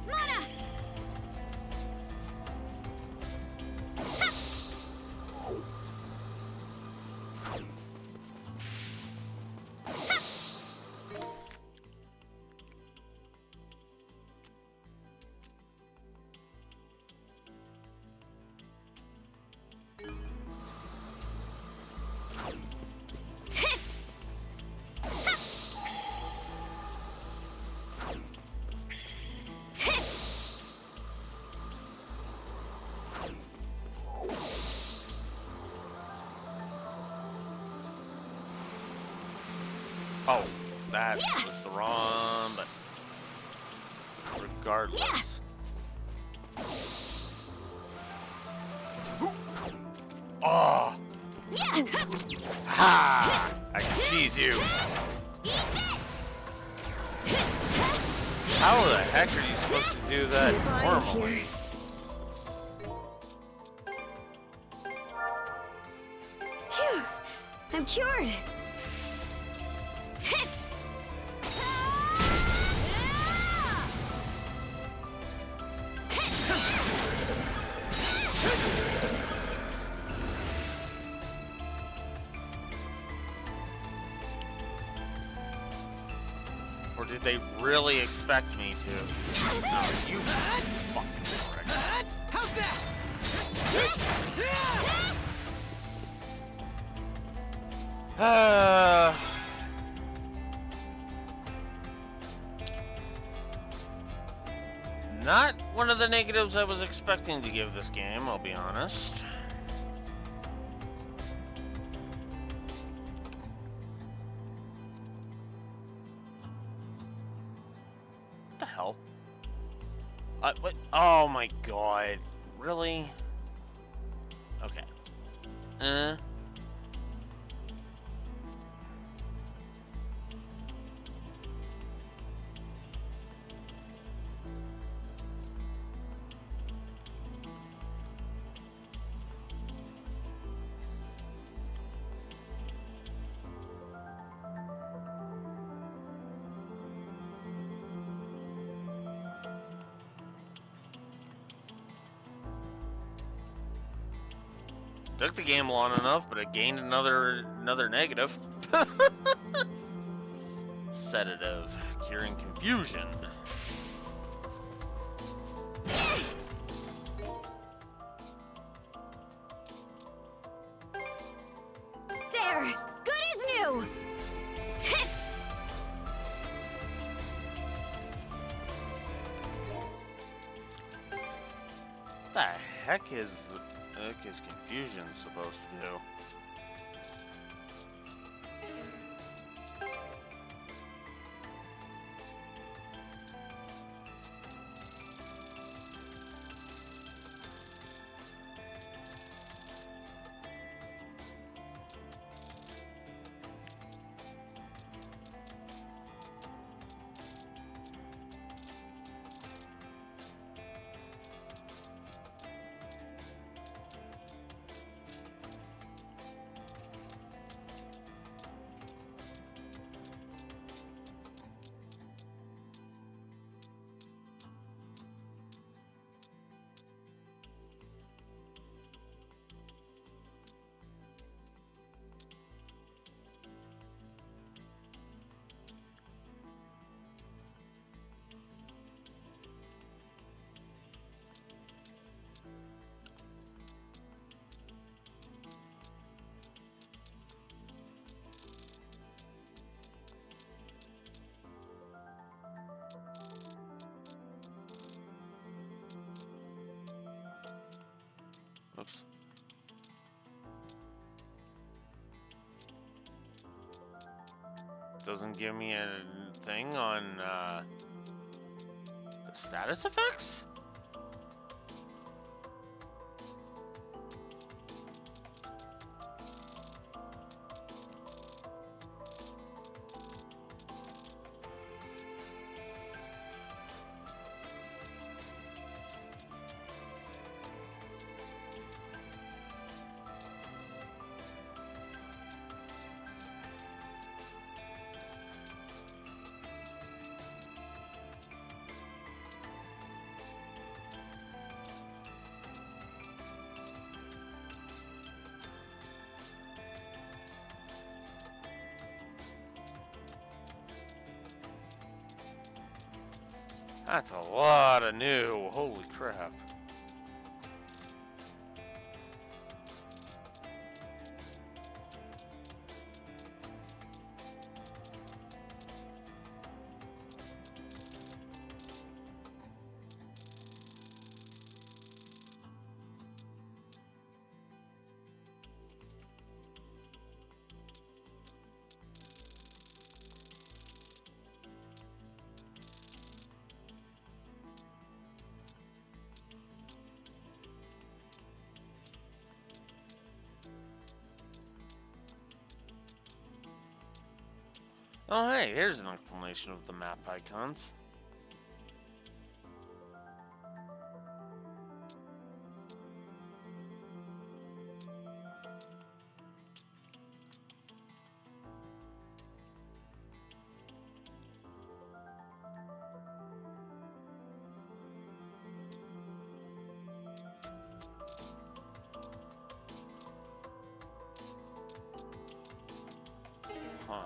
Mana. Oh, that was the wrong button. Regardless. Oh! Ha! I can tease you. How the heck are you supposed to do that normally? Phew. I'm cured. Or did they really expect me to? No, you fucking prick. How's that? Not one of the negatives I was expecting to give this game, I'll be honest. What the hell? What? Oh my god. Really? Okay. Took the game long enough, but it gained another negative. Sedative, curing confusion. the heck is confusion supposed to do? Oops. Doesn't give me a thing on the status effects? That's a lot of new. Holy crap. Oh hey, here's an explanation of the map icons. Huh.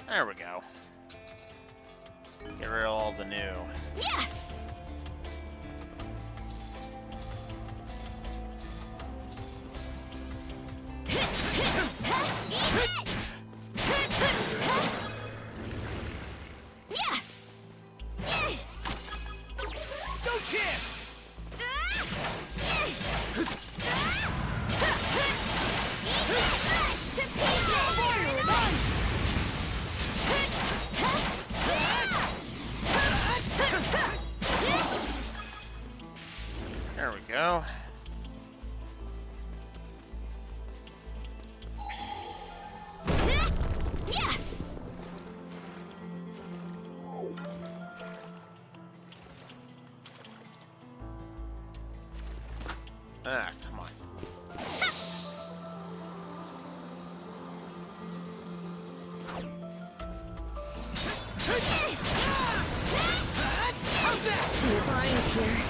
There we go. Get rid of all the new. Yeah! No chance! here.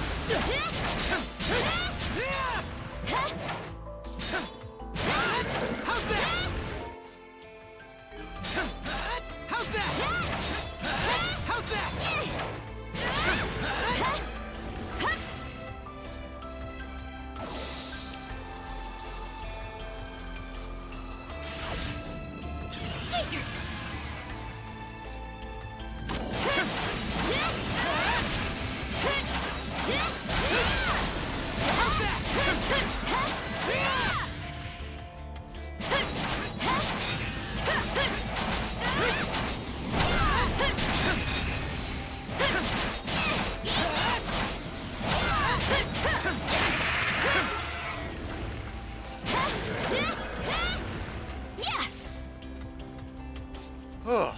How's that? How's that? How's that? Skater! Ugh.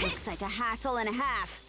Looks like a hassle and a half.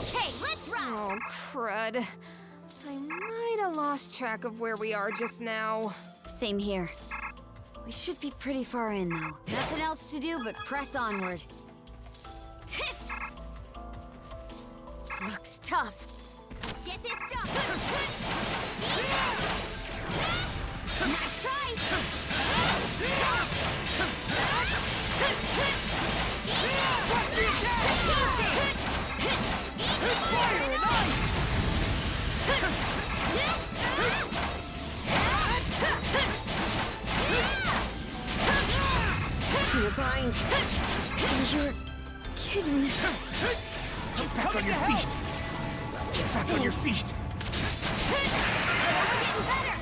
Okay, let's rock! Oh, crud. I might have lost track of where we are just now. Same here. We should be pretty far in, though. Nothing else to do but press onward. Looks tough. Let's get this done! Nice try! Fire and ice! You're behind. You're kidding. Get back on your feet! Get back on your feet!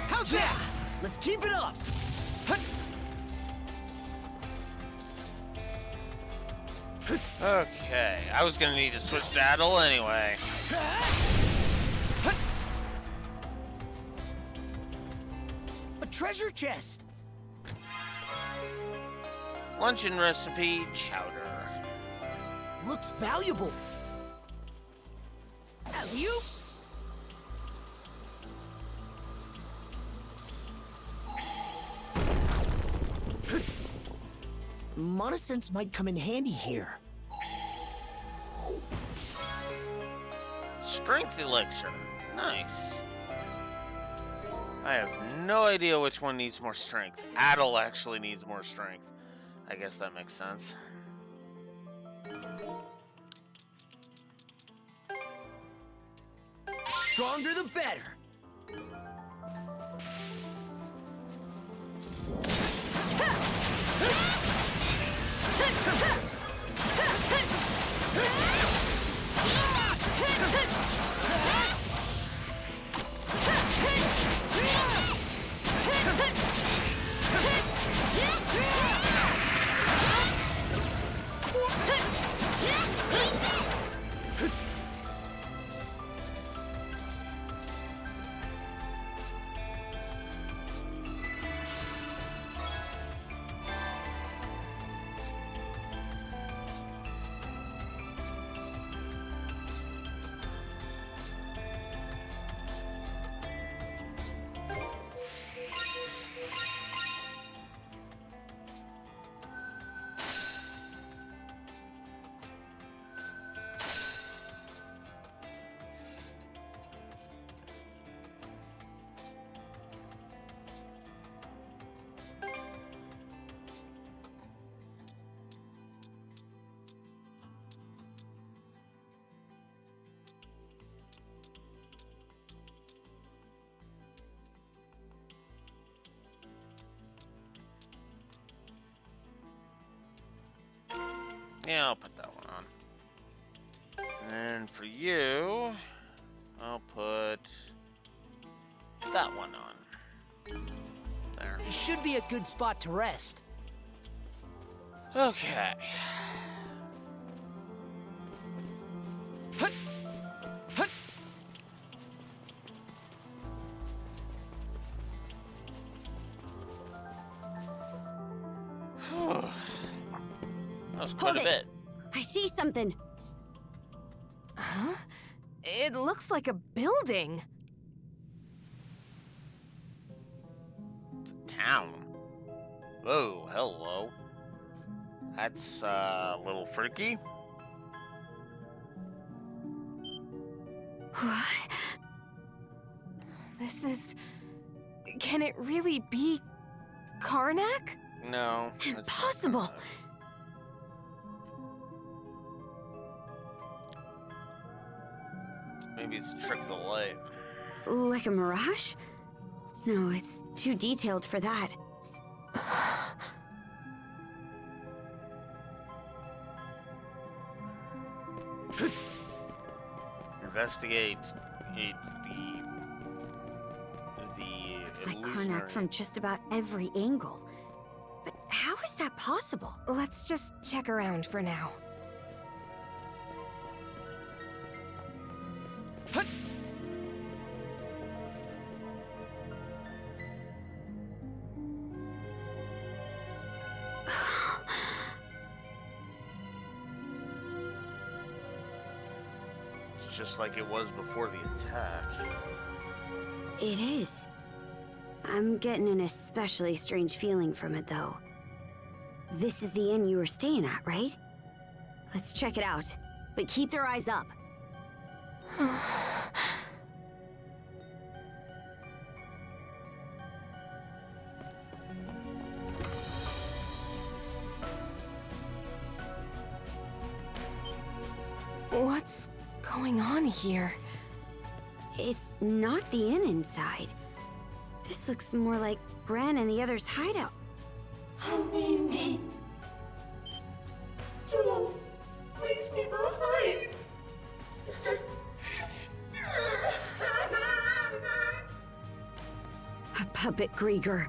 How's that? Let's keep it up! Okay, I was gonna need to switch to Adel anyway. A treasure chest! Luncheon recipe chowder. Looks valuable. You? Monosense might come in handy here. Strength elixir. Nice. I have no idea which one needs more strength. Adel actually needs more strength. I guess that makes sense. The stronger the better. Yeah, I'll put that one on. And for you, I'll put that one on. There. It should be a good spot to rest. Okay. That was quite Hold a it. bit. I see something. Huh? It looks like a building. Town. Whoa, hello. That's a little freaky. What? This is... Can it really be Karnak? No. it's not Impossible. Karnak. Maybe it's a trick of the light. Like a mirage? No, it's too detailed for that. Investigate the Looks like illusionary. Karnak from just about every angle. But how is that possible? Let's just check around for now. It's just like it was before the attack. It is. I'm getting an especially strange feeling from it, though. This is the inn you were staying at, right? Let's check it out, but keep their eyes up. What's going on here? It's not the inn inside. This looks more like Bran and the others' hideout. Don't leave me. Don't leave me behind. A puppet Grieger.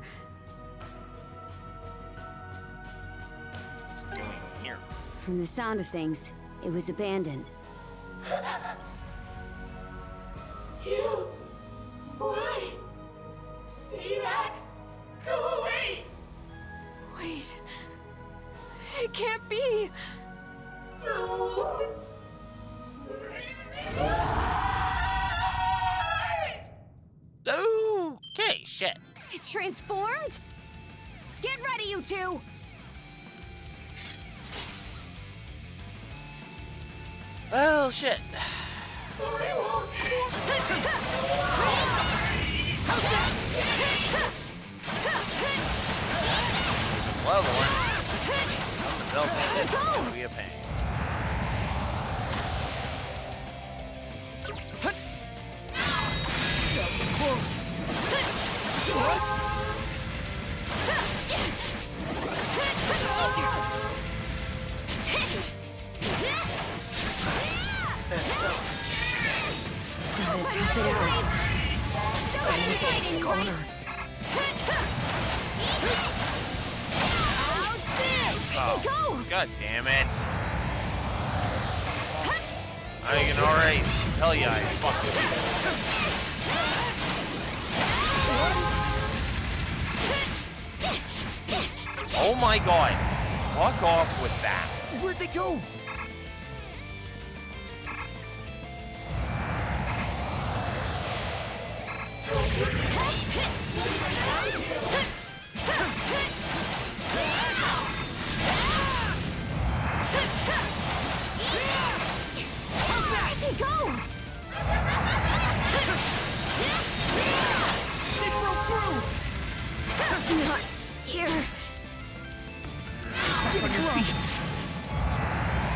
What's it doing here? From the sound of things, it was abandoned. You. Why? Stay back. Go away. Wait. It can't be. Don't. Okay, shit. It transformed? Get ready, you two! Well, shit. Level one. Belt bandits can be a pain. That was close. What? Messed up. Gotta tough it out. Enemies on corner. Oh, god damn it. I can already tell you I fucked with you. Oh my god. Fuck off with that. Where'd they go? Where'd they go? They broke through. Not here. Get on your feet.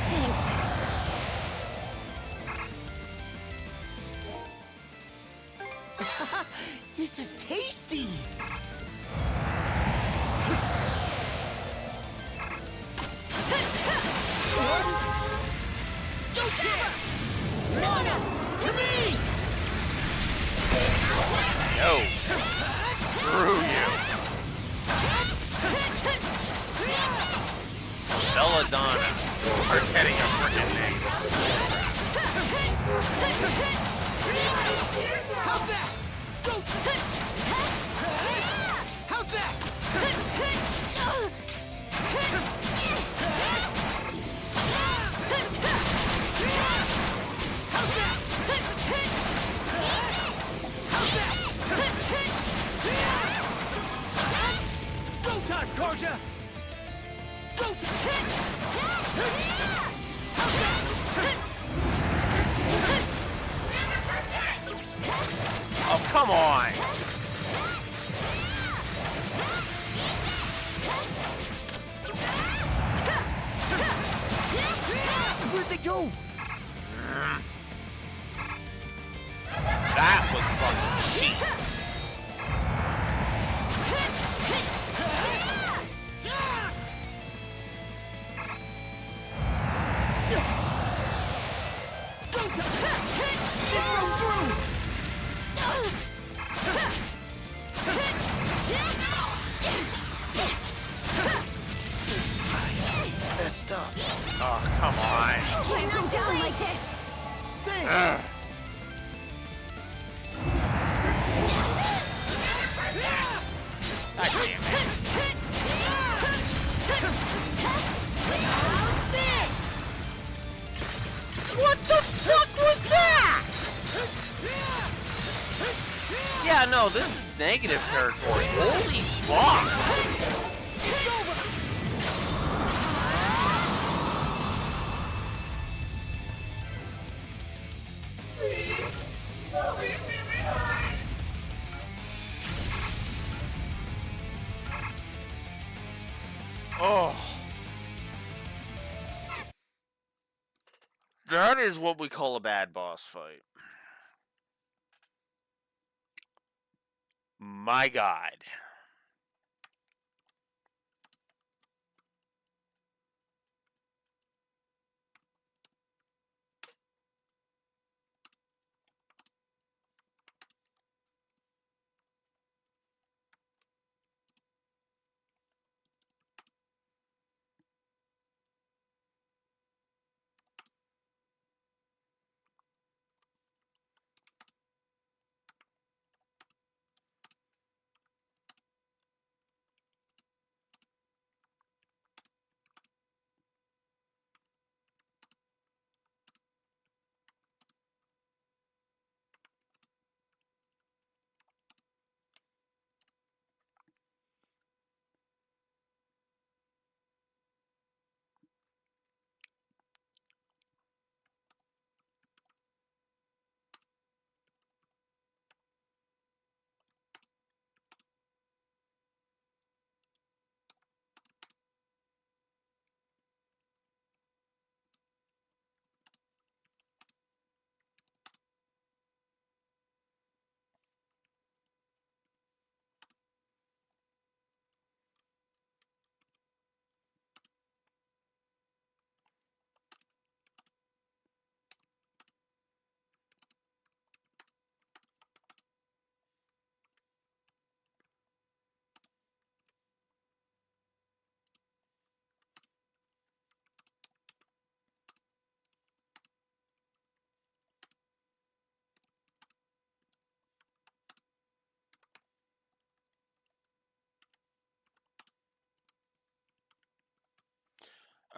Thanks. This is tasty. What? No chance! Lana, to me! No. Screw you. Madonna are getting a freaking name. How's that? How's that? Go time, Karja! Go time! Oh, come on! Where'd they go? That was fucking cheap. Messed up. Oh, come on. You're not doing like this. Ugh. God damn it. What the fuck was that? Yeah, no, this is negative territory. Holy fuck. Oh. That is what we call a bad boss fight. My God.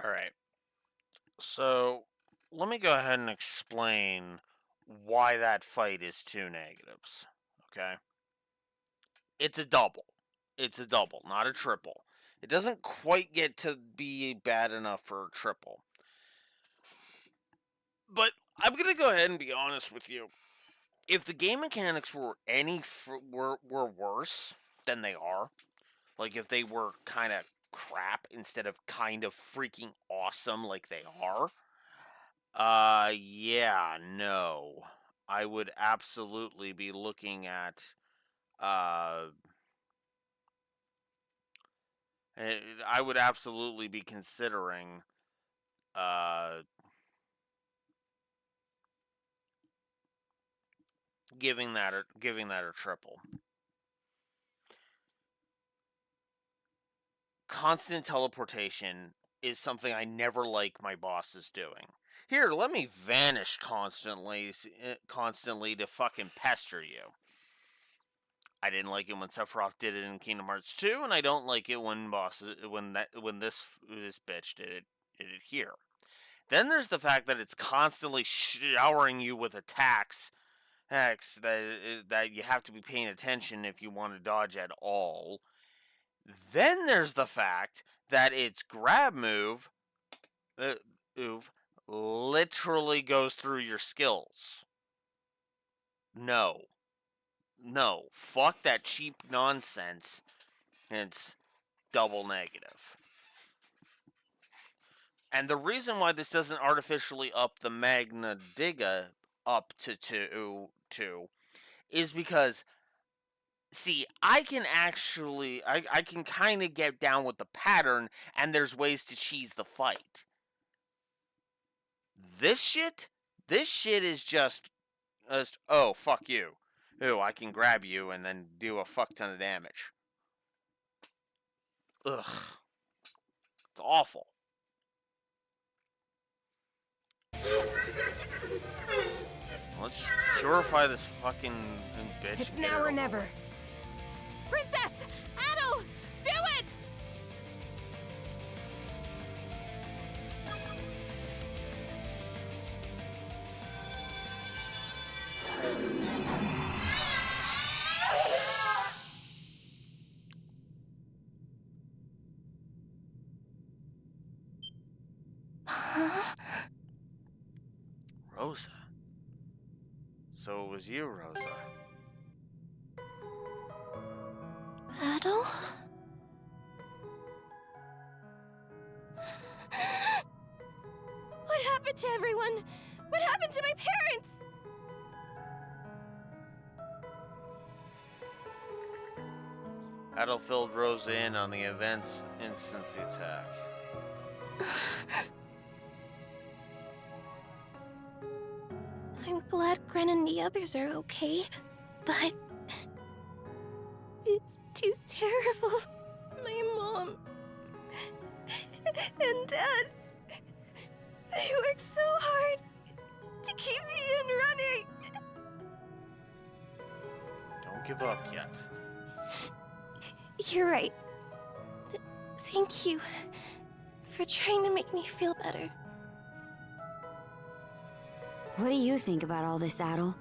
All right. So, let me go ahead and explain why that fight is two negatives. Okay? It's a double. It's a double, not a triple. It doesn't quite get to be bad enough for a triple. But I'm going to go ahead and be honest with you. If the game mechanics were were worse than they are, like if they were kind of crap instead of kind of freaking awesome like they are, yeah, no. I would absolutely be looking at, uh, I would absolutely be considering, uh, giving that a triple. Constant teleportation is something I never like my bosses doing. Here, let me vanish constantly to fucking pester you. I didn't like it when Sephiroth did it in Kingdom Hearts 2, and I don't like it when this bitch did it here. Then there's the fact that it's constantly showering you with attacks that you have to be paying attention if you want to dodge at all. Then there's the fact that its grab move literally goes through your skills. No, fuck that cheap nonsense. It's double negative. And the reason why this doesn't artificially up the Magna Diga up to 2 is because, see, I can kind of get down with the pattern, and there's ways to cheese the fight. This shit is just, oh, fuck you. Ooh, I can grab you and then do a fuck ton of damage. Ugh. It's awful. Let's just purify this fucking bitch. It's now or never. Princess! Adel! Do it! Rosa. So it was you, Rosa. Adel? What happened to everyone? What happened to my parents? Adel filled Rosa in on the events since the attack. I'm glad Gren and the others are okay, but it's too terrible. My mom and Dad, they worked so hard to keep the inn running. Don't give up yet. You're right. Thank you for trying to make me feel better. What do you think about all this, Adel?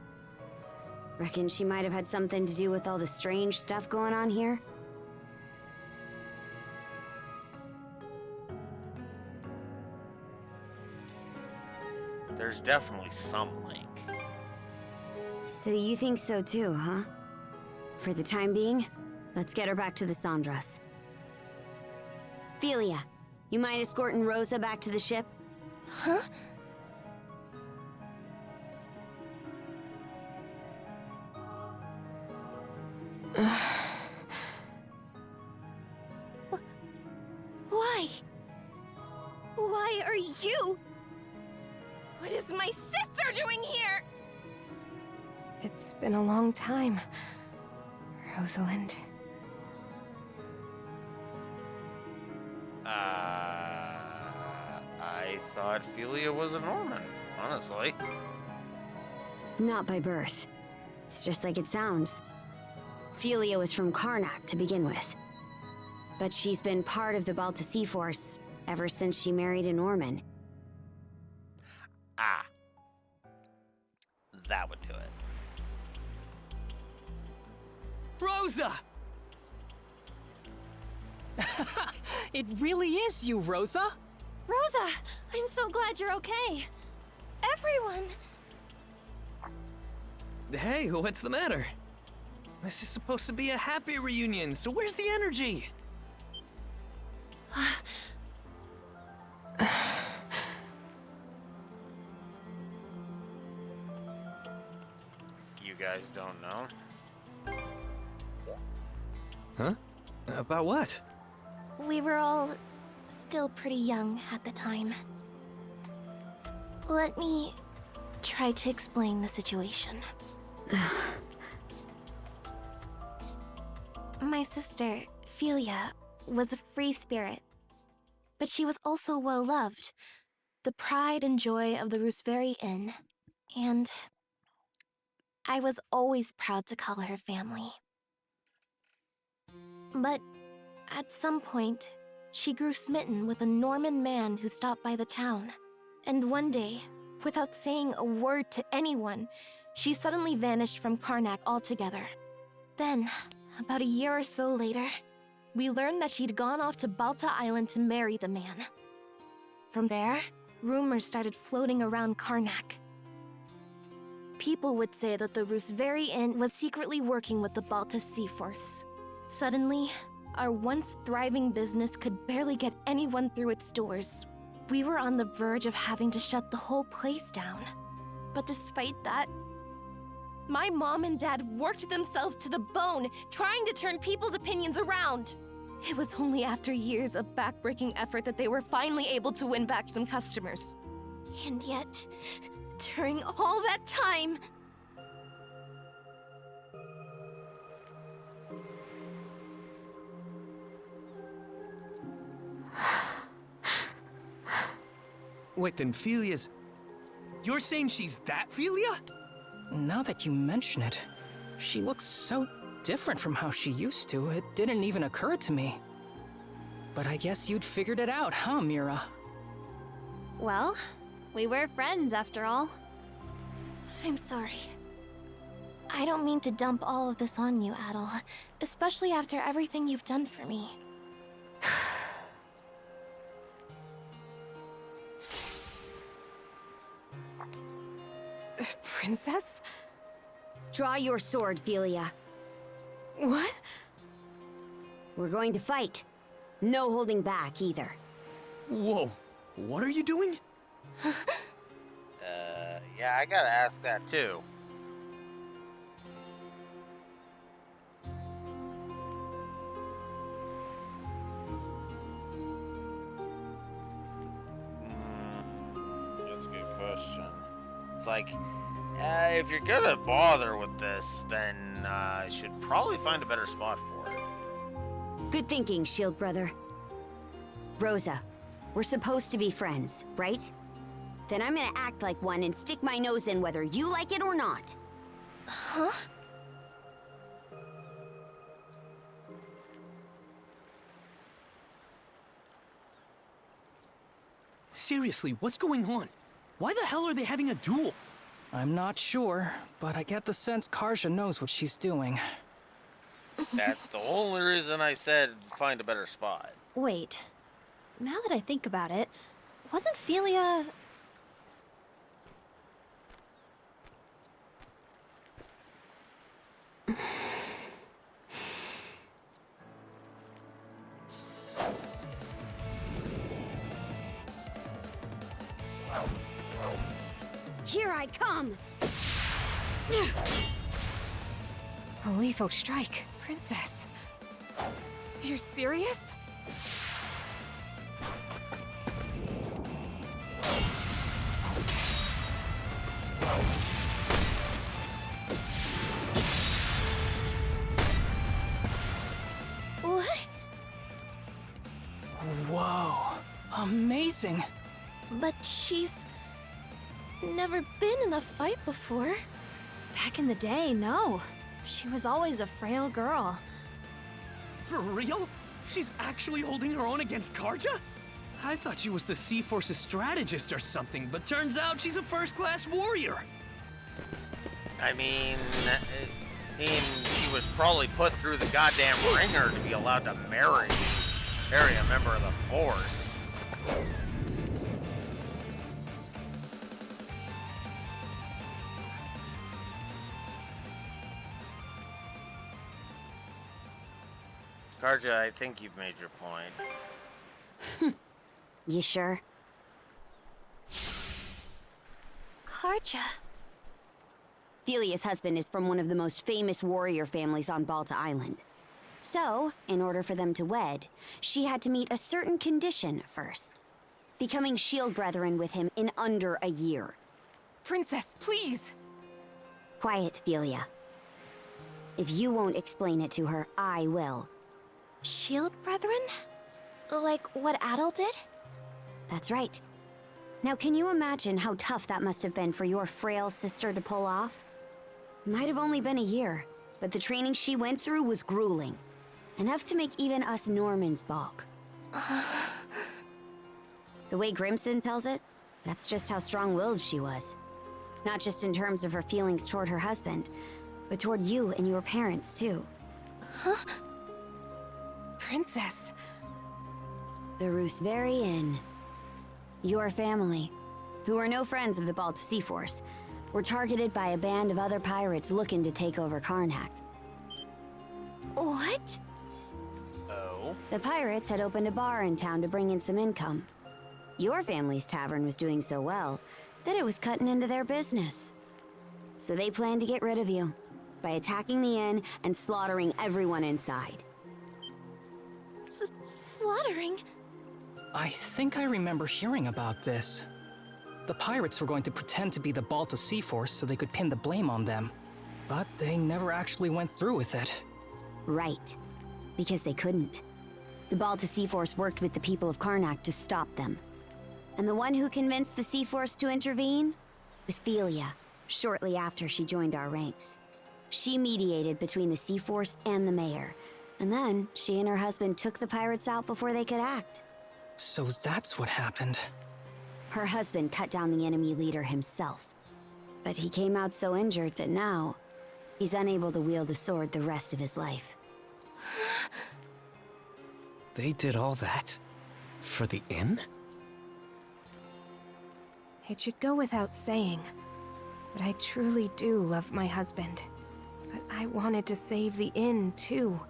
Reckon she might have had something to do with all the strange stuff going on here? There's definitely some link. So you think so too, huh? For the time being, let's get her back to the Sandras. Philia, you mind escorting Rosa back to the ship? Huh? Why? Why are you? What is my sister doing here? It's been a long time, Rosalind. I thought Philia was a Norman, honestly. Not by birth. It's just like it sounds. Philia was from Karnak to begin with. But she's been part of the Balta Sea Force ever since she married a Norman. Ah. That would do it. Rosa! It really is you, Rosa! Rosa, I'm so glad you're okay. Everyone! Hey, what's the matter? This is supposed to be a happy reunion, so where's the energy? You guys don't know? Huh? About what? We were all still pretty young at the time. Let me try to explain the situation. My sister, Philia, was a free spirit, but she was also well loved. The pride and joy of the Rooseveri Inn. And I was always proud to call her family. But at some point, she grew smitten with a Norman man who stopped by the town. And one day, without saying a word to anyone, she suddenly vanished from Karnak altogether. Then, about a year or so later, we learned that she'd gone off to Balta Island to marry the man. From there, rumors started floating around Karnak. People would say that the Rooseveri Inn was secretly working with the Balta Sea Force. Suddenly, our once thriving business could barely get anyone through its doors. We were on the verge of having to shut the whole place down. But despite that, my mom and dad worked themselves to the bone, trying to turn people's opinions around. It was only after years of backbreaking effort that they were finally able to win back some customers. And yet, during all that time, Wait, then Felia's... You're saying she's that Felia? Now that you mention it, she looks so different from how she used to, it didn't even occur to me. But I guess you'd figured it out, huh, Mira? Well, we were friends after all. I'm sorry. I don't mean to dump all of this on you, Adel, especially after everything you've done for me. Princess? Draw your sword, Felia. What? We're going to fight. No holding back, either. Whoa, what are you doing? Yeah, I gotta ask that too. That's a good question. It's like, if you're gonna bother with this, then I should probably find a better spot for it. Good thinking, Shield Brother. Rosa, we're supposed to be friends, right? Then I'm gonna act like one and stick my nose in whether you like it or not. Huh? Seriously, what's going on? Why the hell are they having a duel? I'm not sure, but I get the sense Karja knows what she's doing. That's the only reason I said find a better spot. Wait. Now that I think about it, wasn't Felia... Here I come! A lethal strike. Princess. You're serious? What? Whoa, amazing. But she's never been in a fight before. Back in the day, no. She was always a frail girl. For real? She's actually holding her own against Karja? I thought she was the Sea Force's strategist or something, but turns out she's a first-class warrior. I mean, she was probably put through the goddamn ringer to be allowed to marry a member of the Force. Karja, I think you've made your point. You sure? Karja. Felia's husband is from one of the most famous warrior families on Balta Island. So, in order for them to wed, she had to meet a certain condition first. Becoming shield brethren with him in under a year. Princess, please! Quiet, Felia. If you won't explain it to her, I will. Shield brethren? Like what Adel did? That's right. Now, can you imagine how tough that must have been for your frail sister to pull off? Might have only been a year, but the training she went through was grueling. Enough to make even us Normans balk. The way Grimson tells it, that's just how strong-willed she was. Not just in terms of her feelings toward her husband, but toward you and your parents, too. Huh? Princess. The Rooseveri Inn. Your family, who are no friends of the Balta Sea Force, were targeted by a band of other pirates looking to take over Karnak. What? Oh? The pirates had opened a bar in town to bring in some income. Your family's tavern was doing so well that it was cutting into their business. So they planned to get rid of you by attacking the inn and slaughtering everyone inside. Slaughtering? I think I remember hearing about this. The pirates were going to pretend to be the Balta Sea Force so they could pin the blame on them. But they never actually went through with it. Right. Because they couldn't. The Balta Sea Force worked with the people of Karnak to stop them. And the one who convinced the Sea Force to intervene was Philia, shortly after she joined our ranks. She mediated between the Sea Force and the mayor, and then she and her husband took the pirates out before they could act. So that's what happened. Her husband cut down the enemy leader himself. But he came out so injured that now, he's unable to wield a sword the rest of his life. They did all that? For the inn? It should go without saying, but I truly do love my husband. But I wanted to save the inn, too.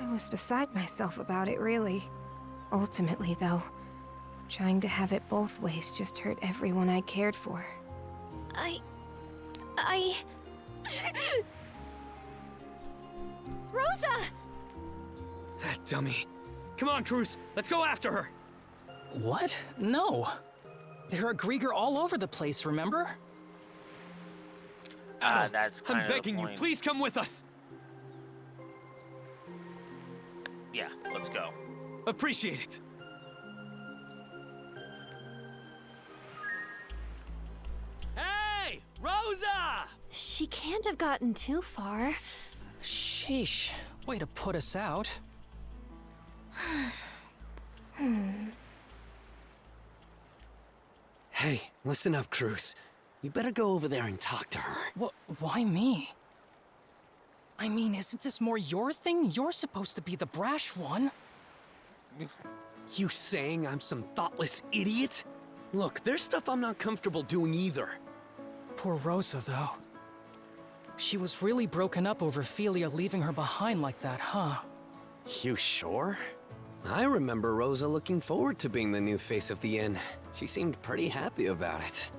I was beside myself about it, really. Ultimately, though, trying to have it both ways just hurt everyone I cared for. Rosa! That dummy. Come on, Cruz. Let's go after her. What? No. There are Grieger all over the place, remember? That's kind I'm of begging the you, point. please come with us. Yeah, let's go. Appreciate it. Hey, Rosa! She can't have gotten too far. Sheesh. Way to put us out. Hey, listen up, Cruz. You better go over there and talk to her. Why me? I mean, isn't this more your thing? You're supposed to be the brash one. You saying I'm some thoughtless idiot? Look, there's stuff I'm not comfortable doing either. Poor Rosa, though. She was really broken up over Philia leaving her behind like that, huh? You sure? I remember Rosa looking forward to being the new face of the inn. She seemed pretty happy about it.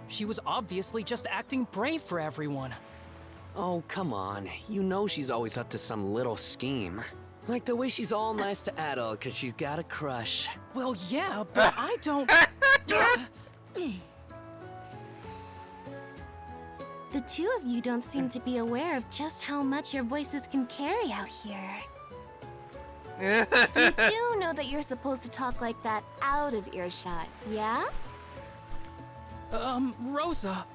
She was obviously just acting brave for everyone. Oh, come on. You know she's always up to some little scheme. Like the way she's all nice to Adol because she's got a crush. Well, yeah, but I don't... The two of you don't seem to be aware of just how much your voices can carry out here. You do know that you're supposed to talk like that out of earshot, yeah? Rosa,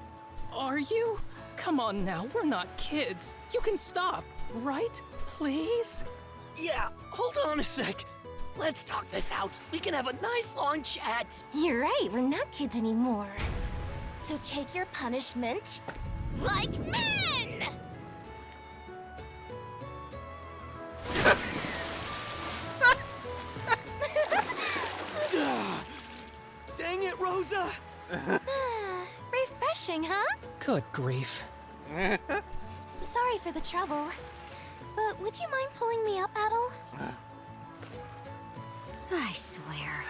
are you? Come on now, we're not kids. You can stop, right? Please? Yeah, hold on a sec. Let's talk this out. We can have a nice long chat. You're right, we're not kids anymore. So take your punishment like men! Dang it, Rosa! Refreshing, huh? Good grief. Sorry for the trouble. But would you mind pulling me up, Adol? I swear.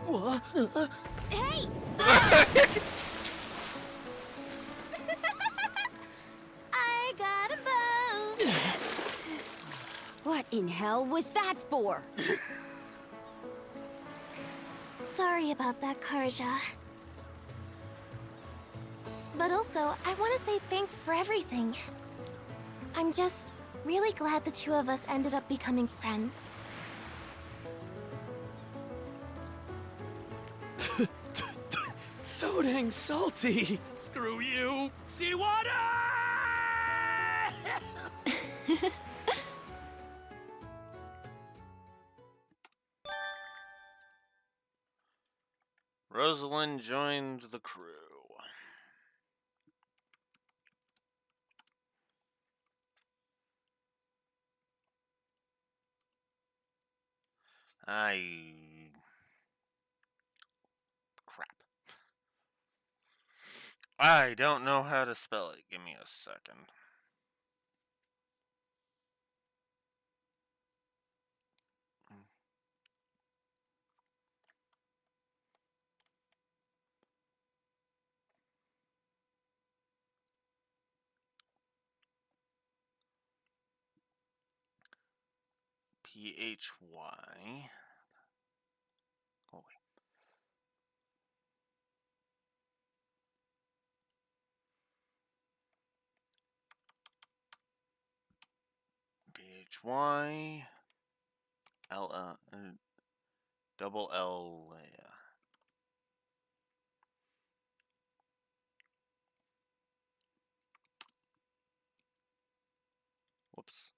What? Hey! I got a bow! What in hell was that for? Sorry about that, Karja. But also, I want to say thanks for everything. I'm just Really glad the two of us ended up becoming friends. So dang salty. Screw you. Seawater! Rosalind joined the crew. Crap. I don't know how to spell it. Give me a second. P-H-Y. Oh, wait. P-H-Y. Double L. Yeah. Whoops.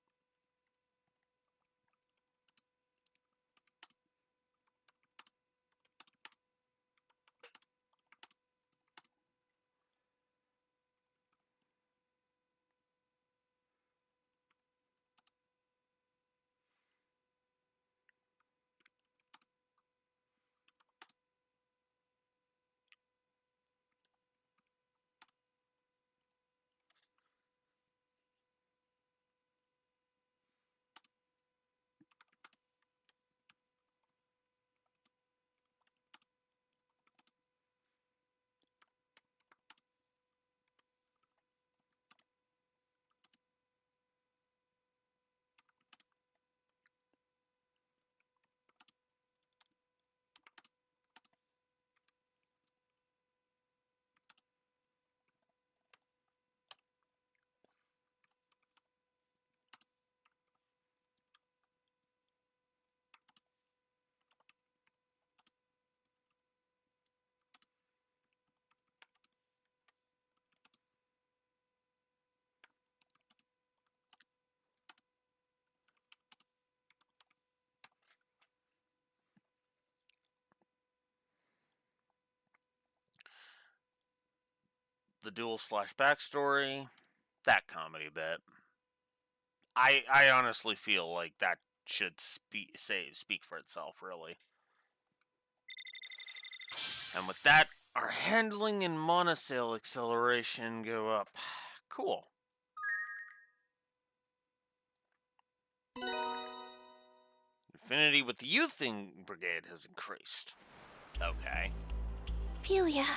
The duel / backstory. That comedy bit. I honestly feel like that should speak for itself, really. And with that, our handling and monosail acceleration go up. Cool. Affinity with the youthing brigade has increased. Okay. Ophelia.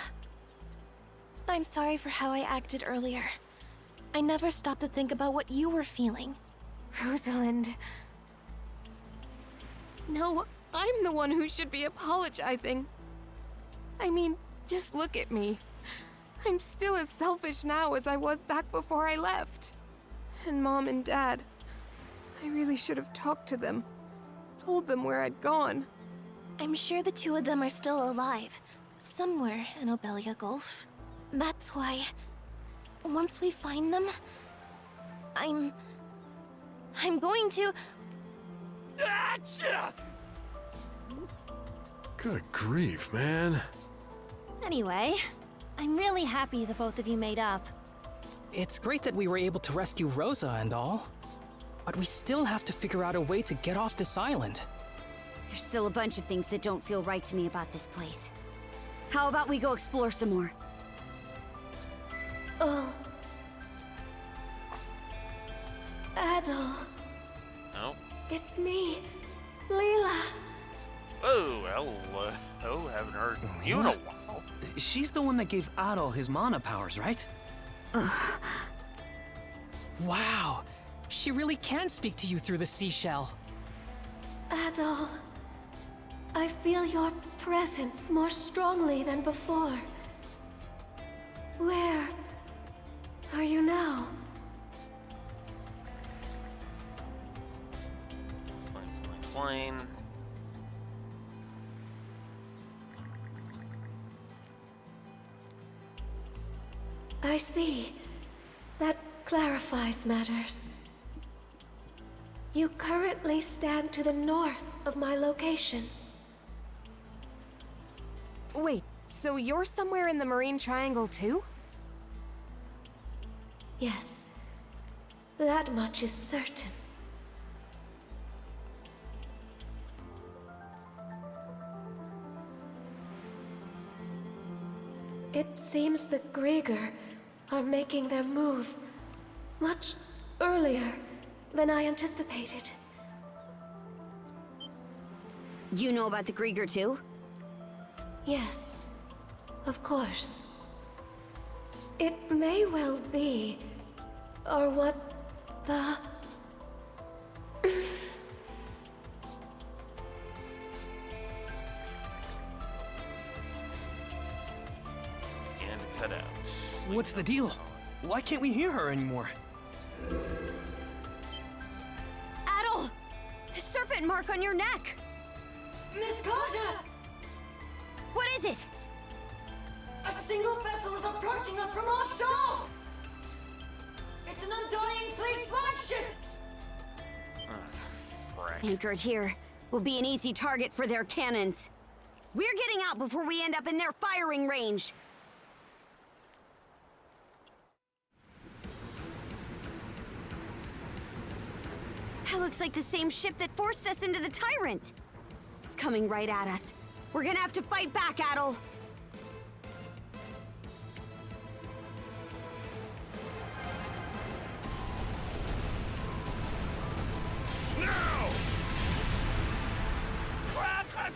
I'm sorry for how I acted earlier. I never stopped to think about what you were feeling. Rosalind. No, I'm the one who should be apologizing. I mean, just look at me. I'm still as selfish now as I was back before I left. And Mom and Dad, I really should have talked to them. Told them where I'd gone. I'm sure the two of them are still alive. Somewhere in Obelia Gulf. That's why, once we find them, I'm going to... Achoo! Good grief, man. Anyway, I'm really happy the both of you made up. It's great that we were able to rescue Rosa and all, but we still have to figure out a way to get off this island. There's still a bunch of things that don't feel right to me about this place. How about we go explore some more? Oh. Adol. Oh. It's me, Leela. Oh, well, haven't heard from you in a while. She's the one that gave Adol his mana powers, right? Wow, she really can speak to you through the seashell. Adol, I feel your presence more strongly than before. Where are you now? explain. I see. That clarifies matters. You currently stand to the north of my location. Wait, so you're somewhere in the Marine Triangle too? Yes. That much is certain. It seems the Grieger are making their move much earlier than I anticipated. You know about the Grieger too? Yes, of course. It may well be, or what the... And cut out. What's the deal? Why can't we hear her anymore? Adol! The serpent mark on your neck! Miss Carter! What is it? A single vessel is approaching us from offshore! It's an Undying Fleet flagship! Anchored here will be an easy target for their cannons. We're getting out before we end up in their firing range. That looks like the same ship that forced us into the Tyrant. It's coming right at us. We're gonna have to fight back, Adol. Now!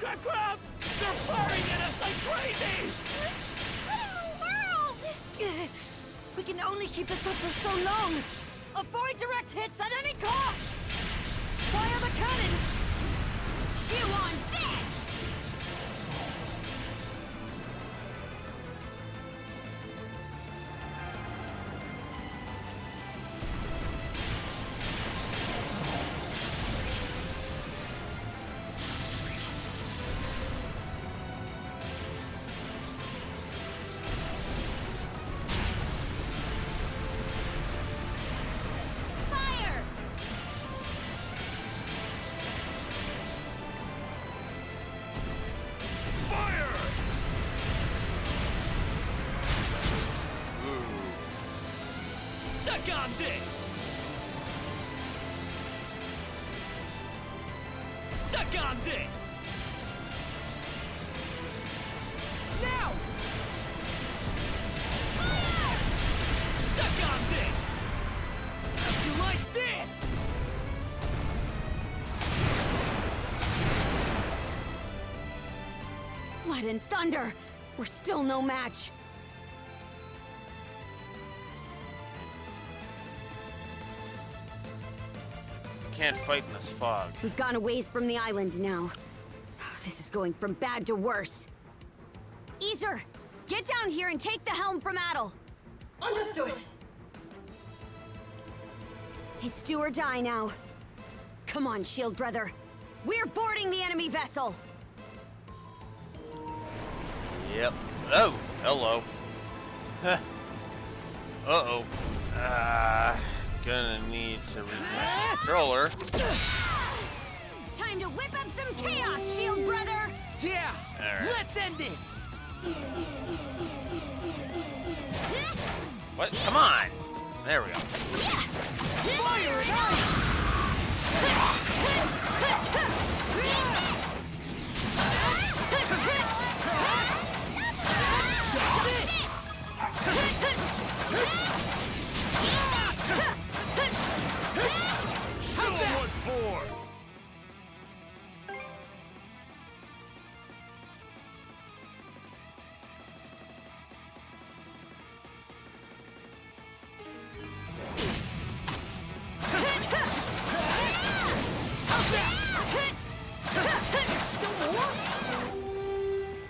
Grab! They're firing at us like crazy! What in the world? We can only keep this up for so long. Avoid direct hits at any cost! Fire the cannons! Chew on this! Suck on this! Suck on this! Now! Fire! Suck on this! How'd you like this? Blood and thunder! We're still no match. Can't fight in this fog. We've gone a ways from the island now. This is going from bad to worse. Easer, get down here and take the helm from Adol. Understood! It's do or die now. Come on, Shield Brother. We're boarding the enemy vessel. Yep. Oh, hello. Uh-oh. Gonna need to reach my controller. Time to whip up some chaos, Shield Brother! Yeah! All right. Let's end this! What? Come on! There we go. Fire and Show 'em what for!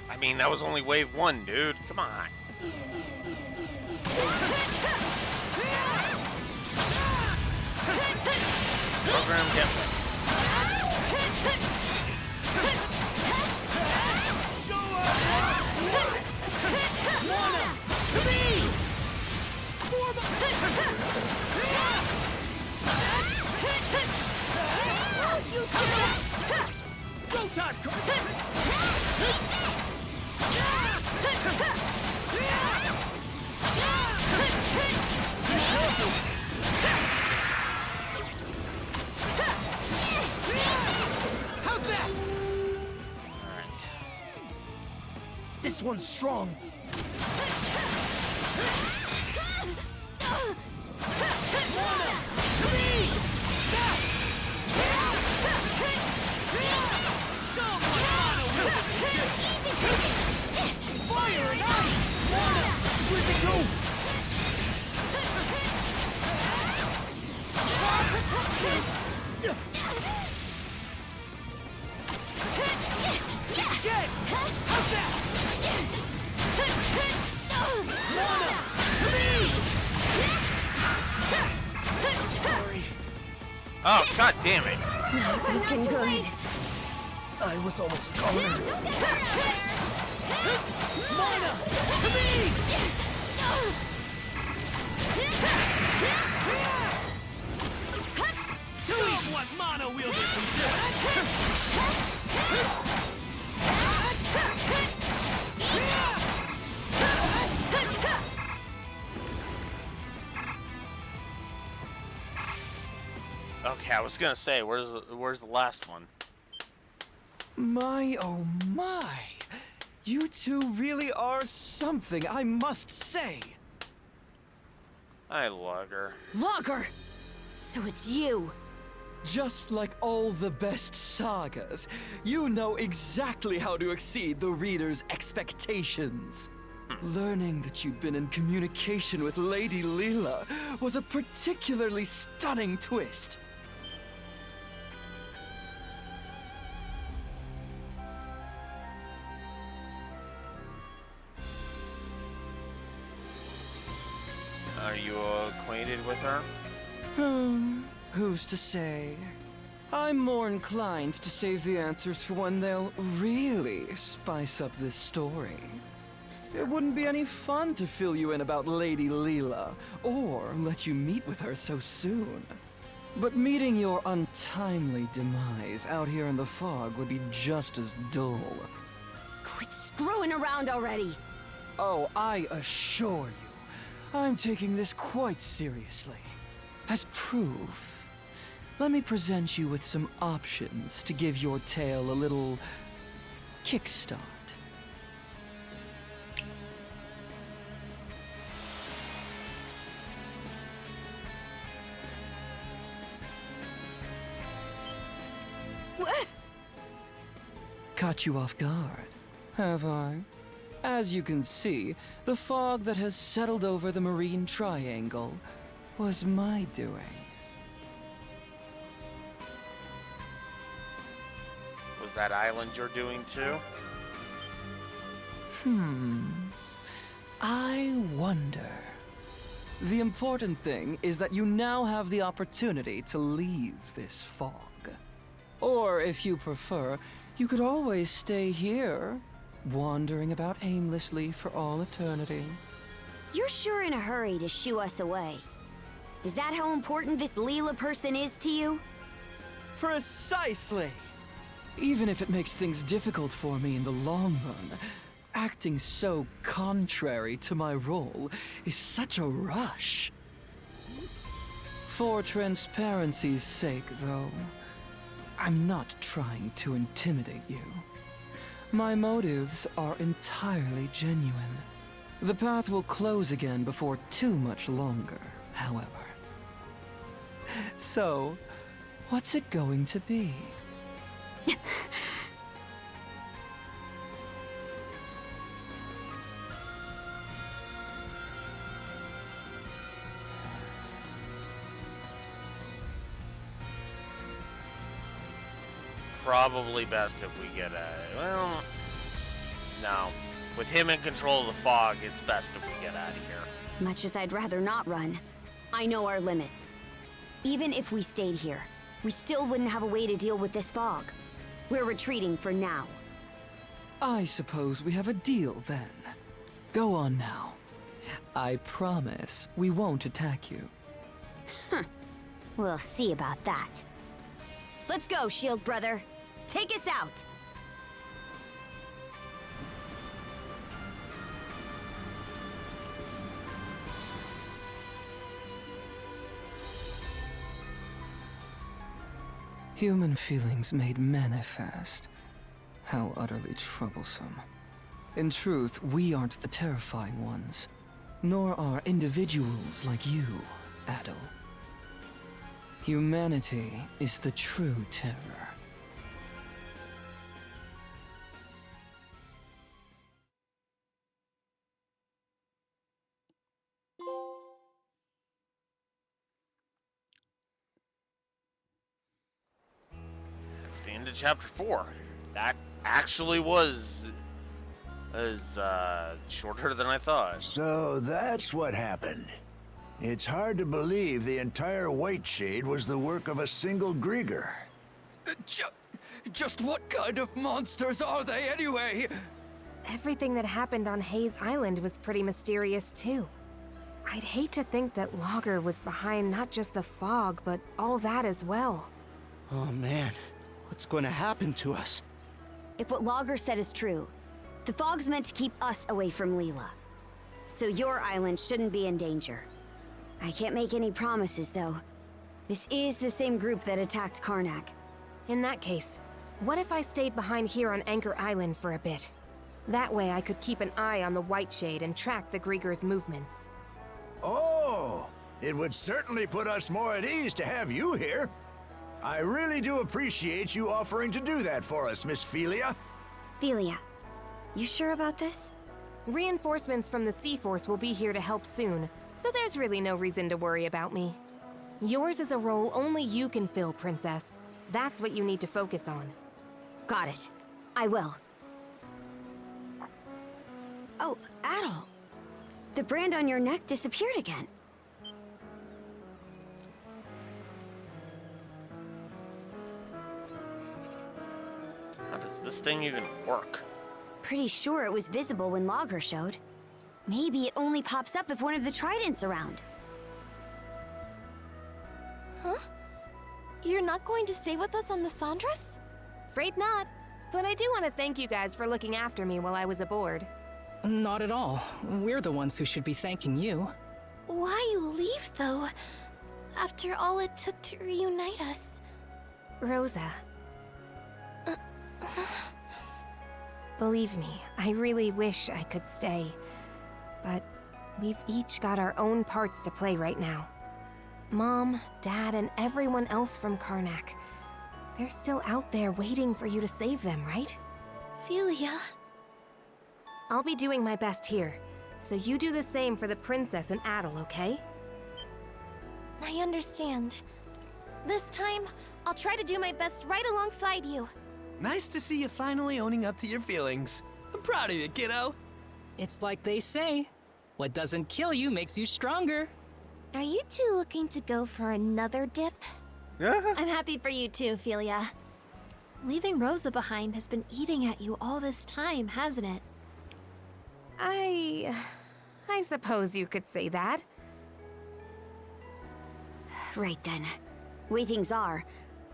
I mean, that was only wave 1, dude. Come on. Program get Go time! How's that? All right. This one's strong. Fire and ice! Where'd they go? Get! How's that? Sorry. Oh, god damn it. Looking good. I was almost cornered. Mana! To me! Two is what Mana wielders can Okay, I was gonna say, where's the last one? My, oh my. You two really are something, I must say. Hi, Logger. Logger! So it's you. Just like all the best sagas, you know exactly how to exceed the reader's expectations. Learning that you'd been in communication with Lady Leela was a particularly stunning twist. Are you acquainted with her? Who's to say? I'm more inclined to save the answers for when they'll really spice up this story. It wouldn't be any fun to fill you in about Lady Leela, or let you meet with her so soon. But meeting your untimely demise out here in the fog would be just as dull. Quit screwing around already. Oh, I assure you, I'm taking this quite seriously. As proof, let me present you with some options to give your tale a little kickstart. What? Caught you off guard, have I? As you can see, the fog that has settled over the Marine Triangle was my doing. Was that island you're doing too? I wonder. The important thing is that you now have the opportunity to leave this fog. Or, if you prefer, you could always stay here, wandering about aimlessly for all eternity. You're sure in a hurry to shoo us away. Is that how important this Leela person is to you? Precisely! Even if it makes things difficult for me in the long run, acting so contrary to my role is such a rush. For transparency's sake, though, I'm not trying to intimidate you. My motives are entirely genuine. The path will close again before too much longer, however. So, what's it going to be? Probably best if we get a... Well... No. With him in control of the fog, it's best if we get out of here. Much as I'd rather not run, I know our limits. Even if we stayed here, we still wouldn't have a way to deal with this fog. We're retreating for now. I suppose we have a deal then. Go on now. I promise we won't attack you. We'll see about that. Let's go, Shield Brother. Take us out! Human feelings made manifest. How utterly troublesome. In truth, we aren't the terrifying ones, nor are individuals like you, Adel. Humanity is the true terror. That's the end of chapter 4. That actually was shorter than I thought. So that's what happened. It's hard to believe the entire White Shade was the work of a single Grieger. Just what kind of monsters are they anyway? Everything that happened on Hayes Island was pretty mysterious too. I'd hate to think that Logger was behind not just the fog, but all that as well. Oh man, what's going to happen to us? If what Logger said is true, the fog's meant to keep us away from Leela. So your island shouldn't be in danger. I can't make any promises, though. This is the same group that attacked Karnak. In that case, what if I stayed behind here on Anchor Island for a bit? That way I could keep an eye on the White Shade and track the Grieger's movements. Oh, it would certainly put us more at ease to have you here. I really do appreciate you offering to do that for us, Miss Philia. Philia, you sure about this? Reinforcements from the Sea Force will be here to help soon, so there's really no reason to worry about me. Yours is a role only you can fill, Princess. That's what you need to focus on. Got it. I will. Oh, Adel. The brand on your neck disappeared again. How does this thing even work? Pretty sure it was visible when Logger showed. Maybe it only pops up if one of the tridents around. Huh? You're not going to stay with us on the Sandras? Afraid not. But I do want to thank you guys for looking after me while I was aboard. Not at all. We're the ones who should be thanking you. Why leave, though? After all it took to reunite us. Rosa. Believe me, I really wish I could stay. But we've each got our own parts to play right now. Mom, Dad, and everyone else from Karnak. They're still out there waiting for you to save them, right? Philia. I'll be doing my best here, so you do the same for the Princess and Adel, okay? I understand. This time, I'll try to do my best right alongside you. Nice to see you finally owning up to your feelings. I'm proud of you, kiddo. It's like they say, what doesn't kill you makes you stronger. Are you two looking to go for another dip? I'm happy for you too, Philia. Leaving Rosa behind has been eating at you all this time, hasn't it? I suppose you could say that. Right then. Way things are,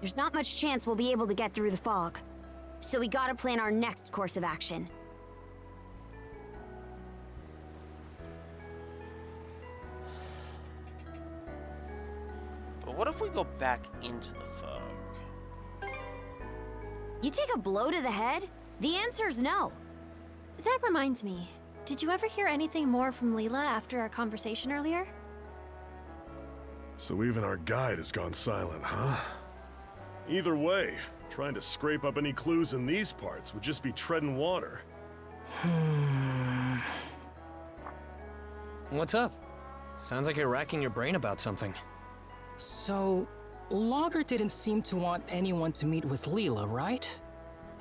there's not much chance we'll be able to get through the fog. So we gotta plan our next course of action. But what if we go back into the fog? You take a blow to the head? The answer's no. That reminds me. Did you ever hear anything more from Leela after our conversation earlier? So even our guide has gone silent, huh? Either way, trying to scrape up any clues in these parts would just be treading water. What's up? Sounds like you're racking your brain about something. So, Logger didn't seem to want anyone to meet with Leela, right?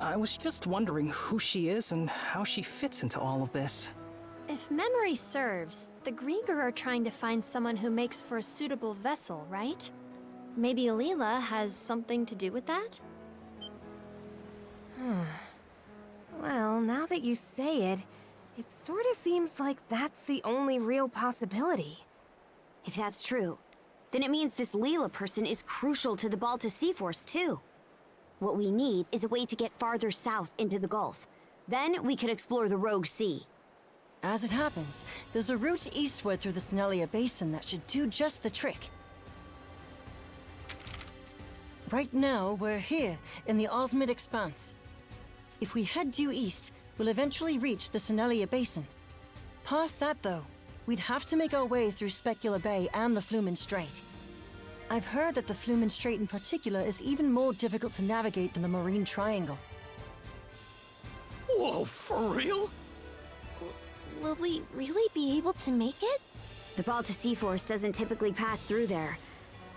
I was just wondering who she is and how she fits into all of this. If memory serves, the Grieger are trying to find someone who makes for a suitable vessel, right? Maybe Leela has something to do with that? Well, now that you say it, it sort of seems like that's the only real possibility. If that's true, then it means this Leela person is crucial to the Balta Sea Force, too. What we need is a way to get farther south into the Gulf. Then we could explore the Rogue Sea. As it happens, there's a route eastward through the Senelia Basin that should do just the trick. Right now, we're here, in the Osmid Expanse. If we head due east, we'll eventually reach the Senelia Basin. Past that, though, we'd have to make our way through Specula Bay and the Flumen Strait. I've heard that the Flumen Strait in particular is even more difficult to navigate than the Marine Triangle. Whoa, for real? Will we really be able to make it? The Balta Sea Force doesn't typically pass through there.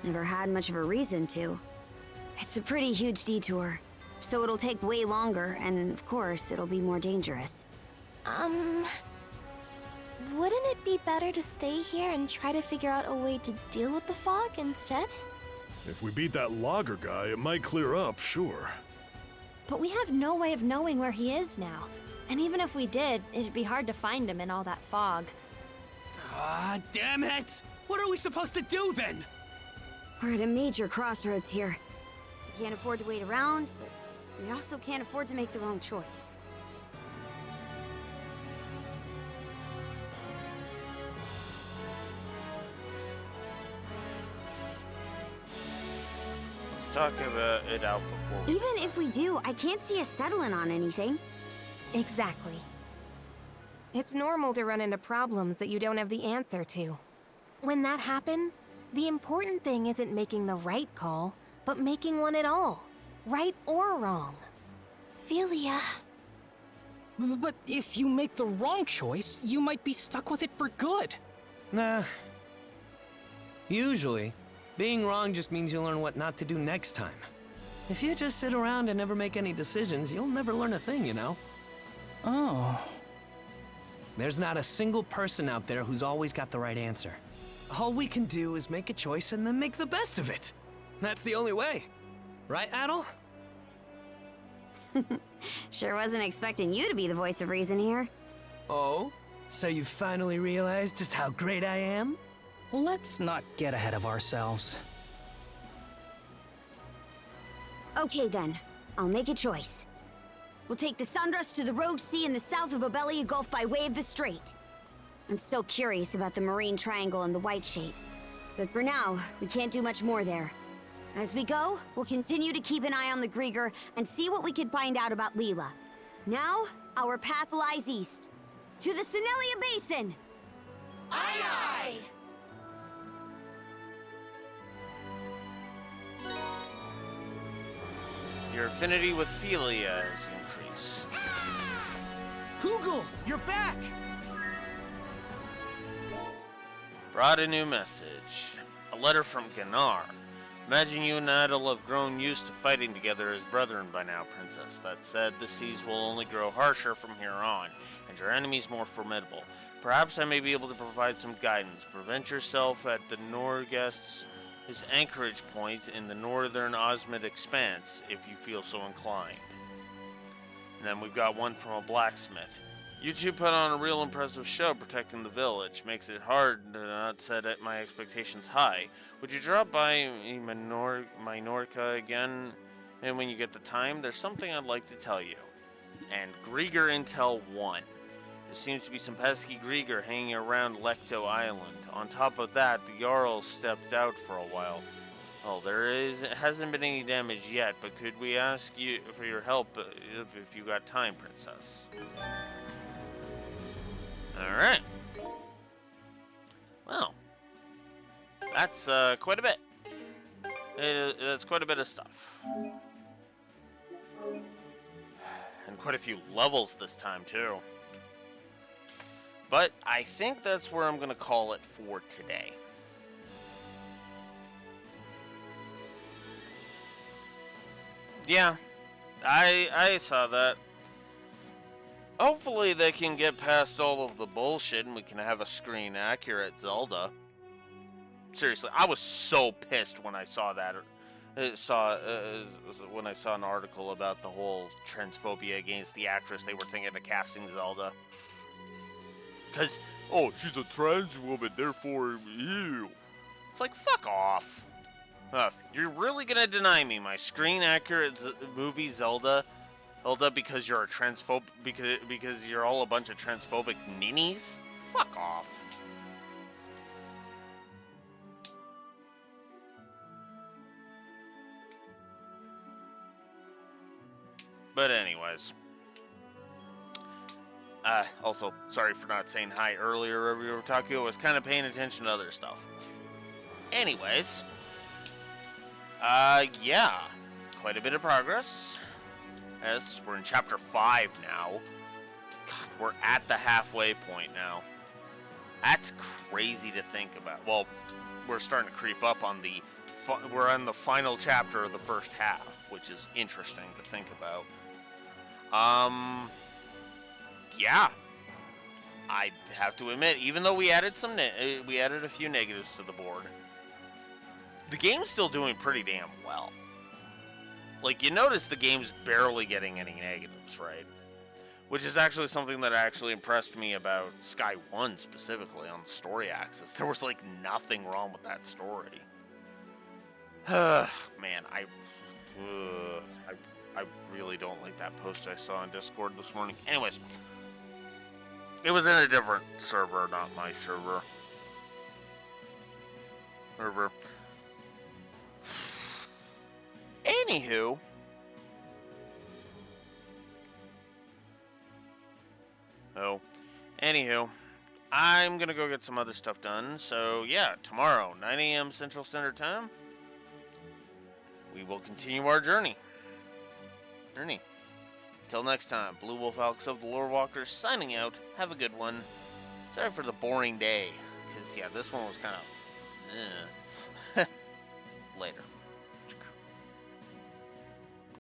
Never had much of a reason to. It's a pretty huge detour, so it'll take way longer, and of course, it'll be more dangerous. Wouldn't it be better to stay here and try to figure out a way to deal with the fog instead? If we beat that logger guy, it might clear up, sure. But we have no way of knowing where he is now. And even if we did, it'd be hard to find him in all that fog. Ah, damn it! What are we supposed to do then? We're at a major crossroads here. We can't afford to wait around, but we also can't afford to make the wrong choice. Talk about it out before we... Even if we do, I can't see us settling on anything. Exactly. It's normal to run into problems that you don't have the answer to. When that happens, the important thing isn't making the right call, but making one at all. Right or wrong. Philia. But if you make the wrong choice, you might be stuck with it for good. Nah. Usually, being wrong just means you learn what not to do next time. If you just sit around and never make any decisions, you'll never learn a thing, you know? Oh. There's not a single person out there who's always got the right answer. All we can do is make a choice and then make the best of it. That's the only way. Right, Adel? Sure wasn't expecting you to be the voice of reason here. Oh? So you finally realized just how great I am? Let's not get ahead of ourselves. Okay then, I'll make a choice. We'll take the Sunrust to the Rogue Sea in the south of Obelia Gulf by way of the Strait. I'm still curious about the Marine Triangle and the White Shape. But for now, we can't do much more there. As we go, we'll continue to keep an eye on the Grieger and see what we can find out about Leela. Now, our path lies east. To the Senelia Basin! Aye aye! Your affinity with Philia has increased. Hugel, you're back! Brought a new message. A letter from Ganar. Imagine you and Adel have grown used to fighting together as brethren by now, Princess. That said, the seas will only grow harsher from here on, and your enemies more formidable. Perhaps I may be able to provide some guidance. Prevent yourself at the Norgest's anchorage point in the northern Osmid Expanse, if you feel so inclined. And then we've got one from a blacksmith. You two put on a real impressive show protecting the village. Makes it hard to not set my expectations high. Would you drop by Minorca again? And when you get the time, there's something I'd like to tell you. And Grieger Intel 1. There seems to be some pesky Grieger hanging around Lecto Island. On top of that, the Jarl stepped out for a while. Well, hasn't been any damage yet, but could we ask you for your help if you got time, Princess? Alright. Well, that's quite a bit. That's quite a bit of stuff. And quite a few levels this time, too. But I think that's where I'm going to call it for today. Yeah, I saw that. Hopefully they can get past all of the bullshit and we can have a screen-accurate Zelda. Seriously, I was so pissed when I saw that when I saw an article about the whole transphobia against the actress, they were thinking of casting Zelda. Because, oh, she's a trans woman, therefore, ew. It's like, fuck off. You're really gonna deny me my screen-accurate movie Zelda because you're a transphobe, because you're all a bunch of transphobic ninnies? Fuck off. But anyways. Also, sorry for not saying hi earlier whenever we were talking. I was kind of paying attention to other stuff. Anyways. Yeah. Quite a bit of progress. Yes, we're in chapter 5 now. God, we're at the halfway point now. That's crazy to think about. Well, we're starting to creep up on the... We're on the final chapter of the first half, which is interesting to think about. Yeah. I have to admit, even though we added a few negatives to the board, the game's still doing pretty damn well. Like, you notice the game's barely getting any negatives, right? Which is actually something that actually impressed me about Sky 1 specifically on the story axis. There was, like, nothing wrong with that story. Man, I really don't like that post I saw on Discord this morning. Anyways, it was in a different server, not my server. Anywho, I'm gonna go get some other stuff done. So yeah, tomorrow, 9 a.m. Central Standard Time, we will continue our journey. Until next time, Blue Wolf Alex of the Lore Walkers signing out. Have a good one. Sorry for the boring day, because yeah, this one was kind of